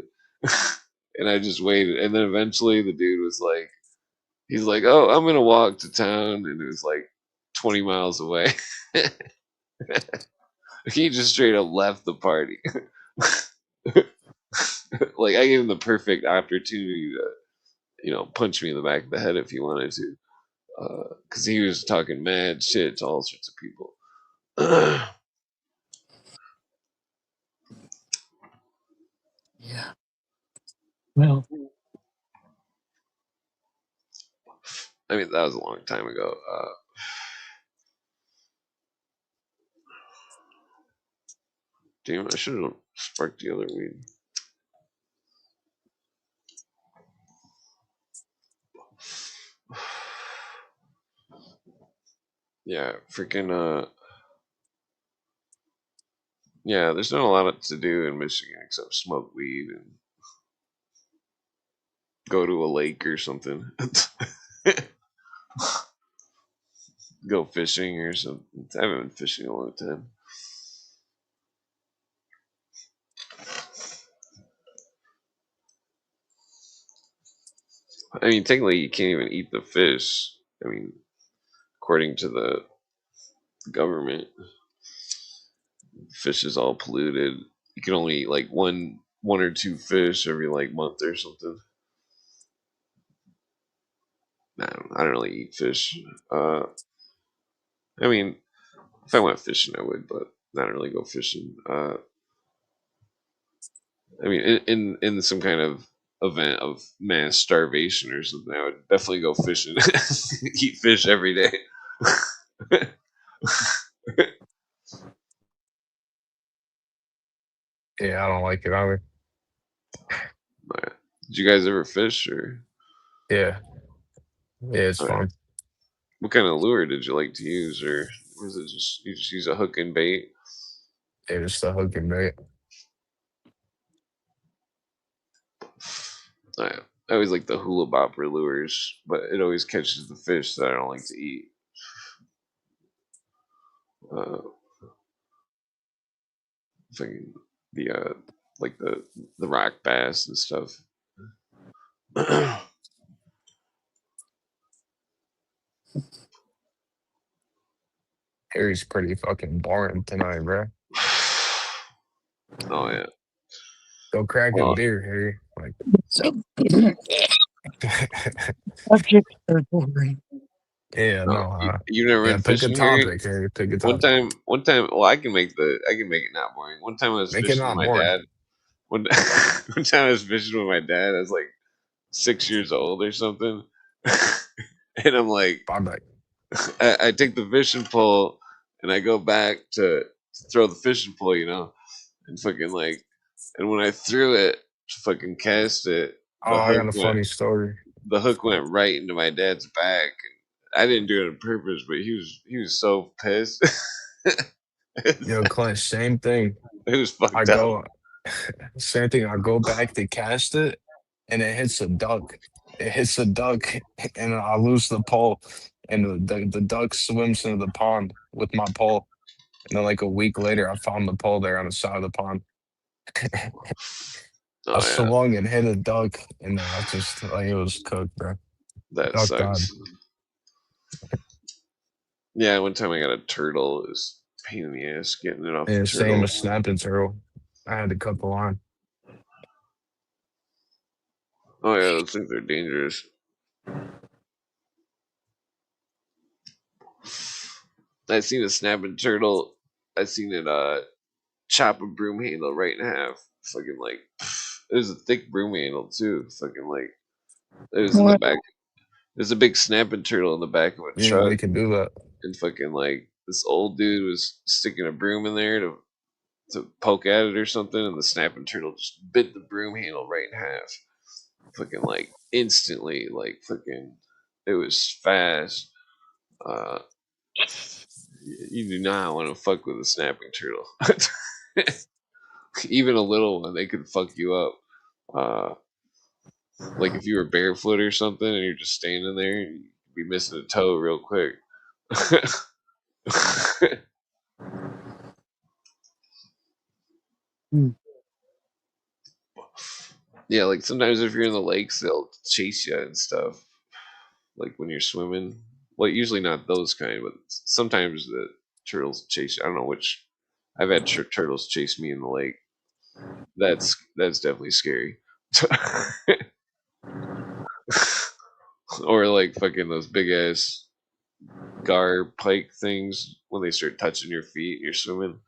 Speaker 1: And I just waited. And then eventually the dude was like, he's like, oh, I'm going to walk to town. And it was like 20 miles away. He just straight up left the party. Like, I gave him the perfect opportunity to, punch me in the back of the head if he wanted to. Because he was talking mad shit to all sorts of people.
Speaker 2: Yeah. Well,
Speaker 1: I mean, that was a long time ago. Damn, I should have sparked the other weed. Yeah, freaking yeah, there's not a lot to do in Michigan except smoke weed and go to a lake or something. Go fishing or something. I haven't been fishing in a long time. I mean, technically, you can't even eat the fish. I mean, according to the government, fish is all polluted. you can only eat like one or two fish every like month or something. I don't really eat fish. I mean, if I went fishing, I would, but I don't really go fishing. I mean, in some kind of event of mass starvation or something, I would definitely go fishing, eat fish every day.
Speaker 3: Yeah, I don't like it either.
Speaker 1: Did you guys ever fish, or
Speaker 3: Yeah, yeah, it's
Speaker 1: uh,
Speaker 3: fun.
Speaker 1: what kind of lure did you like to use, or was it just you just use a hook and bait?
Speaker 3: Yeah, just the hook and bait.
Speaker 1: I always like the hula bopper lures, but it always catches the fish that I don't like to eat. Uh, Fucking the like the rock bass and stuff.
Speaker 3: Harry's pretty fucking boring tonight, bro.
Speaker 1: Oh yeah.
Speaker 3: Go crack a
Speaker 1: Well,
Speaker 3: beer, Harry. Like,
Speaker 2: So subjects are boring.
Speaker 3: yeah, no,
Speaker 1: you never
Speaker 3: yeah,
Speaker 1: went
Speaker 3: pick a
Speaker 1: fishing, Harry?
Speaker 3: topic, Harry. Pick a topic.
Speaker 1: One time. Well, I can make it not boring. One time I was
Speaker 3: Make it
Speaker 1: fishing with
Speaker 3: not
Speaker 1: my
Speaker 3: boring.
Speaker 1: dad. One, one time I was fishing with my dad. I was like 6 years old or something, and I'm like,
Speaker 3: Bye bye.
Speaker 1: I take the fishing pole and I go back to throw the fishing pole, and fucking like, and when I threw it to fucking cast it,
Speaker 3: Oh, I got a funny story.
Speaker 1: the hook went right into my dad's back. And I didn't do it on purpose, but he was so pissed.
Speaker 3: Yo, Clint, same thing.
Speaker 1: It was
Speaker 3: I
Speaker 1: fucked up.
Speaker 3: go, same thing. I go back to cast it, and it hits a duck. It hits a duck, and I lose the pole, and the duck swims into the pond with my pole. And then, like a week later, I found the pole there on the side of the pond. I
Speaker 1: Oh yeah,
Speaker 3: swung and hit a duck, and I just like it was cooked, bro.
Speaker 1: that
Speaker 3: Duck died.
Speaker 1: sucks. Yeah, one time I got a turtle. It was a pain in the ass getting it off the
Speaker 3: And same
Speaker 1: turtle.
Speaker 3: as snapping turtle. I had to cut the line.
Speaker 1: Oh yeah, those things are dangerous. I seen a snapping turtle. I seen it chop a broom handle right in half. Fucking like it was a thick broom handle too. Fucking like it was in the
Speaker 2: What?
Speaker 1: back. There's a big snapping turtle in the back of a
Speaker 3: You didn't know you
Speaker 1: truck,
Speaker 3: could do that.
Speaker 1: and fucking like this old dude was sticking a broom in there to poke at it or something, and the snapping turtle just bit the broom handle right in half. Fucking like instantly, like fucking, it was fast. Uh, you do not want to fuck with a snapping turtle. Even a little one, they could fuck you up. Uh, like if you were barefoot or something and you're just standing there, you'd be missing a toe real quick.
Speaker 2: Hmm.
Speaker 1: Yeah, like sometimes if you're in the lakes, they'll chase you and stuff. Like when you're swimming. Well, usually not those kind, but sometimes the turtles chase you. I don't know which. I've had turtles chase me in the lake. That's definitely scary. Or like fucking those big ass gar pike things when they start touching your feet and you're swimming.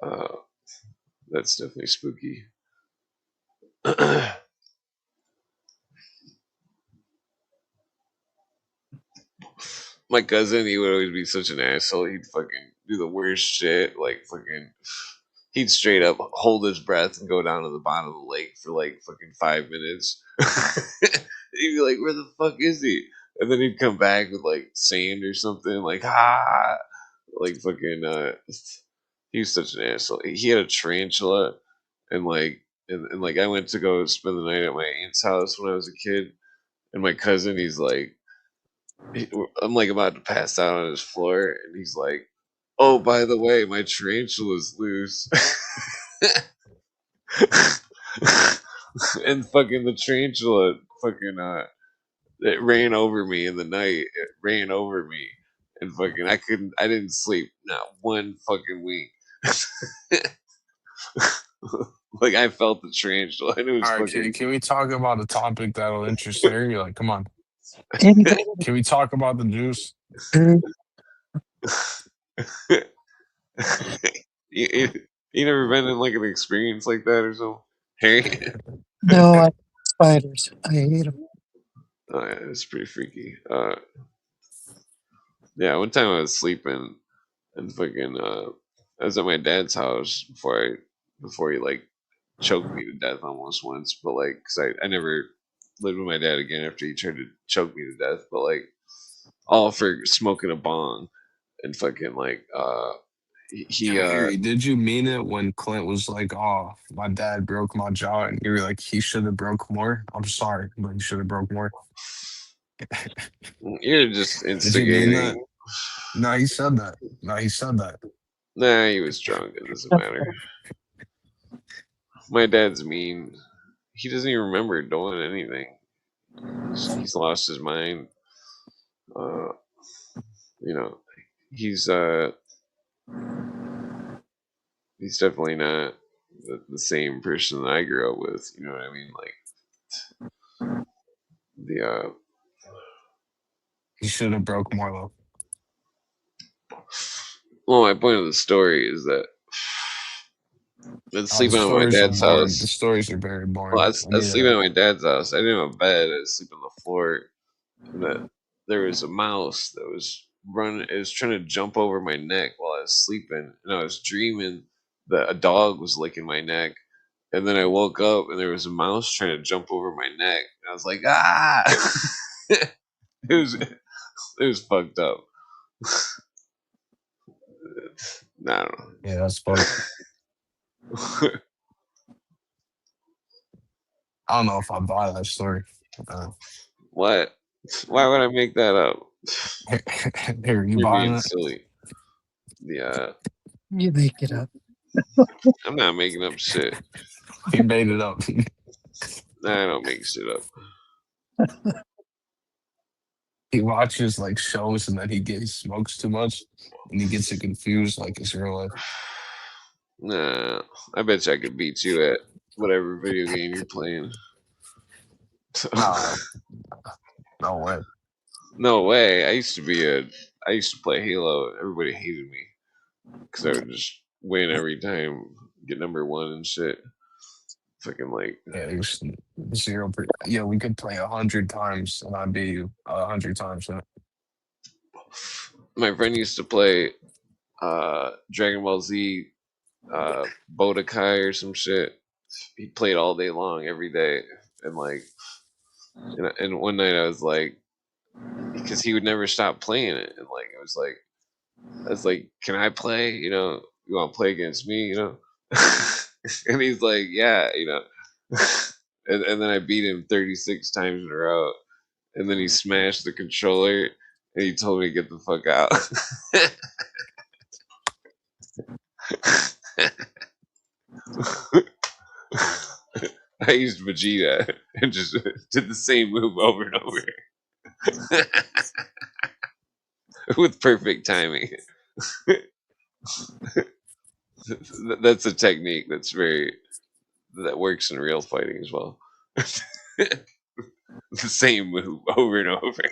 Speaker 1: Uh, that's definitely spooky. My cousin, he would always be such an asshole. He'd fucking do the worst shit. Like fucking, he'd straight up hold his breath and go down to the bottom of the lake for like fucking 5 minutes. He'd be like, "Where the fuck is he?" And then he'd come back with like sand or something. Like like fucking. He was such an asshole. He had a tarantula, and like, and like, I went to go spend the night at my aunt's house when I was a kid, and my cousin, he's like I'm like about to pass out on his floor, and he's like, "Oh, by the way, my tarantula's loose," and fucking the tarantula fucking it ran over me in the night. It ran over me, and fucking I didn't sleep not one fucking week. Like I felt the tarantula, and it was
Speaker 3: All right,
Speaker 1: fucking.
Speaker 3: can we talk about a topic that'll interest Harry? Like, come on.
Speaker 2: Anything.
Speaker 3: Can we talk about the juice?
Speaker 1: you, you never been in like an experience like that or something, Harry?
Speaker 2: No, I spiders. I hate them.
Speaker 1: Oh yeah, it's pretty freaky. Yeah, one time I was sleeping and fucking I was at my dad's house before he like choked me to death almost once, but like cuz I never lived with my dad again after he tried to choke me to death, but like all for smoking a bong and fucking like he
Speaker 3: Yo, Harry, did you mean it when Clint was like, "Oh, my dad broke my jaw," and you were like, "He should have broke more." I'm sorry, but he should have broke more.
Speaker 1: you're just
Speaker 3: Did you mean
Speaker 1: instigating.
Speaker 3: that? No, he said that. No, he said that.
Speaker 1: Nah, he was drunk. It doesn't matter. My dad's mean. He doesn't even remember doing anything. He's lost his mind. Uh, you know, he's uh he's definitely not the same person that I grew up with. You know what I mean? Like the
Speaker 3: He should have broke more though.
Speaker 1: well, my point of the story is that I was
Speaker 3: Oh, the
Speaker 1: sleeping at my
Speaker 3: stories are
Speaker 1: dad's
Speaker 3: boring. The
Speaker 1: house.
Speaker 3: stories are very
Speaker 1: Well,
Speaker 3: boring. I
Speaker 1: I was
Speaker 3: need
Speaker 1: sleeping
Speaker 3: a
Speaker 1: at my dad's house. I didn't have a bed. I was sleeping on the floor, and that there was a mouse that was running. It was trying to jump over my neck while I was sleeping, and I was dreaming that a dog was licking my neck. And then I woke up, and there was a mouse trying to jump over my neck. And I was like, ah! It was fucked up. I don't
Speaker 3: yeah, that's fucked.
Speaker 1: know.
Speaker 3: I don't know if I buy that story. Uh,
Speaker 1: What? Why would I make that up?
Speaker 3: Harry, you
Speaker 1: You're
Speaker 3: buying
Speaker 1: being
Speaker 3: it?
Speaker 1: silly. Yeah,
Speaker 2: You make it up.
Speaker 1: I'm not making up shit.
Speaker 3: He made it up.
Speaker 1: Nah, I don't make shit up.
Speaker 3: He watches like shows and then he smokes too much and he gets it confused like it's real life.
Speaker 1: Nah, I bet you I could beat you at whatever video game you're playing.
Speaker 3: Nah, no way.
Speaker 1: No way. I used to play Halo. Everybody hated me because I would just win every time, get number one and shit. Fucking like
Speaker 3: Yeah, it was zero. Yeah, we could play 100 times and I'd beat you 100 times. Huh?
Speaker 1: my friend used to play Dragon Ball Z, Bodakai or some shit. He played all day long every day, and like, and one night I was like, because he would never stop playing it, and like I was like, can I play? You know, you want to play against me? You know, and he's like, yeah, you know, and then I beat him 36 times in a row, and then he smashed the controller, and he told me to get the fuck out. I used Vegeta and just did the same move over and over with perfect timing. That's a technique that works in real fighting as well. The same move over and over.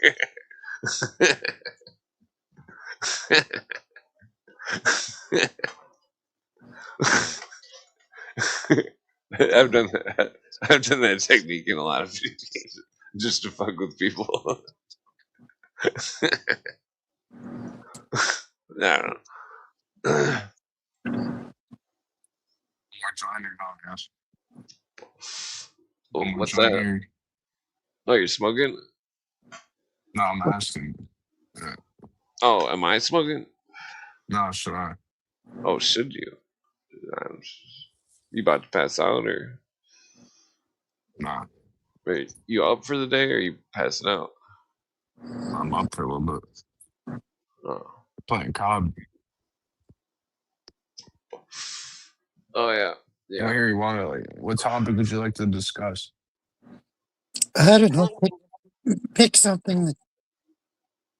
Speaker 1: I've done that. I've done that technique in a lot of video games just to fuck with people. I don't know.
Speaker 3: More joint or not, yes.
Speaker 1: Oh,
Speaker 3: One more
Speaker 1: what's
Speaker 3: joint
Speaker 1: that?
Speaker 3: here.
Speaker 1: Oh, you're smoking?
Speaker 3: No, I'm asking.
Speaker 1: Oh, am I smoking?
Speaker 3: No, should I?
Speaker 1: Oh, should you? Um, you about to pass out, or
Speaker 3: Nah,
Speaker 1: wait, you up for the day, or you passing out?
Speaker 3: I'm up for a little bit.
Speaker 1: Oh,
Speaker 3: Playing COD.
Speaker 1: oh yeah,
Speaker 3: Well,
Speaker 1: yeah.
Speaker 3: here you want to like, what topic would you like to discuss?
Speaker 2: I don't know. Pick something that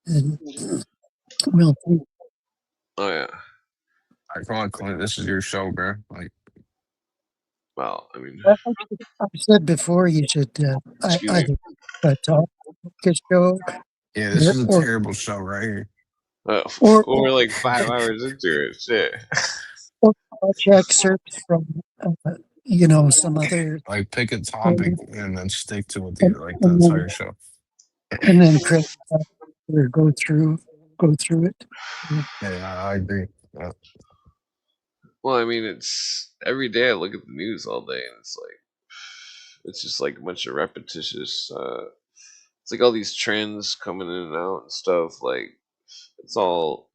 Speaker 2: and we'll see.
Speaker 1: Oh yeah.
Speaker 3: All right, come on, Clint. This is your show, bro. Like,
Speaker 1: Well, I mean,
Speaker 2: I've said before you should
Speaker 1: excuse me.
Speaker 2: either talk a show
Speaker 3: Yeah, this is a
Speaker 2: or
Speaker 3: terrible show right here.
Speaker 2: or
Speaker 1: We're like 5 hours into it. Shit.
Speaker 2: or watch excerpts from some other
Speaker 3: Like pick a topic
Speaker 2: and,
Speaker 3: and then stick to it like the
Speaker 2: and then
Speaker 3: entire show.
Speaker 2: Chris or go through it.
Speaker 3: Yeah, I agree.
Speaker 1: Well, I mean, it's every day I look at the news all day, and it's just like a bunch of repetitious. It's like all these trends coming in and out and stuff. Like it's all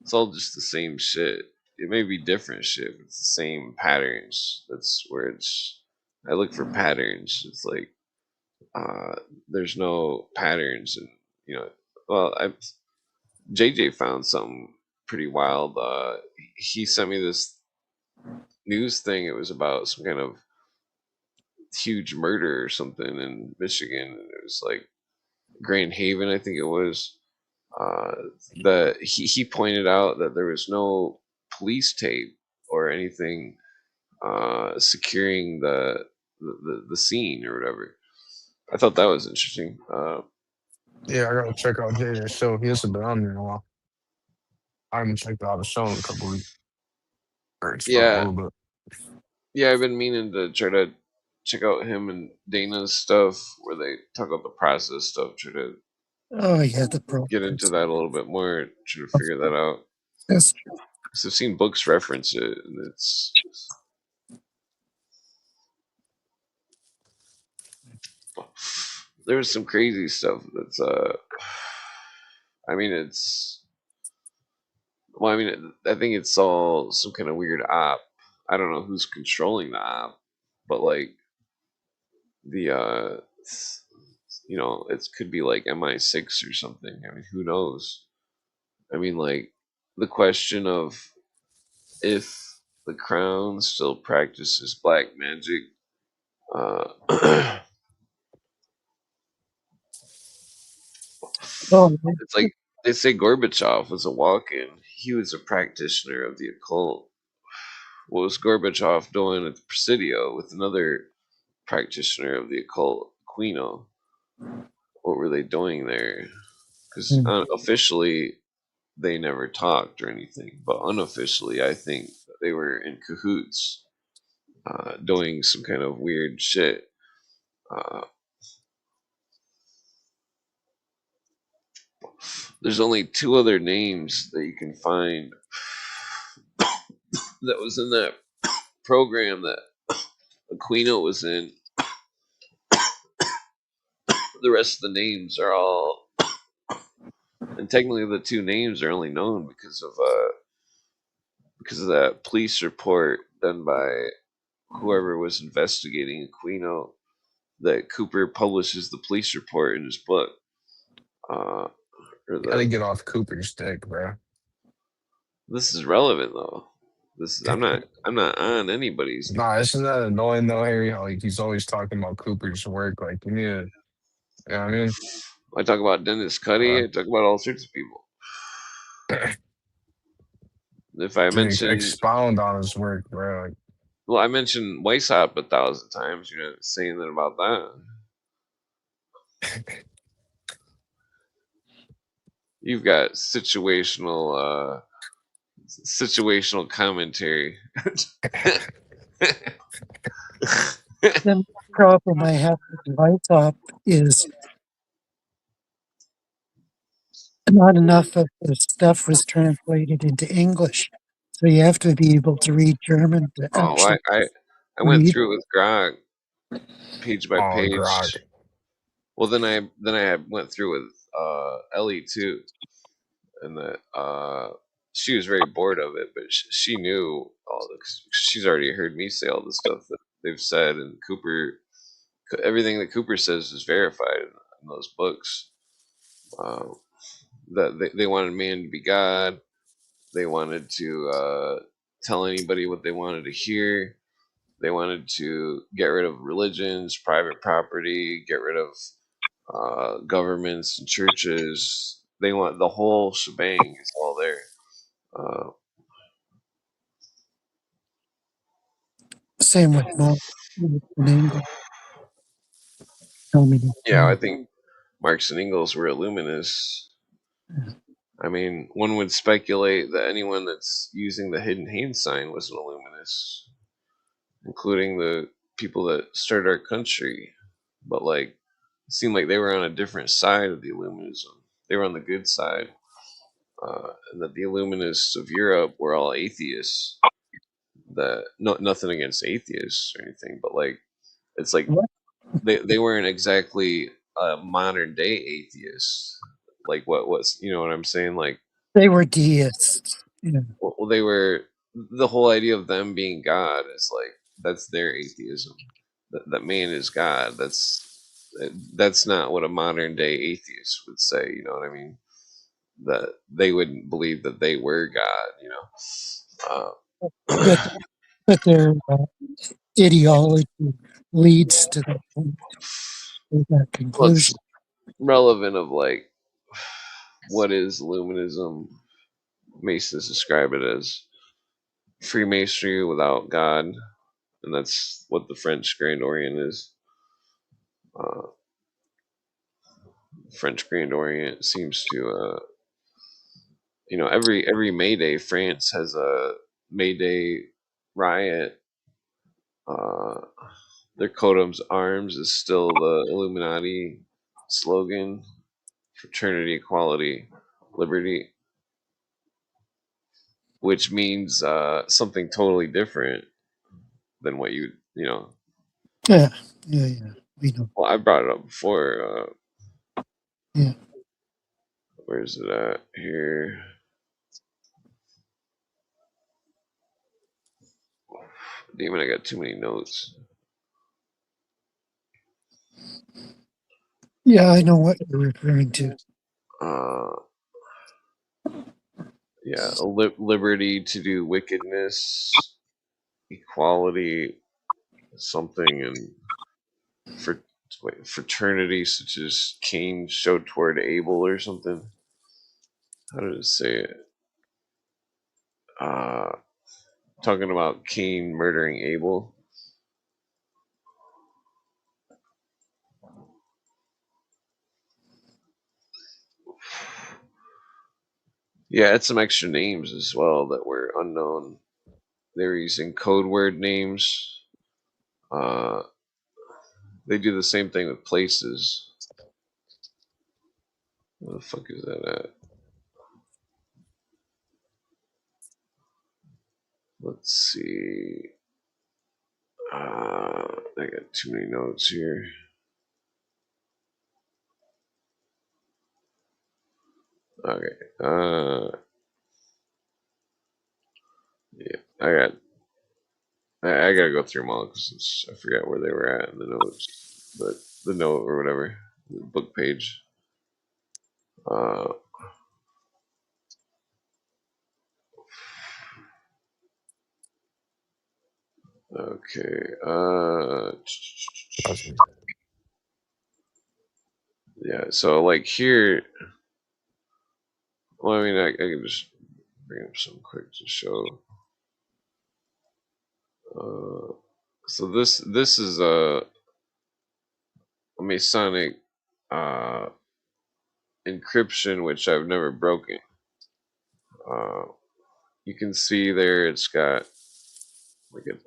Speaker 1: it's all just the same shit. It may be different shit, but it's the same patterns. That's where it's. I look for patterns. It's like uh, there's no patterns, and you know. Well, JJ found something pretty wild. He sent me this news thing. It was about some kind of huge murder or something in Michigan. And it was like Grand Haven, I think it was. Uh, he pointed out that there was no police tape or anything securing the scene or whatever. I thought that was interesting.
Speaker 3: Yeah, I gotta check out Jay's show. He hasn't been on there in a while. I haven't checked out a show in a couple weeks. Or it's been a
Speaker 1: Yeah,
Speaker 3: little bit.
Speaker 1: yeah, I've been meaning to try to check out him and Dana's stuff where they talk about the process stuff. Try to
Speaker 2: Oh yeah, the
Speaker 1: get into
Speaker 2: programs.
Speaker 1: that a little bit more. Try to figure that out.
Speaker 2: That's
Speaker 1: 'Cause I've seen books reference it, and it's there was some crazy stuff that's I mean it's well I mean I think it's all some kind of weird op. I don't know who's controlling the op, but like the it could be like MI6 or something. I mean, who knows? I mean, like the question of if the crown still practices black magic.
Speaker 2: oh,
Speaker 1: It's like they say Gorbachev was a walk-in. He was a practitioner of the occult. What was Gorbachev doing at the Presidio with another practitioner of the occult, Aquino? What were they doing there? Because
Speaker 2: mm.
Speaker 1: officially they never talked or anything, but unofficially, I think they were in cahoots, doing some kind of weird shit. Uh, there's only two other names that you can find that was in that program that Aquino was in. The rest of the names are all, and technically the two names are only known because of that police report done by whoever was investigating Aquino. That Cooper publishes the police report in his book. Uh, or
Speaker 3: You gotta
Speaker 1: the
Speaker 3: get off Cooper's dick, bro.
Speaker 1: This is relevant though. This is I'm not on anybody's.
Speaker 3: Nah, isn't that annoying though, Harry? How like he's always talking about Cooper's work. Like you need to, you know what I mean?
Speaker 1: I talk about Dennis Cuddy.
Speaker 3: Uh,
Speaker 1: I talk about all sorts of people. If I mention,
Speaker 3: expound on his work, bro.
Speaker 1: well, I mentioned Weishaupt 1,000 times. You're not saying that about that. You've got situational commentary.
Speaker 2: The problem I have with Lifetop is not enough of the stuff was translated into English. So you have to be able to read German to
Speaker 1: Oh,
Speaker 2: actually
Speaker 1: I went
Speaker 2: read.
Speaker 1: through it with Grog page by
Speaker 3: Oh,
Speaker 1: page.
Speaker 3: Grog.
Speaker 1: Well, then I went through with Ellie too, and that she was very bored of it, but she knew all this. She's already heard me say all the stuff that they've said, and everything that Cooper says is verified in those books. Uh, that they wanted man to be God. They wanted to tell anybody what they wanted to hear. They wanted to get rid of religions, private property, get rid of governments and churches. They want the whole shebang. It's all there. Uh,
Speaker 2: Same with Marx and Engels. Communist
Speaker 1: Yeah, I think Marx and Engels were illuminists. I mean, one would speculate that anyone that's using the hidden hand sign was an illuminist, including the people that started our country. But like, it seemed like they were on a different side of the Illuminism. They were on the good side, and that the Illuminists of Europe were all atheists. That no, nothing against atheists or anything, but like, it's like
Speaker 2: What?
Speaker 1: they weren't exactly modern day atheists. Like what was, you know what I'm saying? Like,
Speaker 2: They were deists. Yeah.
Speaker 1: well, they were, the whole idea of them being God is like, that's their atheism. That man is God. That's not what a modern day atheist would say. You know what I mean? That they wouldn't believe that they were God. You know,
Speaker 2: But but their ideology leads to that
Speaker 1: well, it's
Speaker 2: conclusion.
Speaker 1: relevant of like, what is Illuminism? Masons describe it as Freemasonry without God, and that's what the French Grand Orient is. Uh, French Grand Orient seems to, every May Day, France has a May Day riot. Uh, their coat of arms is still the Illuminati slogan: fraternity, equality, liberty, which means something totally different than what you know.
Speaker 2: Yeah, yeah, yeah. We know.
Speaker 1: Well, I brought it up before.
Speaker 2: Yeah.
Speaker 1: Where's it at here? Damn it, I got too many notes.
Speaker 2: Yeah, I know what you're referring to.
Speaker 1: Uh, yeah, liberty to do wickedness, equality, something, and for fraternity, such as Cain showed toward Abel or something. How did it say it? Uh, Talking about Cain murdering Abel. Yeah, it's some extra names as well that were unknown. They were using code word names. Uh, they do the same thing with places. Where the fuck is that at? Let's see. I got too many notes here. Okay. Yeah, I gotta go through them all because I forgot where they were at in the notes, but the note or whatever, the book page. Uh, okay. Yeah. So like here, well, I mean, I can just bring up some quick to show. Uh, so this is a Masonic uh, encryption which I've never broken. Uh, you can see there it's got like a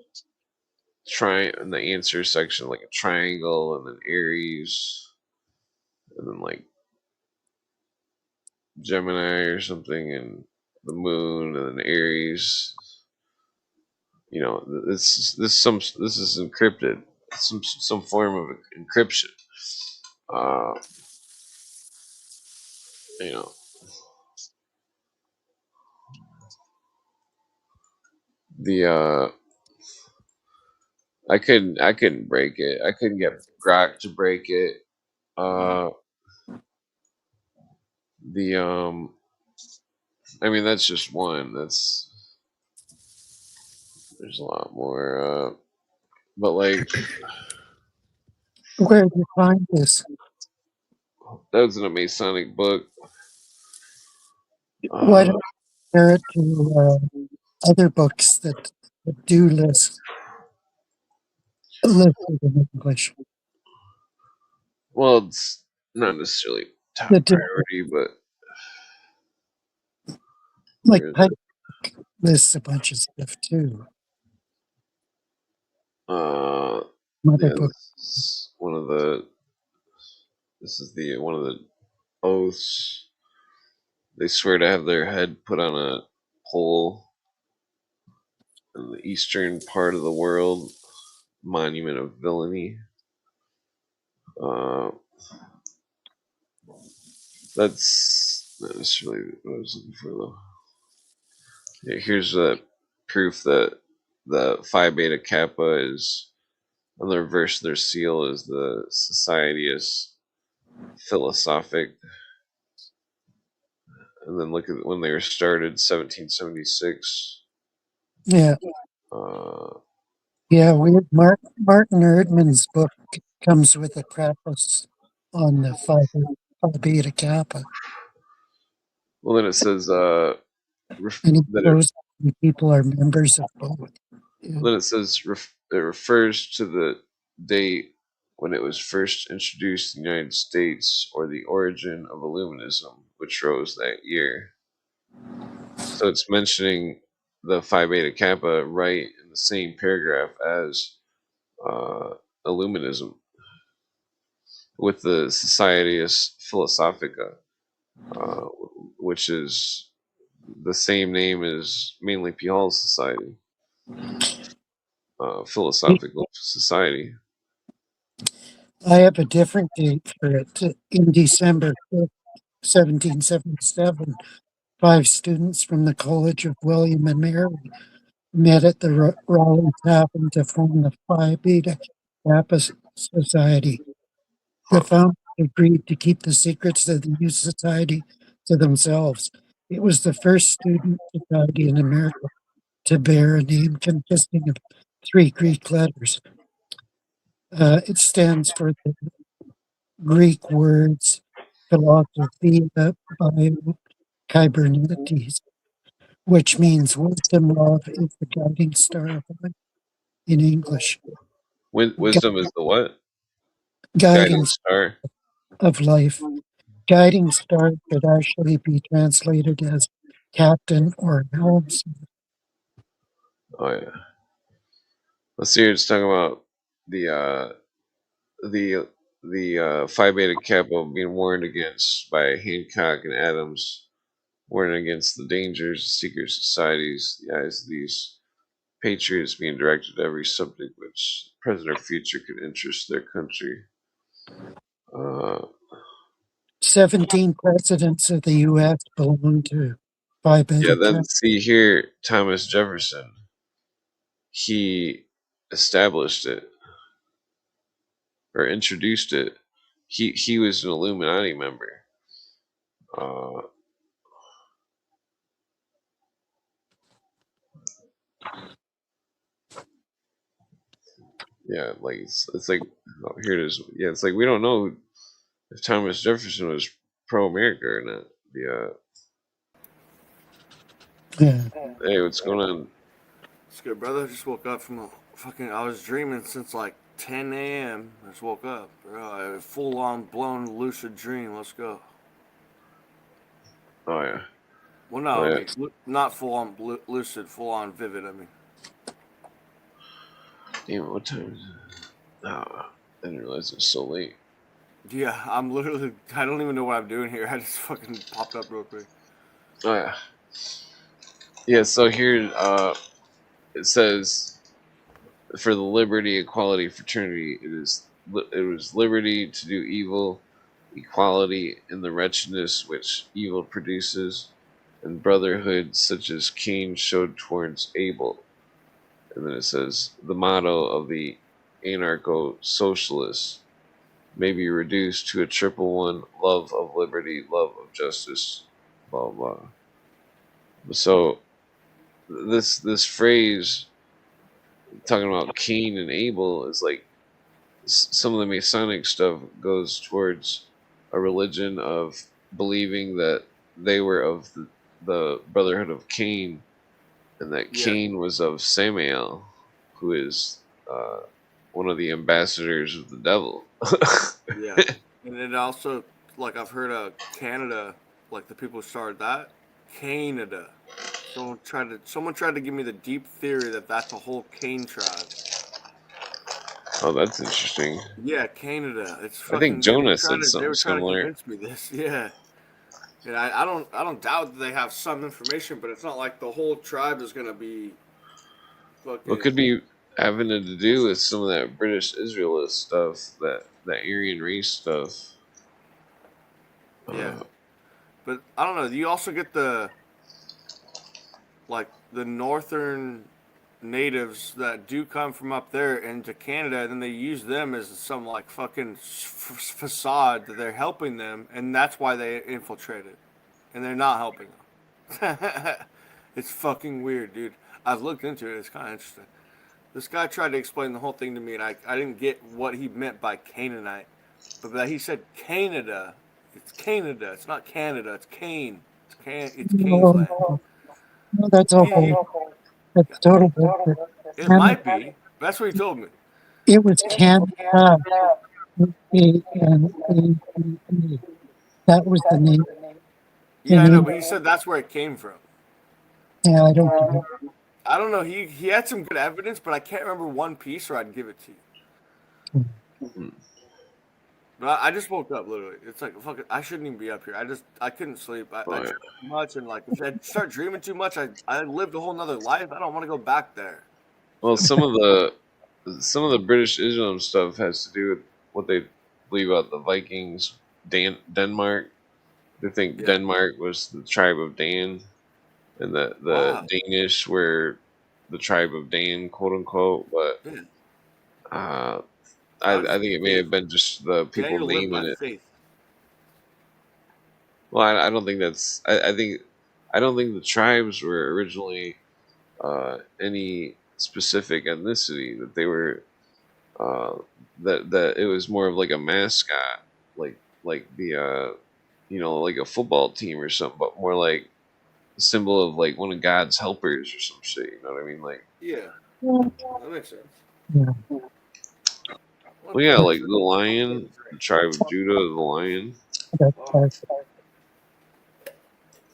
Speaker 1: in the answer section, like a triangle, and then Aries, and then like Gemini or something, and the Moon, and then Aries. You know, this is encrypted, some form of encryption. Uh, you know, the I couldn't break it. I couldn't get Grok to break it. Uh, the I mean, that's just one. There's a lot more. But like,
Speaker 2: Where did you find this?
Speaker 1: that was in a Masonic book.
Speaker 2: Why
Speaker 1: Uh,
Speaker 2: don't you compare it to other books that do list listed in English.
Speaker 1: Well, it's not necessarily
Speaker 2: The
Speaker 1: top
Speaker 2: different,
Speaker 1: priority, but
Speaker 2: like
Speaker 1: where is
Speaker 2: Pike
Speaker 1: it?
Speaker 2: lists a bunch of stuff too. Mother
Speaker 1: Yeah,
Speaker 2: book.
Speaker 1: this is one of the. This is the one of the oaths. They swear to have their head put on a pole in the eastern part of the world, monument of villainy. Uh, that's not necessarily what I was looking for, though. Yeah, here's the proof that the Phi Beta Kappa is on the reverse of their seal is the Society is Philosophic, and then look at when they were started, 1776.
Speaker 2: Yeah,
Speaker 1: Uh,
Speaker 2: yeah. Weird. Martin Erdman's book comes with a preface on the Phi Beta Kappa,
Speaker 1: well, then it says
Speaker 2: and he
Speaker 1: that it
Speaker 2: shows how people are members of both. Yeah.
Speaker 1: then it says it refers to the date when it was first introduced in the United States or the origin of Illuminism, which rose that year. So it's mentioning the Phi Beta Kappa right in the same paragraph as uh, Illuminism with the Societas Philosophica, uh, which is the same name as mainly P. Hall's Society, Philosophical Society.
Speaker 2: I have a different date for it. In December 1777, five students from the College of William and Mary met at the Raleigh Tavern to form the Phi Beta Kappa Society. The
Speaker 1: Huh.
Speaker 2: founders agreed to keep the secrets of the new society to themselves. It was the first student society in America to bear a name consisting of three Greek letters. It stands for the Greek words philosophia bio kybernetes, which means wisdom love is the guiding star of life in English. Gu-
Speaker 1: Wisdom is the what? Guiding
Speaker 2: Guiding
Speaker 1: star.
Speaker 2: of life. Guiding star could actually be translated as captain or helmsman.
Speaker 1: Oh yeah. Let's see. It's talking about the uh, the Phi Beta Kappa being warned against by Hancock and Adams, warning against the dangers of secret societies, the eyes of these patriots being directed to every subject which, present or future, could interest their country. Uh,
Speaker 2: 17 presidents of the U.S. belong to Phi
Speaker 1: yeah,
Speaker 2: Beta
Speaker 1: then
Speaker 2: Kappa.
Speaker 1: see here, Thomas Jefferson, he established it or introduced it. He was an Illuminati member. Uh, yeah, like it's like oh, here it is. Yeah, it's like we don't know if Thomas Jefferson was pro America or not. The
Speaker 2: Yeah.
Speaker 1: hey, what's going on?
Speaker 4: It's good, brother. I just woke up from a fucking. I was dreaming since like 10 a.m. I just woke up, bro. Full on blown lucid dream. Let's go.
Speaker 1: Oh yeah,
Speaker 4: Well,
Speaker 1: oh
Speaker 4: no,
Speaker 1: yeah.
Speaker 4: like not full on lucid, full on vivid. I mean,
Speaker 1: Damn, what time is it? Oh, I didn't realize it was so late.
Speaker 4: yeah, I'm literally. I don't even know what I'm doing here. I just fucking popped up real quick.
Speaker 1: Oh yeah, yeah. So here, it says for the liberty, equality, fraternity, it was liberty to do evil, equality in the wretchedness which evil produces, and brotherhood such as Cain showed towards Abel. And then it says the motto of the anarcho socialists may be reduced to a triple one: love of liberty, love of justice, blah blah. So this phrase talking about Cain and Abel is like some of the Masonic stuff goes towards a religion of believing that they were of the Brotherhood of Cain, and that
Speaker 4: Yeah,
Speaker 1: Cain was of Samael, who is uh, one of the ambassadors of the devil.
Speaker 4: Yeah, and then also like I've heard of Canada, like the people who started that, Canada. Someone tried to give me the deep theory that that's a whole Cane tribe.
Speaker 1: Oh, that's interesting.
Speaker 4: Yeah, Canada. It's
Speaker 1: I think
Speaker 4: fucking. They were
Speaker 1: Jonah
Speaker 4: trying
Speaker 1: said
Speaker 4: to. They
Speaker 1: something
Speaker 4: were trying to
Speaker 1: similar.
Speaker 4: convince me this. Yeah, and I don't doubt that they have some information, but it's not like the whole tribe is gonna be
Speaker 1: What could
Speaker 4: fucking.
Speaker 1: be having to do with some of that British Israelist stuff, that Aryan race stuff?
Speaker 4: Yeah,
Speaker 1: Uh,
Speaker 4: but I don't know. You also get the northern natives that do come from up there into Canada, and then they use them as some like fucking facade that they're helping them, and that's why they infiltrated, and they're not helping them. It's fucking weird, dude. I've looked into it. It's kind of interesting. This guy tried to explain the whole thing to me, and I didn't get what he meant by Canaanite, but that he said Canada. It's Canada. It's not Canada. It's Cane. It's Cane's
Speaker 2: No,
Speaker 4: land.
Speaker 2: no, that's a whole,
Speaker 4: He
Speaker 2: that's total bullshit.
Speaker 4: It
Speaker 2: Canada,
Speaker 4: might be. That's what he told me.
Speaker 2: it was Canada, Canada. That was the name
Speaker 4: Yeah,
Speaker 2: in
Speaker 4: I know,
Speaker 2: English.
Speaker 4: but he said that's where it came from.
Speaker 2: Yeah, I don't get it.
Speaker 4: I don't know. He had some good evidence, but I can't remember one piece, or I'd give it to you.
Speaker 1: hmm.
Speaker 4: But I just woke up literally. It's like fuck it, I shouldn't even be up here. I couldn't sleep. I
Speaker 1: Oh, yeah.
Speaker 4: drank too much, and like if I start dreaming too much, I lived a whole nother life. I don't want to go back there.
Speaker 1: Well, some of the British Islam stuff has to do with what they believe about the Vikings, Denmark. They think
Speaker 4: Yeah.
Speaker 1: Denmark was the tribe of Dan, and the
Speaker 4: Wow.
Speaker 1: Danish were the tribe of Dan, quote unquote. But
Speaker 4: Yeah.
Speaker 1: uh,
Speaker 4: I
Speaker 1: I
Speaker 4: just
Speaker 1: think it may have
Speaker 4: believe
Speaker 1: been just the people
Speaker 4: Daniel lived by
Speaker 1: naming it.
Speaker 4: faith.
Speaker 1: Well, I don't think that's. I don't think the tribes were originally any specific ethnicity. That they were uh, that it was more of like a mascot, like the like a football team or something, but more like a symbol of like one of God's helpers or some shit. You know what I mean? Like,
Speaker 4: Yeah,
Speaker 2: Yeah,
Speaker 4: that makes sense.
Speaker 2: yeah,
Speaker 1: well,
Speaker 4: What
Speaker 1: yeah,
Speaker 4: the?
Speaker 1: like the lion, the tribe of Judah, the lion.
Speaker 4: Oh,
Speaker 2: that's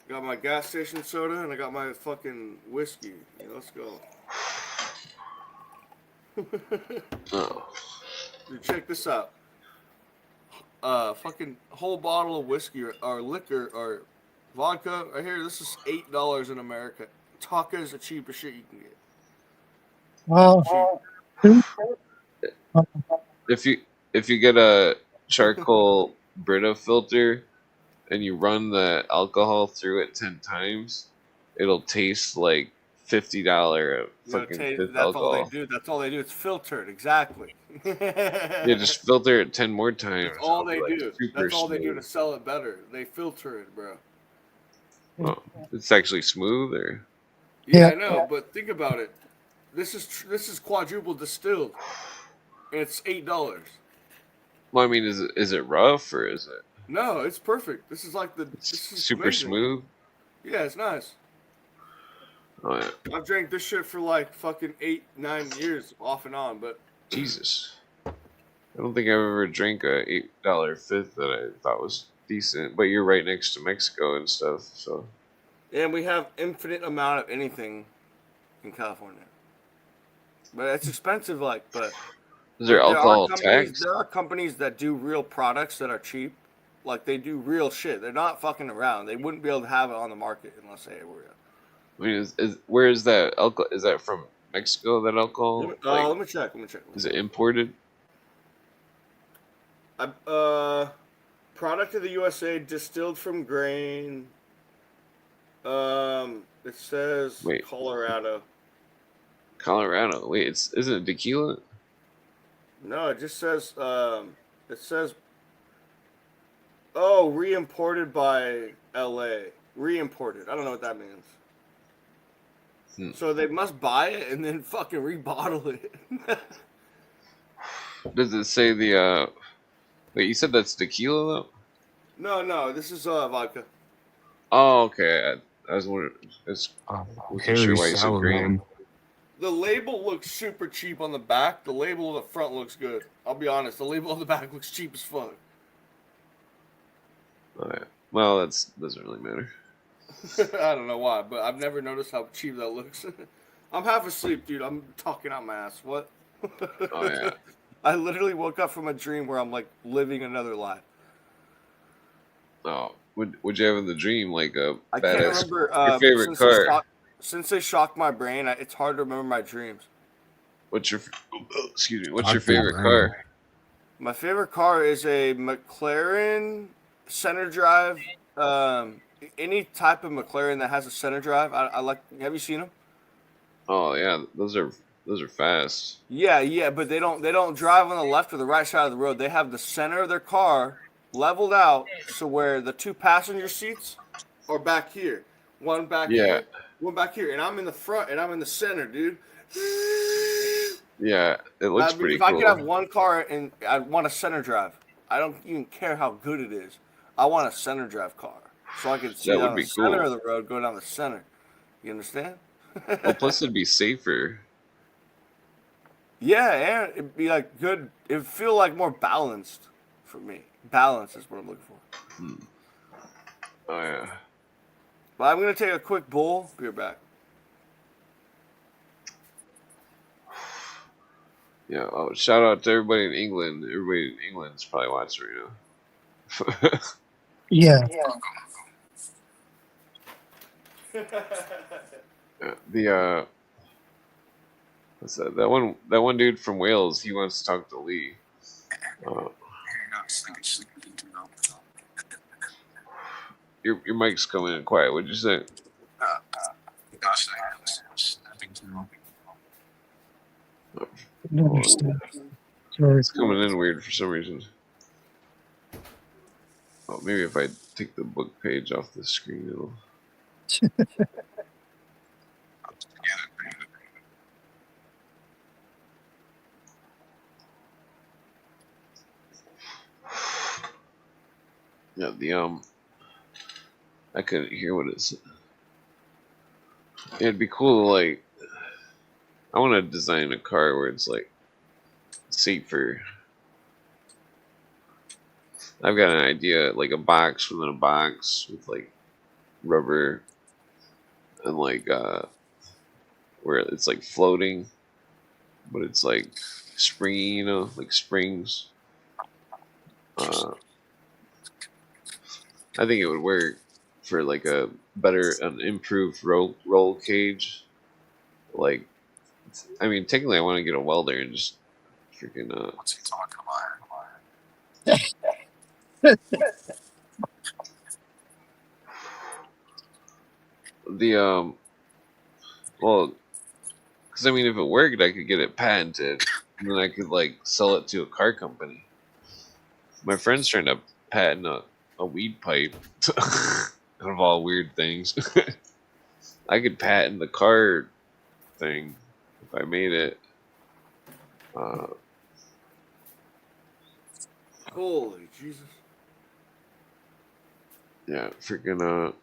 Speaker 4: got my gas station soda and I got my fucking whiskey. Yeah, let's go.
Speaker 1: Oh,
Speaker 4: Dude, check this out. Fucking whole bottle of whiskey or liquor or vodka right here. This is $8 in America. Taka is the cheapest shit you can get.
Speaker 2: wow.
Speaker 4: Cheap.
Speaker 1: if you get a charcoal Brita filter and you run the alcohol through it 10 times, it'll taste like $50
Speaker 4: You know,
Speaker 1: fucking fifth
Speaker 4: that's all they
Speaker 1: alcohol.
Speaker 4: do. That's all they do. It's filtered exactly.
Speaker 1: Yeah, just filter it 10 more
Speaker 4: That's
Speaker 1: times.
Speaker 4: all
Speaker 1: It'll be
Speaker 4: they
Speaker 1: like
Speaker 4: do.
Speaker 1: super
Speaker 4: That's all they do to
Speaker 1: smooth.
Speaker 4: sell it better. They filter it, bro.
Speaker 1: Oh, it's actually smooth, or
Speaker 4: Yeah,
Speaker 2: Yeah,
Speaker 4: I know, but think about it. This is quadruple distilled, and it's $8.
Speaker 1: well, I mean, is it rough or is it
Speaker 4: No, it's perfect.
Speaker 1: it's
Speaker 4: This is
Speaker 1: super
Speaker 4: amazing.
Speaker 1: smooth?
Speaker 4: Yeah, it's nice.
Speaker 1: Oh yeah,
Speaker 4: I've drank this shit for like fucking 8, 9 years off and on, but
Speaker 1: Jesus. I don't think I've ever drank a $8 fifth that I thought was decent. But you're right next to Mexico and stuff, so
Speaker 4: and we have infinite amount of anything in California. But it's expensive, but
Speaker 1: is there
Speaker 4: there are
Speaker 1: alcohol
Speaker 4: companies
Speaker 1: tax?
Speaker 4: there are companies that do real products that are cheap. Like they do real shit. They're not fucking around. They wouldn't be able to have it on the market unless they were.
Speaker 1: I mean, is where is that alcohol? Is that from Mexico? That alcohol, like,
Speaker 4: Let me check. Let me check.
Speaker 1: is it imported?
Speaker 4: Product of the USA, distilled from grain. It says
Speaker 1: Wait,
Speaker 4: Colorado.
Speaker 1: Colorado. Wait, isn't it tequila?
Speaker 4: No, it just says it says oh, re-imported by LA. Re-imported. I don't know what that means.
Speaker 1: Hmm.
Speaker 4: So they must buy it and then fucking rebottle it.
Speaker 1: Does it say the Wait, you said that's tequila though?
Speaker 4: No, this is vodka.
Speaker 1: Oh, okay. I was wondering. I
Speaker 3: Oh,
Speaker 1: wasn't
Speaker 3: Harry
Speaker 1: sure why you said
Speaker 3: sour,
Speaker 1: grain.
Speaker 3: man.
Speaker 4: The label looks super cheap on the back. The label on the front looks good. I'll be honest. The label on the back looks cheap as fuck.
Speaker 1: Oh, yeah. Well, that doesn't really matter.
Speaker 4: I don't know why, but I've never noticed how cheap that looks. I'm half asleep, dude. I'm talking out my ass. What?
Speaker 1: Oh yeah.
Speaker 4: I literally woke up from a dream where I'm like living another life.
Speaker 1: Oh, would you have in the dream like a
Speaker 4: I can't
Speaker 1: badass?
Speaker 4: remember
Speaker 1: Your favorite car?
Speaker 4: since they shocked my brain. It's hard to remember my dreams.
Speaker 1: What's your excuse me? What's your
Speaker 3: Knocked your
Speaker 1: favorite
Speaker 3: brain.
Speaker 1: car?
Speaker 4: My favorite car is a McLaren center drive. Any type of McLaren that has a center drive, I like. Have you seen them?
Speaker 1: Oh yeah, those are fast.
Speaker 4: Yeah, but they don't drive on the left or the right side of the road. They have the center of their car leveled out so where the two passenger seats are back here, one back
Speaker 1: Yeah,
Speaker 4: here, one back here, and I'm in the front and I'm in the center, dude.
Speaker 1: yeah, it looks pretty
Speaker 4: If I could have
Speaker 1: cool.
Speaker 4: one car and I want a center drive, I don't even care how good it is. I want a center drive car so I can see
Speaker 1: That would
Speaker 4: down the
Speaker 1: be
Speaker 4: center
Speaker 1: cool.
Speaker 4: of the road, go down the center. You understand?
Speaker 1: Well, plus it'd be safer.
Speaker 4: Yeah, and it'd be like good. It'd feel like more balanced for me. Balance is what I'm looking for.
Speaker 1: Hmm. Oh yeah.
Speaker 4: But I'm gonna take a quick bowl. Be right back.
Speaker 1: Yeah. Oh, shout out to everybody in England. Everybody in England's probably watching right now.
Speaker 2: Yeah.
Speaker 1: Yeah, the what's that? That one dude from Wales. He wants to talk to Lee. Uh, your mic's coming in quiet. What'd you say?
Speaker 2: Didn't
Speaker 1: Hold on.
Speaker 2: understand. Sorry.
Speaker 1: It's coming in weird for some reason. Oh, maybe if I take the book page off the screen, it'll. Yeah, I couldn't hear what it said. It'd be cool to like. I want to design a car where it's like safer. I've got an idea, like a box within a box with like rubber and like where it's like floating, but it's like springy, you know, like springs. Uh, I think it would work for like a an improved roll cage. Like, I mean, technically, I want to get a welder and just freaking
Speaker 3: What's he talking about?
Speaker 1: the well, because I mean, if it worked, I could get it patented, and then I could like sell it to a car company. My friend's trying to patent a weed pipe out of all weird things. I could patent the car thing if I made it. Uh,
Speaker 4: Holy Jesus!
Speaker 1: yeah, freaking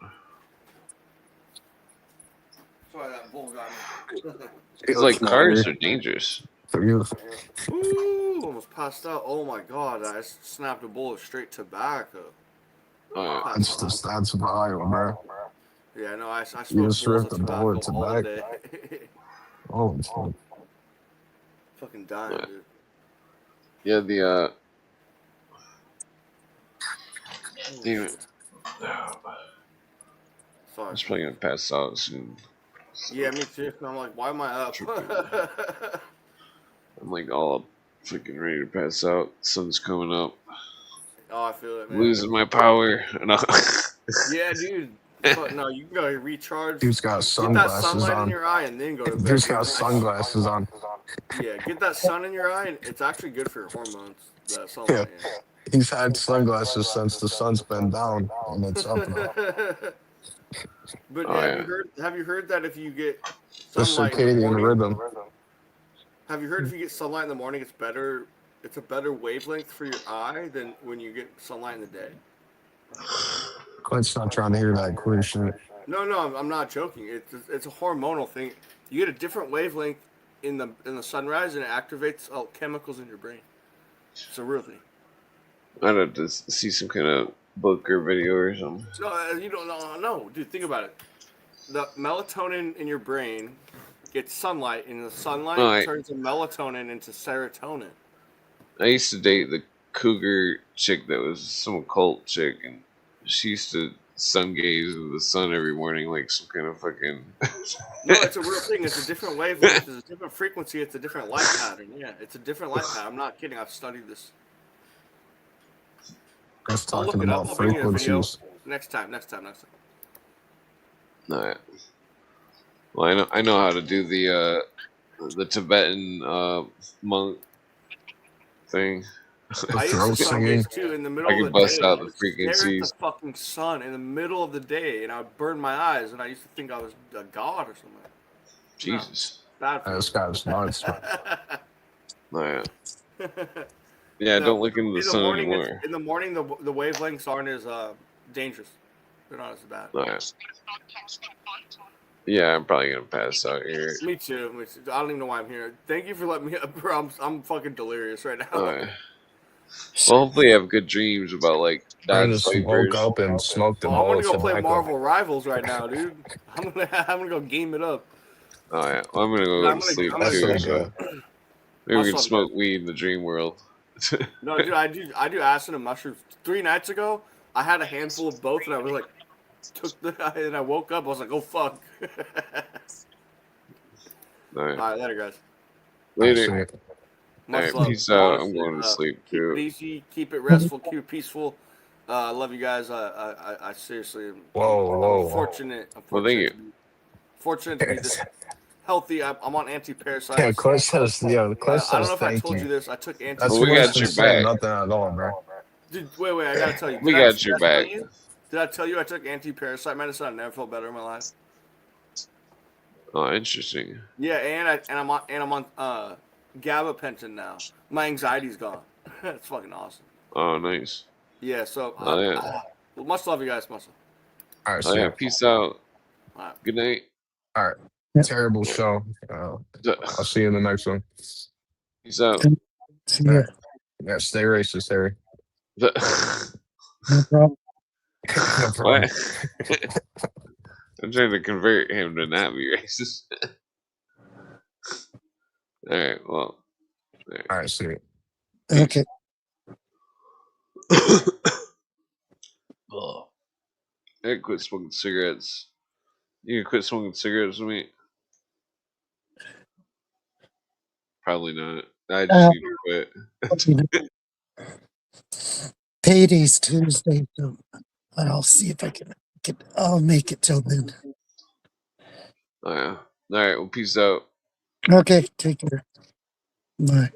Speaker 4: Sorry, that bull got me.
Speaker 1: because like cars are dangerous.
Speaker 3: For you.
Speaker 4: Ooh, almost passed out. Oh my god! I snapped a bowl of straight tobacco.
Speaker 3: That's vile, bro.
Speaker 4: Yeah, no, I
Speaker 3: You
Speaker 4: smoked
Speaker 3: just
Speaker 4: bowls
Speaker 3: ripped
Speaker 4: of
Speaker 3: a bowl
Speaker 4: tobacco
Speaker 3: of
Speaker 4: all
Speaker 3: tobacco.
Speaker 4: day.
Speaker 3: Oh, fuck.
Speaker 4: Fucking dying,
Speaker 1: Yeah.
Speaker 4: dude.
Speaker 1: Yeah, the
Speaker 4: Holy
Speaker 1: damn it.
Speaker 4: shit.
Speaker 1: I'm
Speaker 4: Sorry.
Speaker 1: just probably gonna pass out soon.
Speaker 4: Yeah, me too. I'm like, why am I up?
Speaker 1: I'm like all freaking ready to pass out. Sun's coming up.
Speaker 4: Oh, I feel it, man.
Speaker 1: Losing my power. And
Speaker 4: Yeah, dude. But no, you can go recharge.
Speaker 3: Dude's got
Speaker 4: Get that
Speaker 3: sunglasses
Speaker 4: sunlight in
Speaker 3: on.
Speaker 4: your eye and then go to bed.
Speaker 3: Dude's got sunglasses on.
Speaker 4: Yeah, get that sun in your eye, and it's actually good for your hormones. That
Speaker 3: Yeah.
Speaker 4: sunlight.
Speaker 3: He's had sunglasses since the sun's been down, and it's up now.
Speaker 4: But
Speaker 1: Oh, yeah.
Speaker 4: have you heard that if you get
Speaker 3: The
Speaker 4: sunlight in the
Speaker 3: circadian
Speaker 4: morning,
Speaker 3: rhythm.
Speaker 4: have you heard if you get sunlight in the morning, it's better. It's a better wavelength for your eye than when you get sunlight in the day.
Speaker 3: Clint's not trying to hear that queer shit.
Speaker 4: No, I'm not joking. It's a hormonal thing. You get a different wavelength in the sunrise, and it activates chemicals in your brain. It's a real thing.
Speaker 1: I'd have to see some kind of book or video or something.
Speaker 4: So you don't know, no, dude. Think about it. The melatonin in your brain gets sunlight, and the sunlight turns the melatonin into serotonin.
Speaker 1: I used to date the cougar chick that was some occult chick, and she used to sun gaze at the sun every morning like some kind of fucking.
Speaker 4: No, it's a real thing. It's a different wavelength. It's a different frequency. It's a different light pattern. Yeah, it's a different light pattern. I'm not kidding. I've studied this.
Speaker 3: That's
Speaker 4: I'll look
Speaker 3: talking
Speaker 4: it up.
Speaker 3: about
Speaker 4: I'll bring you a video
Speaker 3: frequencies.
Speaker 4: next time.
Speaker 1: Alright. Well, I know how to do the Tibetan monk thing.
Speaker 4: I used
Speaker 3: Throat
Speaker 4: to sun
Speaker 3: singing.
Speaker 4: gaze too in the middle
Speaker 1: I
Speaker 4: of
Speaker 1: can
Speaker 4: the
Speaker 1: bust
Speaker 4: day.
Speaker 1: out
Speaker 4: I
Speaker 1: the
Speaker 4: would stare at the
Speaker 1: frequencies.
Speaker 4: fucking sun in the middle of the day, and I would burn my eyes, and I used to think I was a god or something.
Speaker 1: Jesus.
Speaker 4: No, bad for
Speaker 3: This guy's nuts, man.
Speaker 1: Alright. Yeah,
Speaker 4: No,
Speaker 1: don't look into the sun anymore.
Speaker 4: in the morning, the wavelengths aren't as dangerous. They're not as bad.
Speaker 1: Alright. Yeah, I'm probably gonna pass out here.
Speaker 4: Me too. I don't even know why I'm here. Thank you for letting me up, bro. I'm fucking delirious right now.
Speaker 1: Alright. Well, hopefully you have good dreams about like
Speaker 3: I
Speaker 1: Dodge
Speaker 3: just woke
Speaker 1: Vipers.
Speaker 3: up and smoked a
Speaker 4: I'm
Speaker 3: bowl
Speaker 4: gonna
Speaker 3: of
Speaker 4: go play
Speaker 3: tobacco.
Speaker 4: Marvel Rivals right now, dude. I'm gonna go game it up.
Speaker 1: Oh yeah, well, I'm gonna go to sleep
Speaker 3: That's
Speaker 1: too.
Speaker 3: so
Speaker 1: So
Speaker 3: good.
Speaker 1: maybe we can smoke weed in the dream world.
Speaker 4: No, dude, I do acid and mushrooms. 3 nights ago, I had a handful of both, and I was like, and I woke up. I was like, oh fuck.
Speaker 1: Alright.
Speaker 4: All right, later, guys.
Speaker 1: Later.
Speaker 4: Much
Speaker 1: Alright,
Speaker 4: love.
Speaker 1: peace out.
Speaker 4: Honestly,
Speaker 1: I'm going to sleep
Speaker 4: keep
Speaker 1: too.
Speaker 4: it easy, keep it restful, keep it peaceful. I love you guys. I seriously am
Speaker 3: Whoa.
Speaker 4: fortunate. I'm
Speaker 1: Well, thank you.
Speaker 4: fortunate to be this healthy. I'm on anti-parasites.
Speaker 3: Yeah, Cliff says,
Speaker 4: I don't know if I told you this. I took anti.
Speaker 3: That's
Speaker 1: Well, we
Speaker 3: worse
Speaker 1: got
Speaker 3: than
Speaker 1: your
Speaker 3: saying
Speaker 1: back.
Speaker 3: nothing at all, bro.
Speaker 4: Dude, wait, I gotta tell you.
Speaker 1: We got your back.
Speaker 4: Did I tell you I took anti-parasite medicine? I never felt better in my life.
Speaker 1: Oh, interesting.
Speaker 4: Yeah, and I'm on gabapentin now. My anxiety's gone. It's fucking awesome.
Speaker 1: Oh, nice.
Speaker 4: Yeah, so
Speaker 1: Oh, yeah.
Speaker 4: much love, you guys. Much love.
Speaker 3: All right,
Speaker 1: Oh, yeah. Peace out.
Speaker 4: All right.
Speaker 1: Good night.
Speaker 3: All right.
Speaker 2: Yep.
Speaker 3: Terrible show. I'll see you in the next one.
Speaker 1: Peace out.
Speaker 2: See ya.
Speaker 3: Yeah, stay racist, Harry.
Speaker 2: No problem.
Speaker 3: No problem.
Speaker 1: What? I'm trying to convert him to not be racist. Alright, well.
Speaker 3: All right, see you.
Speaker 2: Okay.
Speaker 1: I quit smoking cigarettes. You can quit smoking cigarettes with me? Probably not. I just need to quit.
Speaker 2: Payday's Tuesday, so I'll see if I can I'll make it till then.
Speaker 1: Oh, yeah. Alright, well, peace out.
Speaker 2: Okay, take care. Bye.